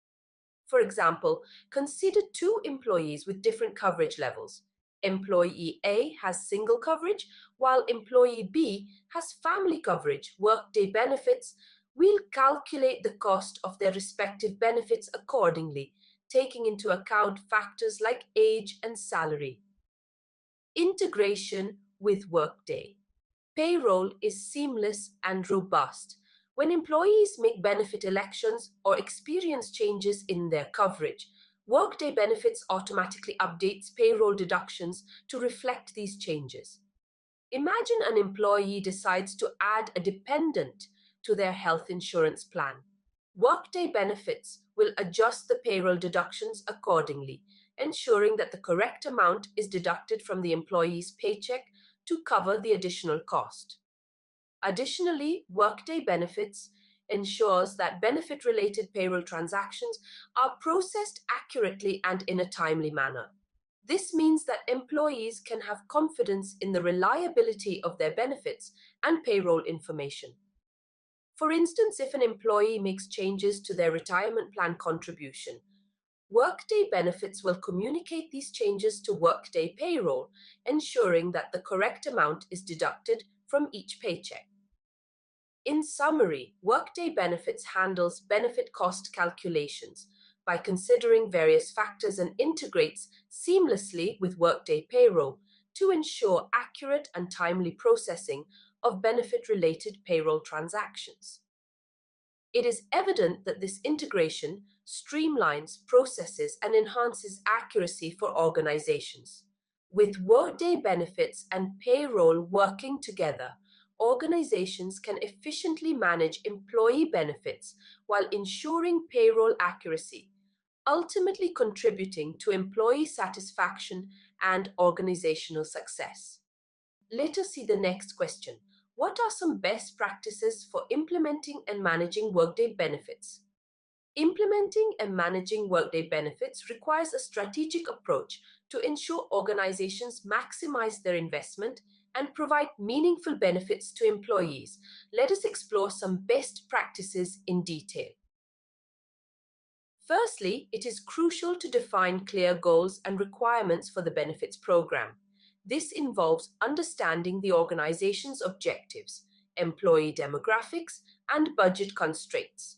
For example, consider two employees with different coverage levels. Employee A has single coverage, while employee B has family coverage. Workday Benefits will calculate the cost of their respective benefits accordingly, taking into account factors like age and salary. Integration with Workday. Payroll is seamless and robust. When employees make benefit elections or experience changes in their coverage, Workday Benefits automatically updates payroll deductions to reflect these changes. Imagine an employee decides to add a dependent to their health insurance plan. Workday Benefits will adjust the payroll deductions accordingly, ensuring that the correct amount is deducted from the employee's paycheck to cover the additional cost. Additionally, Workday Benefits ensures that benefit-related payroll transactions are processed accurately and in a timely manner. This means that employees can have confidence in the reliability of their benefits and payroll information. For instance, if an employee makes changes to their retirement plan contribution, Workday Benefits will communicate these changes to Workday Payroll, ensuring that the correct amount is deducted from each paycheck. In summary, Workday Benefits handles benefit cost calculations by considering various factors and integrates seamlessly with Workday Payroll to ensure accurate and timely processing of benefit-related payroll transactions. It is evident that this integration streamlines processes and enhances accuracy for organizations. With Workday Benefits and payroll working together, organizations can efficiently manage employee benefits while ensuring payroll accuracy, ultimately contributing to employee satisfaction and organizational success. Let us see the next question. What are some best practices for implementing and managing Workday Benefits? Implementing and managing Workday Benefits requires a strategic approach to ensure organizations maximize their investment and provide meaningful benefits to employees. Let us explore some best practices in detail. Firstly, it is crucial to define clear goals and requirements for the benefits program. This involves understanding the organization's objectives, employee demographics, and budget constraints.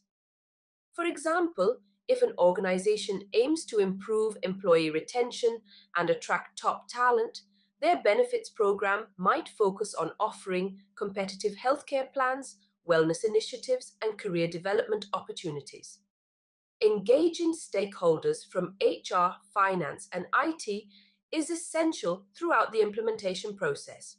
For example, if an organization aims to improve employee retention and attract top talent, their benefits program might focus on offering competitive healthcare plans, wellness initiatives, and career development opportunities. Engaging stakeholders from HR, finance, and IT is essential throughout the implementation process.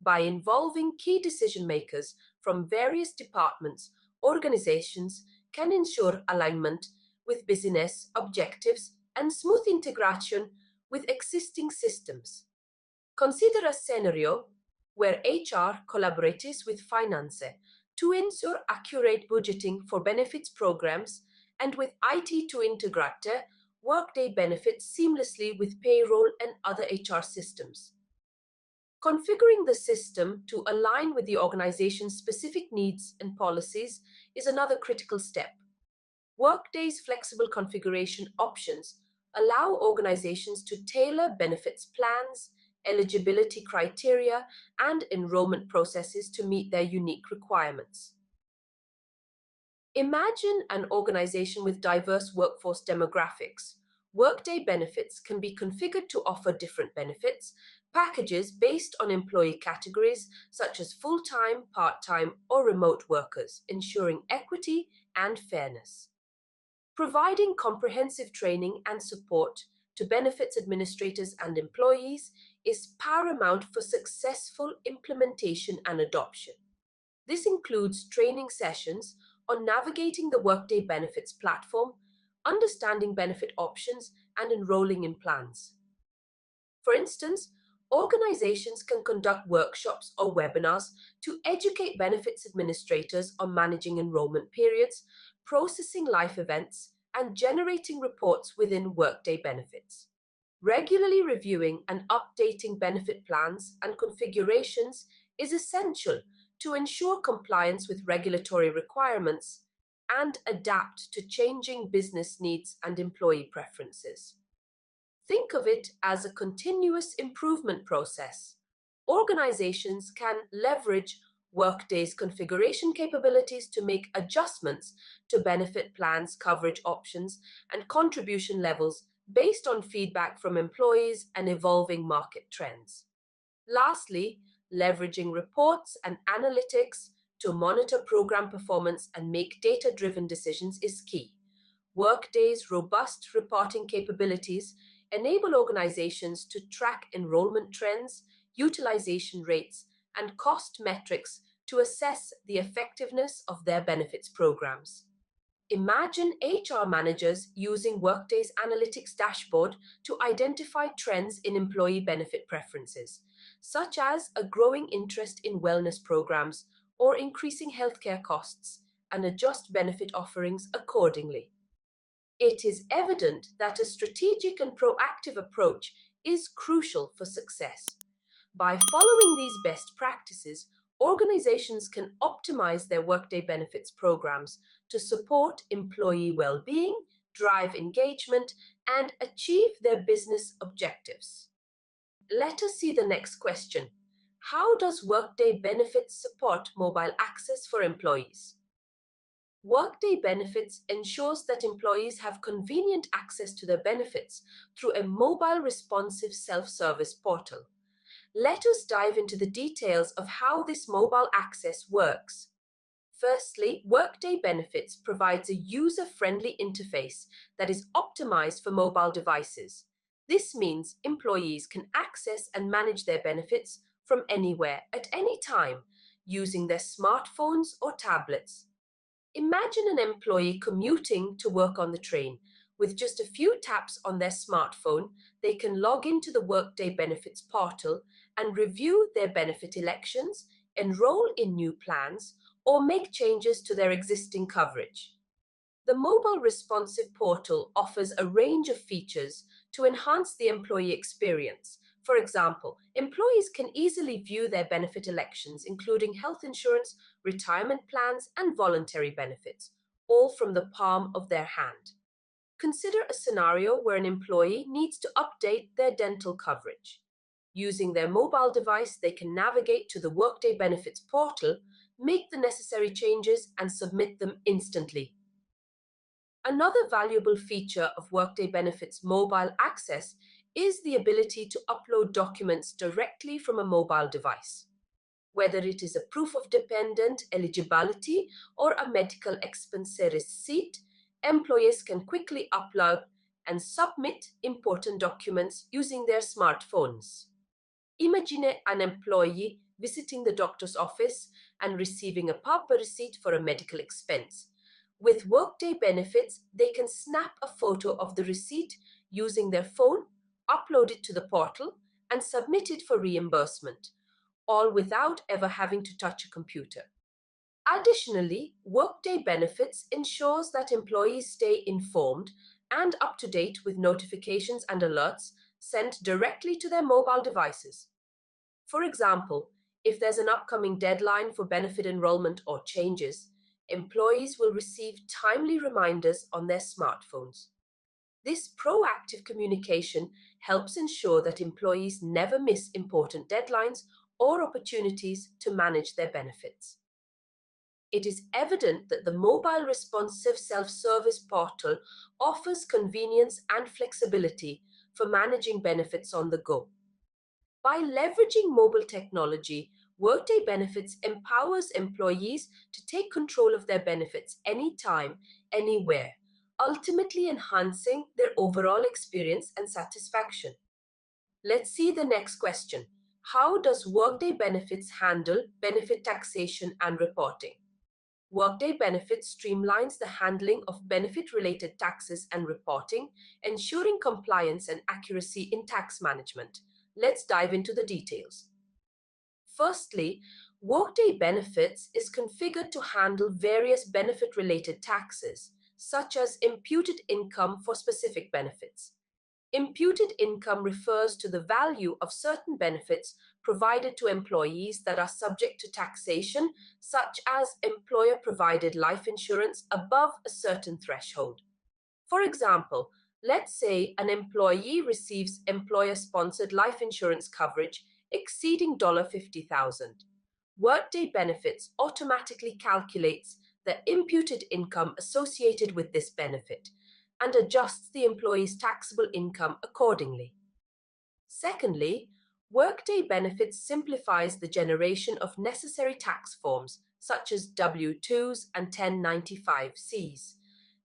By involving key decision makers from various departments, organizations can ensure alignment with business objectives and smooth integration with existing systems. Consider a scenario where HR collaborates with finance to ensure accurate budgeting for benefits programs and with IT to integrate Workday Benefits seamlessly with payroll and other HR systems. Configuring the system to align with the organization's specific needs and policies is another critical step. Workday's flexible configuration options allow organizations to tailor benefits plans, eligibility criteria, and enrollment processes to meet their unique requirements. Imagine an organization with diverse workforce demographics. Workday Benefits can be configured to offer different benefits packages based on employee categories such as full-time, part-time, or remote workers, ensuring equity and fairness. Providing comprehensive training and support to benefits administrators and employees is paramount for successful implementation and adoption. This includes training sessions on navigating the Workday Benefits platform, understanding benefit options, and enrolling in plans. For instance, organizations can conduct workshops or webinars to educate benefits administrators on managing enrollment periods, processing life events, and generating reports within Workday Benefits. Regularly reviewing and updating benefit plans and configurations is essential to ensure compliance with regulatory requirements and adapt to changing business needs and employee preferences. Think of it as a continuous improvement process. Organizations can leverage Workday's configuration capabilities to make adjustments to benefit plans, coverage options, and contribution levels based on feedback from employees and evolving market trends. Lastly, leveraging reports and analytics to monitor program performance and make data-driven decisions is key. Workday's robust reporting capabilities enable organizations to track enrollment trends, utilization rates, and cost metrics to assess the effectiveness of their benefits programs. Imagine HR managers using Workday's analytics dashboard to identify trends in employee benefit preferences, such as a growing interest in wellness programs or increasing healthcare costs, and adjust benefit offerings accordingly. It is evident that a strategic and proactive approach is crucial for success. By following these best practices, organizations can optimize their Workday Benefits programs to support employee well-being, drive engagement, and achieve their business objectives. Let us see the next question. How does Workday Benefits support mobile access for employees? Workday Benefits ensures that employees have convenient access to their benefits through a mobile responsive self-service portal. Let us dive into the details of how this mobile access works. Firstly, Workday Benefits provides a user-friendly interface that is optimized for mobile devices. This means employees can access and manage their benefits from anywhere at any time using their smartphones or tablets. Imagine an employee commuting to work on the train. With just a few taps on their smartphone, they can log into the Workday Benefits portal and review their benefit elections, enroll in new plans, or make changes to their existing coverage. The mobile responsive portal offers a range of features to enhance the employee experience. For example, employees can easily view their benefit elections, including health insurance, retirement plans, and voluntary benefits, all from the palm of their hand. Consider a scenario where an employee needs to update their dental coverage. Using their mobile device, they can navigate to the Workday Benefits portal, make the necessary changes, and submit them instantly. Another valuable feature of Workday Benefits mobile access is the ability to upload documents directly from a mobile device. Whether it is a proof of dependent eligibility or a medical expense receipt, employees can quickly upload and submit important documents using their smartphones. Imagine an employee visiting the doctor's office and receiving a paper receipt for a medical expense. With Workday Benefits, they can snap a photo of the receipt using their phone, upload it to the portal, and submit it for reimbursement, all without ever having to touch a computer. Additionally, Workday Benefits ensures that employees stay informed and up to date with notifications and alerts sent directly to their mobile devices. For example, if there's an upcoming deadline for benefit enrollment or changes, employees will receive timely reminders on their smartphones. This proactive communication helps ensure that employees never miss important deadlines or opportunities to manage their benefits. It is evident that the mobile responsive self-service portal offers convenience and flexibility for managing benefits on the go. By leveraging mobile technology, Workday Benefits empowers employees to take control of their benefits anytime, anywhere, ultimately enhancing their overall experience and satisfaction. Let's see the next question. How does Workday Benefits handle benefit taxation and reporting? Workday Benefits streamlines the handling of benefit-related taxes and reporting, ensuring compliance and accuracy in tax management. Let's dive into the details. Firstly, Workday Benefits is configured to handle various benefit-related taxes, such as imputed income for specific benefits. Imputed income refers to the value of certain benefits provided to employees that are subject to taxation, such as employer-provided life insurance above a certain threshold. For example, let's say an employee receives employer-sponsored life insurance coverage exceeding $50,000. Workday Benefits automatically calculates the imputed income associated with this benefit and adjusts the employee's taxable income accordingly. Secondly, Workday Benefits simplifies the generation of necessary tax forms, such as W-2s and 1095-Cs.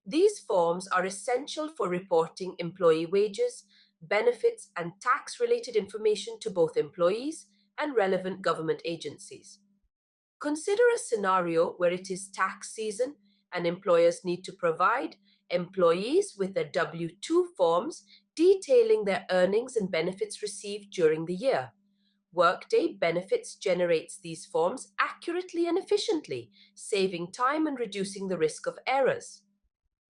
These forms are essential for reporting employee wages, benefits, and tax-related information to both employees and relevant government agencies. Consider a scenario where it is tax season and employers need to provide employees with their W-2 forms detailing their earnings and benefits received during the year. Workday Benefits generates these forms accurately and efficiently, saving time and reducing the risk of errors.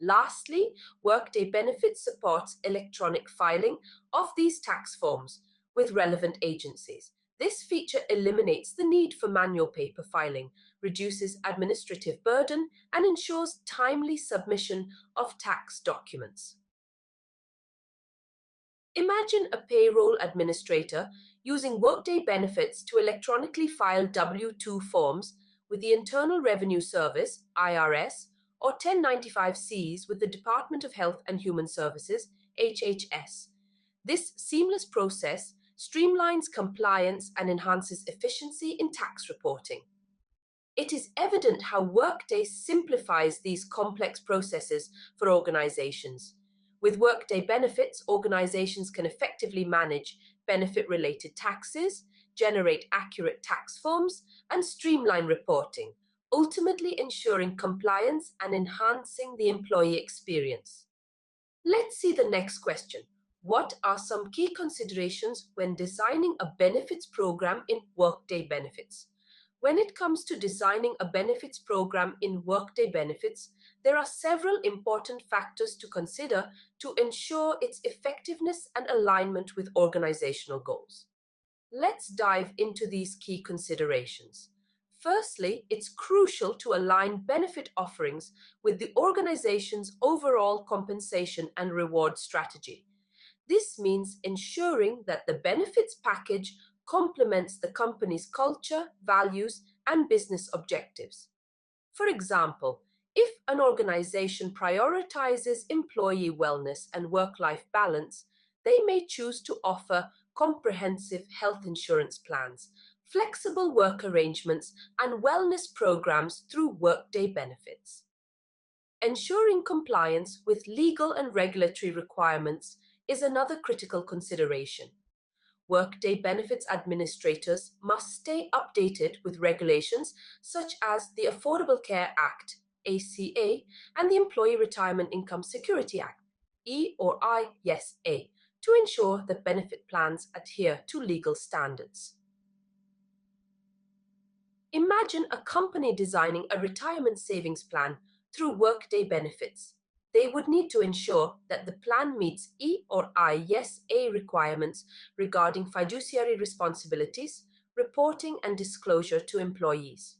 Lastly, Workday Benefits supports electronic filing of these tax forms with relevant agencies. This feature eliminates the need for manual paper filing, reduces administrative burden, and ensures timely submission of tax documents. Imagine a payroll administrator using Workday Benefits to electronically file W-2 forms with the Internal Revenue Service, IRS, or 1095-Cs with the Department of Health and Human Services, HHS. This seamless process streamlines compliance and enhances efficiency in tax reporting. It is evident how Workday simplifies these complex processes for organizations. With Workday Benefits, organizations can effectively manage benefit-related taxes, generate accurate tax forms, and streamline reporting, ultimately ensuring compliance and enhancing the employee experience. Let's see the next question. What are some key considerations when designing a benefits program in Workday Benefits? When it comes to designing a benefits program in Workday Benefits, there are several important factors to consider to ensure its effectiveness and alignment with organizational goals. Let's dive into these key considerations. Firstly, it's crucial to align benefit offerings with the organization's overall compensation and reward strategy. This means ensuring that the benefits package complements the company's culture, values, and business objectives. For example, if an organization prioritizes employee wellness and work-life balance, they may choose to offer comprehensive health insurance plans, flexible work arrangements, and wellness programs through Workday Benefits. Ensuring compliance with legal and regulatory requirements is another critical consideration. Workday Benefits administrators must stay updated with regulations such as the Affordable Care Act, ACA, and the Employee Retirement Income Security Act, EISA, to ensure that benefit plans adhere to legal standards. Imagine a company designing a retirement savings plan through Workday Benefits. They would need to ensure that the plan meets EISA requirements regarding fiduciary responsibilities, reporting, and disclosure to employees.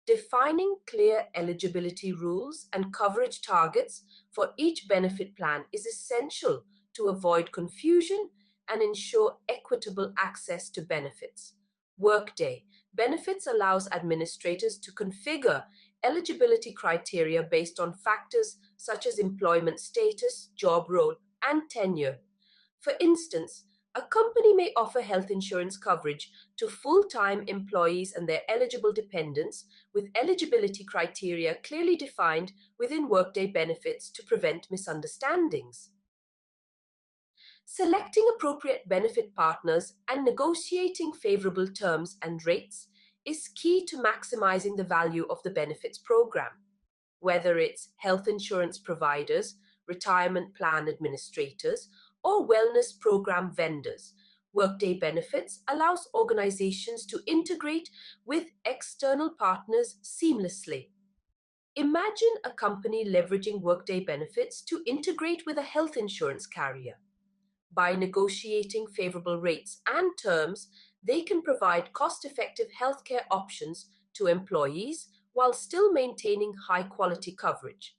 Defining clear eligibility rules and coverage targets for each benefit plan is essential to avoid confusion and ensure equitable access to benefits. Workday Benefits allows administrators to configure eligibility criteria based on factors such as employment status, job role, and tenure. For instance, a company may offer health insurance coverage to full-time employees and their eligible dependents with eligibility criteria clearly defined within Workday Benefits to prevent misunderstandings. Selecting appropriate benefit partners and negotiating favorable terms and rates is key to maximizing the value of the benefits program. Whether it's health insurance providers, retirement plan administrators, or wellness program vendors, Workday Benefits allows organizations to integrate with external partners seamlessly. Imagine a company leveraging Workday Benefits to integrate with a health insurance carrier. By negotiating favorable rates and terms, they can provide cost-effective healthcare options to employees while still maintaining high-quality coverage.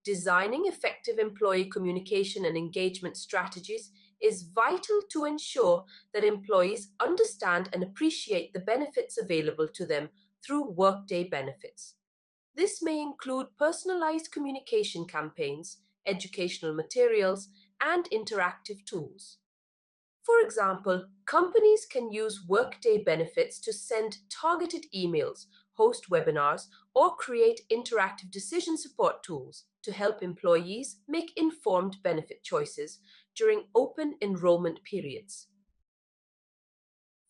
Designing effective employee communication and engagement strategies is vital to ensure that employees understand and appreciate the benefits available to them through Workday Benefits. This may include personalized communication campaigns, educational materials, and interactive tools. For example, companies can use Workday Benefits to send targeted emails, host webinars, or create interactive decision support tools to help employees make informed benefit choices during open enrollment periods.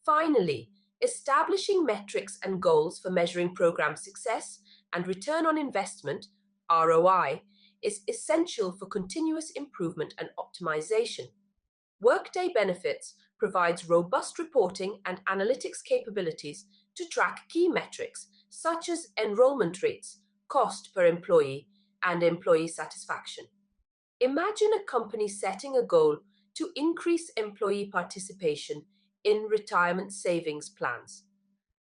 Finally, establishing metrics and goals for measuring program success and return on investment, ROI, is essential for continuous improvement and optimization. Workday Benefits provides robust reporting and analytics capabilities to track key metrics such as enrollment rates, cost per employee, and employee satisfaction. Imagine a company setting a goal to increase employee participation in retirement savings plans.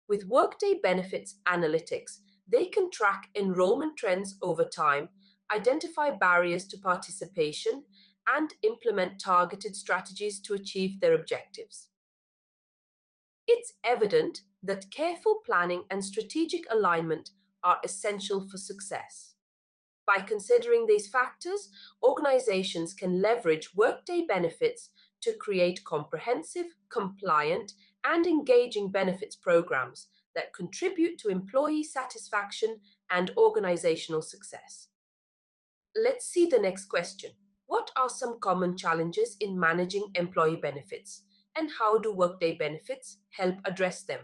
With Workday Benefits analytics, they can track enrollment trends over time, identify barriers to participation, and implement targeted strategies to achieve their objectives. It's evident that careful planning and strategic alignment are essential for success. By considering these factors, organizations can leverage Workday Benefits to create comprehensive, compliant, and engaging benefits programs that contribute to employee satisfaction and organizational success. Let's see the next question. What are some common challenges in managing employee benefits, and how do Workday Benefits help address them?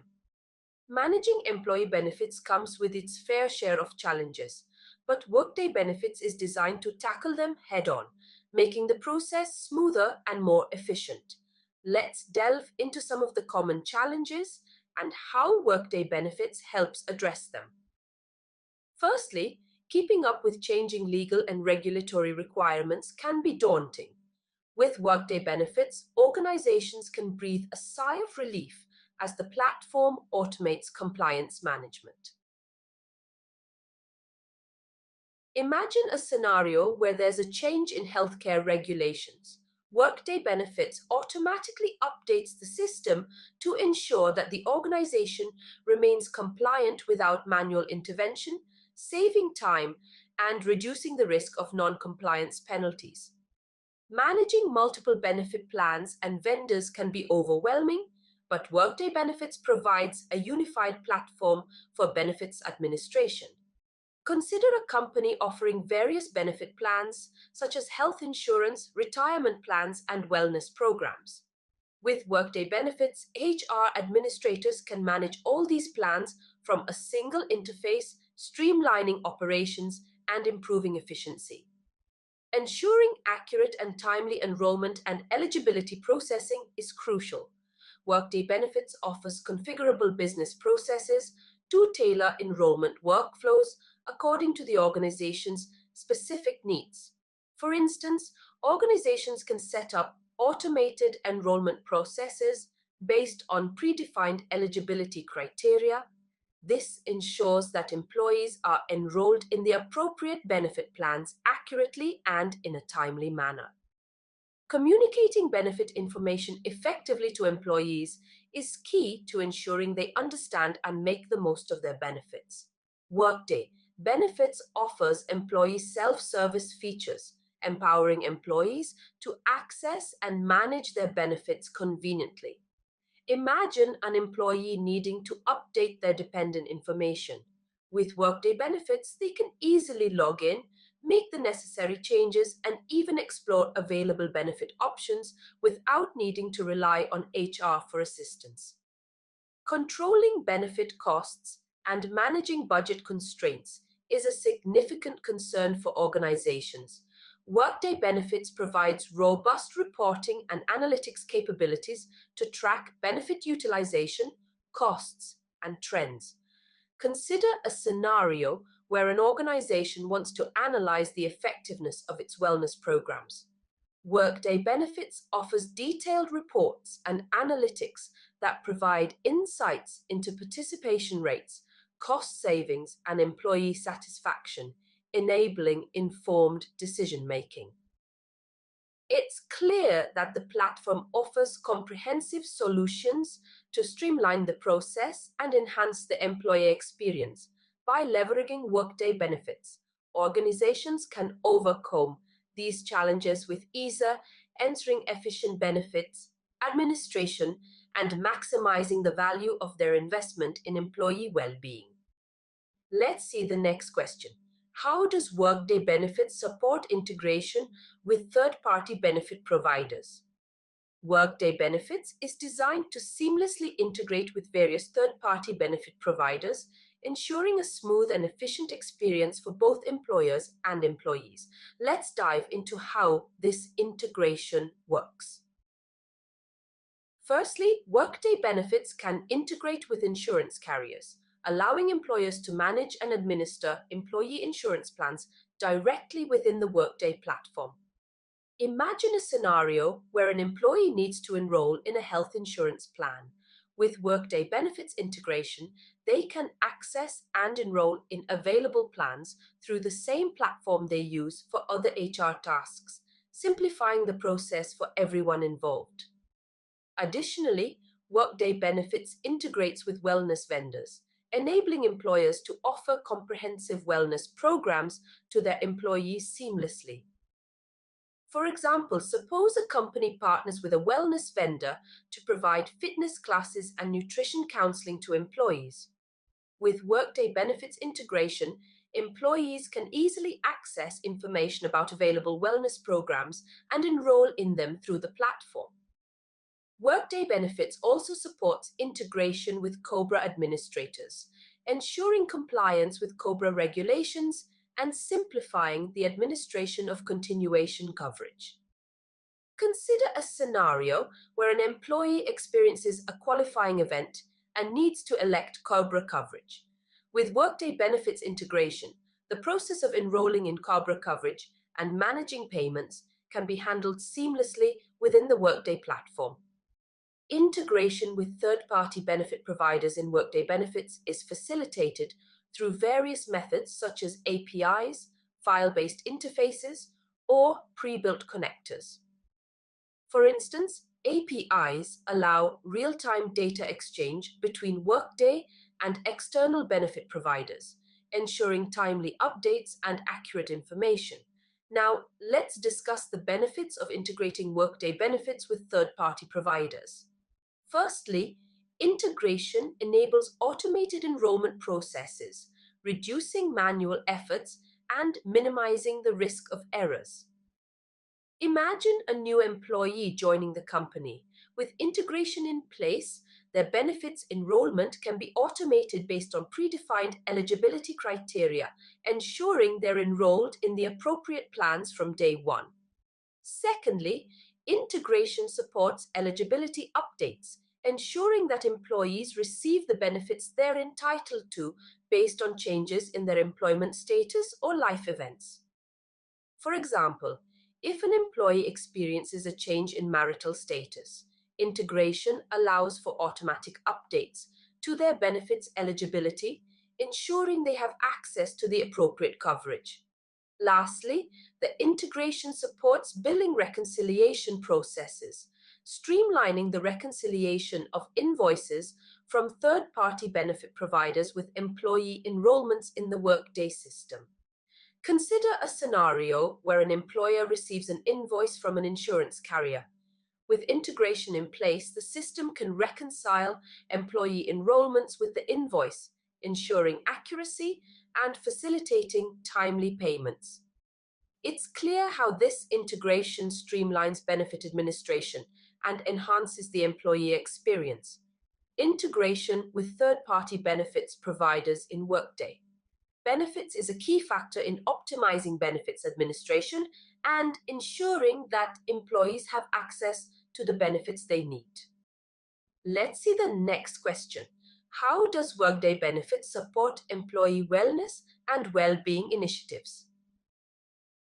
Managing employee benefits comes with its fair share of challenges, but Workday Benefits is designed to tackle them head-on, making the process smoother and more efficient. Let's delve into some of the common challenges and how Workday Benefits helps address them. Firstly, keeping up with changing legal and regulatory requirements can be daunting. With Workday Benefits, organizations can breathe a sigh of relief as the platform automates compliance management. Imagine a scenario where there's a change in healthcare regulations. Workday Benefits automatically updates the system to ensure that the organization remains compliant without manual intervention, saving time and reducing the risk of non-compliance penalties. Managing multiple benefit plans and vendors can be overwhelming, but Workday Benefits provides a unified platform for benefits administration. Consider a company offering various benefit plans, such as health insurance, retirement plans, and wellness programs. With Workday Benefits, HR administrators can manage all these plans from a single interface, streamlining operations and improving efficiency. Ensuring accurate and timely enrollment and eligibility processing is crucial. Workday Benefits offers configurable business processes to tailor enrollment workflows according to the organization's specific needs. For instance, organizations can set up automated enrollment processes based on predefined eligibility criteria, This ensures that employees are enrolled in the appropriate benefit plans accurately and in a timely manner. Communicating benefit information effectively to employees is key to ensuring they understand and make the most of their benefits. Workday Benefits offers employee self-service features, empowering employees to access and manage their benefits conveniently. Imagine an employee needing to update their dependent information. With Workday Benefits, they can easily log in, make the necessary changes, and even explore available benefit options without needing to rely on HR for assistance. Controlling benefit costs and managing budget constraints is a significant concern for organizations. Workday Benefits provides robust reporting and analytics capabilities to track benefit utilization, costs, and trends. Consider a scenario where an organization wants to analyze the effectiveness of its wellness programs. Workday Benefits offers detailed reports and analytics that provide insights into participation rates, cost savings, and employee satisfaction, enabling informed decision-making. It's clear that the platform offers comprehensive solutions to streamline the process and enhance the employee experience. By leveraging Workday Benefits, organizations can overcome these challenges with ease, entering efficient benefits administration and maximizing the value of their investment in employee well-being. Let's see the next question. How does Workday Benefits support integration with third-party benefit providers? Workday Benefits is designed to seamlessly integrate with various third-party benefit providers, ensuring a smooth and efficient experience for both employers and employees. Let's dive into how this integration works. Firstly, Workday Benefits can integrate with insurance carriers, allowing employers to manage and administer employee insurance plans directly within the Workday platform. Imagine a scenario where an employee needs to enroll in a health insurance plan. With Workday Benefits integration, they can access and enroll in available plans through the same platform they use for other HR tasks, simplifying the process for everyone involved. Additionally, Workday Benefits integrates with wellness vendors, enabling employers to offer comprehensive wellness programs to their employees seamlessly. For example, suppose a company partners with a wellness vendor to provide fitness classes and nutrition counseling to employees. With Workday Benefits integration, employees can easily access information about available wellness programs and enroll in them through the platform. Workday Benefits also supports integration with COBRA administrators, ensuring compliance with COBRA regulations and simplifying the administration of continuation coverage. Consider a scenario where an employee experiences a qualifying event and needs to elect COBRA coverage. With Workday Benefits integration, the process of enrolling in COBRA coverage and managing payments can be handled seamlessly within the Workday platform. Integration with third-party benefit providers in Workday Benefits is facilitated through various methods such as APIs, file-based interfaces, or pre-built connectors. For instance, APIs allow real-time data exchange between Workday and external benefit providers, ensuring timely updates and accurate information. Now, let's discuss the benefits of integrating Workday Benefits with third-party providers. Firstly, integration enables automated enrollment processes, reducing manual efforts and minimizing the risk of errors. Imagine a new employee joining the company. With integration in place, their benefits enrollment can be automated based on predefined eligibility criteria, ensuring they're enrolled in the appropriate plans from day one. Secondly, integration supports eligibility updates, ensuring that employees receive the benefits they're entitled to based on changes in their employment status or life events. For example, if an employee experiences a change in marital status, integration allows for automatic updates, to their benefits eligibility, ensuring they have access to the appropriate coverage. Lastly, the integration supports billing reconciliation processes, streamlining the reconciliation of invoices from third-party benefit providers with employee enrollments in the Workday system. Consider a scenario where an employer receives an invoice from an insurance carrier. With integration in place, the system can reconcile employee enrollments with the invoice, ensuring accuracy and facilitating timely payments. It's clear how this integration streamlines benefit administration and enhances the employee experience. Integration with third-party benefits providers in Workday Benefits is a key factor in optimizing benefits administration and ensuring that employees have access to the benefits they need. Let's see the next question. How does Workday Benefits support employee wellness and well-being initiatives?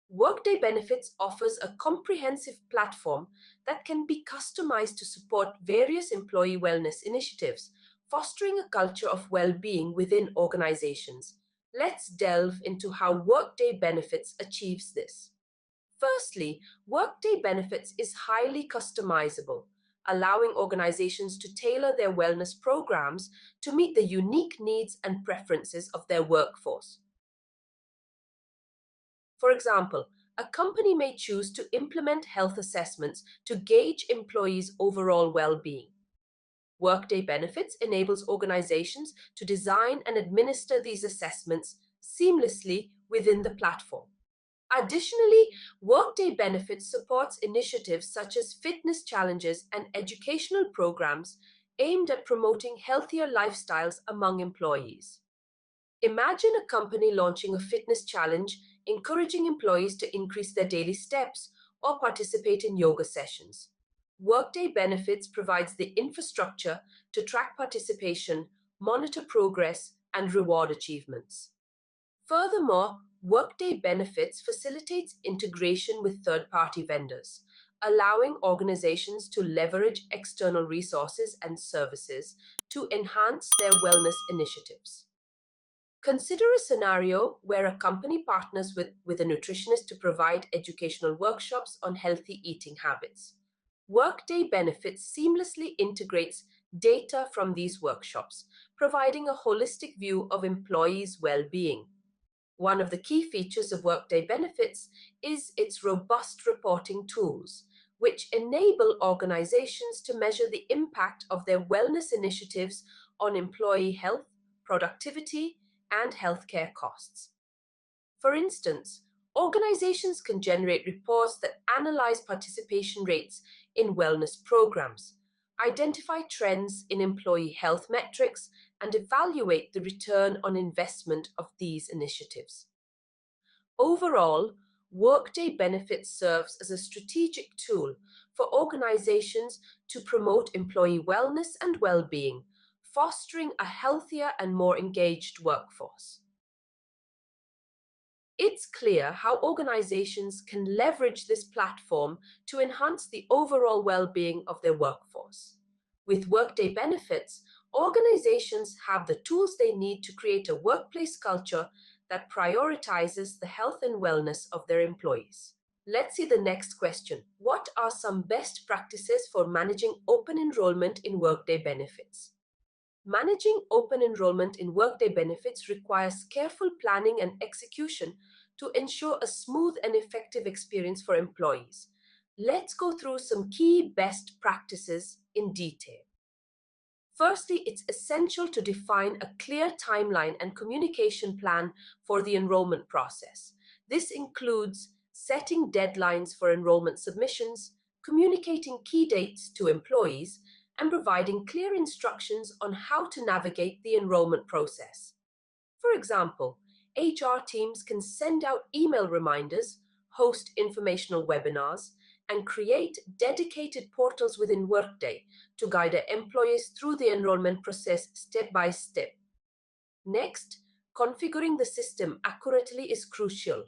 Workday Benefits offers a comprehensive platform that can be customized to support various employee wellness initiatives, fostering a culture of well-being within organizations. Let's delve into how Workday Benefits achieves this. Firstly, Workday Benefits is highly customizable, allowing organizations to tailor their wellness programs to meet the unique needs and preferences of their workforce. For example, a company may choose to implement health assessments to gauge employees' overall well-being. Workday Benefits enables organizations to design and administer these assessments seamlessly within the platform. Additionally, Workday Benefits supports initiatives such as fitness challenges and educational programs aimed at promoting healthier lifestyles among employees. Imagine a company launching a fitness challenge, encouraging employees to increase their daily steps or participate in yoga sessions. Workday Benefits provides the infrastructure to track participation, monitor progress, and reward achievements. Furthermore, Workday Benefits facilitates integration with third-party vendors, allowing organizations to leverage external resources and services to enhance their wellness initiatives. Consider a scenario where a company partners with a nutritionist to provide educational workshops on healthy eating habits. Workday Benefits seamlessly integrates data from these workshops, providing a holistic view of employees' well-being. One of the key features of Workday Benefits is its robust reporting tools, which enable organizations to measure the impact of their wellness initiatives on employee health, productivity, and healthcare costs. For instance, organizations can generate reports that analyze participation rates in wellness programs, identify trends in employee health metrics, and evaluate the return on investment of these initiatives. Overall, Workday Benefits serves as a strategic tool for organizations to promote employee wellness and well-being, fostering a healthier and more engaged workforce. It's clear how organizations can leverage this platform to enhance the overall well-being of their workforce. With Workday Benefits, organizations have the tools they need to create a workplace culture that prioritizes the health and wellness of their employees. Let's see the next question. What are some best practices for managing open enrollment in Workday Benefits? Managing open enrollment in Workday Benefits requires careful planning and execution to ensure a smooth and effective experience for employees. Let's go through some key best practices in detail. Firstly, it's essential to define a clear timeline and communication plan for the enrollment process. This includes setting deadlines for enrollment submissions, communicating key dates to employees, and providing clear instructions on how to navigate the enrollment process. For example, HR teams can send out email reminders, host informational webinars, and create dedicated portals within Workday to guide their employees through the enrollment process step by step. Next, configuring the system accurately is crucial.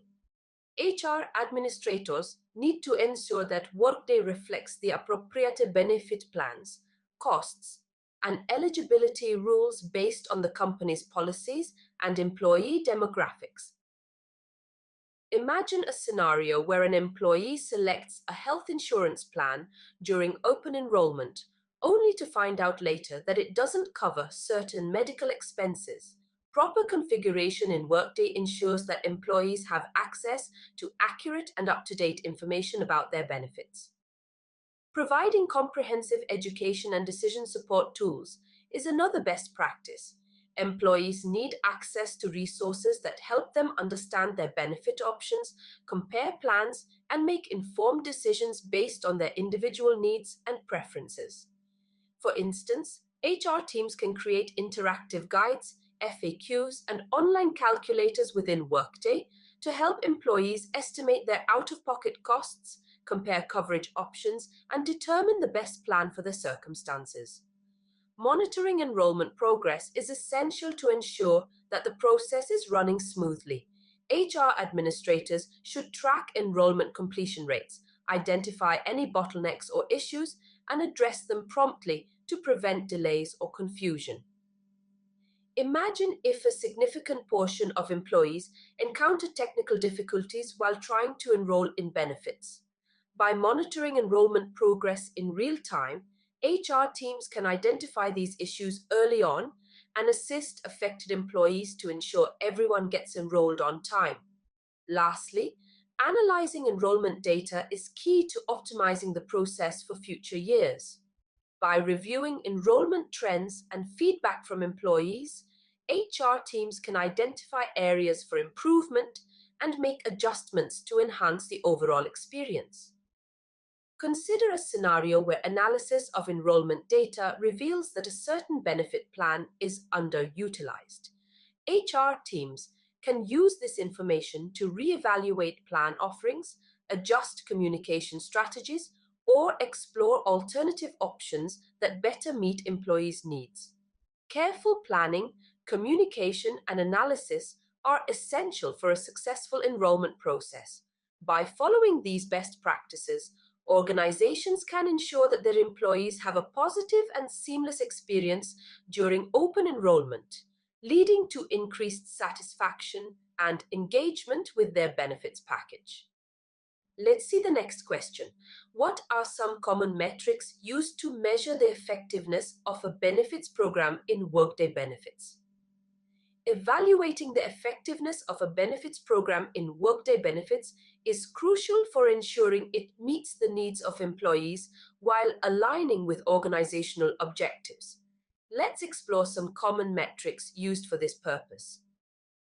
HR administrators need to ensure that Workday reflects the appropriate benefit plans, costs, and eligibility rules based on the company's policies and employee demographics. Imagine a scenario where an employee selects a health insurance plan during open enrollment, only to find out later that it doesn't cover certain medical expenses. Proper configuration in Workday ensures that employees have access to accurate and up-to-date information about their benefits. Providing comprehensive education and decision support tools is another best practice. Employees need access to resources that help them understand their benefit options, compare plans, and make informed decisions based on their individual needs and preferences. For instance, HR teams can create interactive guides, FAQs, and online calculators within Workday to help employees estimate their out-of-pocket costs, compare coverage options, and determine the best plan for their circumstances. Monitoring enrollment progress is essential to ensure that the process is running smoothly. HR administrators should track enrollment completion rates, identify any bottlenecks or issues, and address them promptly to prevent delays or confusion. Imagine if a significant portion of employees encounter technical difficulties while trying to enroll in benefits. By monitoring enrollment progress in real time, HR teams can identify these issues early on and assist affected employees to ensure everyone gets enrolled on time. Lastly, analyzing enrollment data is key to optimizing the process for future years. By reviewing enrollment trends and feedback from employees, HR teams can identify areas for improvement and make adjustments to enhance the overall experience. Consider a scenario where analysis of enrollment data reveals that a certain benefit plan is underutilized. HR teams can use this information to reevaluate plan offerings, adjust communication strategies, or explore alternative options that better meet employees' needs. Careful planning, communication, and analysis are essential for a successful enrollment process. By following these best practices, organizations can ensure that their employees have a positive and seamless experience during open enrollment, leading to increased satisfaction and engagement with their benefits package. Let's see the next question. What are some common metrics used to measure the effectiveness of a benefits program in Workday Benefits? Evaluating the effectiveness of a benefits program in Workday Benefits is crucial for ensuring it meets the needs of employees while aligning with organizational objectives. Let's explore some common metrics used for this purpose.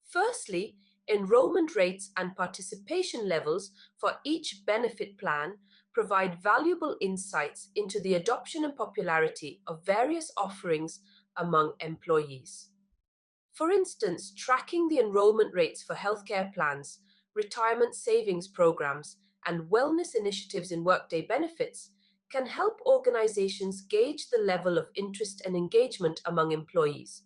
Firstly, enrollment rates and participation levels for each benefit plan provide valuable insights into the adoption and popularity of various offerings among employees. For instance, tracking the enrollment rates for healthcare plans, retirement savings programs, and wellness initiatives in Workday Benefits can help organizations gauge the level of interest and engagement among employees.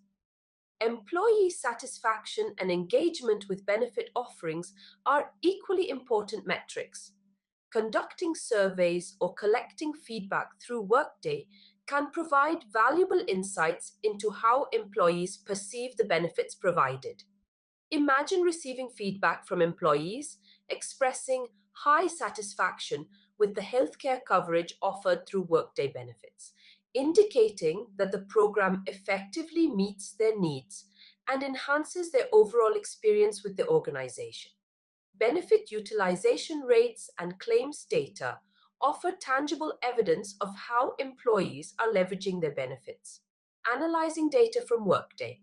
Employee satisfaction and engagement with benefit offerings are equally important metrics. Conducting surveys or collecting feedback through Workday can provide valuable insights into how employees perceive the benefits provided. Imagine receiving feedback from employees expressing high satisfaction with the healthcare coverage offered through Workday Benefits, indicating that the program effectively meets their needs and enhances their overall experience with the organization. Benefit utilization rates and claims data offer tangible evidence of how employees are leveraging their benefits. Analyzing data from Workday.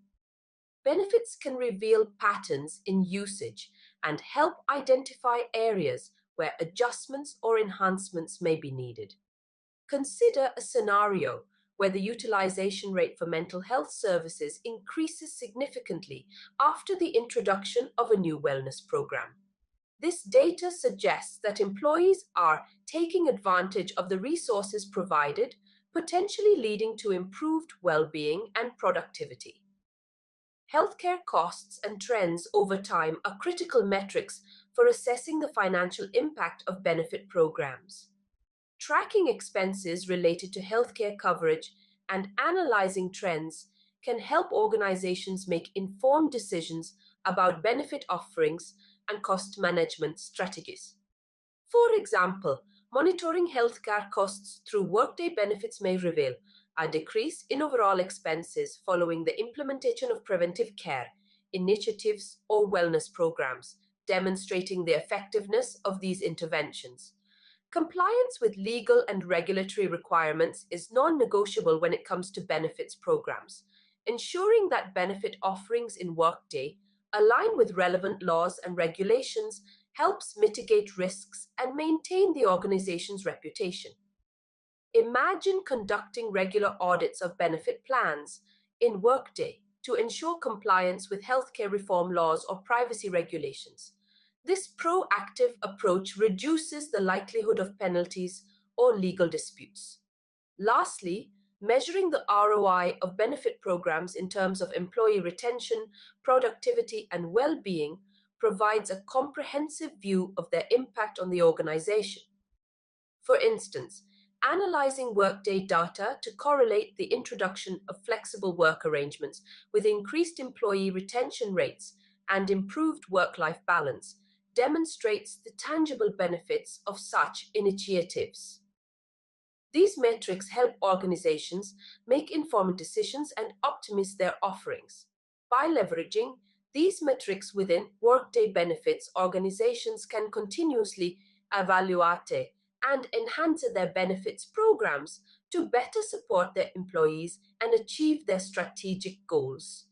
Benefits can reveal patterns in usage and help identify areas where adjustments or enhancements may be needed. Consider a scenario where the utilization rate for mental health services increases significantly after the introduction of a new wellness program. This data suggests that employees are taking advantage of the resources provided, potentially leading to improved well-being and productivity. Healthcare costs and trends over time are critical metrics for assessing the financial impact of benefit programs. Tracking expenses related to healthcare coverage and analyzing trends can help organizations make informed decisions about benefit offerings and cost management strategies. For example, monitoring healthcare costs through Workday Benefits may reveal a decrease in overall expenses following the implementation of preventive care initiatives or wellness programs, demonstrating the effectiveness of these interventions. Compliance with legal and regulatory requirements is non-negotiable when it comes to benefits programs. Ensuring that benefit offerings in Workday align with relevant laws and regulations helps mitigate risks and maintain the organization's reputation. Imagine conducting regular audits of benefit plans in Workday to ensure compliance with healthcare reform laws or privacy regulations. This proactive approach reduces the likelihood of penalties or legal disputes. Lastly, measuring the ROI of benefit programs in terms of employee retention, productivity, and well-being provides a comprehensive view of their impact on the organization. For instance, analyzing Workday data to correlate the introduction of flexible work arrangements with increased employee retention rates and improved work-life balance demonstrates the tangible benefits of such initiatives. These metrics help organizations make informed decisions and optimize their offerings. By leveraging these metrics within Workday Benefits, organizations can continuously evaluate and enhance their benefits programs to better support their employees and achieve their strategic goals.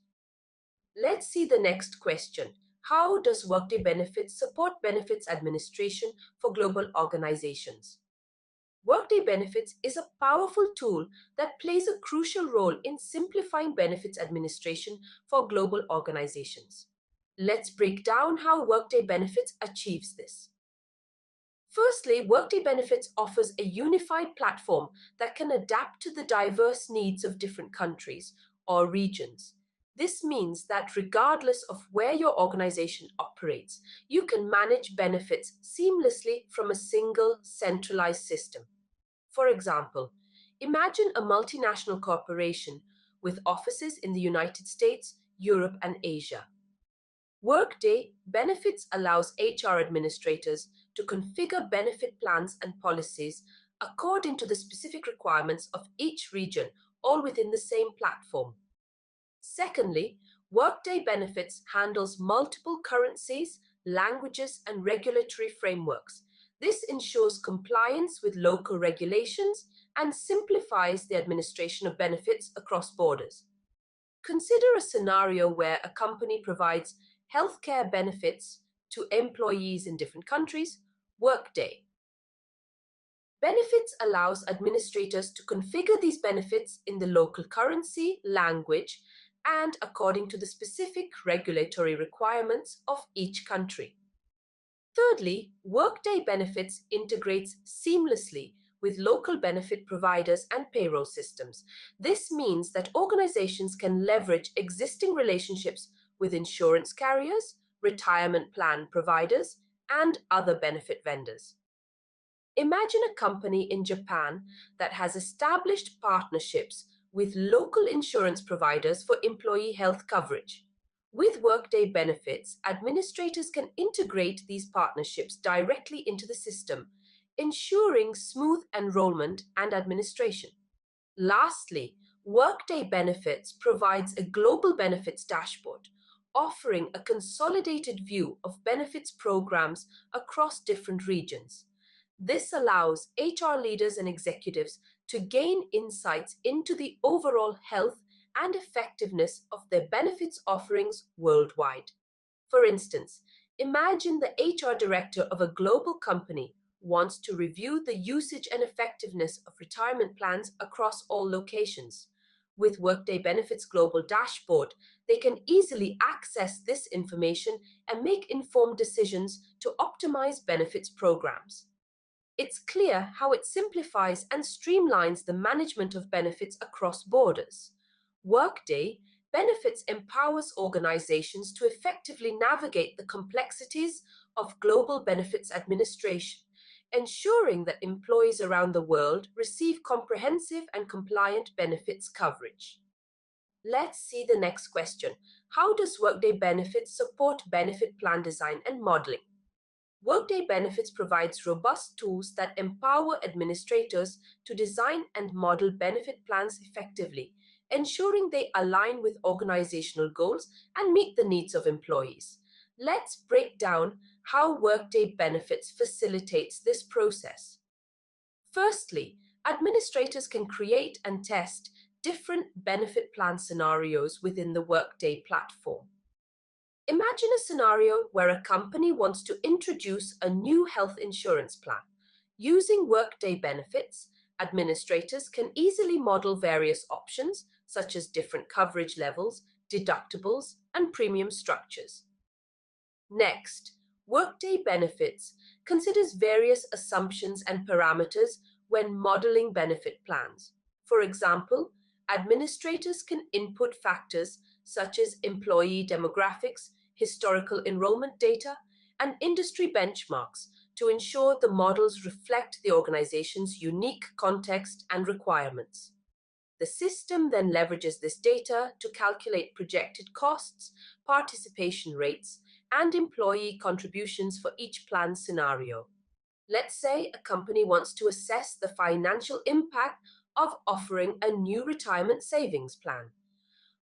Let's see the next question. How does Workday Benefits support benefits administration for global organizations? Workday Benefits is a powerful tool that plays a crucial role in simplifying benefits administration for global organizations. Let's break down how Workday Benefits achieves this. Firstly, Workday Benefits offers a unified platform that can adapt to the diverse needs of different countries or regions. This means that regardless of where your organization operates, you can manage benefits seamlessly from a single centralized system. For example, imagine a multinational corporation with offices in the United States, Europe, and Asia. Workday Benefits allows HR administrators to configure benefit plans and policies according to the specific requirements of each region, all within the same platform. Secondly, Workday Benefits handles multiple currencies, languages, and regulatory frameworks. This ensures compliance with local regulations and simplifies the administration of benefits across borders. Consider a scenario where a company provides healthcare benefits to employees in different countries. Workday Benefits allows administrators to configure these benefits in the local currency, language, and according to the specific regulatory requirements of each country. Thirdly, Workday Benefits integrates seamlessly with local benefit providers and payroll systems. This means that organizations can leverage existing relationships with insurance carriers, retirement plan providers, and other benefit vendors. Imagine a company in Japan that has established partnerships with local insurance providers for employee health coverage. With Workday Benefits, administrators can integrate these partnerships directly into the system, ensuring smooth enrollment and administration. Lastly, Workday Benefits provides a global benefits dashboard, offering a consolidated view of benefits programs across different regions. This allows HR leaders and executives to gain insights into the overall health and effectiveness of their benefits offerings worldwide. For instance, imagine the HR director of a global company wants to review the usage and effectiveness of retirement plans across all locations. With Workday Benefits Global Dashboard, they can easily access this information and make informed decisions to optimize benefits programs. It's clear how it simplifies and streamlines the management of benefits across borders. Workday Benefits empowers organizations to effectively navigate the complexities of global benefits administration, ensuring that employees around the world receive comprehensive and compliant benefits coverage. Let's see the next question. How does Workday Benefits support benefit plan design and modeling? Workday Benefits provides robust tools that empower administrators to design and model benefit plans effectively, ensuring they align with organizational goals and meet the needs of employees. Let's break down how Workday Benefits facilitates this process. Firstly, administrators can create and test different benefit plan scenarios within the Workday platform. Imagine a scenario where a company wants to introduce a new health insurance plan. Using Workday Benefits, administrators can easily model various options, such as different coverage levels, deductibles, and premium structures. Next, Workday Benefits considers various assumptions and parameters when modeling benefit plans. For example, administrators can input factors such as employee demographics, historical enrollment data, and industry benchmarks to ensure the models reflect the organization's unique context and requirements. The system then leverages this data to calculate projected costs, participation rates, and employee contributions for each plan scenario. Let's say a company wants to assess the financial impact of offering a new retirement savings plan.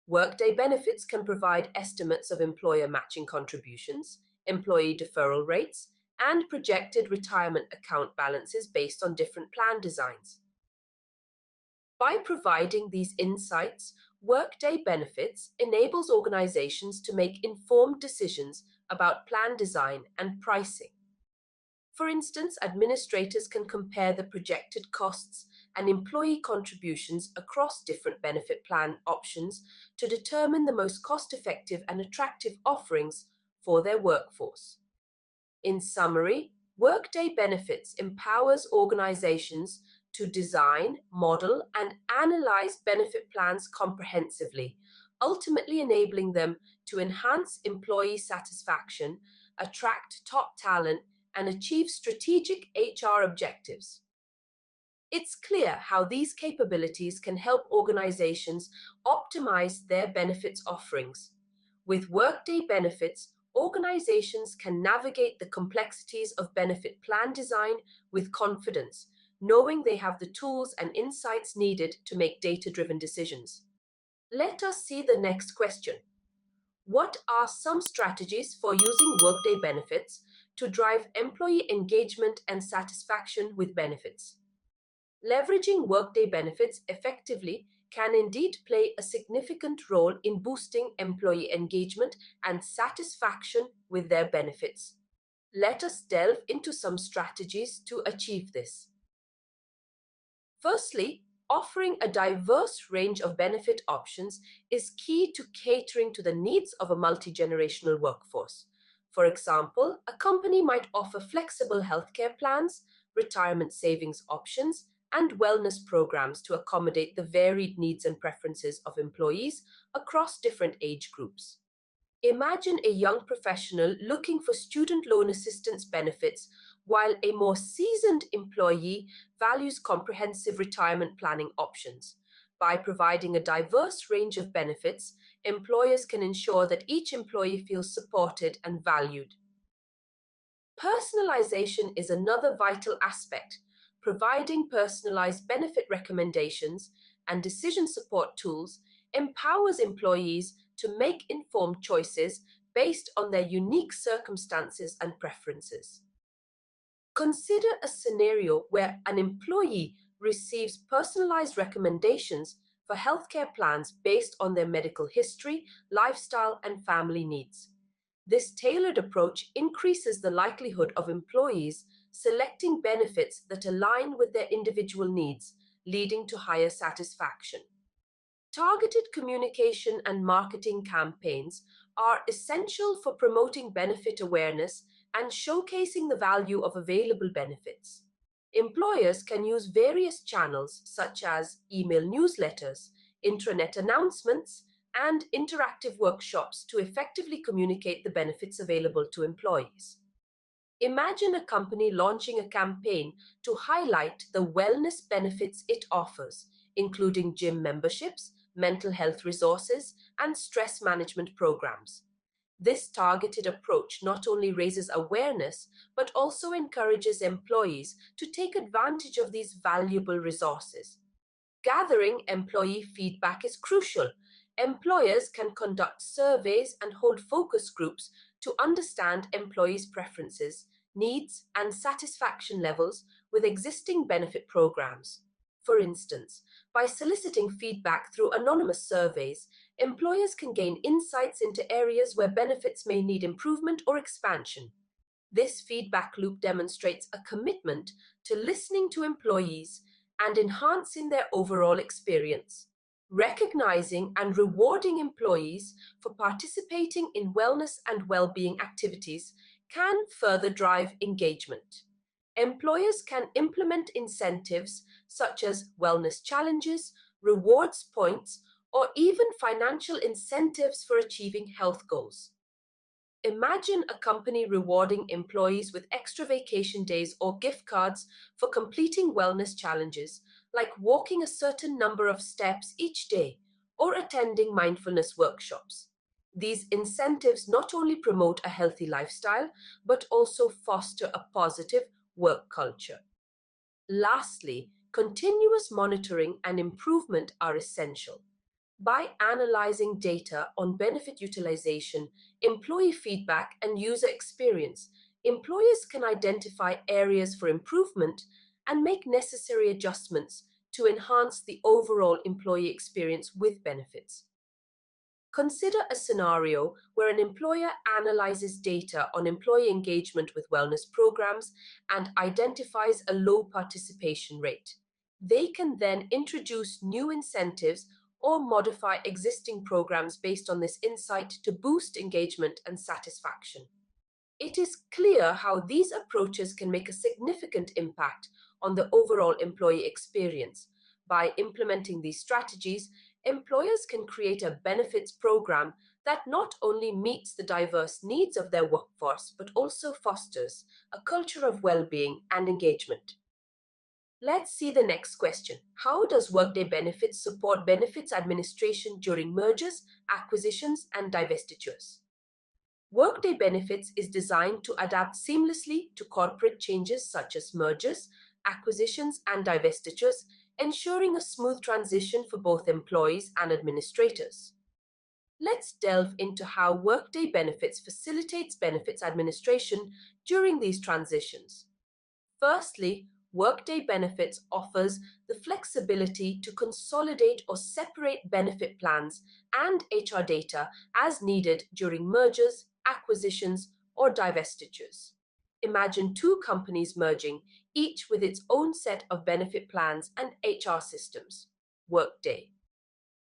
Workday Benefits can provide estimates of employer matching contributions, employee deferral rates, and projected retirement account balances based on different plan designs. By providing these insights, Workday Benefits enables organizations to make informed decisions about plan design and pricing. For instance, administrators can compare the projected costs and employee contributions across different benefit plan options to determine the most cost-effective and attractive offerings for their workforce. In summary, Workday Benefits empowers organizations to design, model, and analyze benefit plans comprehensively, ultimately enabling them to enhance employee satisfaction, attract top talent, and achieve strategic HR objectives. It's clear how these capabilities can help organizations optimize their benefits offerings. With Workday Benefits, organizations can navigate the complexities of benefit plan design with confidence, knowing they have the tools and insights needed to make data-driven decisions. Let us see the next question. What are some strategies for using Workday Benefits to drive employee engagement and satisfaction with benefits? Leveraging Workday Benefits effectively can indeed play a significant role in boosting employee engagement and satisfaction with their benefits. Let us delve into some strategies to achieve this. Firstly, offering a diverse range of benefit options is key to catering to the needs of a multi-generational workforce. For example, a company might offer flexible healthcare plans, retirement savings options, and wellness programs to accommodate the varied needs and preferences of employees across different age groups. Imagine a young professional looking for student loan assistance benefits, while a more seasoned employee values comprehensive retirement planning options. By providing a diverse range of benefits, employers can ensure that each employee feels supported and valued. Personalization is another vital aspect. Providing personalized benefit recommendations and decision support tools empowers employees to make informed choices based on their unique circumstances and preferences. Consider a scenario where an employee receives personalized recommendations for healthcare plans based on their medical history, lifestyle, and family needs. This tailored approach increases the likelihood of employees selecting benefits that align with their individual needs, leading to higher satisfaction. Targeted communication and marketing campaigns are essential for promoting benefit awareness and showcasing the value of available benefits. Employers can use various channels such as email newsletters, intranet announcements, and interactive workshops to effectively communicate the benefits available to employees. Imagine a company launching a campaign to highlight the wellness benefits it offers, including gym memberships, mental health resources, and stress management programs. This targeted approach not only raises awareness, but also encourages employees to take advantage of these valuable resources. Gathering employee feedback is crucial. Employers can conduct surveys and hold focus groups to understand employees' preferences, needs, and satisfaction levels with existing benefit programs. For instance, by soliciting feedback through anonymous surveys, employers can gain insights into areas where benefits may need improvement or expansion. This feedback loop demonstrates a commitment to listening to employees and enhancing their overall experience. Recognizing and rewarding employees for participating in wellness and well-being activities can further drive engagement. Employers can implement incentives such as wellness challenges, rewards points, or even financial incentives for achieving health goals. Imagine a company rewarding employees with extra vacation days or gift cards for completing wellness challenges, like walking a certain number of steps each day or attending mindfulness workshops. These incentives not only promote a healthy lifestyle, but also foster a positive work culture. Lastly, continuous monitoring and improvement are essential. By analyzing data on benefit utilization, employee feedback, and user experience, employers can identify areas for improvement and make necessary adjustments to enhance the overall employee experience with benefits. Consider a scenario where an employer analyzes data on employee engagement with wellness programs and identifies a low participation rate. They can then introduce new incentives or modify existing programs based on this insight to boost engagement and satisfaction. It is clear how these approaches can make a significant impact on the overall employee experience. By implementing these strategies, employers can create a benefits program that not only meets the diverse needs of their workforce, but also fosters a culture of well-being and engagement. Let's see the next question. How does Workday Benefits support benefits administration during mergers, acquisitions, and divestitures? Workday Benefits is designed to adapt seamlessly to corporate changes such as mergers, acquisitions, and divestitures, ensuring a smooth transition for both employees and administrators. Let's delve into how Workday Benefits facilitates benefits administration during these transitions. Firstly, Workday Benefits offers the flexibility to consolidate or separate benefit plans and HR data as needed during mergers, acquisitions, or divestitures. Imagine two companies merging, each with its own set of benefit plans and HR systems. Workday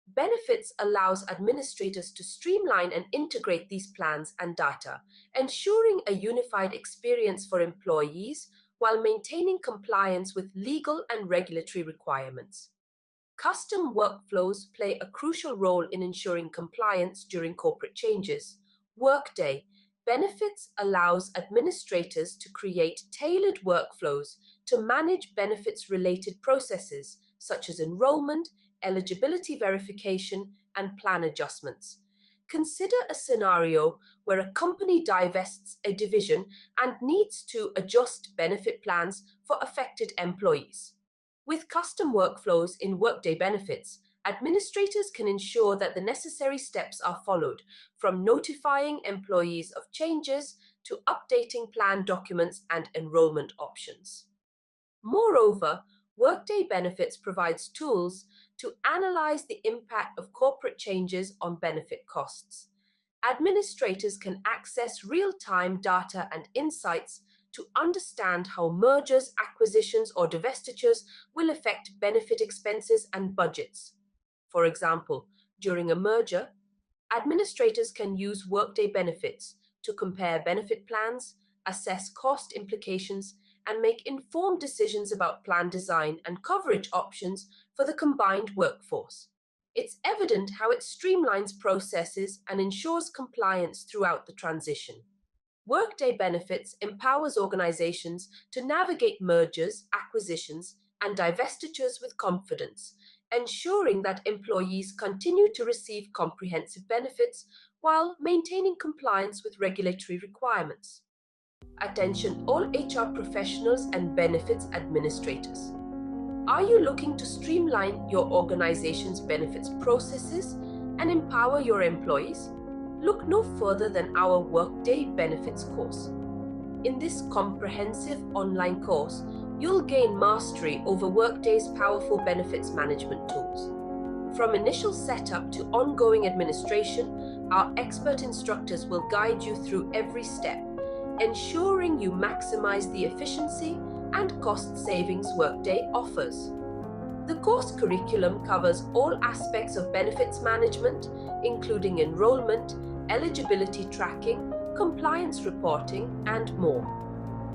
Benefits allows administrators to streamline and integrate these plans and data, ensuring a unified experience for employees while maintaining compliance with legal and regulatory requirements. Custom workflows play a crucial role in ensuring compliance during corporate changes. Workday Benefits allows administrators to create tailored workflows to manage benefits-related processes such as enrollment, eligibility verification, and plan adjustments. Consider a scenario where a company divests a division and needs to adjust benefit plans for affected employees. With custom workflows in Workday Benefits, administrators can ensure that the necessary steps are followed, from notifying employees of changes to updating plan documents and enrollment options. Moreover, Workday Benefits provides tools to analyze the impact of corporate changes on benefit costs. Administrators can access real-time data and insights to understand how mergers, acquisitions, or divestitures will affect benefit expenses and budgets. For example, during a merger, administrators can use Workday Benefits to compare benefit plans, assess cost implications, and make informed decisions about plan design and coverage options for the combined workforce. It's evident how it streamlines processes and ensures compliance throughout the transition. Workday Benefits empowers organizations to navigate mergers, acquisitions, and divestitures with confidence, ensuring that employees continue to receive comprehensive benefits while maintaining compliance with regulatory requirements. Attention all HR professionals and benefits administrators. Are you looking to streamline your organization's benefits processes and empower your employees? Look no further than our Workday Benefits course. In this comprehensive online course, you'll gain mastery over Workday's powerful benefits management tools. From initial setup to ongoing administration, our expert instructors will guide you through every step, ensuring you maximize the efficiency and cost savings Workday offers. The course curriculum covers all aspects of benefits management, including enrollment, eligibility tracking, compliance reporting, and more.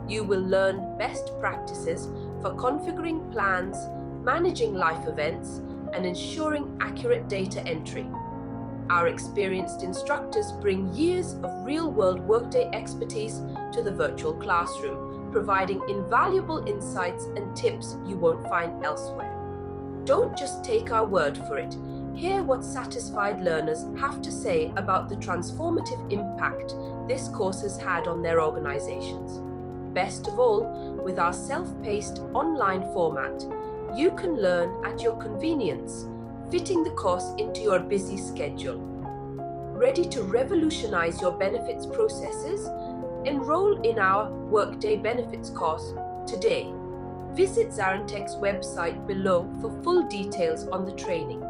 You will learn best practices for configuring plans, managing life events, and ensuring accurate data entry. Our experienced instructors bring years of real-world Workday expertise to the virtual classroom, providing invaluable insights and tips you won't find elsewhere. Don't just take our word for it. Hear what satisfied learners have to say about the transformative impact this course has had on their organizations. Best of all, with our self-paced online format, you can learn at your convenience, fitting the course into your busy schedule. Ready to revolutionize your benefits processes? Enroll in our Workday Benefits course today. Visit Zarentech's website below for full details on the training.